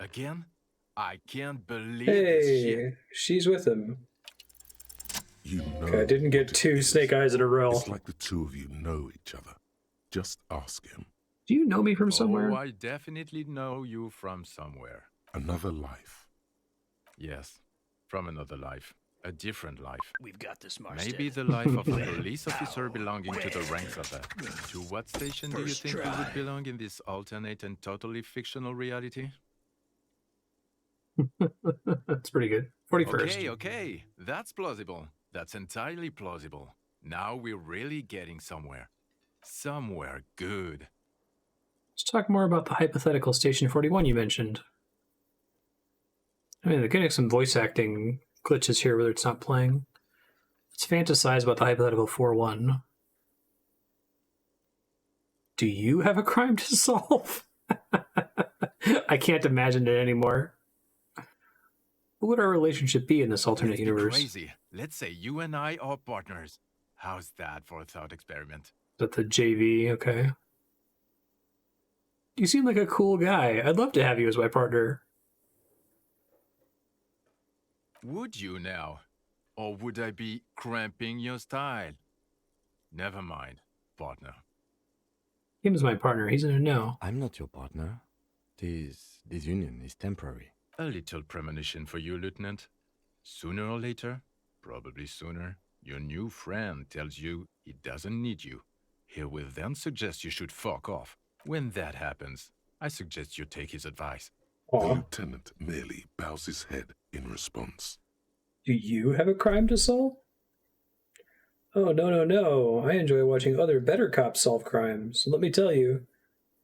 Again? I can't believe this shit. Hey, she's with him. You know. Okay, I didn't get two snake eyes in a row. It's like the two of you know each other. Just ask him. Do you know me from somewhere? Oh, I definitely know you from somewhere. Another life. Yes, from another life. A different life. We've got this, Marstead. Maybe the life of a police officer belonging to the ranks of a... To what station do you think you would belong in this alternate and totally fictional reality? That's pretty good. 41st. Okay. That's plausible. That's entirely plausible. Now we're really getting somewhere. Somewhere good. Let's talk more about the hypothetical Station 41 you mentioned. I mean, they're getting some voice acting glitches here where it's not playing. Let's fantasize about the hypothetical 4-1. Do you have a crime to solve? I can't imagine it anymore. What would our relationship be in this alternate universe? Crazy. Let's say you and I are partners. How's that for a thought experiment? Is that the JV? Okay. You seem like a cool guy. I'd love to have you as my partner. Would you now? Or would I be cramping your style? Never mind, partner. Him's my partner. He's in a no. I'm not your partner. This union is temporary. A little premonition for you, Lieutenant. Sooner or later, probably sooner, your new friend tells you he doesn't need you. He will then suggest you should fuck off. When that happens, I suggest you take his advice. The lieutenant merely bows his head in response. Do you have a crime to solve? Oh, no. I enjoy watching other better cops solve crimes. Let me tell you,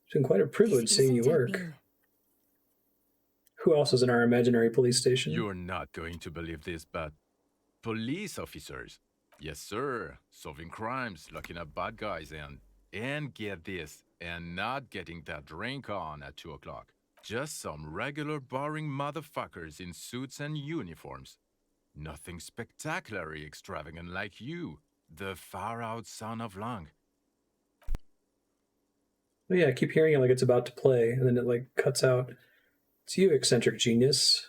it's been quite a privilege seeing you work. Who else is in our imaginary police station? You're not going to believe this, but police officers. Yes, sir. Solving crimes, locking up bad guys, and get this, and not getting that drink on at 2 o'clock. Just some regular boring motherfuckers in suits and uniforms. Nothing spectacularly extravagant like you, the far-out son of Lang. Oh yeah, I keep hearing it like it's about to play, and then it like cuts out. It's you, eccentric genius.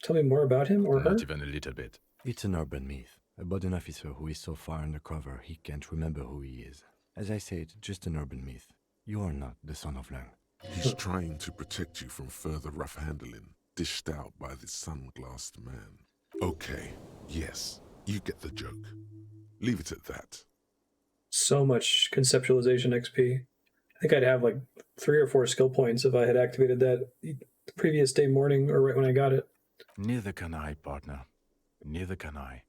Tell me more about him or her? Not even a little bit. It's an urban myth about an officer who is so far undercover he can't remember who he is. As I said, just an urban myth. You are not the son of Lang. He's trying to protect you from further rough handling, dished out by this sunglassed man. Okay, yes, you get the joke. Leave it at that. So much conceptualization XP. I think I'd have like 3 or 4 skill points if I had activated that the previous day morning or right when I got it. Neither can I, partner. Neither can I.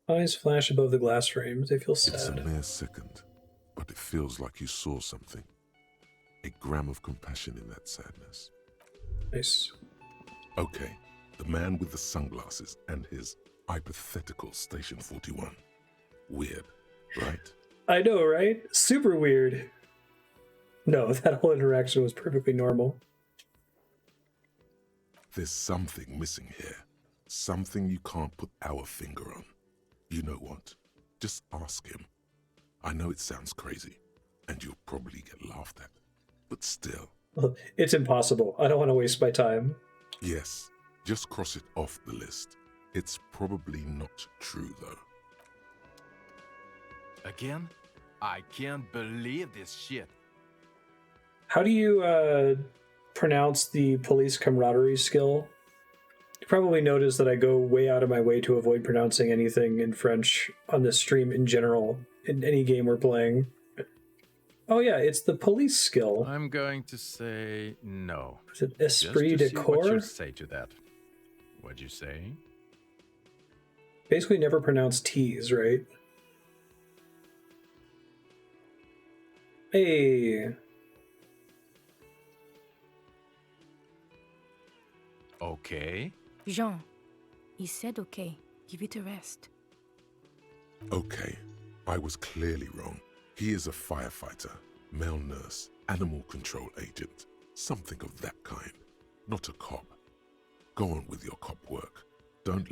Eyes flash above the glass frames. They feel sad. It's a mere second, but it feels like you saw something. A gram of compassion in that sadness. Nice. Okay, the man with the sunglasses and his hypothetical Station 41. Weird, right? I know, right? Super weird. No, that whole interaction was perfectly normal. There's something missing here. Something you can't put our finger on. You know what? Just ask him. I know it sounds crazy, and you'll probably get laughed at. But still. It's impossible. I don't want to waste my time. Yes, just cross it off the list. It's probably not true, though. Again? I can't believe this shit. How do you pronounce the police camaraderie skill? You probably noticed that I go way out of my way to avoid pronouncing anything in French on this stream in general, in any game we're playing. Oh yeah, it's the police skill. I'm going to say no. Is it esprit de corps? What you say to that? What'd you say? Basically never pronounce T's, right? Hey. Okay. Jean, he said okay. Give it a rest. Okay, I was clearly wrong. He is a firefighter, male nurse, animal control agent, something of that kind. Not a cop. Go on with your cop work. Don't...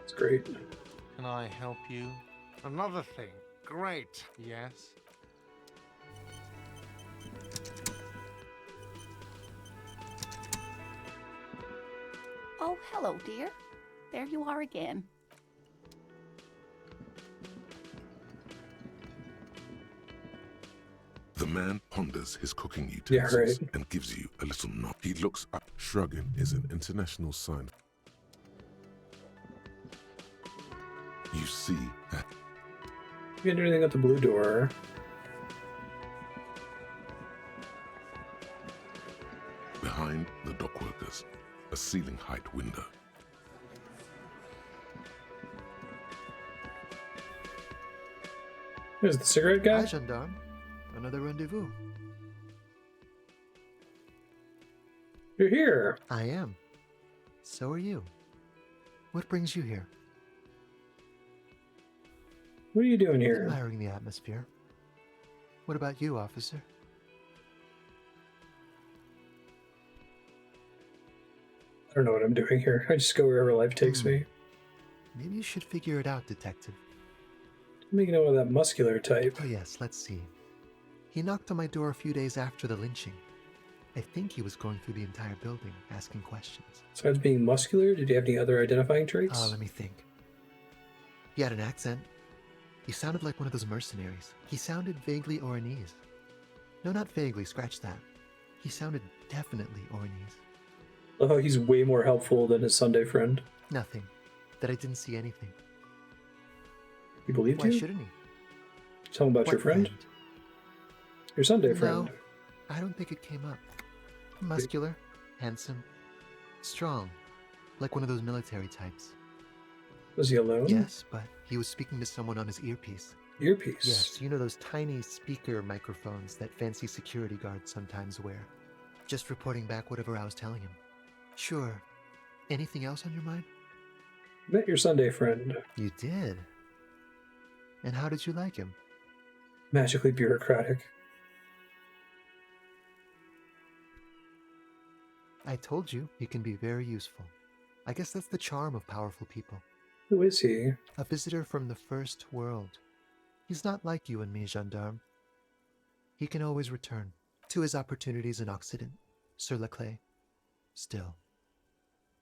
It's great. Can I help you? Another thing. Great. Yes. Oh, hello, dear. There you are again. The man ponders his cooking utensils Yeah, right. and gives you a little nod. He looks up. Shrugging is an international sign. You see that You can't do anything at the blue door. behind the dockworkers, a ceiling height window. There's the cigarette guy. Hi, gendarme. Another rendezvous. You're here. I am. So are you. What brings you here? What are you doing here? Admiring the atmosphere. What about you, officer? I don't know what I'm doing here. I just go wherever life takes me. Maybe you should figure it out, detective. Making out with that muscular type. Oh yes, let's see. He knocked on my door a few days after the lynching. I think he was going through the entire building, asking questions. Besides being muscular, did you have any other identifying traits? Let me think. He had an accent. He sounded like one of those mercenaries. He sounded vaguely Oranese. No, not vaguely, scratch that. He sounded definitely Oranese. Love how he's way more helpful than his Sunday friend. Nothing. That I didn't see anything. He believed Why you? shouldn't he? Tell him about What your friend? Your Sunday friend. No, I don't think it came up. Muscular, handsome, strong, like one of those military types. Was he alone? Yes, but he was speaking to someone on his earpiece. Earpiece? Yes, you know those tiny speaker microphones that fancy security guards sometimes wear. Just reporting back whatever I was telling him. Sure. Anything else on your mind? Met your Sunday friend. You did? And how did you like him? Magically bureaucratic. I told you, he can be very useful. I guess that's the charm of powerful people. Who is he? A visitor from the first world. He's not like you and me, gendarme. He can always return to his opportunities in Occident, sur la clé. Still,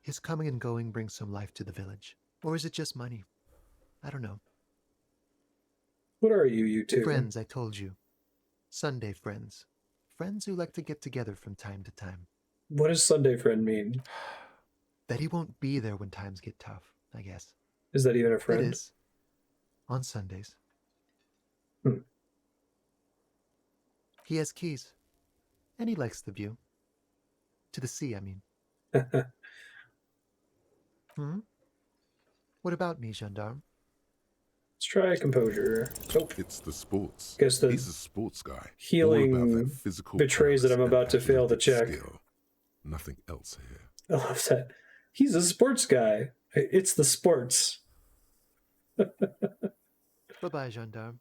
his coming and going brings some life to the village. Or is it just money? I don't know. What are you two? Friends, I told you. Sunday friends. Friends who like to get together from time to time. What does Sunday friend mean? That he won't be there when times get tough, I guess. Is that even a friend? It is. On Sundays. He has keys. And he likes the view. To the sea, I mean. What about me, gendarme? Let's try composure. Oh. It's the sports. Guess the He's a sports guy. healing All about that physical betrays that I'm prowess about and to fail the check. skill. Nothing else here. I love that. He's a sports guy. It's the sports. Bye-bye, gendarme.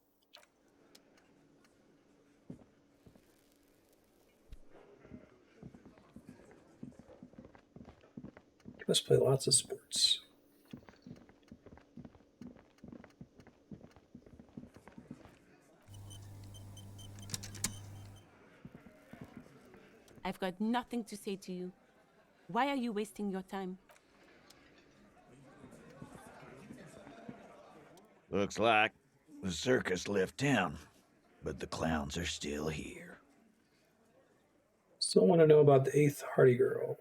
Let's play lots of sports. I've got nothing to say to you. Why are you wasting your time? Looks like the circus left town, but the clowns are still here. Still want to know about the 8th Hardy girl.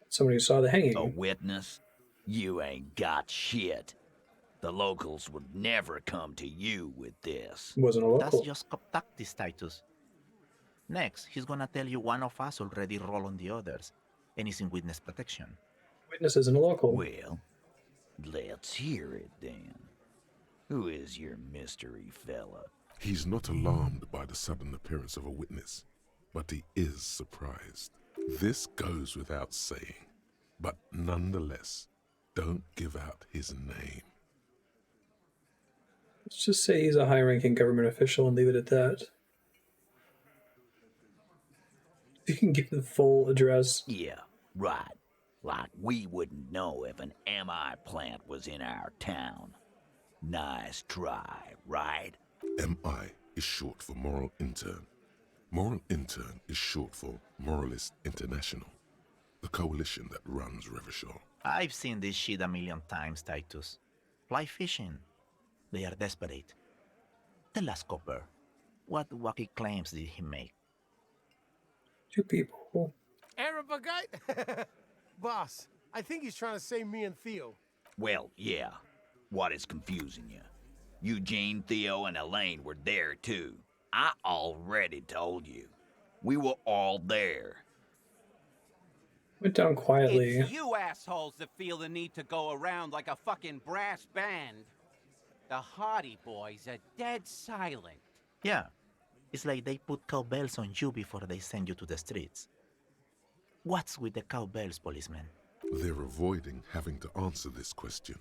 Somebody who saw the hanging. A witness? You ain't got shit. The locals would never come to you with this. Wasn't a local. That's just tactic status. Next, he's gonna tell you one of us already rolled on the others, and he's in witness protection. Witness isn't a local. Well, let's hear it then. Who is your mystery fella? He's not alarmed by the sudden appearance of a witness, but he is surprised. This goes without saying, but nonetheless, don't give out his name. Let's just say he's a high-ranking government official and leave it at that. You can give the full address. Yeah, right. Like we wouldn't know if an MI plant was in our town. Nice try, right? MI is short for moral intern. Moral Intern is short for Moralist International, the coalition that runs Revachol. I've seen this shit a million times, Titus. Fly fishing. They are desperate. Tell us, Copper, what wacky claims did he make? 2 people. Arab guy? Boss, I think he's trying to save me and Theo. Well, yeah. What is confusing you? Eugene, Theo, and Elaine were there too. I already told you. We were all there. Went down quietly. It's you assholes that feel the need to go around like a fucking brass band. The Hardy Boys are dead silent. Yeah, it's like they put cowbells on you before they send you to the streets. What's with the cowbells, policeman? They're avoiding having to answer this question.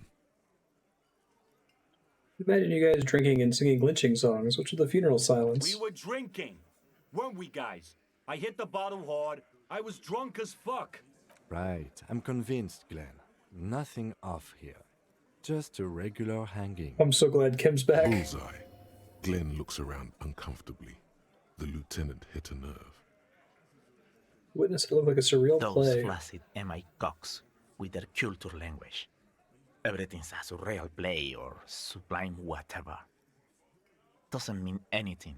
Imagine you guys drinking and singing lynching songs. What's with the funeral silence? We were drinking, weren't we, guys? I hit the bottle hard. I was drunk as fuck. Right, I'm convinced, Glenn. Nothing off here. Just a regular hanging. I'm so glad Kim's back. Bullseye. Glenn looks around uncomfortably. The lieutenant hit a nerve. Witness it looked like a surreal Those play. flaccid MI cocks with their culture language. Everything's a surreal play or sublime whatever. Doesn't mean anything.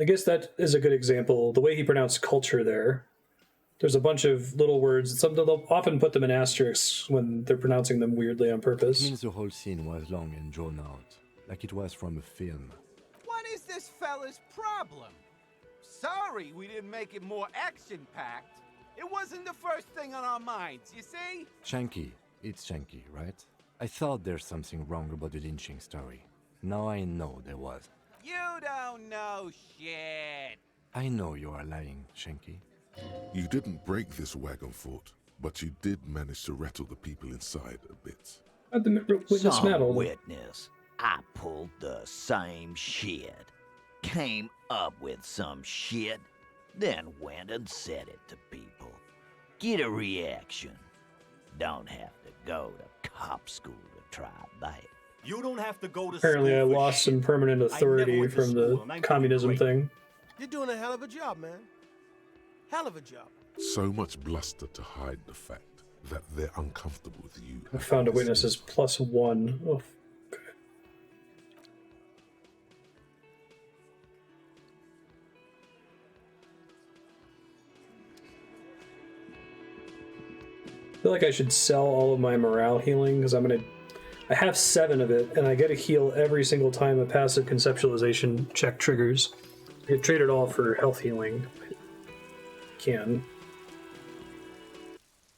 I guess that is a good example. The way he pronounced culture there. There's a bunch of little words. They'll often put them in asterisks when they're pronouncing them weirdly on purpose. It means the whole scene was long and drawn out, like it was from a film. What is this fella's problem? Sorry we didn't make it more action-packed. It wasn't the first thing on our minds, you see? Shanky. It's Shanky, right? I thought there's something wrong about the lynching story. Now I know there was. You don't know shit. I know you are lying, Shanky. You didn't break this wagon fort, but you did manage to rattle the people inside a bit. Some witness. I pulled the same shit. Came up with some shit, then went and said it to people. Get a reaction. Don't have to go to cop school to try that. You don't have to go to Apparently I school for lost shit. some permanent I never authority went to from school, the and I'm communism great. thing. You're doing a hell of a job, man. Hell of a job. So much bluster to hide the fact that they're uncomfortable with you. I found a witness as +1. Oh, okay. I feel like I should sell all of my morale healing because I have 7 of it and I get a heal every single time a passive conceptualization check triggers. I could trade it all for health healing.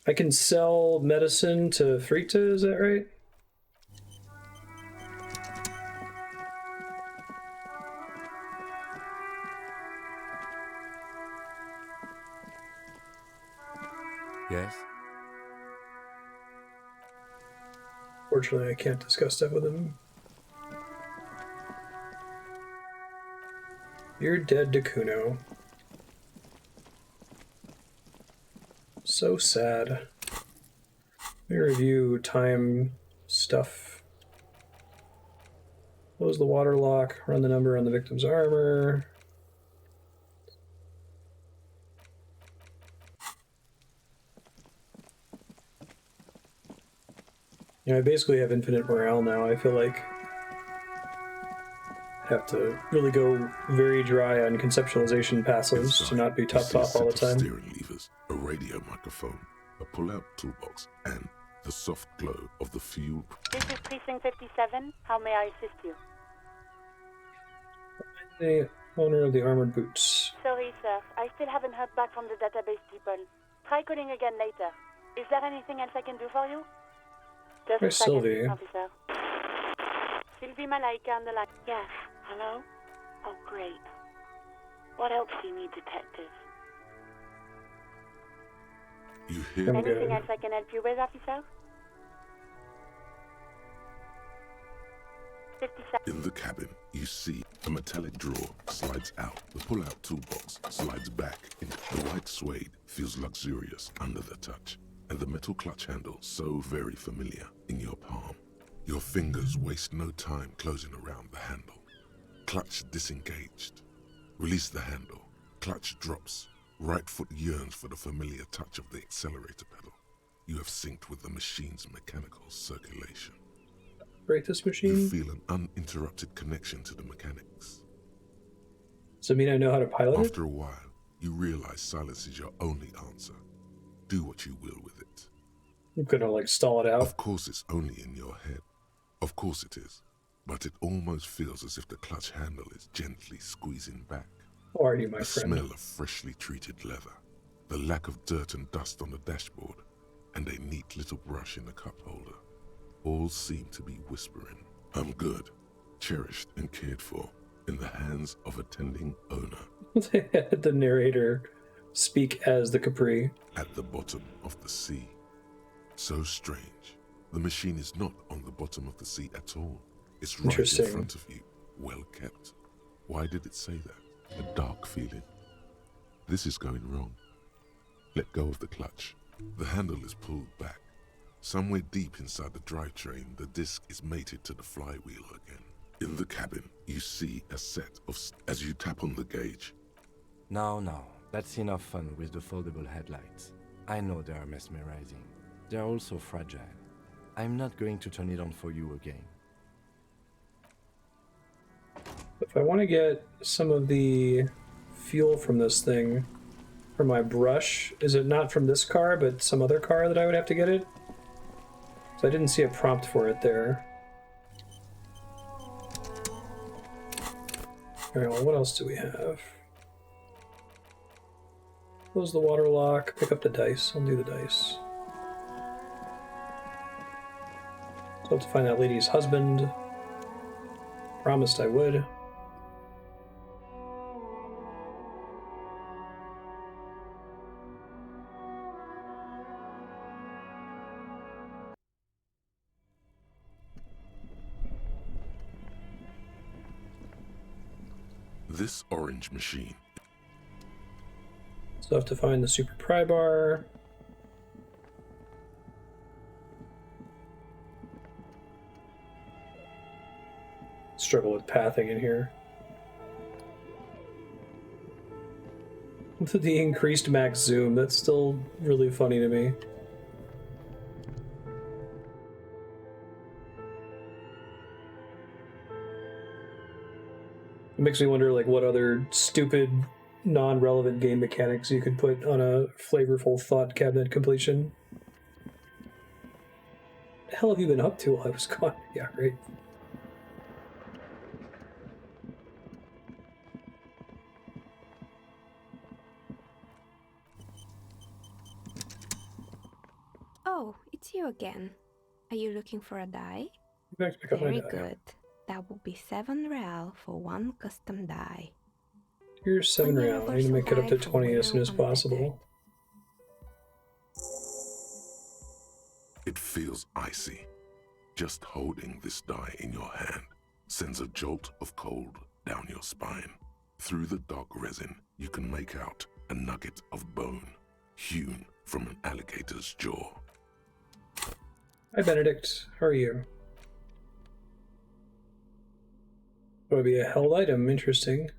I can sell medicine to Frita, is that right? Yes? Fortunately, I can't discuss that with him. You're dead, Dakuno. So sad. Let me review time stuff. Close the water lock, run the number on the victim's armor. I basically have infinite morale now. I feel like I have to really go very dry on conceptualization passives to not be top all the time. Steering levers, a radio microphone, a pull-out toolbox, and the soft glow of the fuel. This is Precinct 57. How may I assist you? The owner of the armored boots. Sorry, sir. I still haven't heard back from the database people. Try calling again later. Is there anything else I can do for you? Just Where's a second, Sylvie? officer. Sylvie Malaika on the line. Yes. Hello? Oh, great. What else do you need, detective? You hear Anything else I can help you with, officer? 57. In the cabin, you see a metallic drawer slides out. The pull-out toolbox slides back. The white suede feels luxurious under the touch, and the metal clutch handle so very familiar in your palm. Your fingers waste no time closing around the handle. Clutch disengaged. Release the handle. Clutch drops. Right foot yearns for the familiar touch of the accelerator pedal. You have synced with the machine's mechanical circulation. Break this machine? You feel an uninterrupted connection to the mechanics. Does it mean I know how to pilot it? After a while, you realize silence is your only answer. Do what you will with it. I'm gonna, like, stall it out. Of course it's only in your head. Of course it is. But it almost feels as if the clutch handle is gently squeezing back. How are you, my the friend? The smell of freshly treated leather, the lack of dirt and dust on the dashboard, and a neat little brush in the cup holder, all seem to be whispering, I'm good, cherished and cared for, in the hands of a tending owner. The narrator speak as the Capri. At the bottom of the sea. So strange. The machine is not on the bottom of the sea at all. It's right in front of you, well kept. Why did it say that? A dark feeling. This is going wrong. Let go of the clutch. The handle is pulled back. Somewhere deep inside the drivetrain, the disc is mated to the flywheel again. In the cabin, you see a set of... as you tap on the gauge. No, that's enough fun with the foldable headlights. I know they are mesmerizing. They are also fragile. I'm not going to turn it on for you again. If I want to get some of the fuel from this thing for my brush, is it not from this car, but some other car that I would have to get it? So I didn't see a prompt for it there. Alright, well, what else do we have? Close the water lock, pick up the dice. I'll do the dice. So I have to find that lady's husband. Promised I would. This orange machine. So I have to find the super pry bar. Struggle with pathing in here. With the increased max zoom, that's still really funny to me. It makes me wonder, like, what other stupid, non-relevant game mechanics you could put on a flavorful thought cabinet completion. What the hell have you been up to while I was gone? Yeah, right. Oh, it's you again. Are you looking for a die? Very good. That will be 7 real for one custom die. Here's 7 real. I need to make it up to 20 as soon as possible. It feels icy. Just holding this die in your hand sends a jolt of cold down your spine. Through the dark resin, you can make out a nugget of bone hewn from an alligator's jaw. Hi, Benedict. How are you? That would be a held item. Interesting.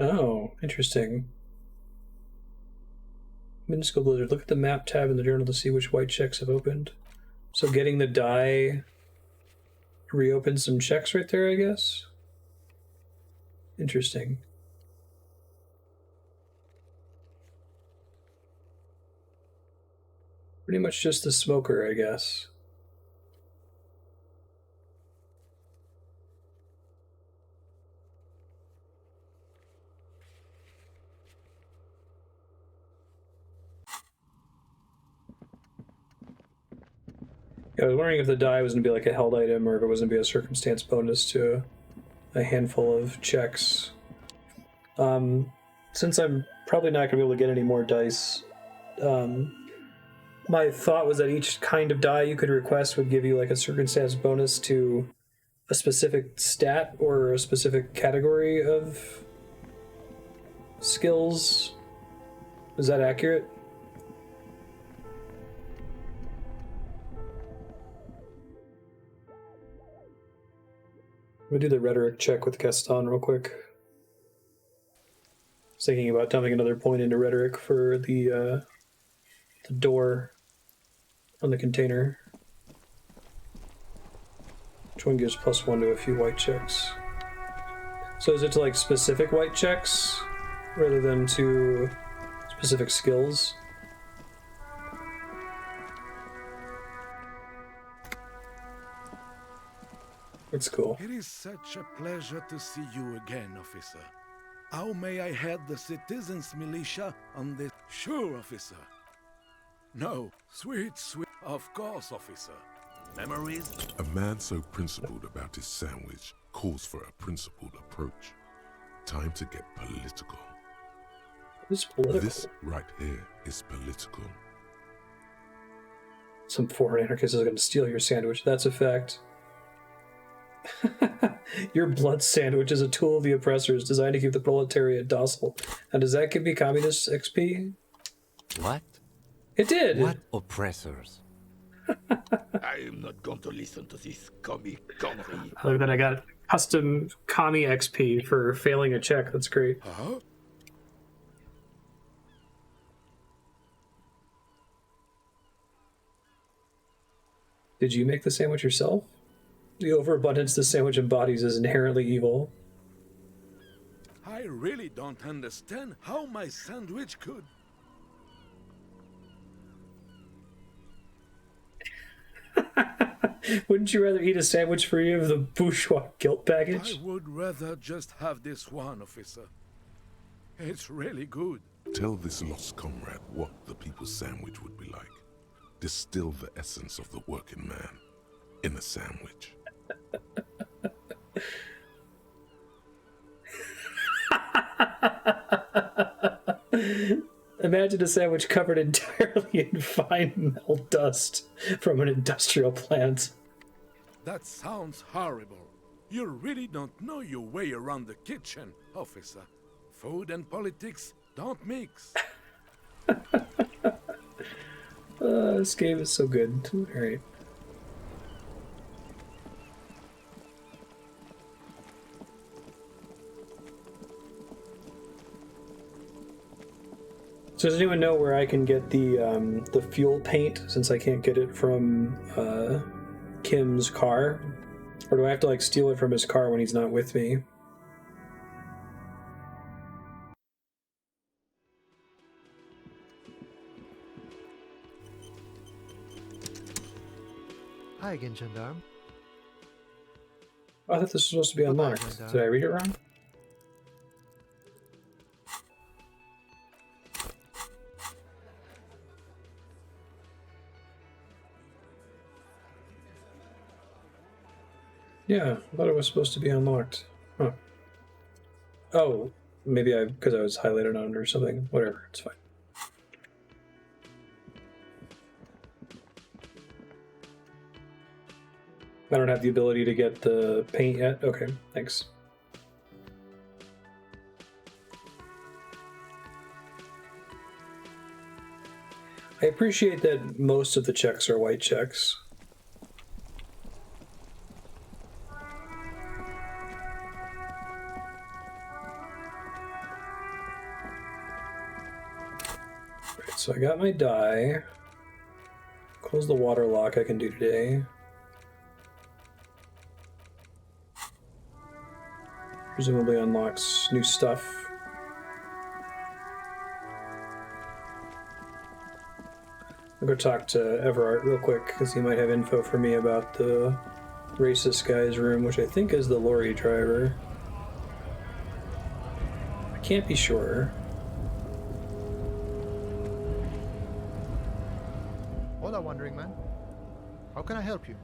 Oh, interesting. Minuscule Blizzard. Look at the map tab in the journal to see which white checks have opened. So getting the die reopens some checks right there, I guess? Interesting. Pretty much just the smoker, I guess. Yeah, I was wondering if the die was going to be like a held item or if it was going to be a circumstance bonus to a handful of checks. Since I'm probably not going to be able to get any more dice, my thought was that each kind of die you could request would give you like a circumstance bonus to a specific stat or a specific category of skills. Is that accurate? me do the rhetoric check with Gaston real quick. I was thinking about dumping another point into rhetoric for the door on the container. Which one gives +1 to a few white checks? So is it to like specific white checks rather than to specific skills? It's cool. It is such a pleasure to see you again, officer. How may I head the citizens' militia on this? Sure, officer. No, sweet. Of course, officer. Memories? A man so principled about his sandwich calls for a principled approach. Time to get political. Who's political? This right here is political. Some foreign anarchist is going to steal your sandwich. That's a fact. Your blood sandwich is a tool of the oppressors designed to keep the proletariat docile. Now, does that give me communist XP? What? It did! What oppressors? I am not going to listen to this commie country. I love that I got custom commie XP for failing a check. That's great. Huh? Did you make the sandwich yourself? The overabundance the sandwich embodies is inherently evil. I really don't understand how my sandwich could. Wouldn't you rather eat a sandwich free of the bourgeois guilt baggage? I would rather just have this one, officer. It's really good. Tell this lost comrade what the people's sandwich would be like. Distill the essence of the working man in a sandwich. Imagine a sandwich covered entirely in fine metal dust from an industrial plant. That sounds horrible. You really don't know your way around the kitchen, officer. Food and politics don't mix. This game is so good. Alright. So does anyone know where I can get the fuel paint, since I can't get it from Kim's car? Or do I have to like steal it from his car when he's not with me? Hi again, Gendarme. I thought this was supposed to be unlocked. Did I read it wrong? Yeah, I thought it was supposed to be unlocked. Huh. Oh, maybe because I was highlighted on it or something. Whatever, it's fine. I don't have the ability to get the paint yet? Okay, thanks. I appreciate that most of the checks are white checks. Right, so I got my die. Close the water lock I can do today. Presumably unlocks new stuff. I'll go talk to Everard real quick, because he might have info for me about the racist guy's room, which I think is the lorry driver. I can't be sure. Hola, Wandering Man. How can I help you?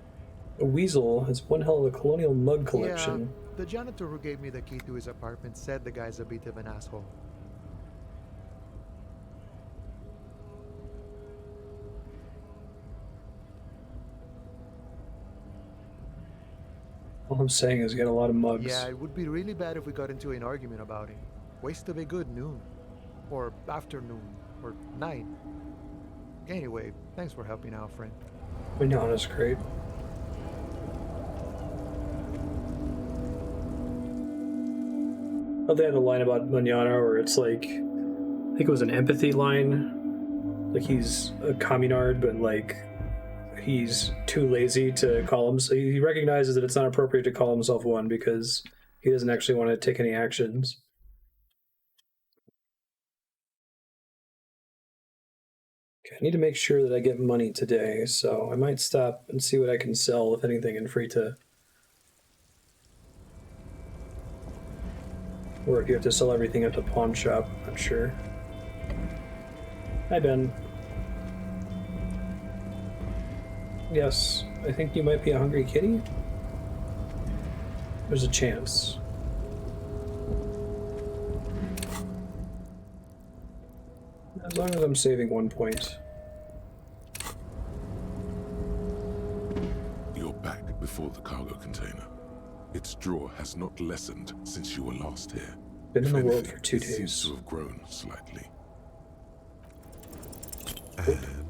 A weasel has one hell of a colonial mug collection. Yeah, the janitor who gave me the key to his apartment said the guy's a bit of an asshole. All I'm saying is get a lot of mugs. Yeah, it would be really bad if we got into an argument about it. Waste of a good noon. Or afternoon. Or night. Anyway, thanks for helping out, friend. Mignon is great. Oh, they had a line about Manana where it's like, I think it was an empathy line. Like he's a communard, but like he's too lazy to call him. So he recognizes that it's not appropriate to call himself one because he doesn't actually want to take any actions. Okay, I need to make sure that I get money today, so I might stop and see what I can sell, if anything, in Frita. Or if you have to sell everything at the pawn shop, I'm not sure. Hi, Ben. Yes, I think you might be a hungry kitty. There's a chance. As long as I'm saving 1 point. You're back before the cargo container. Its draw has not lessened since you were last here. Been in the world anything, for 2 it days. Seems to have grown slightly. And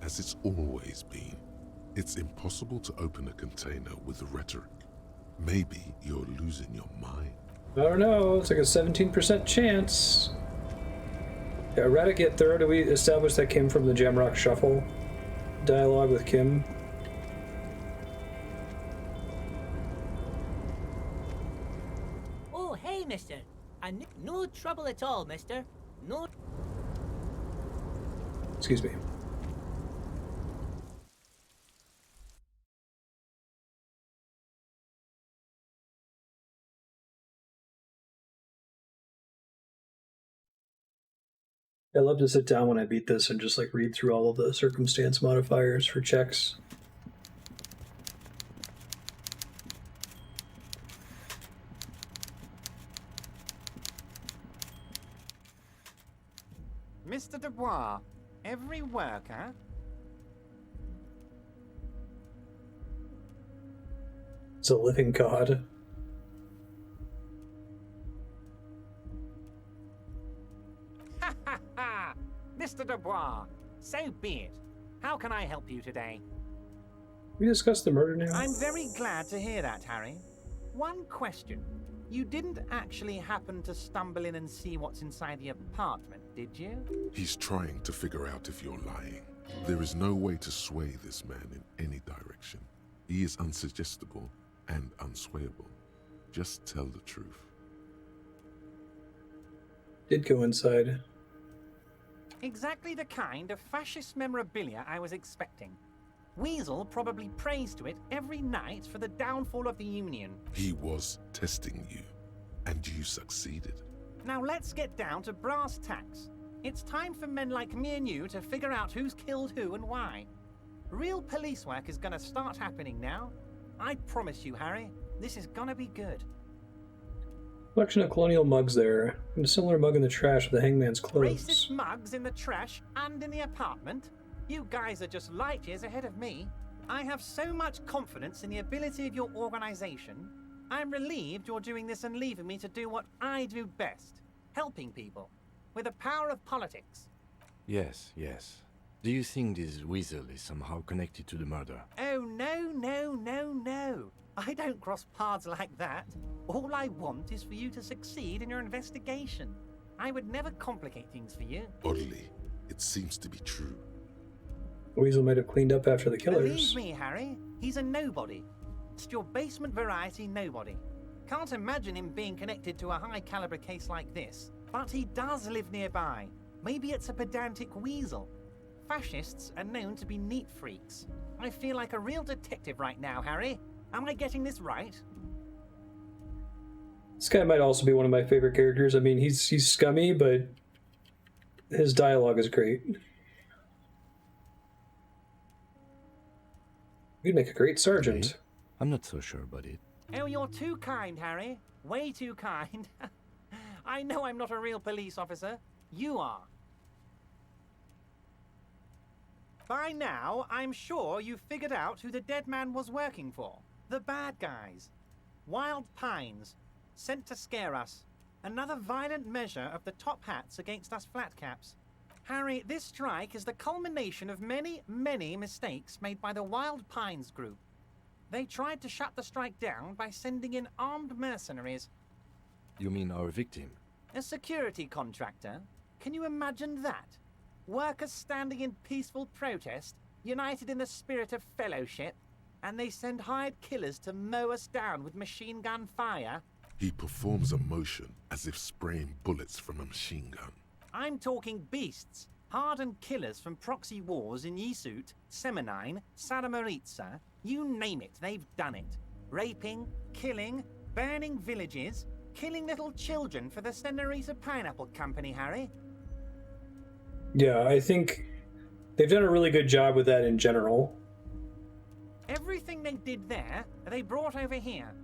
as it's always been, it's impossible to open a container with rhetoric. Maybe you're losing your mind. I don't know, it's like a 17% chance. Yeah, Eradicate Thorough, do we establish that came from the Jamrock Shuffle dialogue with Kim? Oh, hey, mister. No trouble at all, mister. No. Excuse me. I love to sit down when I beat this and just like read through all of the circumstance modifiers for checks. Mr. Dubois, every worker... It's a living god. Ha ha ha! Mr. Dubois, so be it. How can I help you today? We discussed the murder now. I'm very glad to hear that, Harry. One question. You didn't actually happen to stumble in and see what's inside the apartment, did you? He's trying to figure out if you're lying. There is no way to sway this man in any direction. He is unsuggestible and unswayable. Just tell the truth. Did go inside. Exactly the kind of fascist memorabilia I was expecting. Weasel probably prays to it every night for the downfall of the Union. He was testing you, and you succeeded. Now let's get down to brass tacks. It's time for men like me and you to figure out who's killed who and why. Real police work is gonna start happening now. I promise you, Harry, this is gonna be good. Collection of colonial mugs there, and a similar mug in the trash with the hangman's clothes. Racist mugs in the trash and in the apartment? You guys are just light years ahead of me. I have so much confidence in the ability of your organization. I'm relieved you're doing this and leaving me to do what I do best. Helping people. With the power of politics. Yes, yes. Do you think this weasel is somehow connected to the murder? Oh, no, no, no, no. I don't cross paths like that. All I want is for you to succeed in your investigation. I would never complicate things for you. Oddly, it seems to be true. Weasel might have cleaned up after the killers. Believe me, Harry, he's a nobody. Just your basement variety nobody. Can't imagine him being connected to a high-caliber case like this. But he does live nearby. Maybe it's a pedantic weasel. Fascists are known to be neat freaks. I feel like a real detective right now, Harry. Am I getting this right? This guy might also be one of my favorite characters. I mean, he's scummy, but his dialogue is great. You'd make a great sergeant. Okay. I'm not so sure about it. Oh, you're too kind, Harry. Way too kind. I know I'm not a real police officer. You are. By now, I'm sure you've figured out who the dead man was working for. The bad guys. Wild Pines. Sent to scare us. Another violent measure of the top hats against us flatcaps. Harry, this strike is the culmination of many, many mistakes made by the Wild Pines group. They tried to shut the strike down by sending in armed mercenaries. You mean our victim? A security contractor? Can you imagine that? Workers standing in peaceful protest, united in the spirit of fellowship, and they send hired killers to mow us down with machine gun fire? He performs a motion as if spraying bullets from a machine gun. I'm talking beasts. Hardened killers from proxy wars in Yisut, Semenine, Saramaritsa, you name it, they've done it. Raping, killing, burning villages, killing little children for the Senorita Pineapple Company, Harry. Yeah, I think they've done a really good job with that in general. Everything they did there, they brought over here.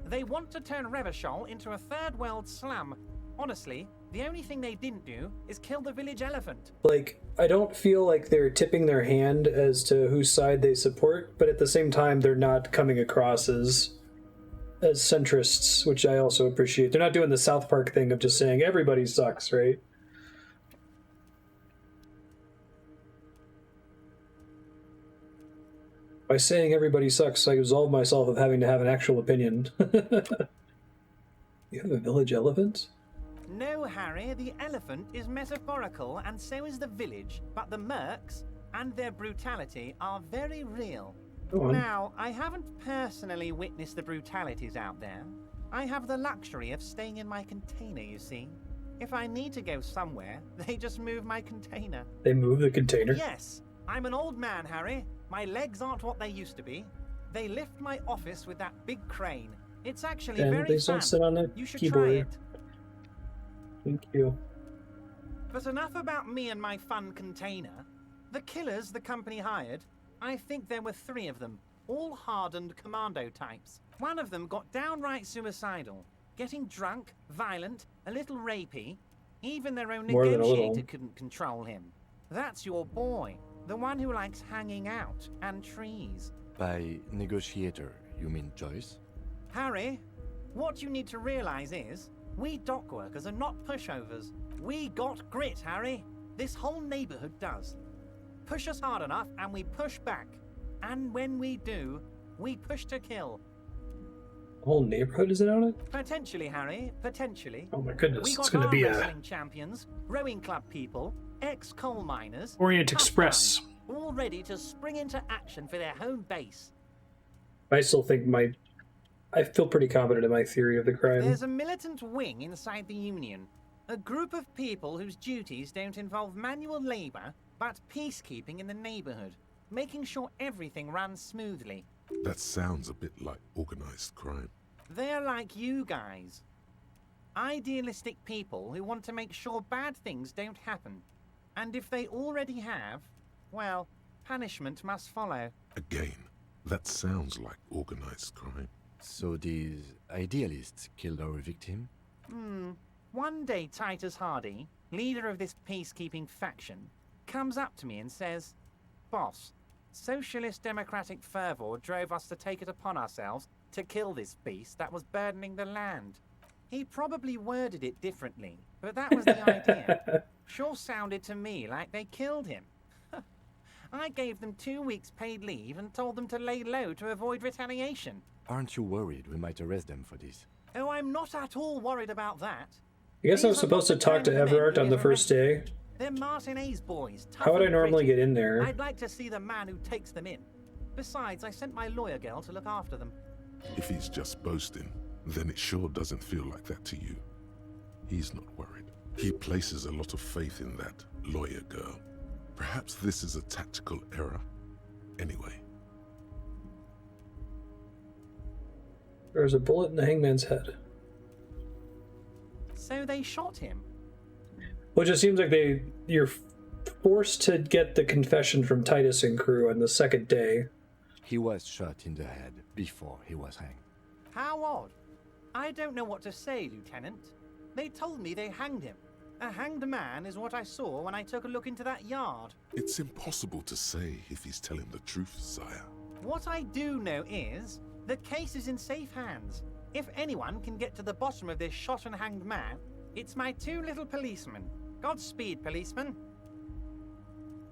They want to turn Revachol into a third world slum. Honestly, the only thing they didn't do is kill the village elephant. Like, I don't feel like they're tipping their hand as to whose side they support, but at the same time, they're not coming across as centrists, which I also appreciate. They're not doing the South Park thing of just saying everybody sucks, right? By saying everybody sucks, I absolve myself of having to have an actual opinion. You have a village elephant? No, Harry, the elephant is metaphorical, and so is the village, but the mercs and their brutality are very real. Now, I haven't personally witnessed the brutalities out there. I have the luxury of staying in my container, you see. If I need to go somewhere, they just move my container. They move the container? Yes, I'm an old man, Harry. My legs aren't what they used to be. They lift my office with that big crane. It's actually And very they fun. don't sit on the You should keyboard. try it. Thank you. But enough about me and my fun container. The killers the company hired, I think there were 3 of them, all hardened commando types. One of them got downright suicidal, getting drunk, violent, a little rapey. Even their own More than a negotiator little. couldn't control him. That's your boy, the one who likes hanging out and trees. By negotiator, you mean Joyce? Harry, what you need to realize is, we dock workers are not pushovers. We got grit, Harry. This whole neighborhood does. Push us hard enough and we push back. And when we do, we push to kill. The whole neighborhood is in on it? Potentially, Harry, potentially. Oh my goodness, We it's got gonna arm be a wrestling champions, rowing club people, ex-coal miners, Orient tough Express. guys, all ready to spring into action for their home base. I still think I feel pretty confident in my theory of the crime. There's a militant wing inside the Union. A group of people whose duties don't involve manual labor, but peacekeeping in the neighborhood, making sure everything runs smoothly. That sounds a bit like organized crime. They're like you guys. Idealistic people who want to make sure bad things don't happen. And if they already have, well, punishment must follow. Again, that sounds like organized crime. So these idealists killed our victim? One day Titus Hardy, leader of this peacekeeping faction, comes up to me and says, "Boss, socialist democratic fervor drove us to take it upon ourselves to kill this beast that was burdening the land." He probably worded it differently, but that was the idea. Sure sounded to me like they killed him. I gave them 2 weeks paid leave and told them to lay low to avoid retaliation. Aren't you worried we might arrest them for this? Oh, I'm not at all worried about that. I guess I was supposed to talk to Everard on the first day. They're Martinez boys. tough How would I and normally gritty. get in there? I'd like to see the man who takes them in. Besides, I sent my lawyer girl to look after them. If he's just boasting, then it sure doesn't feel like that to you. He's not worried. He places a lot of faith in that lawyer girl. Perhaps this is a tactical error. Anyway. There's a bullet in the hangman's head. So they shot him. Well, it just seems like you're forced to get the confession from Titus and crew on the second day. He was shot in the head before he was hanged. How odd. I don't know what to say, Lieutenant. They told me they hanged him. A hanged man is what I saw when I took a look into that yard. It's impossible to say if he's telling the truth, sire. What I do know is, the case is in safe hands. If anyone can get to the bottom of this shot and hanged man, it's my 2 little policemen. Godspeed, policeman.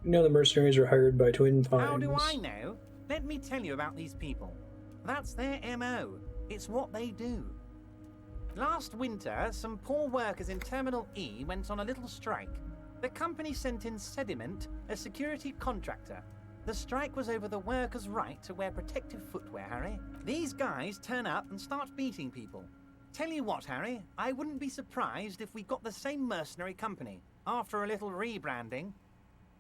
You know the mercenaries were hired by Twin Pines. How do I know? Let me tell you about these people. That's their MO. It's what they do. Last winter, some poor workers in Terminal E went on a little strike. The company sent in Sediment, a security contractor. The strike was over the workers' right to wear protective footwear, Harry. These guys turn up and start beating people. Tell you what, Harry, I wouldn't be surprised if we got the same mercenary company after a little rebranding.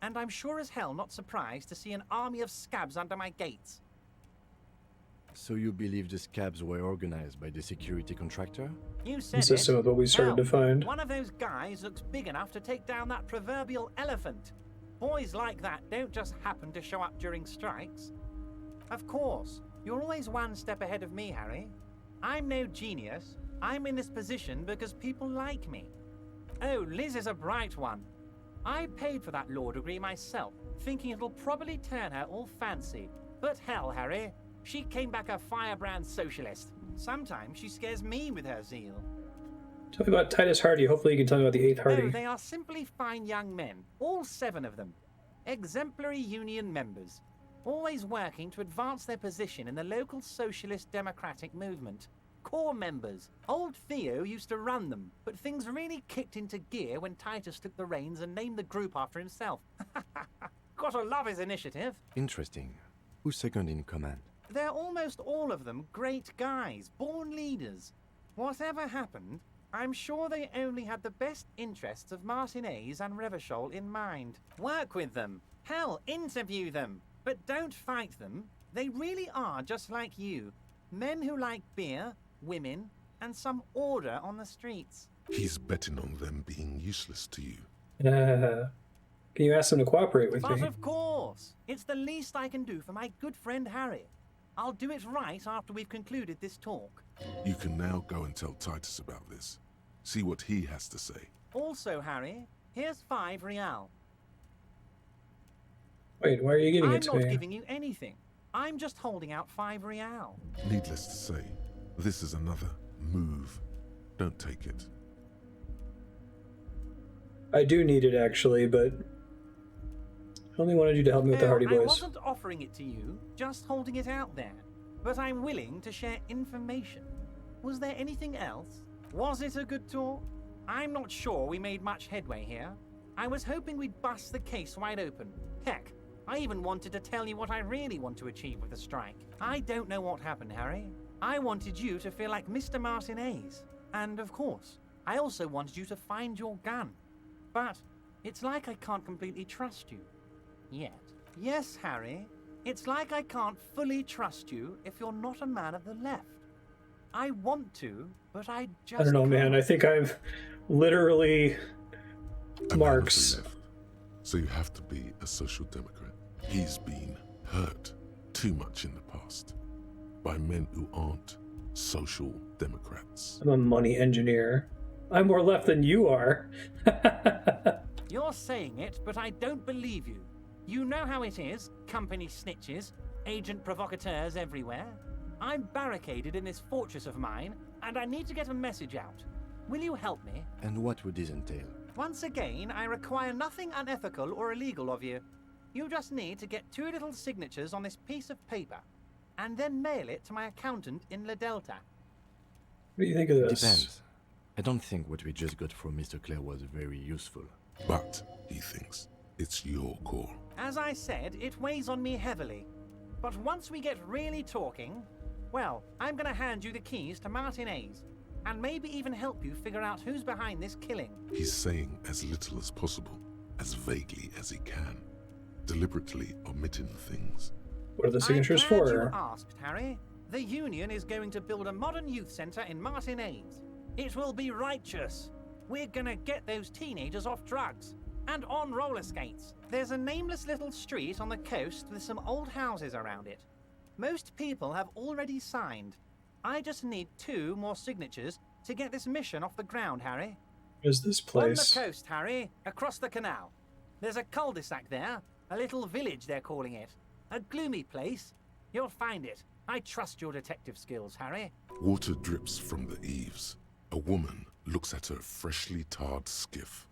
And I'm sure as hell not surprised to see an army of scabs under my gates. So you believe the scabs were organized by the security contractor? You said Consistent with what we started to find. One of those guys looks big enough to take down that proverbial elephant. Boys like that don't just happen to show up during strikes. Of course, you're always one step ahead of me, Harry. I'm no genius. I'm in this position because people like me. Oh, Liz is a bright one. I paid for that law degree myself, thinking it'll probably turn her all fancy. But hell, Harry, she came back a firebrand socialist. Sometimes she scares me with her zeal. Tell me about Titus Hardy. Hopefully you can tell me about the 8th Hardy. Oh, they are simply fine young men, all 7 of them. Exemplary union members, always working to advance their position in the local socialist democratic movement. Core members. Old Theo used to run them, but things really kicked into gear when Titus took the reins and named the group after himself. Gotta love his initiative. Interesting. Who's second in command? They're almost all of them great guys, born leaders. Whatever happened, I'm sure they only had the best interests of Martinez and Revachol in mind. Work with them. Hell, interview them. But don't fight them. They really are just like you. Men who like beer, women, and some order on the streets. He's betting on them being useless to you. Can you ask them to cooperate with me? But of course. It's the least I can do for my good friend Harry. I'll do it right after we've concluded this talk. You can now go and tell Titus about this. See what he has to say. Also, Harry, here's 5 real. Wait, why are you giving it to me? I'm not giving you anything. I'm just holding out 5 real. Needless to say, this is another move. Don't take it. I do need it, actually, but I only wanted you to help me with the Hardy I Boys. wasn't offering it to you, just holding it out there. But I'm willing to share information. Was there anything else? Was it a good talk? I'm not sure we made much headway here. I was hoping we'd bust the case wide open. Heck, I even wanted to tell you what I really want to achieve with the strike. I don't know what happened, Harry. I wanted you to feel like Mr. Martinez. And of course, I also wanted you to find your gun. But it's like I can't completely trust you. Yet. Yes, Harry. It's like I can't fully trust you if you're not a man of the left. I want to, but I just I don't know, man. I think I've literally marks. Left, so you have to be a social democrat. He's been hurt too much in the past by men who aren't social democrats. I'm a money engineer. I'm more left than you are. You're saying it, but I don't believe you. You know how it is, company snitches, agent provocateurs everywhere. I'm barricaded in this fortress of mine, and I need to get a message out. Will you help me? And what would this entail? Once again, I require nothing unethical or illegal of you. You just need to get 2 little signatures on this piece of paper, and then mail it to my accountant in La Delta. What do you think of this? Depends. I don't think what we just got from Mr. Clare was very useful. But, he thinks, it's your call. As I said, it weighs on me heavily. But once we get really talking, well, I'm gonna hand you the keys to Martinez, and maybe even help you figure out who's behind this killing. He's saying as little as possible, as vaguely as he can, deliberately omitting things. What are the signatures I'm glad for? you asked, Harry. The Union is going to build a modern youth centre in Martinez. It will be righteous. We're gonna get those teenagers off drugs and on roller skates. There's a nameless little street on the coast with some old houses around it. Most people have already signed. I just need 2 more signatures to get this mission off the ground, Harry. Where's this place? On the coast, Harry, across the canal. There's a cul-de-sac there, a little village they're calling it. A gloomy place. You'll find it. I trust your detective skills, Harry. Water drips from the eaves. A woman looks at her freshly tarred skiff.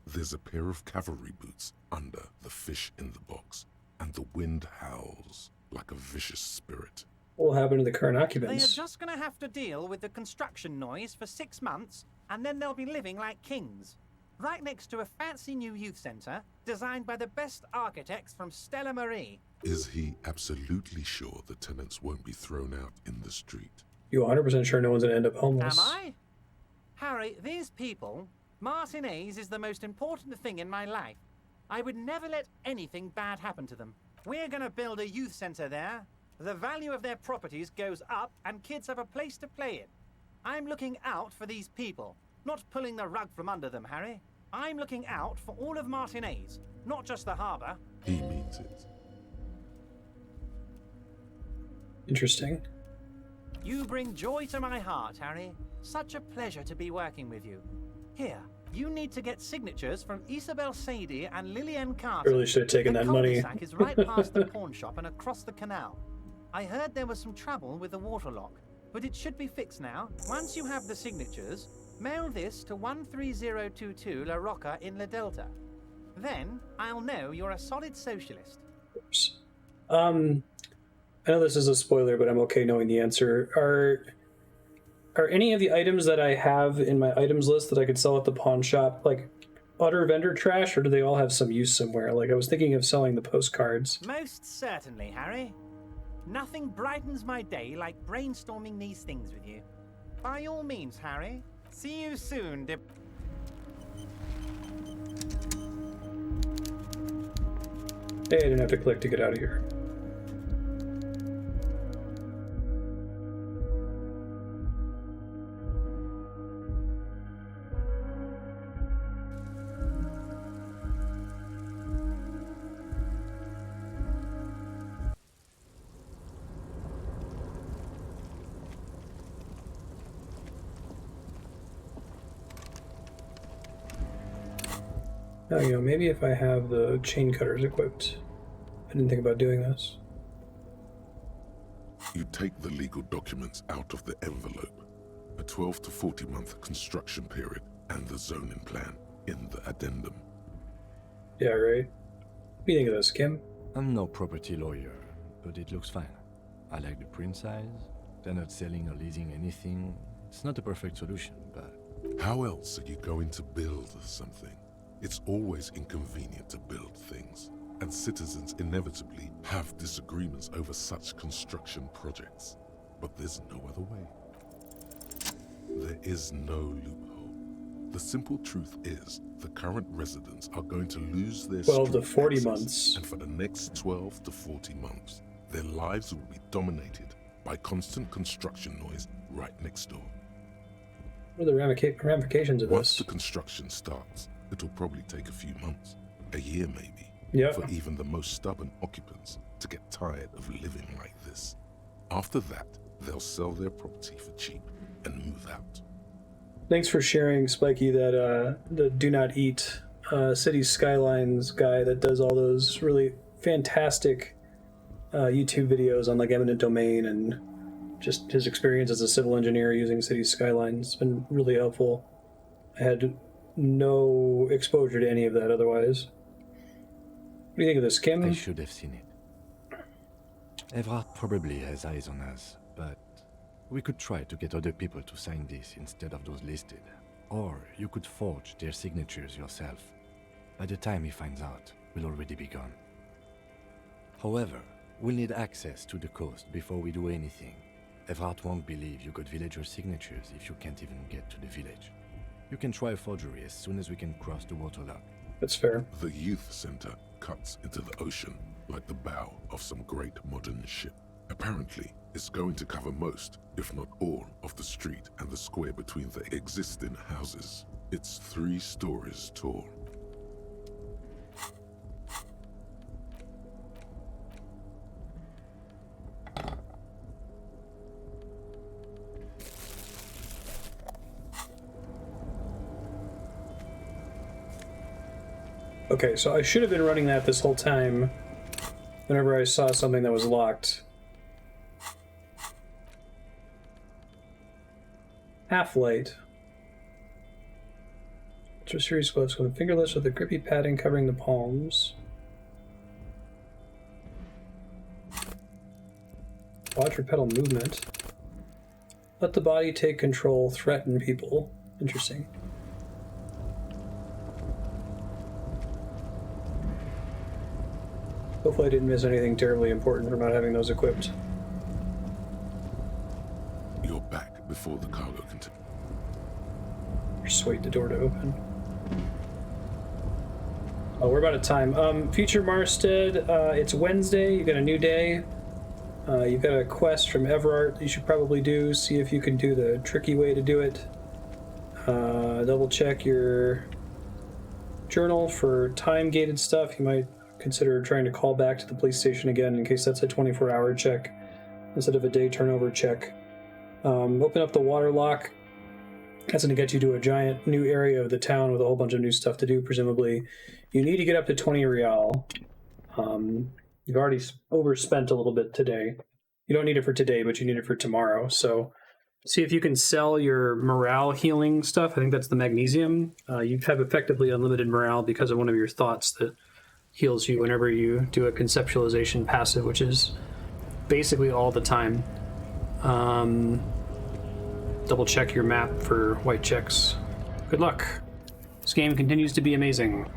There's a pair of cavalry boots under the fish in the box, and the wind howls like a vicious spirit. What will happen to the current They are occupants? just going to have to deal with the construction noise for 6 months, and then they'll be living like kings. Right next to a fancy new youth centre, designed by the best architects from Stella Marie. Is he absolutely sure the tenants won't be thrown out in the street? You 100% sure no one's gonna end up homeless? Am I? Harry, these people, Martinez is the most important thing in my life. I would never let anything bad happen to them. We're going to build a youth centre there. The value of their properties goes up, and kids have a place to play in. I'm looking out for these people, not pulling the rug from under them, Harry. I'm looking out for all of Martinez, not just the harbour. He means it. Interesting. You bring joy to my heart, Harry. Such a pleasure to be working with you. Here, you need to get signatures from Isabel Sadie and Lillian Carter. Really should have taken that money. The cul-de-sac is right past the pawn shop and across the canal. I heard there was some trouble with the water lock, but it should be fixed now. Once you have the signatures, mail this to 13022 La Rocca in La Delta. Then I'll know you're a solid socialist. Oops. I know this is a spoiler, but I'm okay knowing the answer. Are any of the items that I have in my items list that I could sell at the pawn shop like utter vendor trash, or do they all have some use somewhere? Like I was thinking of selling the postcards. Most certainly, Harry. Nothing brightens my day like brainstorming these things with you. By all means, Harry. See you soon, Hey, I didn't have to click to get out of here. Now, you know, maybe if I have the chain cutters equipped. I didn't think about doing this. You take the legal documents out of the envelope, a 12 to 40 month construction period, and the zoning plan in the addendum. Yeah, right. What do you think of this, Kim? I'm no property lawyer, but it looks fine. I like the print size. They're not selling or leasing anything. It's not a perfect solution, but... How else are you going to build something? It's always inconvenient to build things, and citizens inevitably have disagreements over such construction projects. But there's no other way. There is no loophole. The simple truth is, the current residents are going to lose their 12 to street 40 access, months. and for the next 12 to 40 months, their lives will be dominated by constant construction noise right next door. What are the ramifications of Once this? the construction starts, it'll probably take a few months, a year maybe, Yeah. for even the most stubborn occupants to get tired of living like this. After that, they'll sell their property for cheap and move out. Thanks for sharing, Spiky, that the Do Not Eat City Skylines guy that does all those really fantastic YouTube videos on like eminent domain and just his experience as a civil engineer using City Skylines. It's been really helpful. I had no exposure to any of that otherwise. What do you think of this, Kim? I should have seen it. Everard probably has eyes on us, but we could try to get other people to sign this instead of those listed. Or you could forge their signatures yourself. By the time he finds out, we'll already be gone. However, we'll need access to the coast before we do anything. Everard won't believe you got villager signatures if you can't even get to the village. You can try a forgery as soon as we can cross the waterlock. That's fair. The youth center cuts into the ocean like the bow of some great modern ship. Apparently, it's going to cover most, if not all, of the street and the square between the existing houses. It's 3 stories tall. Okay, so I should have been running that this whole time whenever I saw something that was locked. Half-light. Ultra series gloves with a fingerless with a grippy padding covering the palms. Quadrupedal movement. Let the body take control, threaten people. Interesting. Hopefully I didn't miss anything terribly important from not having those equipped. You're back before the cargo can... Persuade the door to open. Oh, we're about at time. Future Marstead, it's Wednesday, you got a new day. You've got a quest from Everart that you should probably do. See if you can do the tricky way to do it. Double check your journal for time-gated stuff. You might consider trying to call back to the police station again in case that's a 24-hour check instead of a day turnover check. Open up the water lock. That's going to get you to a giant new area of the town with a whole bunch of new stuff to do, presumably. You need to get up to 20 real. You've already overspent a little bit today. You don't need it for today, but you need it for tomorrow. So see if you can sell your morale healing stuff. I think that's the magnesium. You have effectively unlimited morale because of one of your thoughts that heals you whenever you do a conceptualization passive, which is basically all the time. Double check your map for white checks. Good luck. This game continues to be amazing.